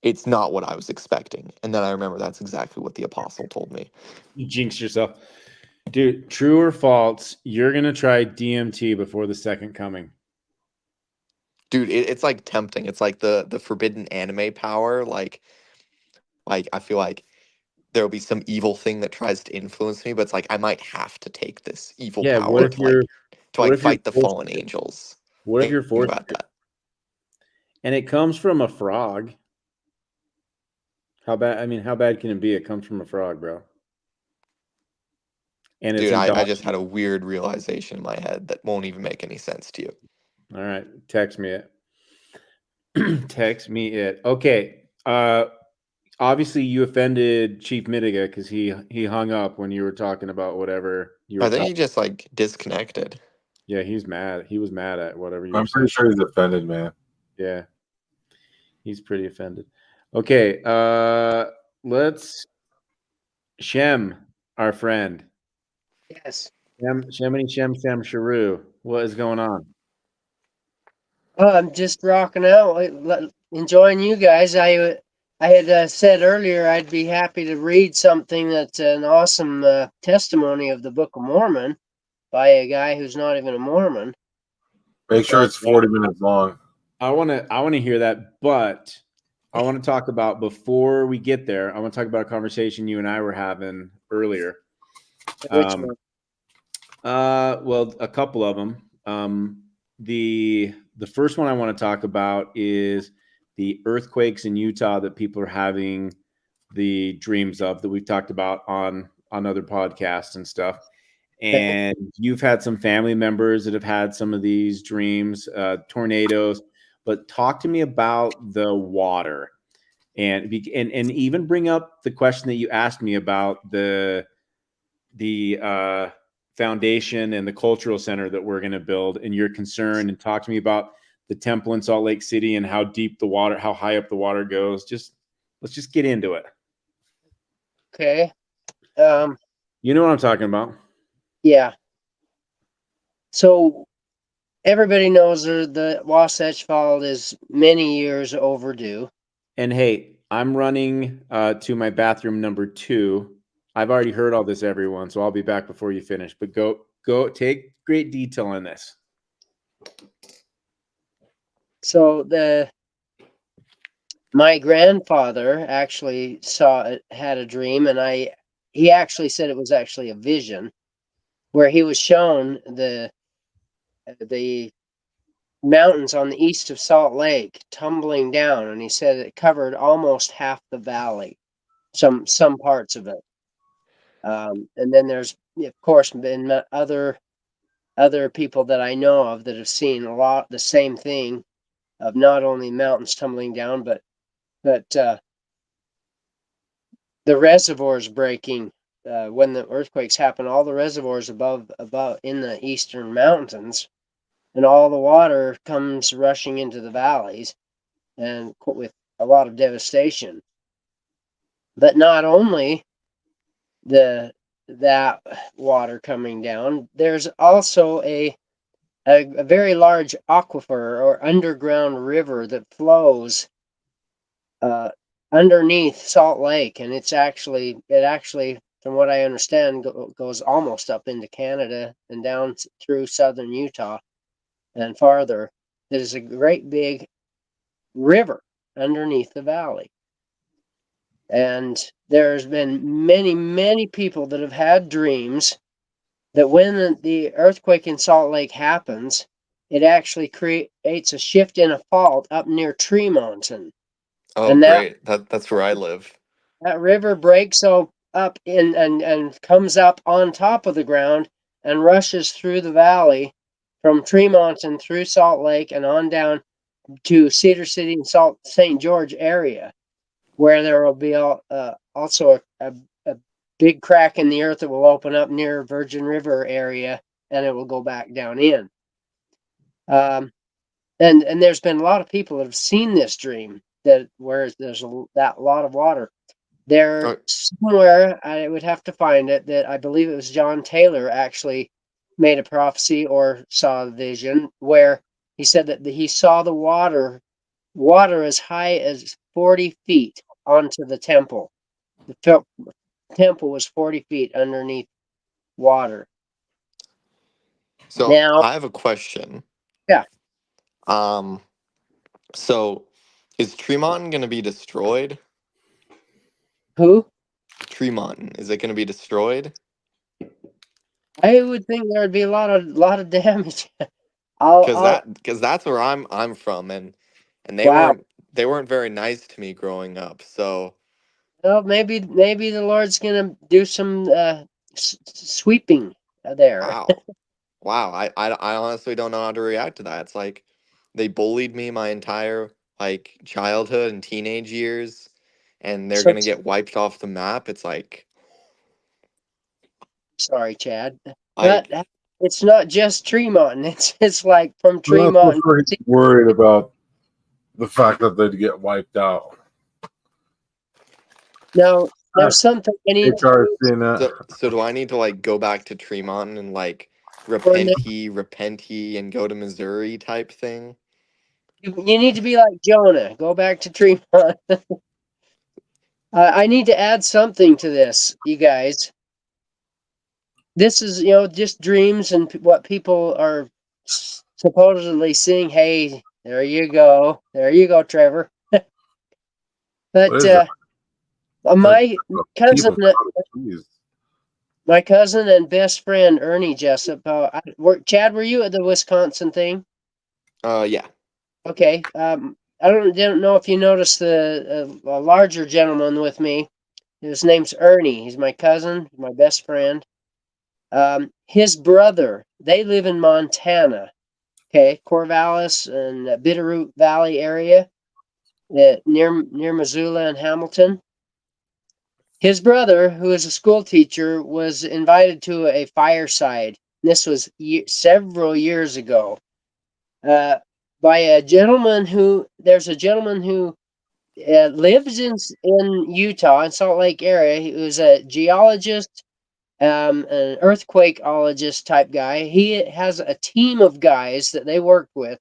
it's not what I was expecting. And then I remember that's exactly what the apostle told me. You jinxed yourself. Dude, true or false, you're going to try DMT before the second coming. Dude, it's like tempting. It's like the forbidden anime power. Like I feel like there'll be some evil thing that tries to influence me, but it's like I might have to take this evil power to fight the fallen angels. What if you're forced about that? And it comes from a frog. How bad can it be? It comes from a frog, bro. And dude, I just had a weird realization in my head that won't even make any sense to you. All right, text me it. Text me it. Okay. Obviously you offended Chief Midegah because he hung up when you were talking about whatever you were. I think he just like disconnected. Yeah, he's mad. He was mad at whatever you. I'm pretty sure he's offended, man. Yeah, he's pretty offended. Okay, let's Shem, our friend. Yes. Shemini Shem Sharu. What is going on? I'm just rocking out, enjoying you guys. I had said earlier I'd be happy to read something that's an awesome testimony of the Book of Mormon by a guy who's not even a Mormon. Make sure it's 40 minutes long. I want to hear that, but I want to talk about, before we get there, I want to talk about a conversation you and I were having earlier. Which one? Well, a couple of them. The first one I want to talk about is the earthquakes in Utah that people are having the dreams of, that we've talked about on other podcasts and stuff. And you've had some family members that have had some of these dreams, tornadoes. But talk to me about the water, and even bring up the question that you asked me about the foundation and the cultural center that we're going to build, and your concern, and talk to me about the temple in Salt Lake City and how deep the water, how high up the water goes. Let's just get into it. Okay. You know what I'm talking about? Yeah. So everybody knows the Wasatch Fault is many years overdue. And hey, I'm running to my bathroom number 2. I've already heard all this, everyone, so I'll be back before you finish. But go Go take great detail on this. So my grandfather actually had a dream, and he actually said it was actually a vision, where he was shown the mountains on the east of Salt Lake tumbling down, and he said it covered almost half the valley, some parts of it. And then there's, of course, been other people that I know of that have seen the same thing, of not only mountains tumbling down, but the reservoirs breaking. When the earthquakes happen, all the reservoirs above in the eastern mountains, and all the water comes rushing into the valleys, and with a lot of devastation. But not only that water coming down, there's also a very large aquifer or underground river that flows underneath Salt Lake, and it actually, from what I understand, goes almost up into Canada and down through southern Utah and farther. It is a great big river underneath the valley. And there's been many people that have had dreams that when the earthquake in Salt Lake happens, it actually creates a shift in a fault up near Tree Mountain. Oh, And great. That's where I live. that river breaks up and comes up on top of the ground and rushes through the valley from Tree Mountain through Salt Lake and on down to Cedar City and St. George area, where there will be also a big crack in the earth that will open up near Virgin River area, and it will go back down in. And there's been a lot of people that have seen this dream, where there's that lot of water. There somewhere, I would have to find it, that I believe it was John Taylor actually made a prophecy or saw a vision where he said that he saw the water as high as 40 feet onto the temple. The temple was 40 feet underneath water. So Now, I have a question. Yeah. So is Tremont going to be destroyed? Who? Tremont. Is it going to be destroyed? I would think there would be a lot of damage. Because that's where I'm from, and they weren't very nice to me growing up. So well, maybe the Lord's gonna do some sweeping there. wow. I honestly don't know how to react to that. It's like they bullied me my entire childhood and teenage years, and they're gonna get wiped off the map. It's like, sorry, Chad, but it's not just Tremont. It's like from Tremont. I'm worried about the fact that they'd get wiped out. No, there's something I need so do I need to go back to Tremont and repenty and go to Missouri type thing? You need to be like Jonah. Go back to Tremont. I need to add something to this, you guys. This is, just dreams and what people are supposedly seeing. Hey, there you go, Trevor. But my cousin and best friend Ernie Jessup. Chad, were you at the Wisconsin thing? Yeah. Okay. I don't know if you noticed the larger gentleman with me. His name's Ernie. He's my cousin, my best friend. His brother, they live in Montana, okay, Corvallis and Bitterroot Valley area, near Missoula and Hamilton. His brother, who is a school teacher, was invited to a fireside. This was several years ago, by a gentleman who lives in Utah, in Salt Lake area. He was a geologist, an earthquakeologist type guy. He has a team of guys that they work with,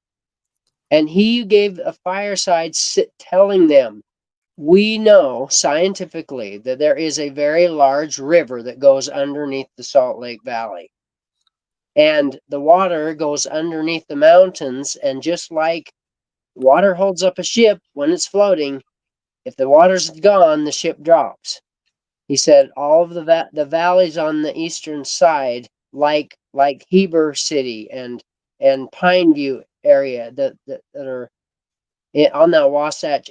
and he gave a fireside telling them, we know scientifically that there is a very large river that goes underneath the Salt Lake Valley. and the water goes underneath the mountains, and just like water holds up a ship when it's floating, if the water's gone, the ship drops. He said all of the valleys on the eastern side, like Heber City and Pineview area that are on that Wasatch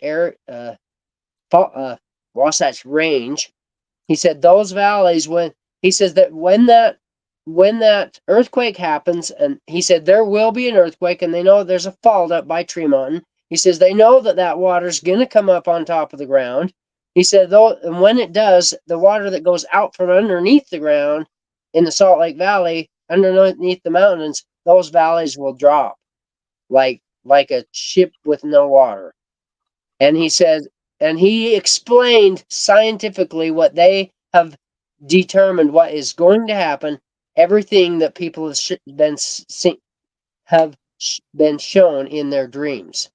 Wasatch Range. He said those valleys, when that earthquake happens, and he said there will be an earthquake, and they know there's a fault up by Tree Mountain. He says they know that water's going to come up on top of the ground. He said, though, and when it does, the water that goes out from underneath the ground in the Salt Lake Valley, underneath the mountains, those valleys will drop like a ship with no water. And he said, and he explained scientifically what they have determined what is going to happen, everything that people have been shown in their dreams.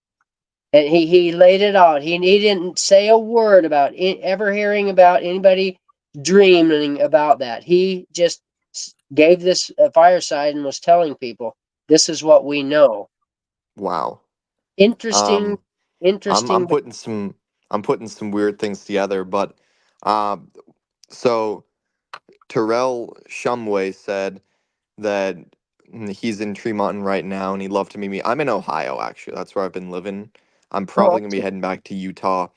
And he laid it out. He didn't say a word about ever hearing about anybody dreaming about that. He just gave this fireside and was telling people, this is what we know. Wow. Interesting. I'm putting some weird things together, but so Terrell Shumway said that he's in Tremonton right now and he'd love to meet me. I'm in Ohio, actually. That's where I've been living. I'm probably gonna be heading back to Utah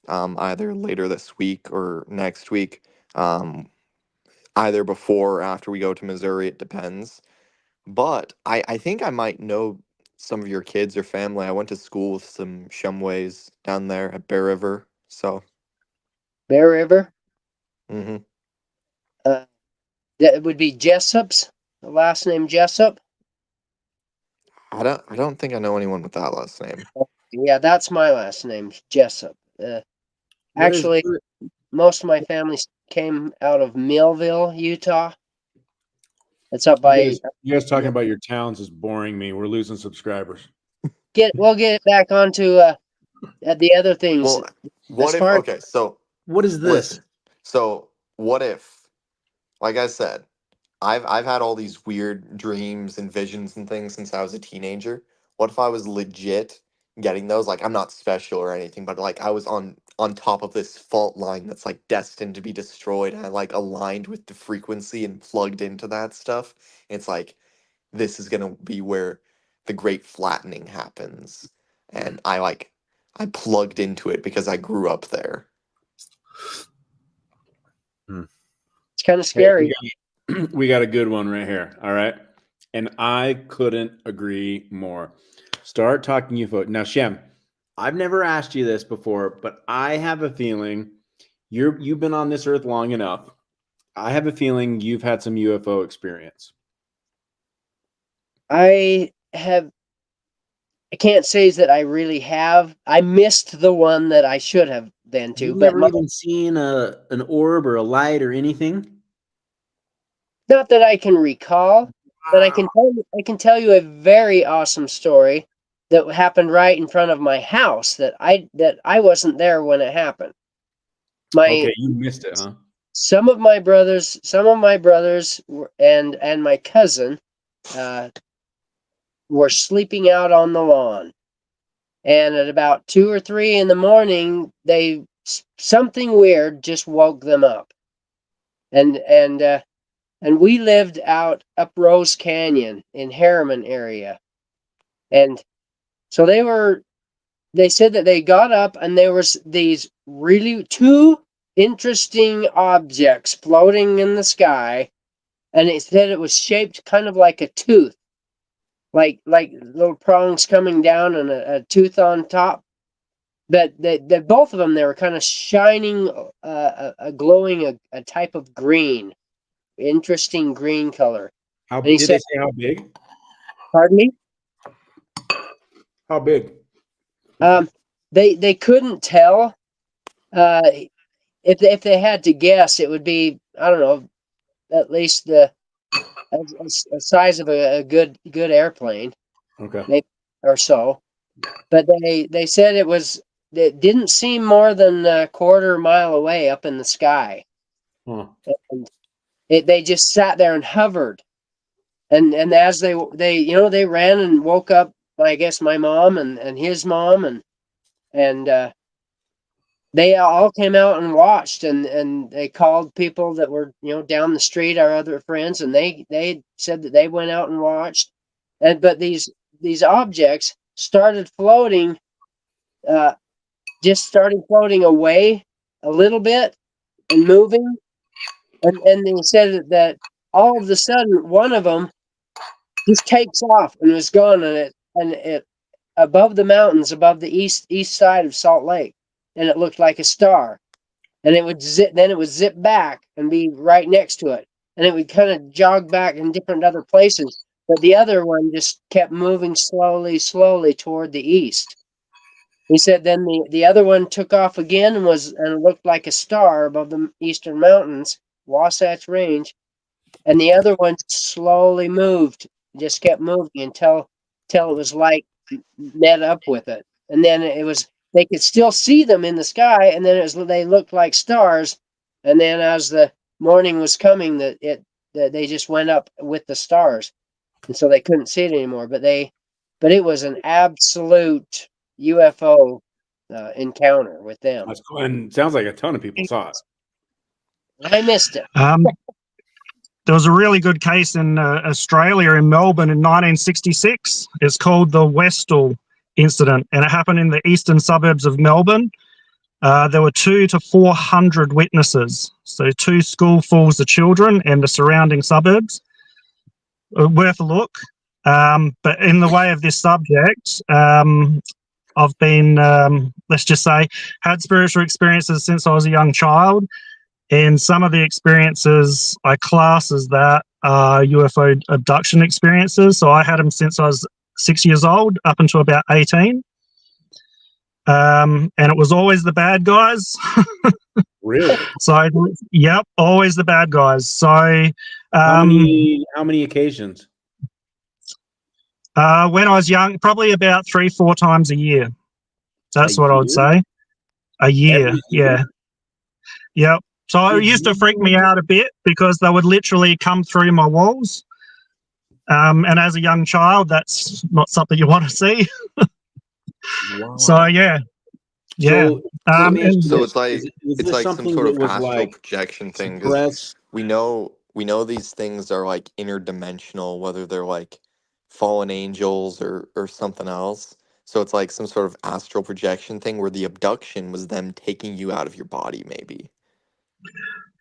either later this week or next week. Either before or after we go to Missouri, it depends. But I think I might know some of your kids or family. I went to school with some Shumways down there at Bear River. So Bear River? Mm-hmm. That would be Jessup's, the last name Jessup. I don't think I know anyone with that last name. Yeah, that's my last name, Jessup. Actually, most of my family came out of Millville, Utah. It's up by. You guys talking about your towns is boring me. We're losing subscribers. We'll get it back onto the other things. Well, what if? Okay, so what is this? Listen, so what if, like I said, I've had all these weird dreams and visions and things since I was a teenager. What if I was legit getting those? Like, I'm not special or anything, but like I was on top of this fault line that's like destined to be destroyed, and I like aligned with the frequency and plugged into that stuff. It's like this is gonna be where the great flattening happens, and I plugged into it because I grew up there. It's kind of scary. We got a good one right here. All right. And I couldn't agree more. Start talking UFO. Now, Shem, I've never asked you this before, but I have a feeling you've been on this earth long enough. I have a feeling you've had some UFO experience. I can't say that I really have. I missed the one that I should have been to. You've never even seen an orb or a light or anything? Not that I can recall, but I can tell you a very awesome story that happened right in front of my house that I wasn't there when it happened. Okay, you missed it, huh? Some of my brothers and my cousin were sleeping out on the lawn, and at about 2 or 3 in the morning, something weird just woke them up, and we lived out up Rose Canyon in Harriman area. And so they said that they got up and there was these really 2 interesting objects floating in the sky. And it said it was shaped kind of like a tooth, like little prongs coming down and a tooth on top. But both of them, they were kind of shining, glowing a type of green. Interesting green color. Did they say how big? Pardon me? How big? They couldn't tell. If they had to guess, it would be, I don't know, at least the size of a good airplane. Okay. Maybe, or so. But they said it didn't seem more than a quarter mile away up in the sky. Huh. And they just sat there and hovered. And as they they ran and woke up, I guess, my mom and his mom, and they all came out and watched, and they called people that were down the street, our other friends, and they said that they went out and watched, but these objects started floating, just started floating away a little bit and moving, and they said that all of a sudden one of them just takes off and was gone, and it above the mountains, above the east side of Salt Lake, and it looked like a star. And it would zip back and be right next to it, and it would kind of jog back in different other places. But the other one just kept moving slowly toward the east. He said then the other one took off again and it looked like a star above the eastern mountains, Wasatch Range, and the other one slowly moved, just kept moving until it was like met up with it, and then they could still see them in the sky, and then they looked like stars, and then as the morning was coming, that they just went up with the stars, and so they couldn't see it anymore. But it was an absolute UFO encounter with them. That's cool. And sounds like a ton of people saw it. I missed it. There was a really good case in Australia, in Melbourne, in 1966. It's called the Westall incident, and it happened in the eastern suburbs of Melbourne. There were 200 to 400 witnesses, so 2 schoolfuls of children and the surrounding suburbs. Worth a look. But in the way of this subject, I've been, let's just say, had spiritual experiences since I was a young child. And some of the experiences I class as that are UFO abduction experiences. So I had them since I was 6 years old up until about 18. And it was always the bad guys. Really? So, yep, always the bad guys. So, how many occasions? When I was young, probably about 3-4 times a year. That's what I would say. A year, yeah. Yep. So it used to freak me out a bit because they would literally come through my walls. And as a young child, that's not something you want to see. Wow. So yeah. So it's like is it's this like some something sort that of was astral like projection thing, because we know these things are like interdimensional, whether they're like fallen angels or something else. So it's like some sort of astral projection thing where the abduction was them taking you out of your body, maybe.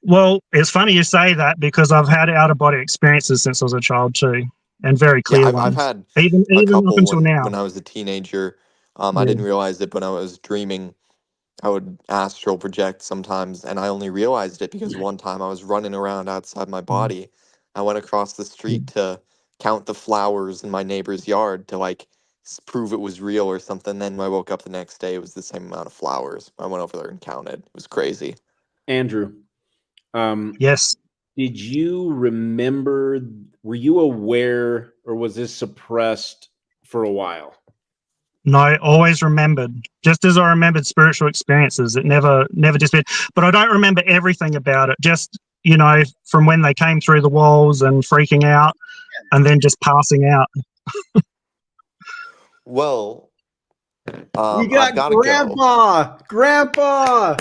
Well, it's funny you say that because I've had out-of-body experiences since I was a child too, and very clear I've ones. had even a up couple until now. when I was a teenager. I Yeah. didn't realize it, but when I was dreaming, I would astral project sometimes, and I only realized it because one time I was running around outside my body. I went across the street to count the flowers in my neighbor's yard to like prove it was real or something. Then when I woke up the next day, it was the same amount of flowers. I went over there and counted. It was crazy. Andrew, yes. Did you remember? Were you aware, or was this suppressed for a while? No, I always remembered. Just as I remembered spiritual experiences, it never disappeared. But I don't remember everything about it. Just, from when they came through the walls and freaking out, and then just passing out. Well, we got I've got to Grandpa. Grandpa.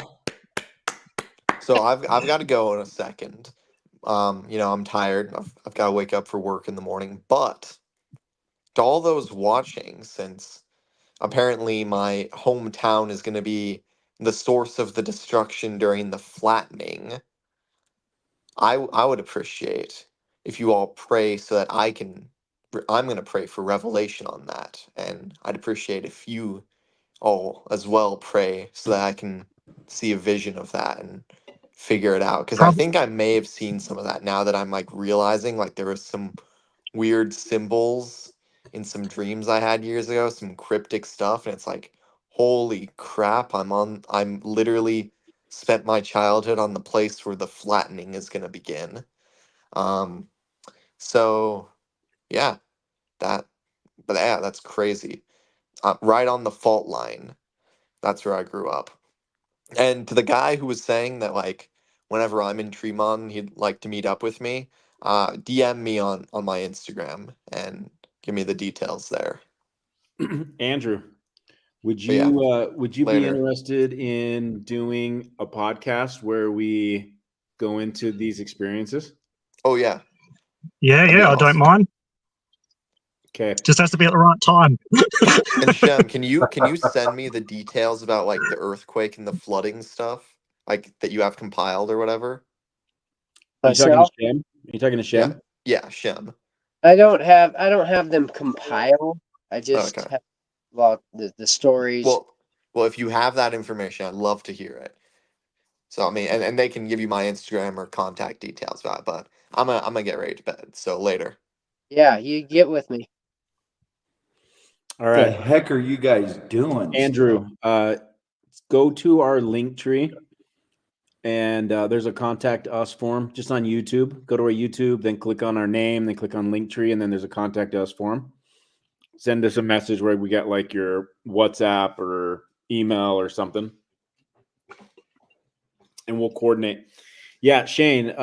So I've got to go in a second. I'm tired. I've got to wake up for work in the morning. But to all those watching, since apparently my hometown is going to be the source of the destruction during the flattening, I would appreciate if you all pray so that I'm going to pray for revelation on that. And I'd appreciate if you all as well pray so that I can see a vision of that and figure it out, because I think I may have seen some of that now that I'm like realizing like there was some weird symbols in some dreams I had years ago, some cryptic stuff, and it's like, holy crap, I'm literally spent my childhood on the place where the flattening is going to begin. So yeah, that's crazy. Right on the fault line. That's where I grew up. And to the guy who was saying that, like, whenever I'm in Tremont, he'd like to meet up with me, DM me on my Instagram and give me the details there. Andrew, would But yeah, you be later. interested in doing a podcast where we go into these experiences? Oh yeah. Yeah, That'd be I don't awesome. mind. Okay. Just has to be at the right time. And Shem, can you send me the details about like the earthquake and the flooding stuff, like that you have compiled or whatever? Are you talking to Myself? Shem? Are you talking to Shem? Yeah, Shem. I don't have them compiled. I just Okay. have well the stories. Well, if you have that information, I'd love to hear it. So I mean, and they can give you my Instagram or contact details about it, but I'm gonna get ready to bed. So later. Yeah, you get with me. All The right. heck are you guys doing? Andrew, go to our link tree, and there's a contact us form just on YouTube. Go to our YouTube, then click on our name, then click on link tree, and then there's a contact us form. Send us a message where we got like your WhatsApp or email or something, and we'll coordinate. Yeah, Shane,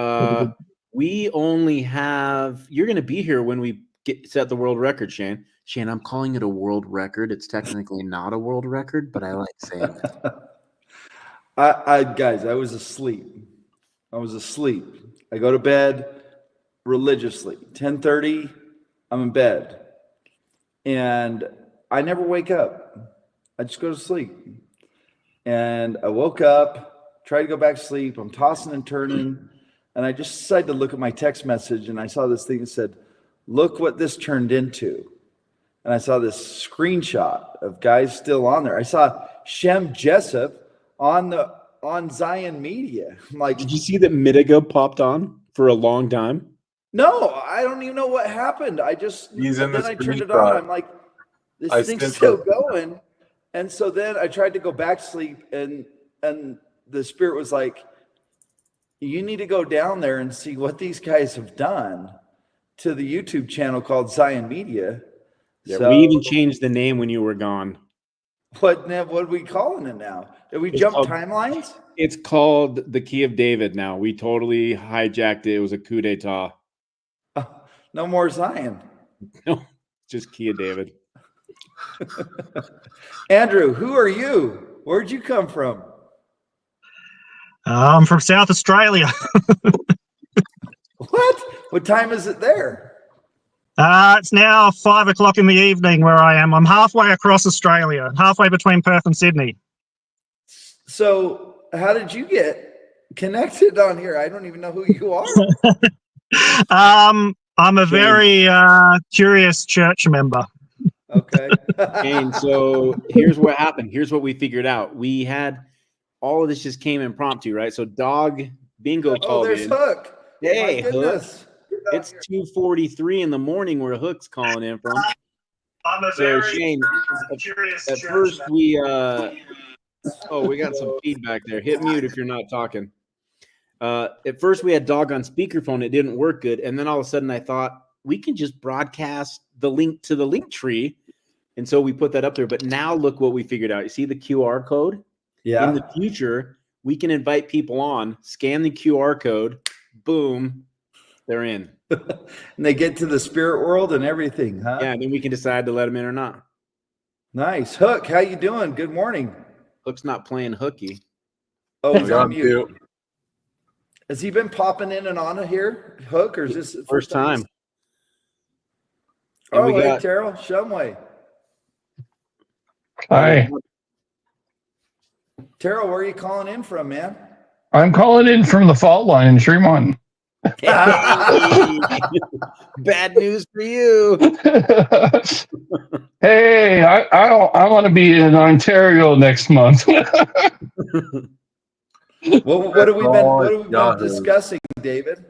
we only have, you're going to be here when we set the world record, Shane. Shane, I'm calling it a world record. It's technically not a world record, but I like saying it. Guys, I was asleep. I go to bed religiously. 10:30, I'm in bed. And I never wake up. I just go to sleep. And I woke up, tried to go back to sleep. I'm tossing and turning. And I just decided to look at my text message, and I saw this thing that said, "Look what this turned into." And I saw this screenshot of guys still on there. I saw Shem Jessup on Zion Media. I'm like, did you see that Mtiga popped on for a long time? No, I don't even know what happened. I just He's in then the I turned it screenshot. on. I'm like, this I thing's sent still it. going. And so then I tried to go back to sleep, and the spirit was like, you need to go down there and see what these guys have done to the YouTube channel called Zion Media. Yeah, So we even changed the name when you were gone. what are we calling it now? Did we jump timelines? It's called the Key of David now. We totally hijacked it. It was a coup d'etat. No more Zion. No, just Key of David. Andrew, who are you? Where'd you come from? I'm from South Australia. What time is it there? It's now 5 o'clock in the evening where I am. I'm halfway across Australia, halfway between Perth and Sydney. So how did you get connected on here? I don't even know who you are. I'm a very curious church member. Okay. And so here's what happened. Here's what we figured out. We had all of this just came impromptu, right? So Dog Bingo called there's in. Hook. Hey, My goodness. Hook. It's 2:43 in the morning where Hook's calling in from. I'm a So Shane, at first we we got some feedback there. Hit mute if you're not talking. At first we had Dog on speakerphone. It didn't work good. And then all of a sudden I thought we can just broadcast the link to the link tree. And so we put that up there. But now look what we figured out. You see the QR code? Yeah. In the future, we can invite people on, scan the QR code, boom, they're in. And they get to the spirit world and everything, huh? Yeah, and then we can decide to let them in or not. Nice. Hook, how you doing? Good morning. Hook's not playing hooky. Oh, he's on mute. Has he been popping in and on here, Hook, or is this the First time. Oh, And we hey, got Terrell Shumway. Hi, Terrell, where are you calling in from, man? I'm calling in from the fault line in Fremont. Bad news for you. Hey, I want to be in Ontario next month. What have we been discussing, David?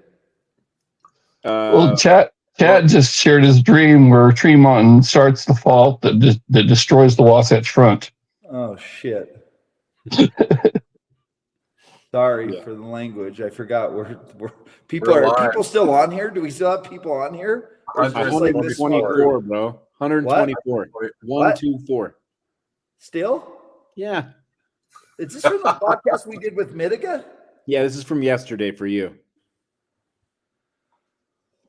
Well, Chad just shared his dream where Tremont starts the fault that destroys the Wasatch Front. Oh shit. Sorry for the language. I forgot. We're people are people still on here? Do we still have people on here? Or is it just like this 124, bro. 124. What? 124. Still? Yeah. Is this from the podcast we did with Mtiga? Yeah, this is from yesterday for you.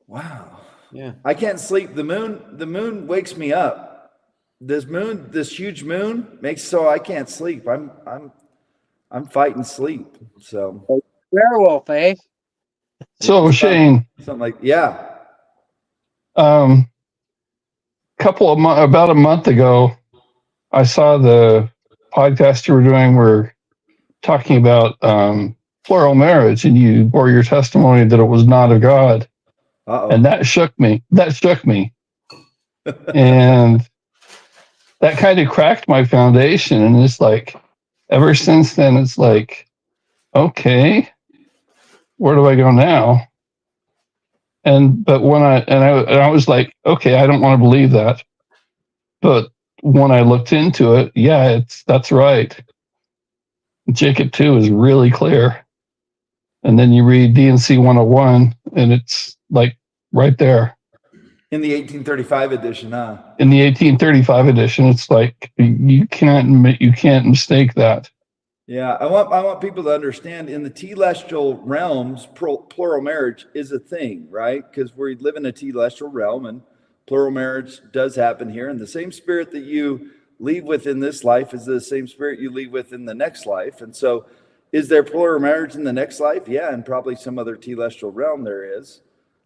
Wow. Yeah. I can't sleep. The moon wakes me up. This huge moon makes so I can't sleep. I'm fighting sleep. So werewolf, eh? So Shane, something like yeah. About a month ago, I saw the podcast you were doing. We're talking about plural marriage, and you bore your testimony that it was not of God. And that shook me. And that kind of cracked my foundation. And it's like, ever since then, it's like, okay, where do I go now? But when I was like, okay, I don't want to believe that. But when I looked into it, yeah, that's right. Jacob 2 is really clear. And then you read DNC 101, and it's like right there. In the 1835 edition, huh? In the 1835 edition, it's like you can't mistake that. Yeah, I want people to understand in the telestial realms, plural marriage is a thing, right? Because we live in a telestial realm, and plural marriage does happen here. And the same spirit that you leave with in this life is the same spirit you leave with in the next life. And so, is there plural marriage in the next life? Yeah, and probably some other telestial realm there is.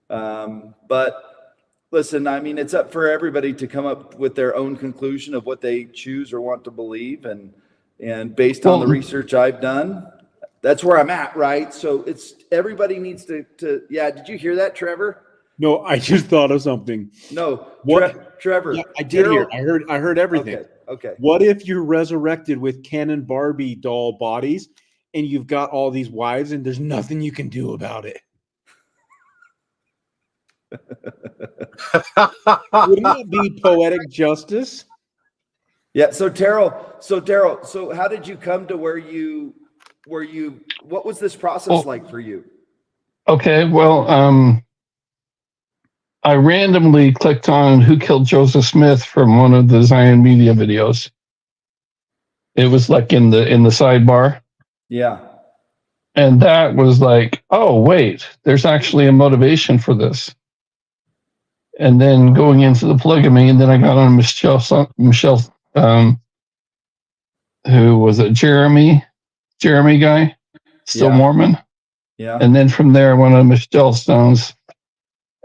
But listen, I mean, it's up for everybody to come up with their own conclusion of what they choose or want to believe. And based on the research I've done, that's where I'm at, right? So everybody needs to yeah. Did you hear that, Trevor? No, I just thought of something. No, Trevor. Yeah, I did hear. I heard everything. Okay. What if you're resurrected with Ken and Barbie doll bodies, and you've got all these wives, and there's nothing you can do about it? Wouldn't that be poetic justice? Yeah. So Terrell, how did you come to where you what was this process like for you? Okay, well, I randomly clicked on Who Killed Joseph Smith from one of the Zion Media videos. It was like in the sidebar. Yeah. And that was like, oh wait, there's actually a motivation for this. And then going into the polygamy, and then I got on Michelle, who was a Jeremy guy, still Mormon. Yeah. And then from there, I went on Michelle Stone's,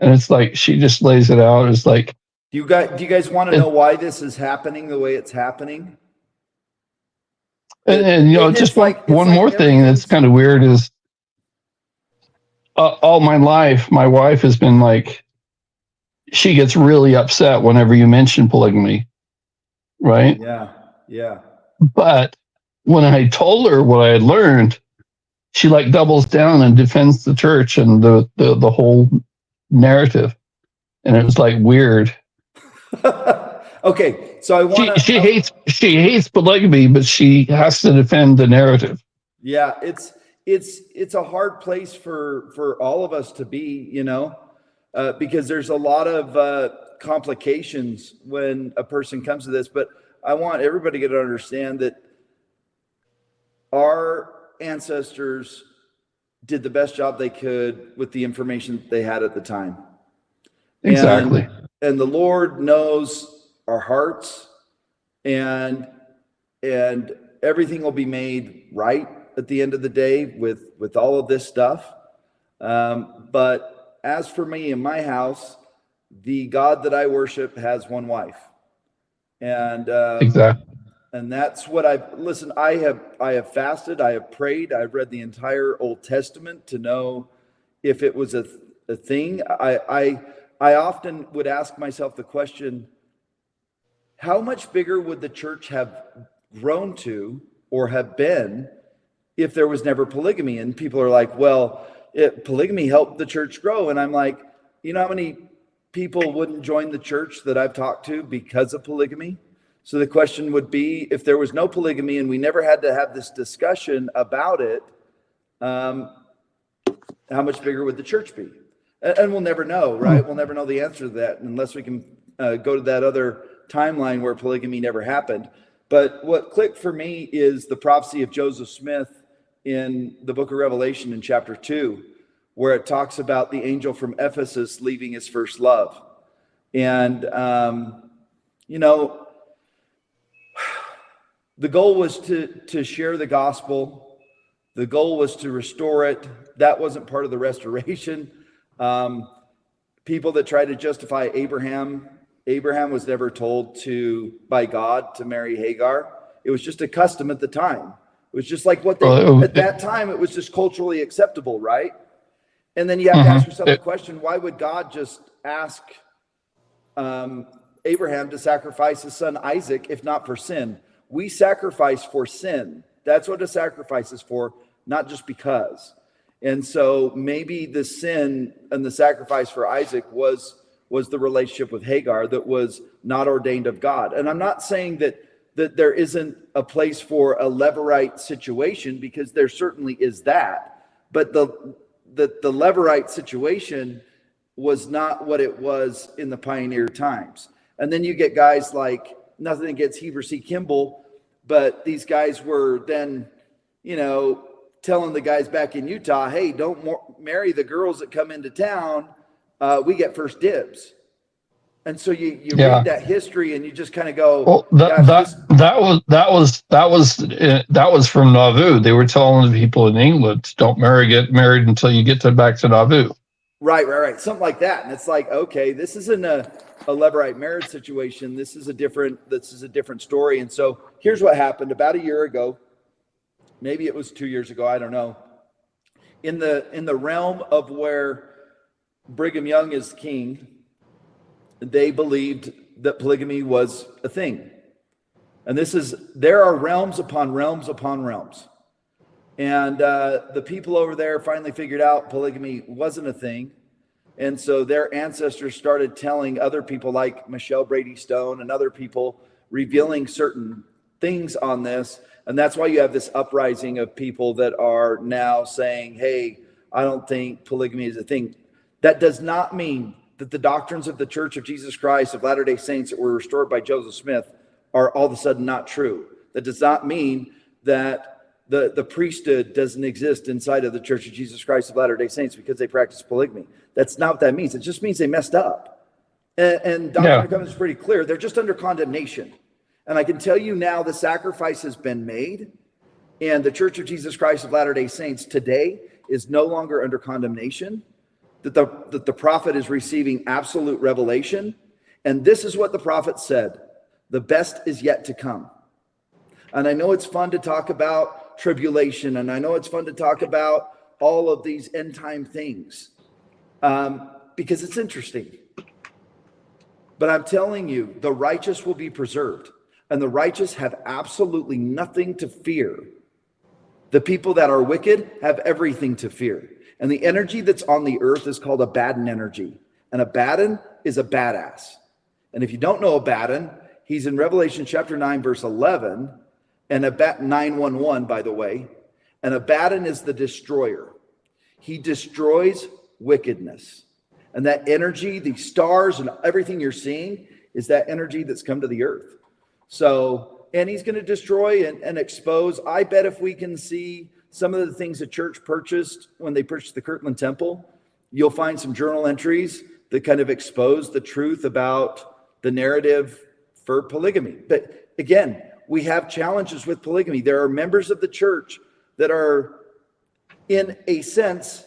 and it's like she just lays it out. It's like, do you guys want to know why this is happening the way it's happening? And you know, just one more thing that's kind of weird is all my life, my wife has been like, she gets really upset whenever you mention polygamy, right? Yeah. But when I told her what I had learned, she like doubles down and defends the church and the whole narrative, and it was like weird. Okay, so I want she hates polygamy, but she has to defend the narrative. Yeah, it's a hard place for all of us to be, you know, because there's a lot of complications when a person comes to this. But I want everybody to understand that our ancestors did the best job they could with the information they had at the time. Exactly. And the Lord knows our hearts, and everything will be made right at the end of the day with all of this stuff. But as for me in my house, the God that I worship has one wife. And exactly. And that's what I have fasted, I have prayed, I've read the entire Old Testament to know if it was a thing. I often would ask myself the question, how much bigger would the church have grown to or have been if there was never polygamy? And people are like, well, polygamy helped the church grow. And I'm like, you know how many people wouldn't join the church that I've talked to because of polygamy? So the question would be, if there was no polygamy and we never had to have this discussion about it, how much bigger would the church be? And we'll never know, right? We'll never know the answer to that unless we can go to that other timeline where polygamy never happened. But what clicked for me is the prophecy of Joseph Smith in the book of Revelation in chapter 2, where it talks about the angel from Ephesus leaving his first love. And, you know, the goal was to share the gospel. The goal was to restore it. That wasn't part of the restoration. People that try to justify Abraham was never told by God to marry Hagar. It was just a custom at the time. It was just like what they, at that time, it was just culturally acceptable, right? And then you have to ask yourself the question, why would God just ask Abraham to sacrifice his son Isaac if not for sin? We sacrifice for sin. That's what a sacrifice is for, not just because. And so maybe the sin and the sacrifice for Isaac was the relationship with Hagar that was not ordained of God. And I'm not saying that there isn't a place for a Levirate situation, because there certainly is that. But the Levirate situation was not what it was in the pioneer times. And then you get guys like, nothing against Heber C. Kimball, but these guys were then, you know, telling the guys back in Utah, hey, don't marry the girls that come into town. We get first dibs. And so you read that history and you just kind of go, well, that was from Nauvoo. They were telling the people in England, don't get married until you get back to Nauvoo. Right. Something like that. And it's like, okay, this isn't a Levirate marriage situation. This is a different story. And so here's what happened about a year ago. Maybe it was 2 years ago. I don't know. In the realm of where Brigham Young is king, they believed that polygamy was a thing. And there are realms upon realms upon realms. And the people over there finally figured out polygamy wasn't a thing. And so their ancestors started telling other people like Michelle Brady Stone and other people, revealing certain things on this. And that's why you have this uprising of people that are now saying, hey, I don't think polygamy is a thing. That does not mean that the doctrines of the Church of Jesus Christ of Latter-day Saints that were restored by Joseph Smith are all of a sudden not true. That does not mean that the priesthood doesn't exist inside of the Church of Jesus Christ of Latter-day Saints because they practice polygamy. That's not what that means. It just means they messed up. And Doctrine and Covenants is pretty clear. They're just under condemnation. And I can tell you now the sacrifice has been made, and the Church of Jesus Christ of Latter-day Saints today is no longer under condemnation, that the prophet is receiving absolute revelation. And this is what the prophet said: the best is yet to come. And I know it's fun to talk about tribulation, and I know it's fun to talk about all of these end time things, because it's interesting. But I'm telling you, the righteous will be preserved, and the righteous have absolutely nothing to fear. The people that are wicked have everything to fear. And the energy that's on the earth is called Abaddon energy. And Abaddon is a badass. And if you don't know Abaddon, he's in Revelation chapter 9, verse 11, and 9:11, by the way. And Abaddon is the destroyer. He destroys wickedness. And that energy, the stars and everything you're seeing, is that energy that's come to the earth. So, and he's going to destroy and expose. I bet if we can see some of the things the church purchased when they purchased the Kirtland Temple, you'll find some journal entries that kind of expose the truth about the narrative for polygamy. But again, we have challenges with polygamy. There are members of the church that are, in a sense,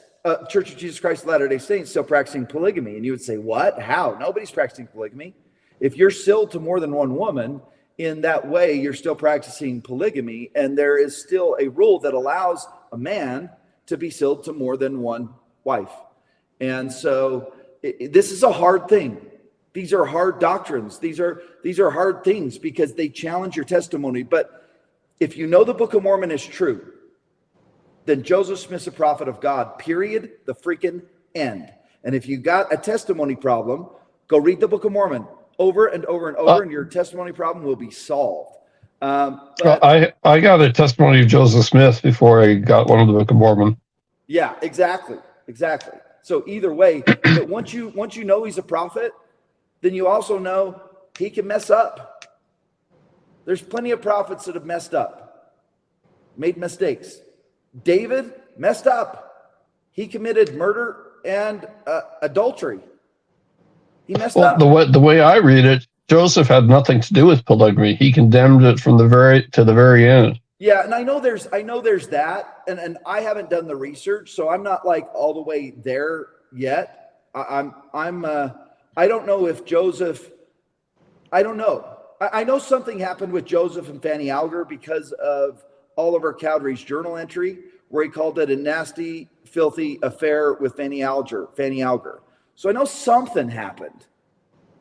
Church of Jesus Christ of Latter-day Saints still practicing polygamy. And you would say, what? How? Nobody's practicing polygamy. If you're sealed to more than one woman, in that way, you're still practicing polygamy. And there is still a rule that allows a man to be sealed to more than one wife. And so this is a hard thing. These are hard doctrines. These are hard things because they challenge your testimony. But if you know the Book of Mormon is true, then Joseph Smith's a prophet of God, period, the freaking end. And if you got a testimony problem, go read the Book of Mormon over and over and over, and your testimony problem will be solved. I got a testimony of Joseph Smith before I got one of the Book of Mormon. Yeah, exactly. So either way, but once you know he's a prophet, then you also know he can mess up. There's plenty of prophets that have messed up, made mistakes. David messed up. he committed murder and adultery. He messed Well, up. the way I read it, Joseph had nothing to do with polygamy. He condemned it from the very end. Yeah, and I know there's that, and I haven't done the research, so I'm not like all the way there yet. I don't know if Joseph. I don't know. I know something happened with Joseph and Fanny Alger because of Oliver Cowdery's journal entry, where he called it a nasty, filthy affair with Fanny Alger. So I know something happened.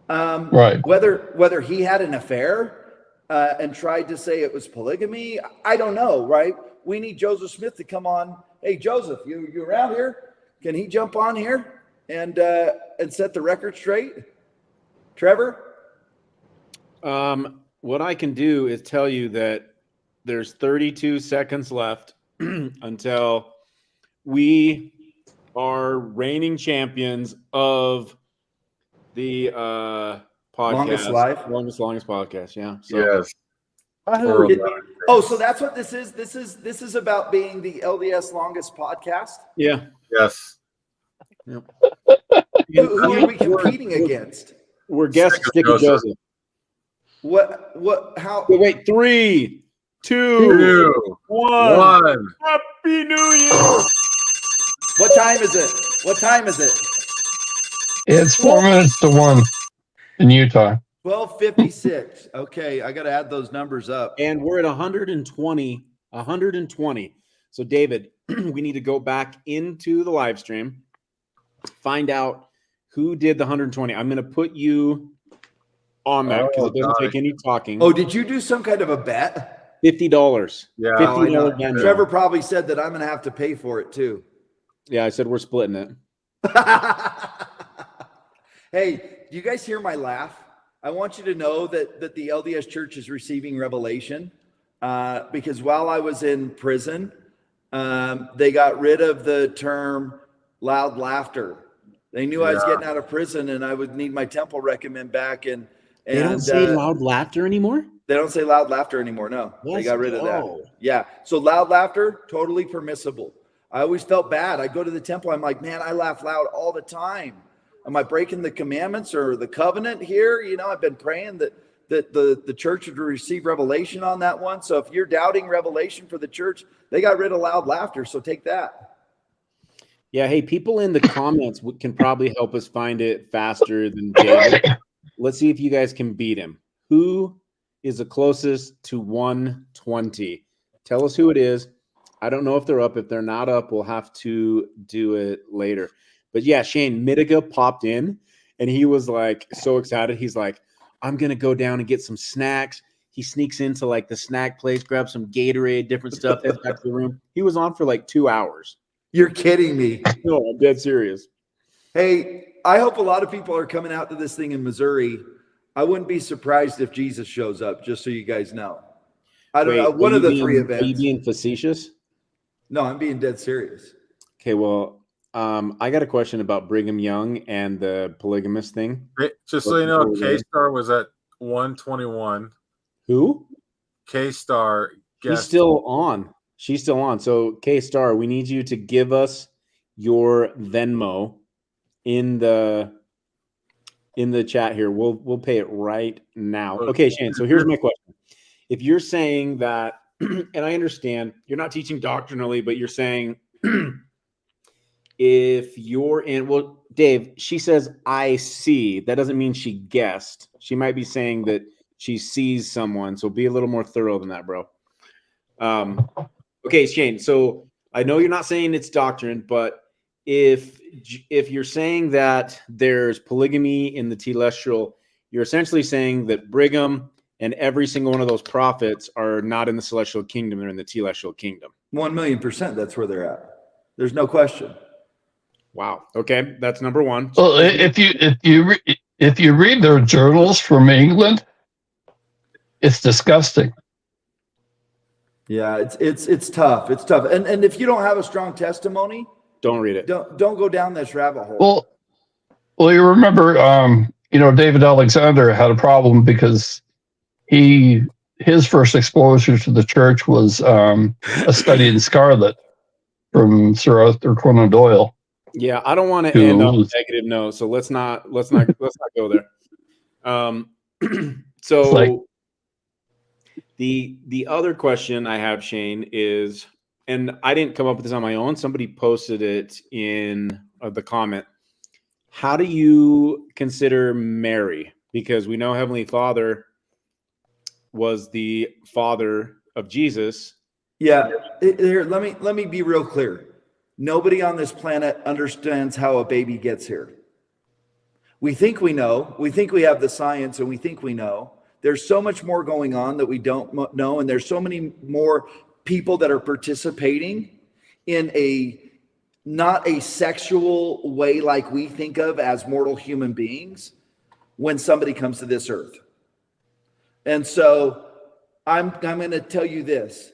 Right. Whether he had an affair and tried to say it was polygamy, I don't know, right? We need Joseph Smith to come on. Hey, Joseph, you around here? Can he jump on here and set the record straight? Trevor? What I can do is tell you that there's 32 seconds left until we are reigning champions of the podcast. Longest podcast. Yeah. So. Yes. So that's what this is. This is about being the LDS longest podcast. Yeah. Yes. Yep. Who are we competing against? We're guest Sticky Joseph. How? Wait, 3, 2, 1. Happy New Year. What time is it? It's 4 minutes to 1 in Utah. 12:56. Okay, I got to add those numbers up. And we're at 120. So, David, we need to go back into the live stream, find out who did the 120. I'm going to put you on that because it doesn't take any talking. Oh, did you do some kind of a bet? $50. Yeah. $50. Trevor probably said that I'm going to have to pay for it too. Yeah, I said we're splitting it. Hey, do you guys hear my laugh? I want you to know that the LDS Church is receiving revelation because while I was in prison, they got rid of the term loud laughter. They knew I was getting out of prison and I would need my temple recommend back. And they don't say loud laughter anymore? They don't say loud laughter anymore. No, they got rid of that. Yeah. So loud laughter, totally permissible. I always felt bad. I go to the temple. I'm like, man, I laugh loud all the time. Am I breaking the commandments or the covenant here? You know, I've been praying that the church would receive revelation on that one. So if you're doubting revelation for the church, they got rid of loud laughter. So take that. Yeah. Hey, people in the comments can probably help us find it faster than David. Let's see if you guys can beat him. Who is the closest to 120? Tell us who it is. I don't know if they're up. If they're not up, we'll have to do it later. But yeah, Shane Midegah popped in and he was like so excited. He's like, I'm going to go down and get some snacks. He sneaks into like the snack place, grabs some Gatorade, different stuff, heads back to the room. He was on for like 2 hours. You're kidding me. No, I'm dead serious. Hey, I hope a lot of people are coming out to this thing in Missouri. I wouldn't be surprised if Jesus shows up, just so you guys know. I don't know. One of the three events. Are you being facetious? No, I'm being dead serious. Okay, well, I got a question about Brigham Young and the polygamous thing. Just so you know, K-Star was at 121. Who? K-Star. She's still on. She's still on. So, K-Star, we need you to give us your Venmo in the chat here. We'll pay it right now. Okay, Shane. So here's my question. If you're saying that, and I understand you're not teaching doctrinally, but you're saying if you're in, well, Dave, she says, I see. That doesn't mean she guessed. She might be saying that she sees someone. So be a little more thorough than that, bro. Okay, Shane. So I know you're not saying it's doctrine, but if you're saying that there's polygamy in the telestial, you're essentially saying that Brigham and every single one of those prophets are not in the celestial kingdom; they're in the telestial kingdom. 1,000,000%. That's where they're at. There's no question. Wow. Okay, that's number one. Well, if you read their journals from England, it's disgusting. Yeah, it's tough. It's tough. And if you don't have a strong testimony, don't read it. Don't go down this rabbit hole. Well, you remember, David Alexander had a problem because his first exposure to the church was a study in Scarlet from Sir Arthur Conan Doyle. Yeah, I don't want to Who end on a was- negative note, so let's not go there. So like- the other question I have, Shane, is, and I didn't come up with this on my own. Somebody posted it in the comment. How do you consider Mary? Because we know Heavenly Father was the father of Jesus. Yeah, here, let me be real clear. Nobody on this planet understands how a baby gets here. We think we know. We think we have the science, and we think we know. There's so much more going on that we don't know, and there's so many more people that are participating in not a sexual way like we think of as mortal human beings when somebody comes to this earth. And so I'm going to tell you this.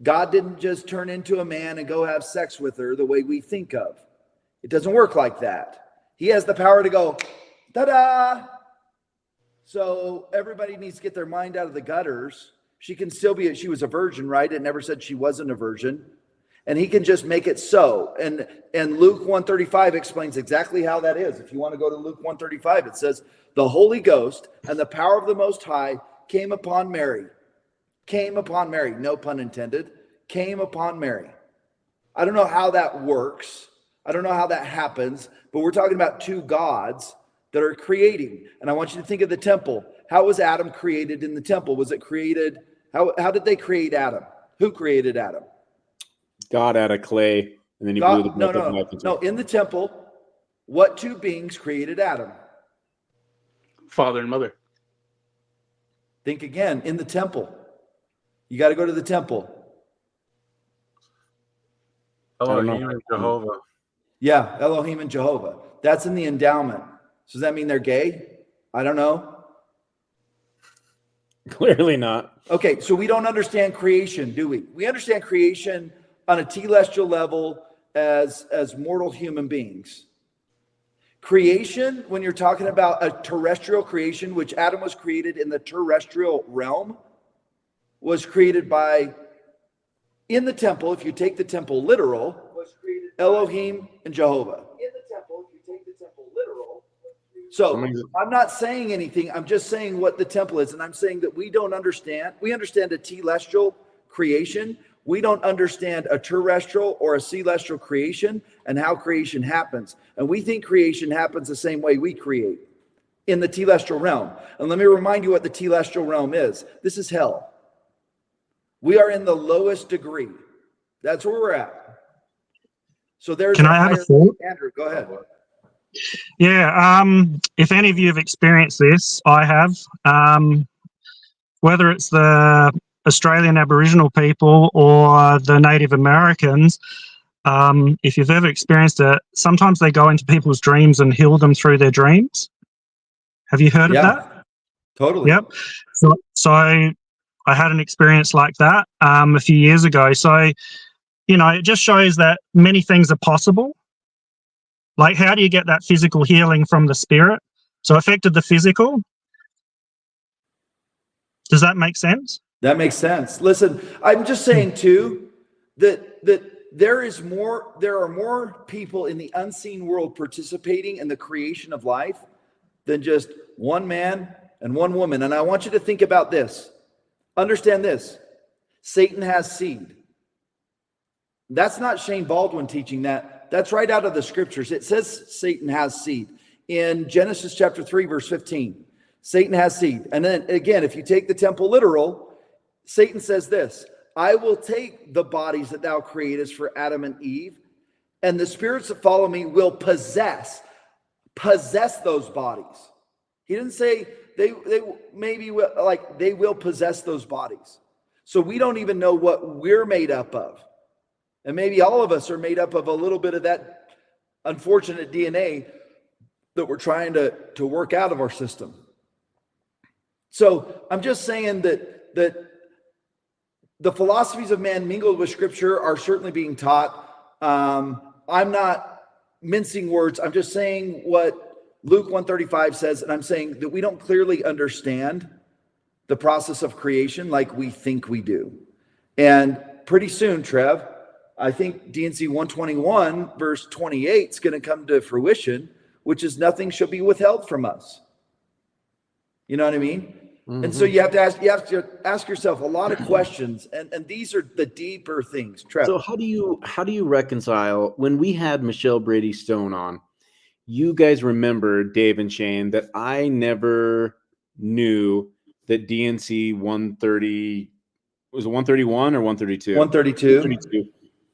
God didn't just turn into a man and go have sex with her the way we think of. It doesn't work like that. He has the power to go, ta-da! So everybody needs to get their mind out of the gutters. She can still be, she was a virgin, right? It never said she wasn't a virgin. And he can just make it so. And Luke 135 explains exactly how that is. If you want to go to Luke 135, it says, the Holy Ghost and the power of the Most High came upon Mary. Came upon Mary, no pun intended, came upon Mary. I don't know how that works. I don't know how that happens, but we're talking about two gods that are creating. And I want you to think of the temple. How was Adam created in the temple? Was it created? How did they create Adam? Who created Adam? God out of clay, and then he blew the breath of life into No, in the temple, what two beings created Adam? Father and mother. Think again, in the temple. You got to go to the temple. Elohim and Jehovah. Yeah, Elohim and Jehovah. That's in the endowment. So does that mean they're gay? I don't know. Clearly not. Okay, so we don't understand creation, do we? We understand creation on a telestial level as mortal human beings. Creation, when you're talking about a terrestrial creation, which Adam was created in the terrestrial realm, was created by, in the temple, if you take the temple literal, was created Elohim and Jehovah. In the temple, if you take the temple literal. So I'm not saying anything. I'm just saying what the temple is. And I'm saying that we don't understand. We understand a telestial creation. We don't understand a terrestrial or a celestial creation and how creation happens. And we think creation happens the same way we create in the telestial realm. And let me remind you what the telestial realm is. This is hell. We are in the lowest degree. That's where we're at. So there's Can I add a thought? Andrew, go ahead. Yeah, if any of you have experienced this, I have. Whether it's the Australian Aboriginal people or the Native Americans, if you've ever experienced it, sometimes they go into people's dreams and heal them through their dreams. Have you heard of that? Totally. Yep. So I had an experience like that a few years ago. So, you know, it just shows that many things are possible. Like, how do you get that physical healing from the spirit? So it affected the physical. Does that make sense? That makes sense. Listen, I'm just saying too that there are more people in the unseen world participating in the creation of life than just one man and one woman. And I want you to think about this. Understand this. Satan has seed. That's not Shane Baldwin teaching that. That's right out of the scriptures. It says Satan has seed. In Genesis chapter 3, verse 15, Satan has seed. And then again, if you take the temple literal, Satan says this, I will take the bodies that thou createst for Adam and Eve, and the spirits that follow me will possess those bodies. He didn't say they maybe will, like they will possess those bodies. So we don't even know what we're made up of. And maybe all of us are made up of a little bit of that unfortunate DNA that we're trying to work out of our system. So I'm just saying that the philosophies of man mingled with scripture are certainly being taught. I'm not mincing words. I'm just saying what Luke 135 says, and I'm saying that we don't clearly understand the process of creation like we think we do. And pretty soon, Trev, I think DNC 121 verse 28 is going to come to fruition, which is nothing shall be withheld from us. You know what I mean? Mm-hmm. And so you have to ask yourself a lot of questions, and these are the deeper things. Trev. So how do you reconcile when we had Michelle Brady Stone on? You guys remember, Dave and Shane, that I never knew that DNC 130 was it 131 or 132? 132.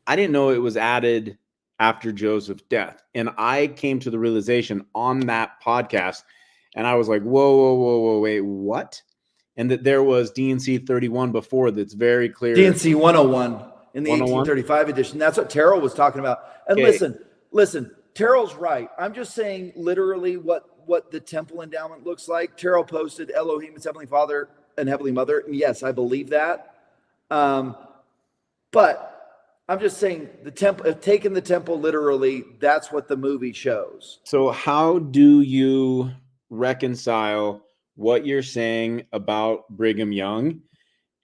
I didn't know it was added after Joseph's death, and I came to the realization on that podcast. And I was like, whoa, wait, what? And that there was DNC 31 before that's very clear. DNC 101 in the 1835 edition. That's what Terrell was talking about. And listen, Terrell's right. I'm just saying literally what the temple endowment looks like. Terrell posted Elohim, its Heavenly Father and Heavenly Mother. And yes, I believe that. But I'm just saying the temple, taking the temple literally, that's what the movie shows. So how do you reconcile what you're saying about Brigham Young?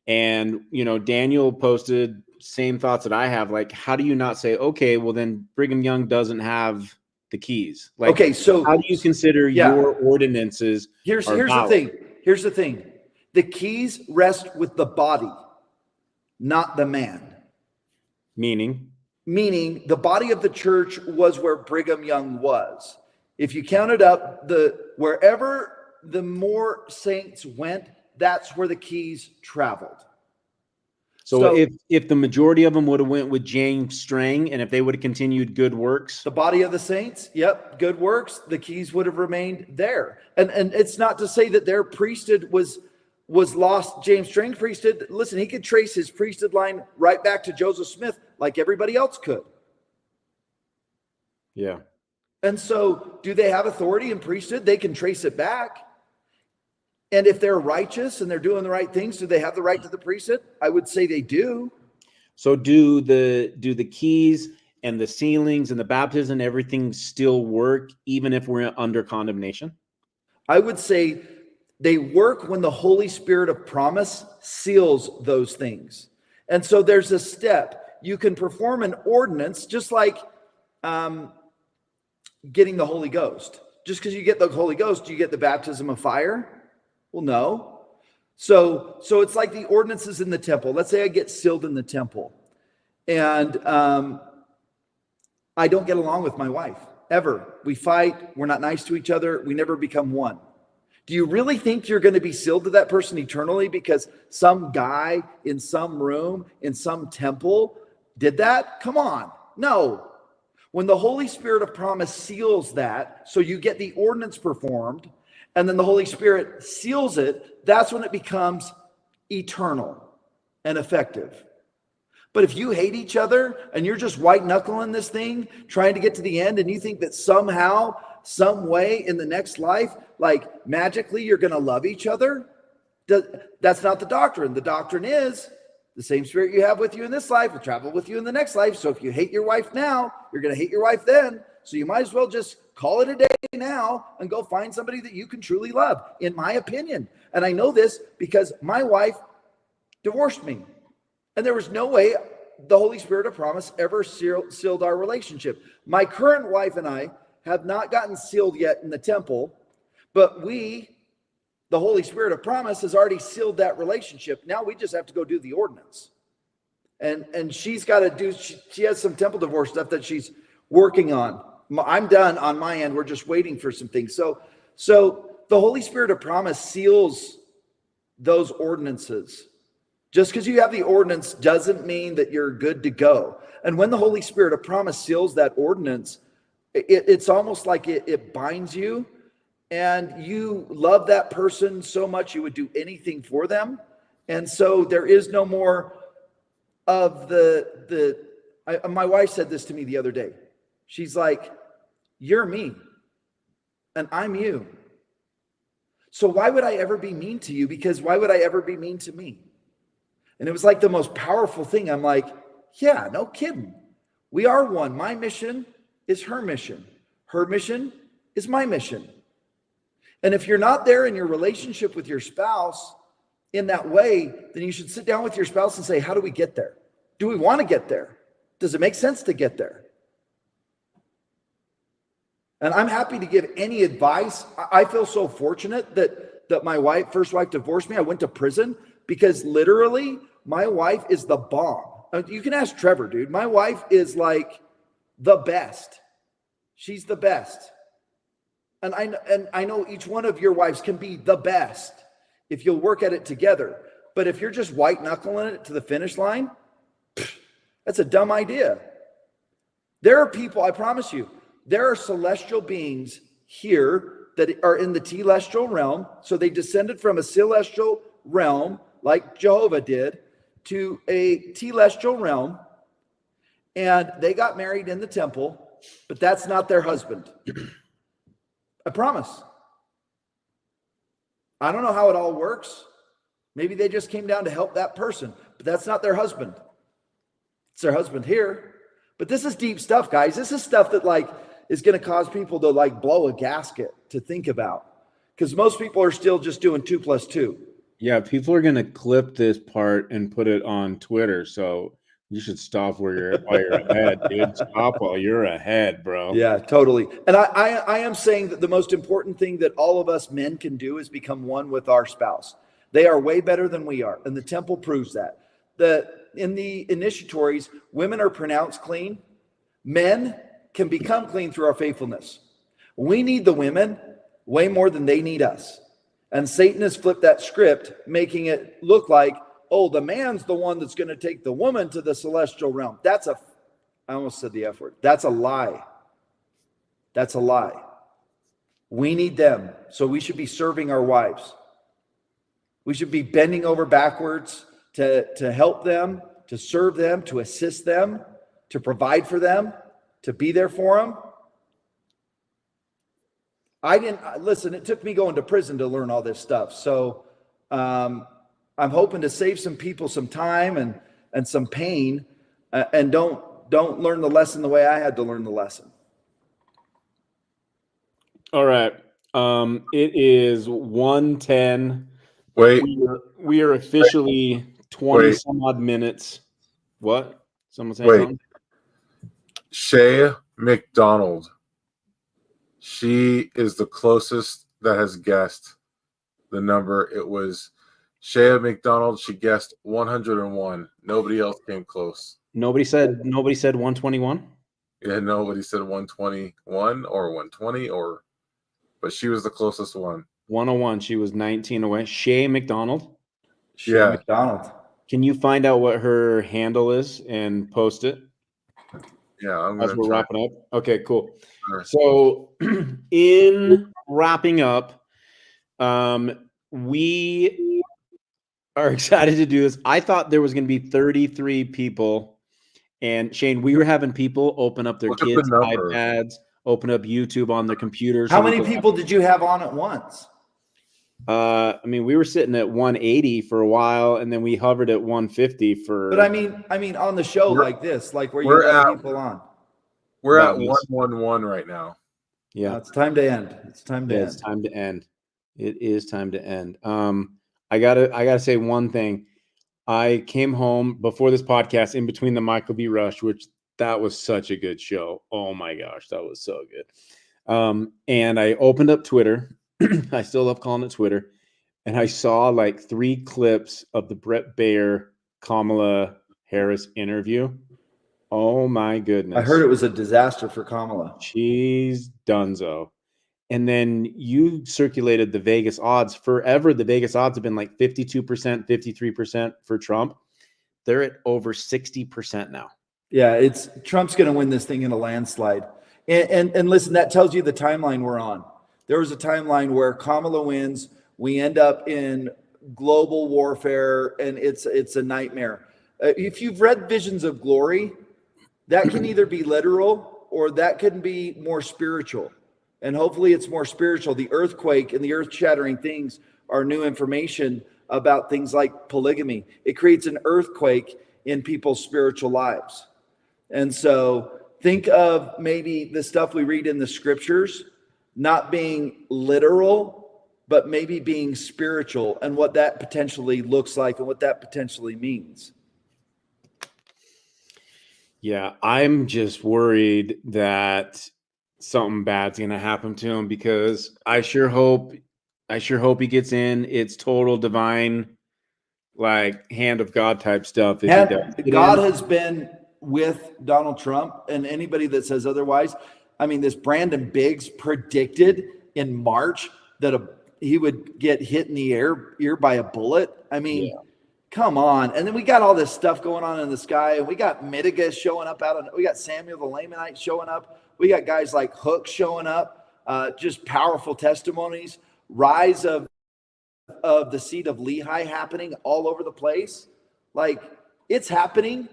And Daniel posted same thoughts that I have. Like, how do you not say, okay, well then Brigham Young doesn't have the keys? Like, okay, so how do you consider your ordinances? Here's the thing. The keys rest with the body, not the man. Meaning the body of the church was where Brigham Young was. If you counted up wherever the more saints went, that's where the keys traveled. So if the majority of them would have went with James Strang, and if they would have continued good works, the body of the saints, good works, the keys would have remained there. And it's not to say that their priesthood was lost. James Strang priesthood, listen, he could trace his priesthood line right back to Joseph Smith like everybody else could. Yeah. And so do they have authority in priesthood? They can trace it back. And if they're righteous and they're doing the right things, do they have the right to the priesthood? I would say they do. So do the keys and the sealings and the baptism and everything still work even if we're under condemnation? I would say they work when the Holy Spirit of promise seals those things. And so there's a step. You can perform an ordinance just like getting the Holy Ghost. Just because you get the Holy Ghost, do you get the baptism of fire? Well, no. So it's like the ordinances in the temple. Let's say I get sealed in the temple and I don't get along with my wife ever. We fight. We're not nice to each other. We never become one. Do you really think you're going to be sealed to that person eternally because some guy in some room in some temple did that? Come on. No. When the Holy Spirit of promise seals that, so you get the ordinance performed, and then the Holy Spirit seals it, that's when it becomes eternal and effective. But if you hate each other and you're just white knuckling this thing, trying to get to the end, and you think that somehow, some way in the next life, like magically you're going to love each other, that's not the doctrine. The doctrine is the same spirit you have with you in this life will travel with you in the next life. So if you hate your wife now, you're going to hate your wife then. So you might as well just call it a day now and go find somebody that you can truly love, in my opinion. And I know this because my wife divorced me. And there was no way the Holy Spirit of promise ever sealed our relationship. My current wife and I have not gotten sealed yet in the temple, but the Holy Spirit of promise has already sealed that relationship. Now we just have to go do the ordinance. And she's got to do, she has some temple divorce stuff that she's working on. I'm done on my end. We're just waiting for some things. So the Holy Spirit of promise seals those ordinances. Just because you have the ordinance doesn't mean that you're good to go. And when the Holy Spirit of promise seals that ordinance, it's almost like it binds you, and you love that person so much you would do anything for them. And so there is no more of my wife said this to me the other day. She's like, you're me and I'm you. So why would I ever be mean to you? Because why would I ever be mean to me? And it was like the most powerful thing. I'm like, yeah, no kidding. We are one. My mission is her mission. Her mission is my mission. And if you're not there in your relationship with your spouse in that way, then you should sit down with your spouse and say, how do we get there? Do we want to get there? Does it make sense to get there? And I'm happy to give any advice. I feel so fortunate that my first wife divorced me. I went to prison because literally my wife is the bomb. You can ask Trevor, dude. My wife is like the best. She's the best. And I know each one of your wives can be the best if you'll work at it together. But if you're just white knuckling it to the finish line, that's a dumb idea. There are people, I promise you, there are celestial beings here that are in the telestial realm. So they descended from a celestial realm like Jehovah did to a telestial realm. And they got married in the temple, but that's not their husband. I promise. I don't know how it all works. Maybe they just came down to help that person, but that's not their husband. It's their husband here. But this is deep stuff, guys. This is stuff that like is going to cause people to like blow a gasket to think about, because most people are still just doing 2 + 2. Yeah, people are going to clip this part and put it on Twitter. So you should stop while you're ahead, dude. Stop while you're ahead, bro. Yeah, totally. And I am saying that the most important thing that all of us men can do is become one with our spouse. They are way better than we are, and the temple proves that. In the initiatories, women are pronounced clean. Men can become clean through our faithfulness. We need the women way more than they need us. And Satan has flipped that script, making it look like, oh, the man's the one that's going to take the woman to the celestial realm. I almost said the F word. That's a lie. That's a lie. We need them. So we should be serving our wives. We should be bending over backwards to help them, to serve them, to assist them, to provide for them, to be there for them. Listen, it took me going to prison to learn all this stuff. So I'm hoping to save some people some time and some pain, and don't learn the lesson the way I had to learn the lesson. All right. It is 1:10. Wait. We are officially 20 some odd minutes. What? Someone saying something? Shay McDonald. She is the closest that has guessed the number. It was Shay McDonald. She guessed 101. Nobody else came close. Nobody said 121? Yeah, nobody said 121 or 120 but she was the closest one. 101. She was 19 away. Shay McDonald? Shay McDonald. Can you find out what her handle is and post it? Yeah, as we're wrapping up. Okay, cool. Sure. So in wrapping up, we are excited to do this. I thought there was going to be 33 people, and Shane, we were having people open up their kids' iPads, open up YouTube on their computers. How many people did you have on at once? I mean, we were sitting at 180 for a while, and then we hovered at 150 for. But I mean, on the show like this, like where you have people on. We're at 111 right now. Yeah, it's time to end. It's time to end. It's time to end. It is time to end. I gotta say one thing. I came home before this podcast, in between the Michael B. Rush, which that was such a good show. Oh my gosh, that was so good. And I opened up Twitter. I still love calling it Twitter. And I saw like 3 clips of the Brett Baer, Kamala Harris interview. Oh my goodness. I heard it was a disaster for Kamala. She's donezo. And then you circulated the Vegas odds. Forever, the Vegas odds have been like 52%, 53% for Trump. They're at over 60% now. Yeah, Trump's going to win this thing in a landslide. And listen, that tells you the timeline we're on. There was a timeline where Kamala wins. We end up in global warfare, and it's a nightmare. If you've read Visions of Glory, that can either be literal or that can be more spiritual. And hopefully it's more spiritual. The earthquake and the earth-shattering things are new information about things like polygamy. It creates an earthquake in people's spiritual lives. And so think of maybe the stuff we read in the scriptures not being literal, but maybe being spiritual, and what that potentially looks like and what that potentially means. Yeah, I'm just worried that something bad's gonna happen to him because I sure hope he gets in. It's total divine, like hand of God type stuff. If he does, God has been with Donald Trump, and anybody that says otherwise, I mean, this Brandon Biggs predicted in March that he would get hit in the ear by a bullet. I mean, come on. And then we got all this stuff going on in the sky, and we got Mtiga showing up we got Samuel the Lamanite showing up. We got guys like Hook showing up, just powerful testimonies, rise of the seed of Lehi happening all over the place. Like, it's happening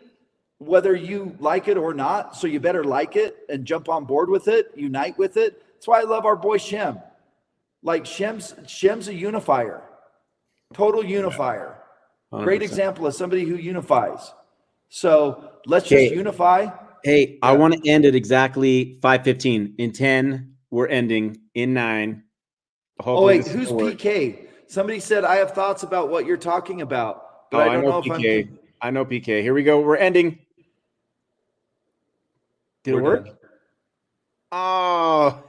whether you like it or not. So you better like it and jump on board with it, unite with it. That's why I love our boy Shem. Like, Shem's a unifier, total unifier. 100%. Great example of somebody who unifies. So let's just unify. Hey, I want to end at exactly 5:15. In 10, we're ending. In 9. Hopefully who's PK? Somebody said, I have thoughts about what you're talking about, but I don't know if PK. I know PK. Here we go. We're ending. Did it work? Done. Oh.